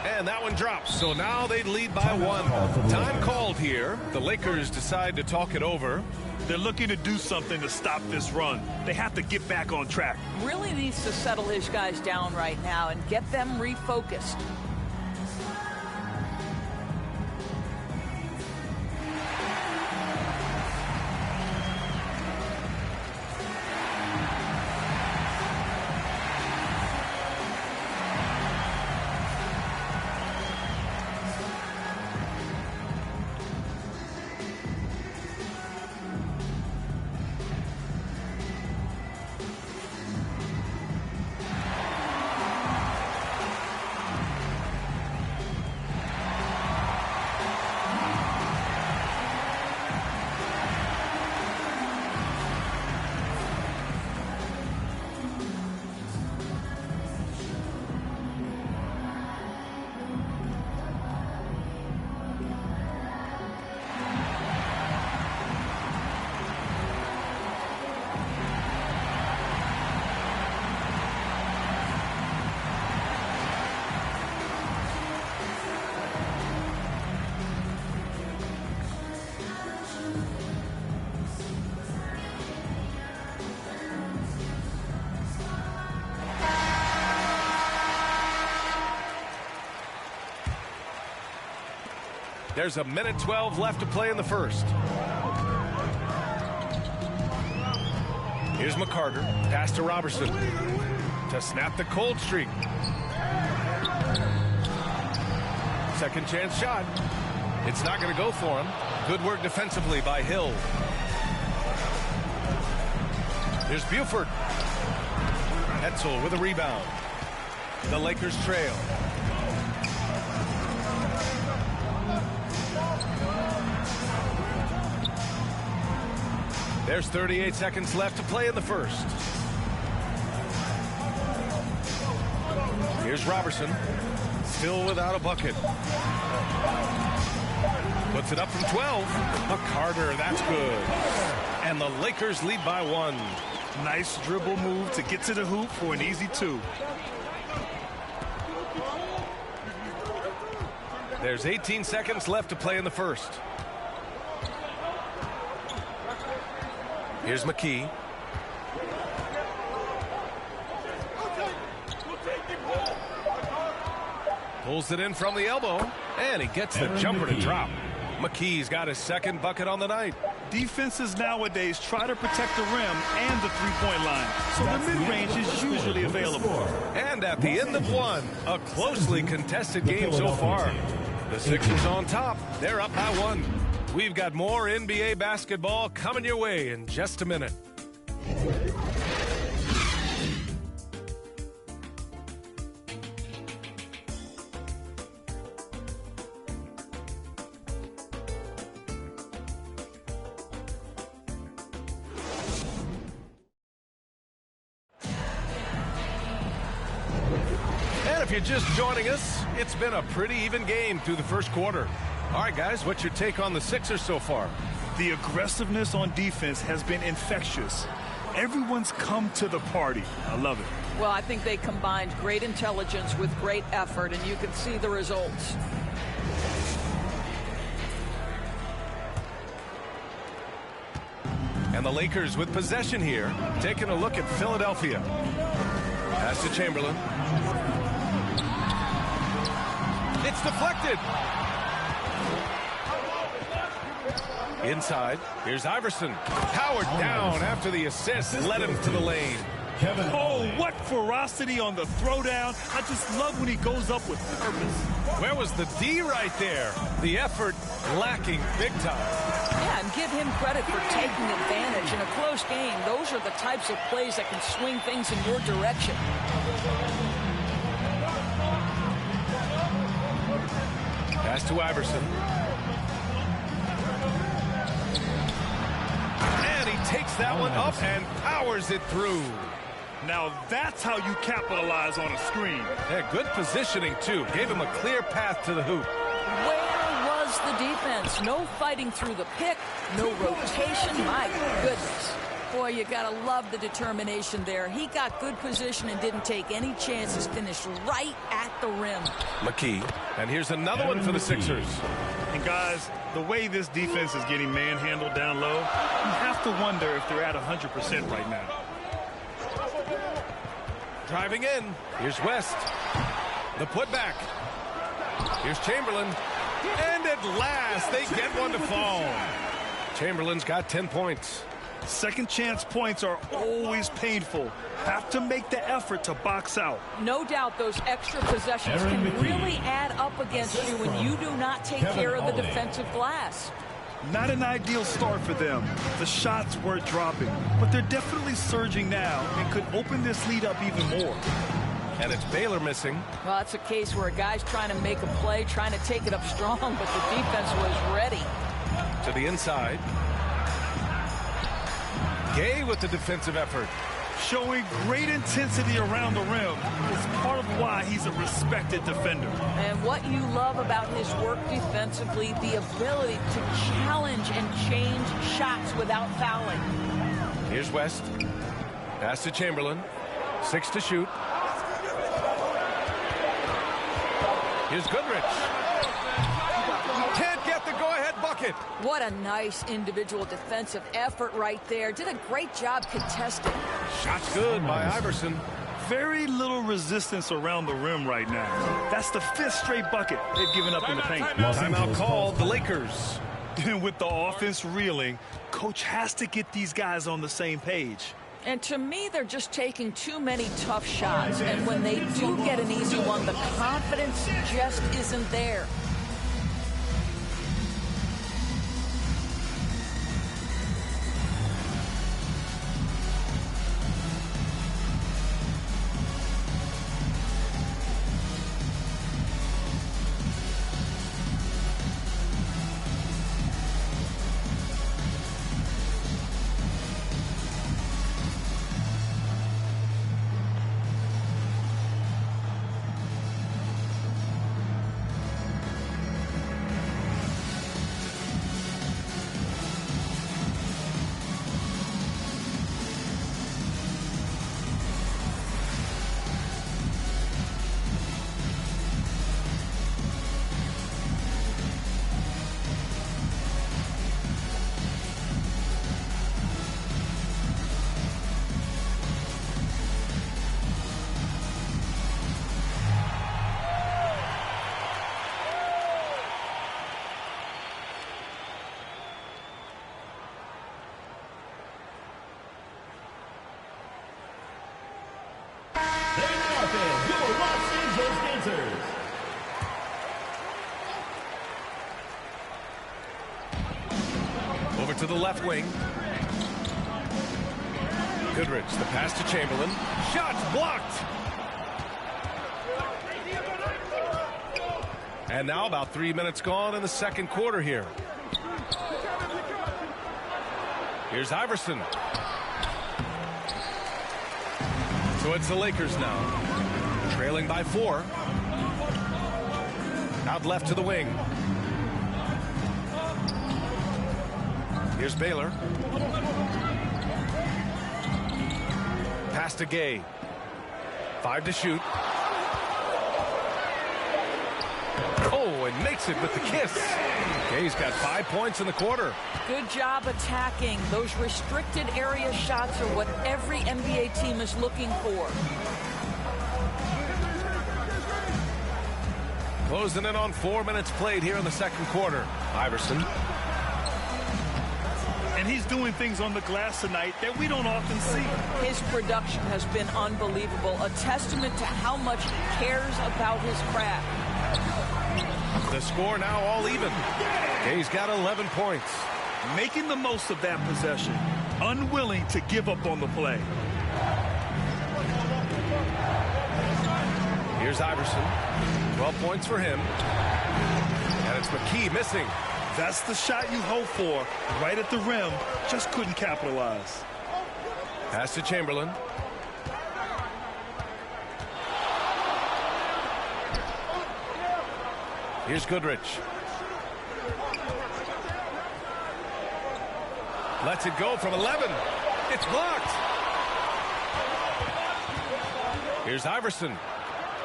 Speaker 15: And that one drops. So now they lead by 1. Time called here. The Lakers decide to talk it over.
Speaker 21: They're looking to do something to stop this run. They have to get back on track.
Speaker 12: Really needs to settle his guys down right now and get them refocused.
Speaker 15: There's 1:12 left to play in the first. Here's McCarter. Pass to Robertson to snap the cold streak. Second chance shot. It's not going to go for him. Good work defensively by Hill. Here's Buford. Etzel with a rebound. The Lakers trail. There's 38 seconds left to play in the first. Here's Robertson. Still without a bucket. Puts it up from 12. McCarter, that's good. And the Lakers lead by 1.
Speaker 21: Nice dribble move to get to the hoop for an easy 2.
Speaker 15: There's 18 seconds left to play in the first. Here's McKee. Pulls it in from the elbow, and he gets the jumper to drop. McKee's got his second bucket on the night.
Speaker 21: Defenses nowadays try to protect the rim and the three-point line, so the mid-range is usually available.
Speaker 15: And at the end of one, a closely contested game so far. The Sixers on top. They're up by 1. We've got more NBA basketball coming your way in just a minute. And if you're just joining us, it's been a pretty even game through the first quarter. All right, guys, what's your take on the Sixers so far?
Speaker 21: The aggressiveness on defense has been infectious. Everyone's come to the party. I love it.
Speaker 12: Well, I think they combined great intelligence with great effort, and you can see the results.
Speaker 15: And the Lakers with possession here, taking a look at Philadelphia. Pass to Chamberlain. It's deflected. Inside, here's Iverson. Powered down after the assist led him to the lane.
Speaker 21: Oh, what ferocity on the throwdown. I just love when he goes up with purpose.
Speaker 15: Where was the D right there? The effort lacking big time.
Speaker 12: Yeah, and give him credit for taking advantage in a close game. Those are the types of plays that can swing things in your direction.
Speaker 15: Pass to Iverson. And he takes that one up and powers it through.
Speaker 21: Now that's how you capitalize on a screen.
Speaker 15: Yeah, good positioning, too. Gave him a clear path to the hoop.
Speaker 12: Where was the defense? No fighting through the pick, no rotation. My goodness. Boy, you got to love the determination there. He got good position and didn't take any chances. Finished right at the rim.
Speaker 15: McKee. And here's another one for the Sixers.
Speaker 21: And guys, the way this defense is getting manhandled down low, you have to wonder if they're at 100% right now.
Speaker 15: Driving in. Here's West. The putback. Here's Chamberlain. And at last, they get one to fall. Chamberlain's got 10 points.
Speaker 21: Second chance points are always painful. Have to make the effort to box out.
Speaker 12: No doubt those extra possessions can really add up against you when you do not take care of the defensive glass.
Speaker 21: Not an ideal start for them. The shots were dropping, but they're definitely surging now and could open this lead up even more.
Speaker 15: And it's Baylor missing.
Speaker 12: Well, it's a case where a guy's trying to make a play, trying to take it up strong, but the defense was ready.
Speaker 15: To the inside. Gay with the defensive effort.
Speaker 21: Showing great intensity around the rim is part of why he's a respected defender.
Speaker 12: And what you love about his work defensively, the ability to challenge and change shots without fouling.
Speaker 15: Here's West. Pass to Chamberlain. 6 to shoot. Here's Goodrich. Can't get the go-ahead bucket.
Speaker 12: What a nice individual defensive effort right there. Did a great job contesting.
Speaker 15: Shot's good by Iverson.
Speaker 21: very little resistance around the rim right now. That's the 5th straight bucket they've given up in the paint.
Speaker 15: Timeout called, the Lakers.
Speaker 21: And with the offense reeling, coach has to get these guys on the same page.
Speaker 12: And to me, they're just taking too many tough shots. And when they do get an easy one, the confidence just isn't there.
Speaker 15: Over to the left wing. Goodrich, the pass to Chamberlain. Shot blocked. And now about 3 minutes gone in the second quarter here. Here's Iverson. So it's the Lakers now, trailing by 4. Out left to the wing. Here's Baylor. Pass to Gay. 5 to shoot. Oh, and makes it with the kiss. Gay's got 5 points in the quarter.
Speaker 12: Good job attacking. Those restricted area shots are what every NBA team is looking for.
Speaker 15: Closing in on 4 minutes played here in the second quarter. Iverson.
Speaker 21: And he's doing things on the glass tonight that we don't often see.
Speaker 12: His production has been unbelievable. A testament to how much he cares about his craft.
Speaker 15: The score now all even. Gay's got 11 points.
Speaker 21: Making the most of that possession. Unwilling to give up on the play.
Speaker 15: Here's Iverson. 12 points for him. And it's McKee missing.
Speaker 21: That's the shot you hope for. Right at the rim. Just couldn't capitalize.
Speaker 15: Pass to Chamberlain. Here's Goodrich. Lets it go from 11. It's blocked. Here's Iverson.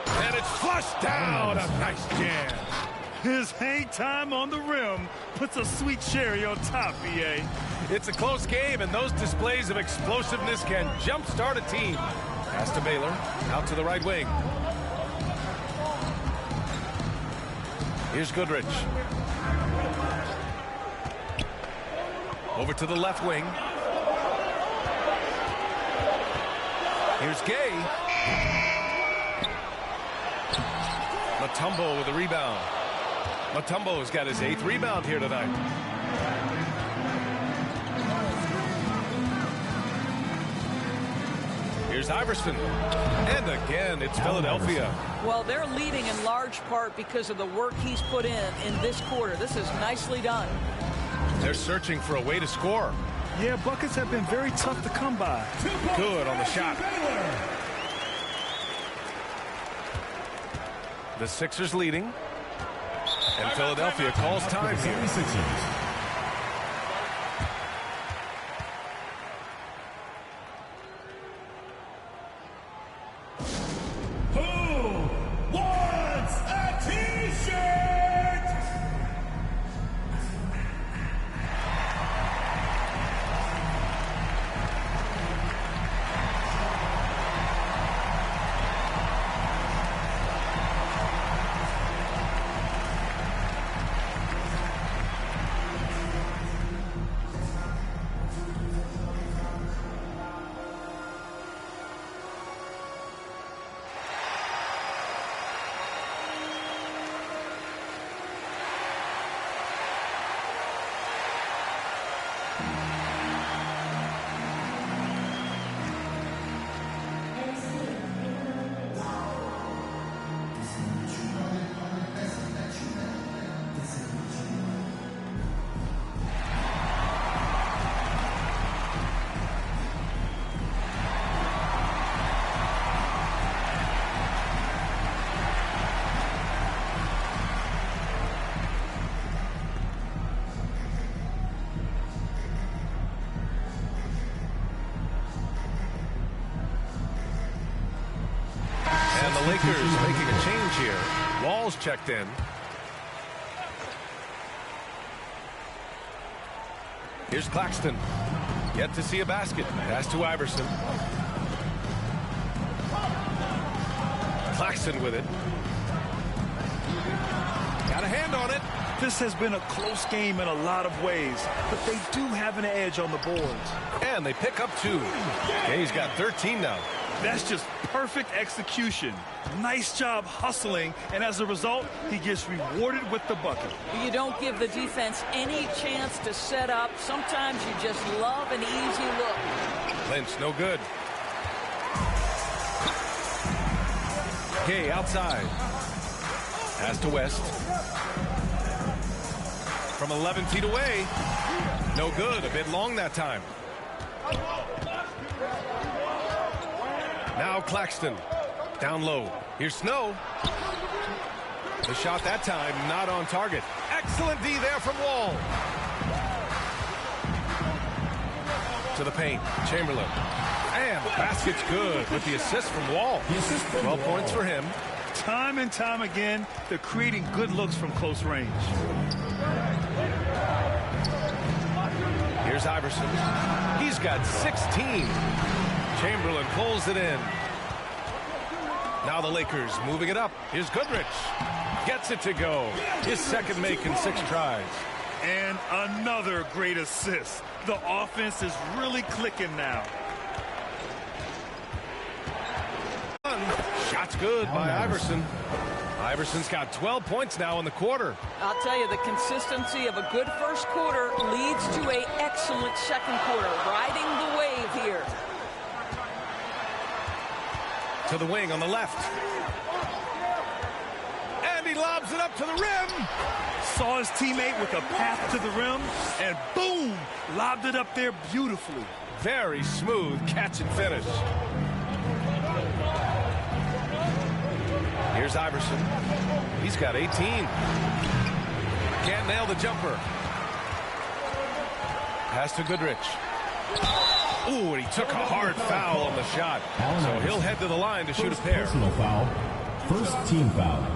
Speaker 15: And it's flushed down. A nice jam.
Speaker 21: His hang time on the rim puts a sweet cherry on top, B.A.
Speaker 15: It's a close game, and those displays of explosiveness can jumpstart a team. Pass to Baylor. Out to the right wing. Here's Goodrich. Over to the left wing. Here's Gay. Mutombo with a rebound. Mutombo's got his 8th rebound here tonight. Here's Iverson. And again, it's Philadelphia.
Speaker 12: Well, they're leading in large part because of the work he's put in this quarter. This is nicely done.
Speaker 15: They're searching for a way to score.
Speaker 21: Yeah, buckets have been very tough to come by.
Speaker 15: Good on the shot. The Sixers leading. And Philadelphia calls time here.
Speaker 13: Who wants a T-shirt?
Speaker 15: change here. Wall's checked in. Here's Claxton. Yet to see a basket. Pass to Iverson. Claxton with it. Got a hand on it.
Speaker 21: This has been a close game in a lot of ways, but they do have an edge on the boards.
Speaker 15: And they pick up 2. Gay's got 13 now.
Speaker 21: That's just perfect execution. Nice job hustling, and as a result, he gets rewarded with the bucket.
Speaker 12: You don't give the defense any chance to set up. Sometimes you just love an easy look.
Speaker 15: Lynch, no good. Gay outside. Pass to West. From 11 feet away. No good. A bit long that time. Now Claxton. Down low. Here's Snow. The shot that time not on target. Excellent D there from Wall. To the paint. Chamberlain. And the basket's good with the assist from Wall. 12 points for him.
Speaker 21: Time and time again, they're creating good looks from close range.
Speaker 15: Here's Iverson. He's got 16. Chamberlain pulls it in. Now the Lakers moving it up. Here's Goodrich. Gets it to go. His second make in 6 tries.
Speaker 21: And another great assist. The offense is really clicking now.
Speaker 15: Shot's good by Iverson. Iverson's got 12 points now in the quarter.
Speaker 12: I'll tell you, the consistency of a good first quarter leads to an excellent second quarter. Riding the wave here.
Speaker 15: To the wing on the left. And he lobs it up to the rim.
Speaker 21: Saw his teammate with a path to the rim, and boom, lobbed it up there beautifully.
Speaker 15: Very smooth catch and finish. Here's Iverson. He's got 18. Can't nail the jumper. Pass to Goodrich. Ooh, and he took a hard foul on the shot. So he'll head to the line to shoot a pair.
Speaker 8: Personal foul. First team foul.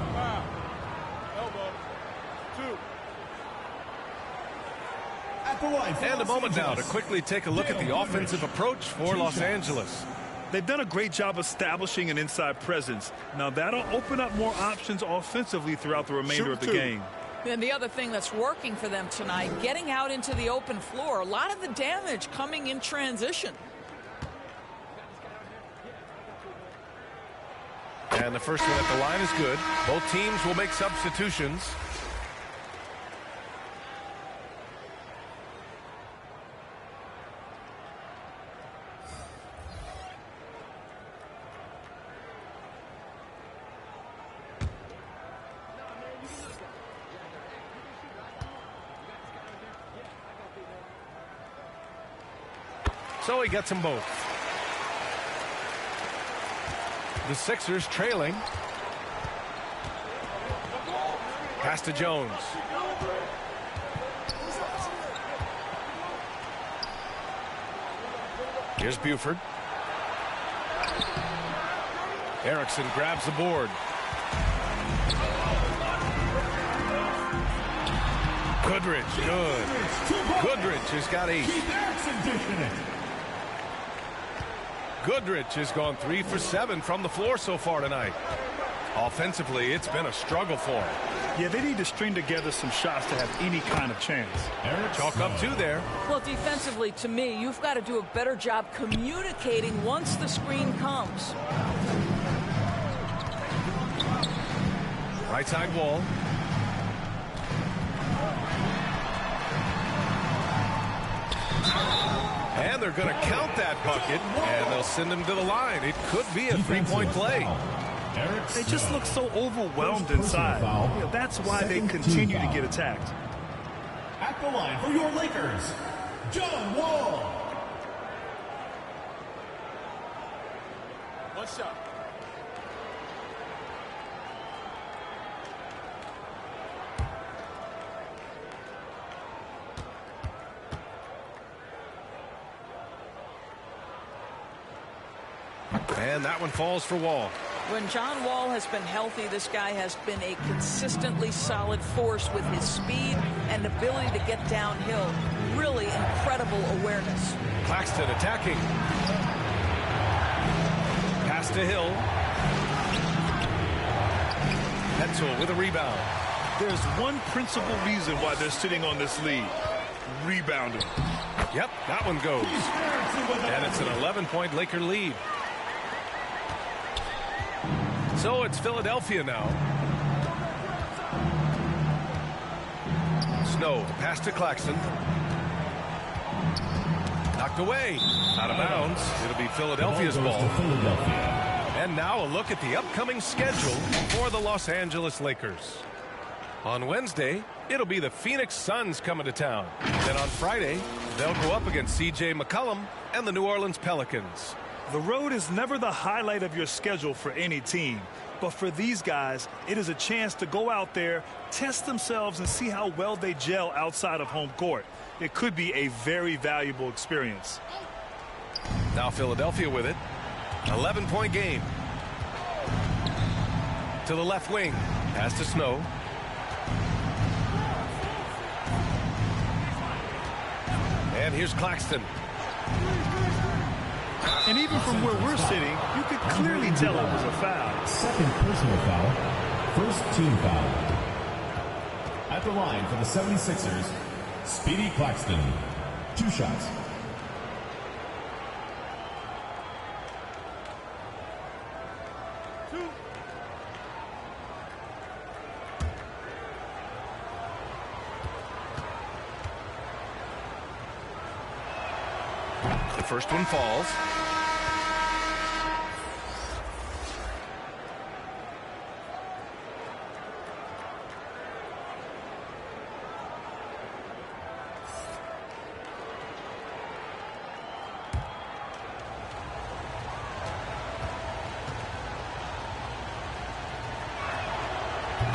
Speaker 15: And a moment now to quickly take a look at the offensive approach for Los Angeles.
Speaker 21: They've done a great job establishing an inside presence. Now that'll open up more options offensively throughout the remainder of the game.
Speaker 12: And the other thing that's working for them tonight, getting out into the open floor. A lot of the damage coming in transition.
Speaker 15: And the first one at the line is good. Both teams will make substitutions. So he gets them both. The Sixers trailing. Pass to Jones. Here's Buford. Erickson grabs the board. Goodrich, good. Goodrich has got 8. Goodrich has gone 3 for 7 from the floor so far tonight. Offensively, it's been a struggle for him.
Speaker 21: Yeah, they need to string together some shots to have any kind of chance.
Speaker 15: Chalk up 2 there.
Speaker 12: Well, defensively, to me, you've got to do a better job communicating once the screen comes.
Speaker 15: Right side wall. And they're going to count that bucket, and they'll send him to the line. It could be a 3-point play.
Speaker 21: They just look so overwhelmed inside. You know, that's why they continue to get attacked.
Speaker 13: At the line for your Lakers, John Wall.
Speaker 1: One shot.
Speaker 15: And that one falls for Wall.
Speaker 12: When John Wall has been healthy, this guy has been a consistently solid force with his speed and ability to get downhill. Really incredible awareness.
Speaker 15: Claxton attacking. Pass to Hill. Hetzel with a rebound.
Speaker 21: There's one principal reason why they're sitting on this lead. Rebounding.
Speaker 15: Yep, that one goes. And it's an 11-point Laker lead. So it's Philadelphia now. Snow, pass to Claxton. Knocked away. Out of bounds. It'll be Philadelphia's ball. And now a look at the upcoming schedule for the Los Angeles Lakers. On Wednesday, it'll be the Phoenix Suns coming to town. Then on Friday, they'll go up against C.J. McCollum and the New Orleans Pelicans.
Speaker 21: The road is never the highlight of your schedule for any team. But for these guys, it is a chance to go out there, test themselves, and see how well they gel outside of home court. It could be a very valuable experience.
Speaker 15: Now Philadelphia with it. 11-point game. To the left wing. Pass to Snow. And here's Claxton.
Speaker 21: And even from where we're sitting, you could clearly tell it was a foul.
Speaker 8: Second personal foul. First team foul. At the line for the 76ers, Speedy Claxton. 2 shots.
Speaker 15: The first one falls.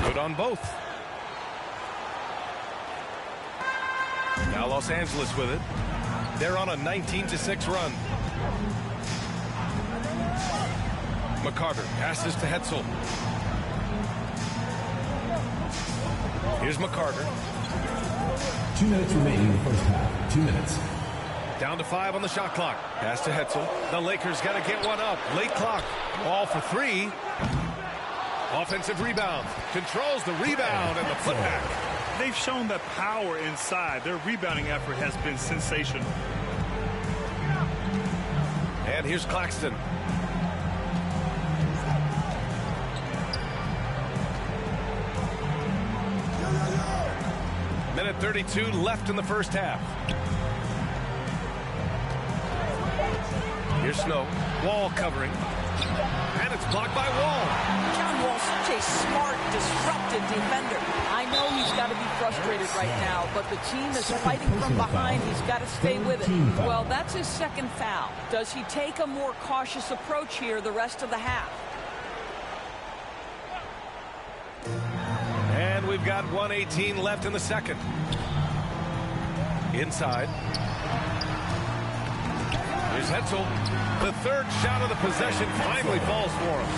Speaker 15: Good on both. Now Los Angeles with it. They're on a 19-6 run. McCarter passes to Hetzel. Here's McCarter.
Speaker 8: 2 minutes remaining in the first half. 2 minutes.
Speaker 15: Down to 5 on the shot clock. Pass to Hetzel. The Lakers got to get one up. Late clock. All for 3. Offensive rebound. Controls the rebound and the putback.
Speaker 21: They've shown that power inside. Their rebounding effort has been sensational.
Speaker 15: And here's Claxton. Minute 32 left in the first half. Here's Snow. Wall covering. And it's blocked by Wall.
Speaker 12: John Wall, such a smart, disruptive defender. I know he's got to be frustrated right now, but the team is fighting from behind. He's got to stay with it. Well, that's his second foul. Does he take a more cautious approach here the rest of the half?
Speaker 15: And we've got 1:18 left in the second. Inside. Here's Hetzel. The third shot of the possession finally falls for him.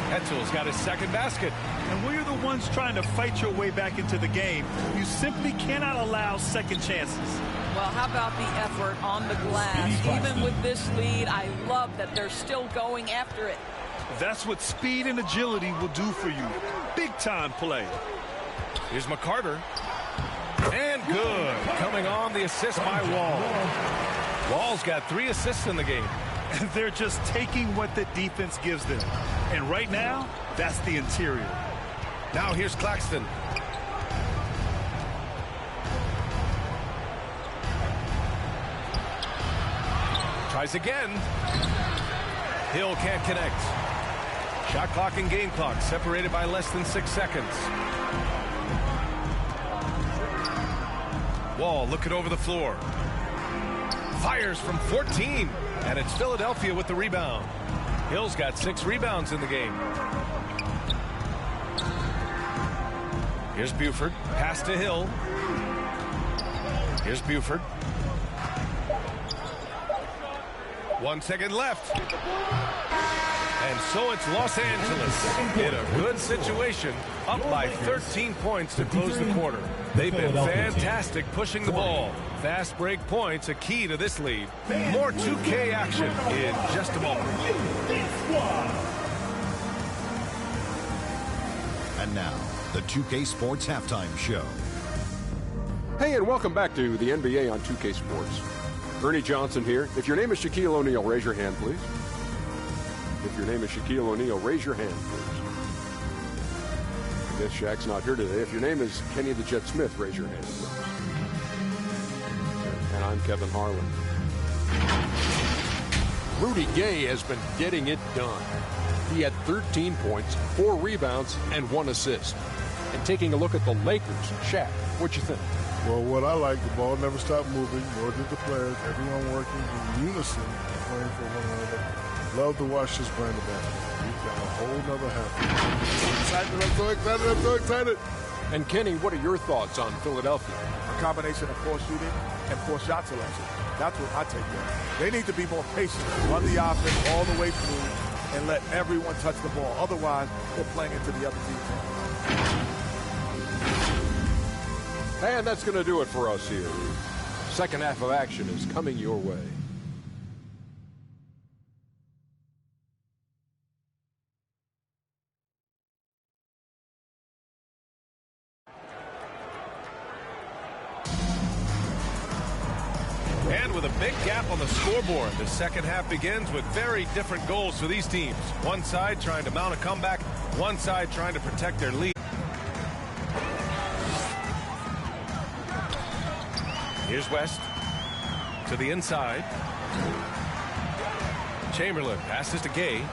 Speaker 15: Hetzel's got his second basket.
Speaker 21: And when you're the ones trying to fight your way back into the game, you simply cannot allow second chances.
Speaker 12: Well, how about the effort on the glass? Even with this lead, I love that they're still going after it.
Speaker 21: That's what speed and agility will do for you. Big-time play.
Speaker 15: Here's McCarter. And good. Coming on the assist by Wall. Wall's got 3 assists in the game.
Speaker 21: And they're just taking what the defense gives them. And right now, that's the interior.
Speaker 15: Now here's Claxton. Tries again. Hill can't connect. Shot clock and game clock separated by less than 6 seconds. Wall looking over the floor. Fires from 14. And it's Philadelphia with the rebound. Hill's got 6 rebounds in the game. Here's Buford. Pass to Hill. Here's Buford. 1 second left. And so it's Los Angeles in a good situation, up by 13 points to close the quarter. They've been fantastic pushing the ball. Fast break points, a key to this lead. More 2K action in just a moment.
Speaker 6: And now, the 2K Sports Halftime Show.
Speaker 10: Hey, and welcome back to the NBA on 2K Sports. Ernie Johnson here. If your name is Shaquille O'Neal, raise your hand, please. If your name is Shaquille O'Neal, raise your hand, please. I guess Shaq's not here today. If your name is Kenny the Jet Smith, raise your hand, please. And I'm Kevin Harlan. Rudy Gay has been getting it done. He had 13 points, 4 rebounds, and 1 assist. And taking a look at the Lakers, Shaq, what'd you think?
Speaker 20: Well, what I like, the ball never stopped moving, nor did the players. Everyone working in unison, playing for one another. Love to watch this brand of basketball. We've got a whole nother half. I'm so excited.
Speaker 10: And Kenny, what are your thoughts on Philadelphia?
Speaker 11: A combination of poor shooting and poor shot selection. That's what I take there. They need to be more patient, run the offense all the way through, and let everyone touch the ball. Otherwise, they're playing into the other team's hands.
Speaker 10: And that's going to do it for us here. Second half of action is coming your way.
Speaker 15: And with a big gap on the scoreboard, the second half begins with very different goals for these teams. One side trying to mount a comeback, one side trying to protect their lead. Here's West to the inside. Chamberlain passes to Gay.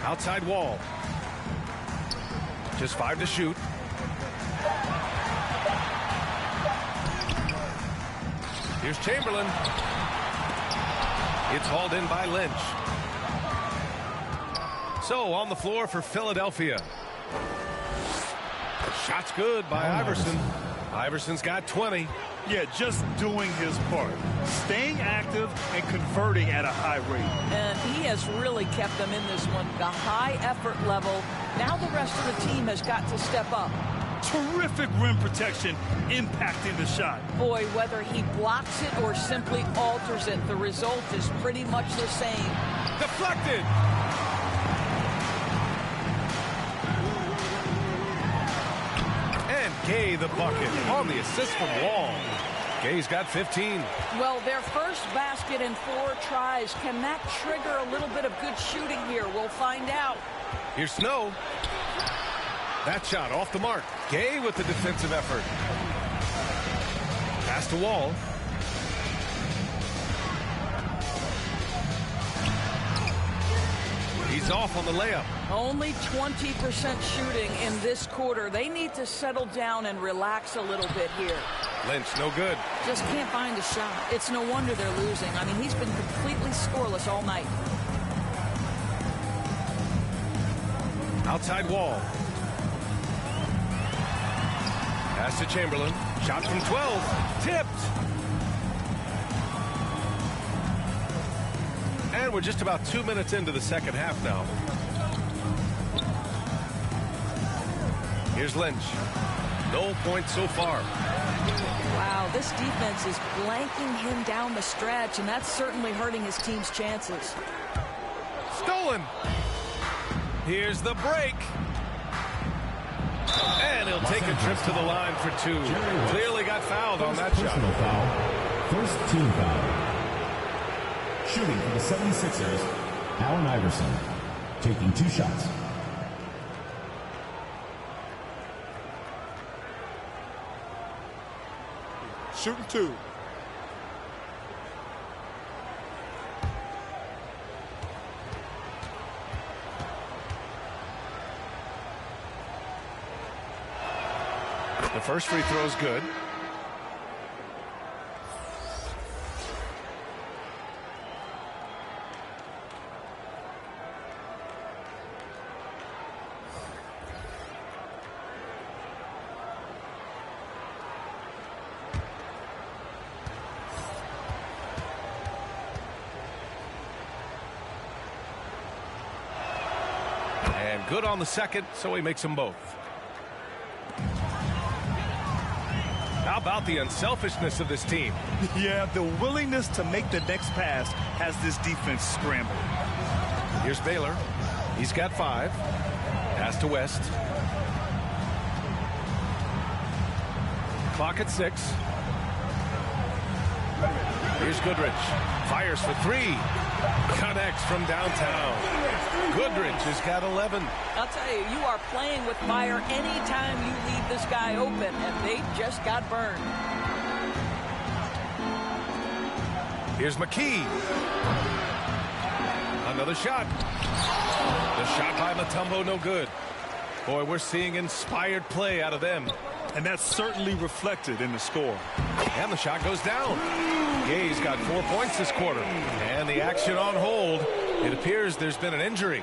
Speaker 15: Outside Wall. Just 5 to shoot. Here's Chamberlain. It's hauled in by Lynch. So on the floor for Philadelphia. Shot's good by Iverson. Iverson's got 20.
Speaker 21: Yeah, just doing his part. Staying active and converting at a high rate.
Speaker 12: And he has really kept them in this one. The high effort level. Now the rest of the team has got to step up.
Speaker 21: Terrific rim protection impacting the shot.
Speaker 12: Boy, whether he blocks it or simply alters it, the result is pretty much the same.
Speaker 15: Deflected. And Gay the bucket on the assist from Wall. Gay's got 15.
Speaker 12: Well, their first basket in 4 tries. Can that trigger a little bit of good shooting here? We'll find out.
Speaker 15: Here's Snow. That shot off the mark. Gay with the defensive effort. Pass to Wall. He's off on the layup.
Speaker 12: Only 20% shooting in this quarter. They need to settle down and relax a little bit here.
Speaker 15: Lynch, no good.
Speaker 12: Just can't find a shot. It's no wonder they're losing. I mean, he's been completely scoreless all night.
Speaker 15: Outside Wall. Pass to Chamberlain. Shot from 12. Tipped. And we're just about 2 minutes into the second half now. Here's Lynch. No points so far.
Speaker 12: Wow, this defense is blanking him down the stretch, and that's certainly hurting his team's chances.
Speaker 15: Stolen. Here's the break. And he'll take a trip to the line for 2. Clearly got fouled on that shot.
Speaker 8: Foul. First team foul. Shooting for the 76ers, Allen Iverson, taking 2 shots.
Speaker 11: Shooting 2.
Speaker 15: The first free throw is good. And good on the second, so he makes them both. How about the unselfishness of this team?
Speaker 21: Yeah, the willingness to make the next pass has this defense scrambled.
Speaker 15: Here's Baylor. He's got 5. Pass to West. Clock at 6. Here's Goodrich. Fires for 3. Connects from downtown. Goodrich has got 11.
Speaker 12: I'll tell you, you are playing with fire anytime you leave this guy open, and they just got burned.
Speaker 15: Here's McKee. Another shot. The shot by Mutombo, no good. Boy, we're seeing inspired play out of them.
Speaker 21: And that's certainly reflected in the score.
Speaker 15: And the shot goes down. Gay's got 4 points this quarter. And the action on hold. It appears there's been an injury.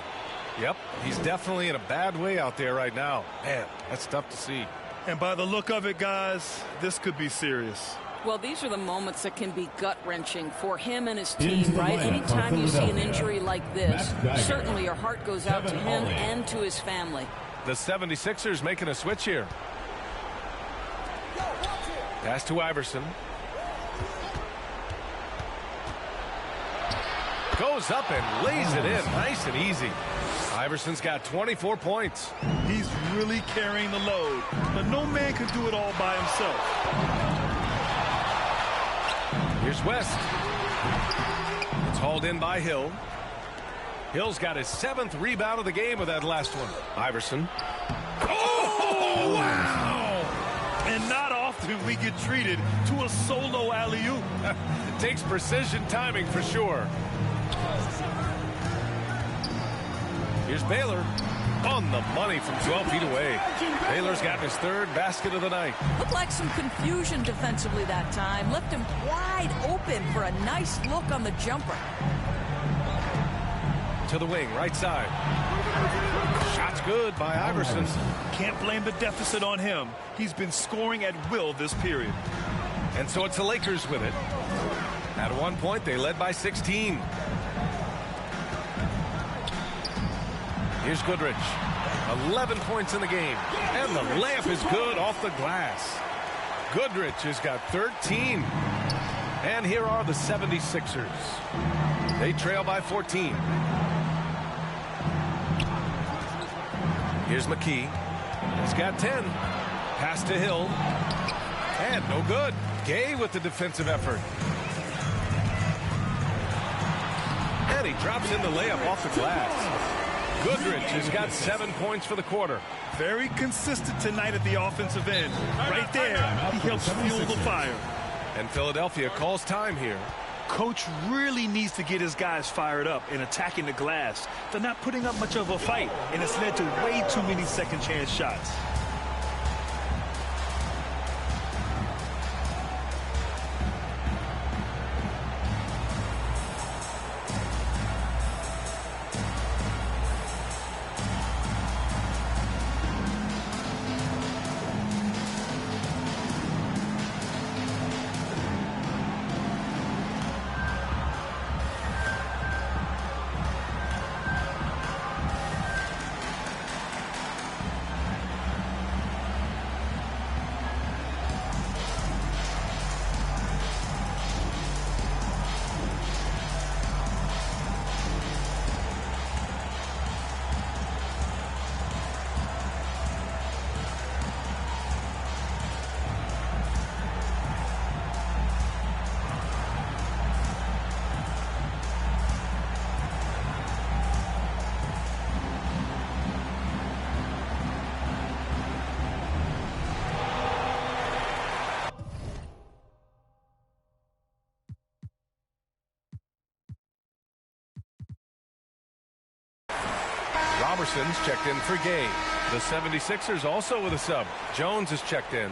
Speaker 15: Yep, he's definitely in a bad way out there right now. Man, that's tough to see.
Speaker 21: And by the look of it, guys, this could be serious.
Speaker 12: Well, these are the moments that can be gut-wrenching for him and his team, right? Anytime you see an injury like this, certainly your heart goes out to him and to his family.
Speaker 15: The 76ers making a switch here. Pass to Iverson. Goes up and lays it in. Nice and easy. Iverson's got 24 points.
Speaker 21: He's really carrying the load, but no man can do it all by himself.
Speaker 15: Here's West. It's hauled in by Hill. Hill's got his 7th rebound of the game with that last one. Iverson. Oh, wow!
Speaker 21: And not often we get treated to a solo alley-oop.
Speaker 15: Takes precision timing for sure. Here's Baylor on the money from 12 feet away. Baylor's got his 3rd basket of the night.
Speaker 12: Looked like some confusion defensively that time. Left him wide open for a nice look on the jumper.
Speaker 15: To the wing, right side. Shot's good by Iverson.
Speaker 21: Can't blame the deficit on him. He's been scoring at will this period.
Speaker 15: And so it's the Lakers with it. At one point, they led by 16. Here's Goodrich. 11 points in the game. And the layup is good off the glass. Goodrich has got 13. And here are the 76ers. They trail by 14. Here's McKee. He's got 10. Pass to Hill. And no good. Gay with the defensive effort. And he drops in the layup off the glass. Goodrich has got 7 points for the quarter.
Speaker 21: Very consistent tonight at the offensive end. Right there, he helps fuel the fire.
Speaker 15: And Philadelphia calls time here.
Speaker 21: Coach really needs to get his guys fired up in attacking the glass. They're not putting up much of a fight, and it's led to way too many second chance shots.
Speaker 15: Roberson's checked in for Gay. The 76ers also with a sub. Jones is checked in.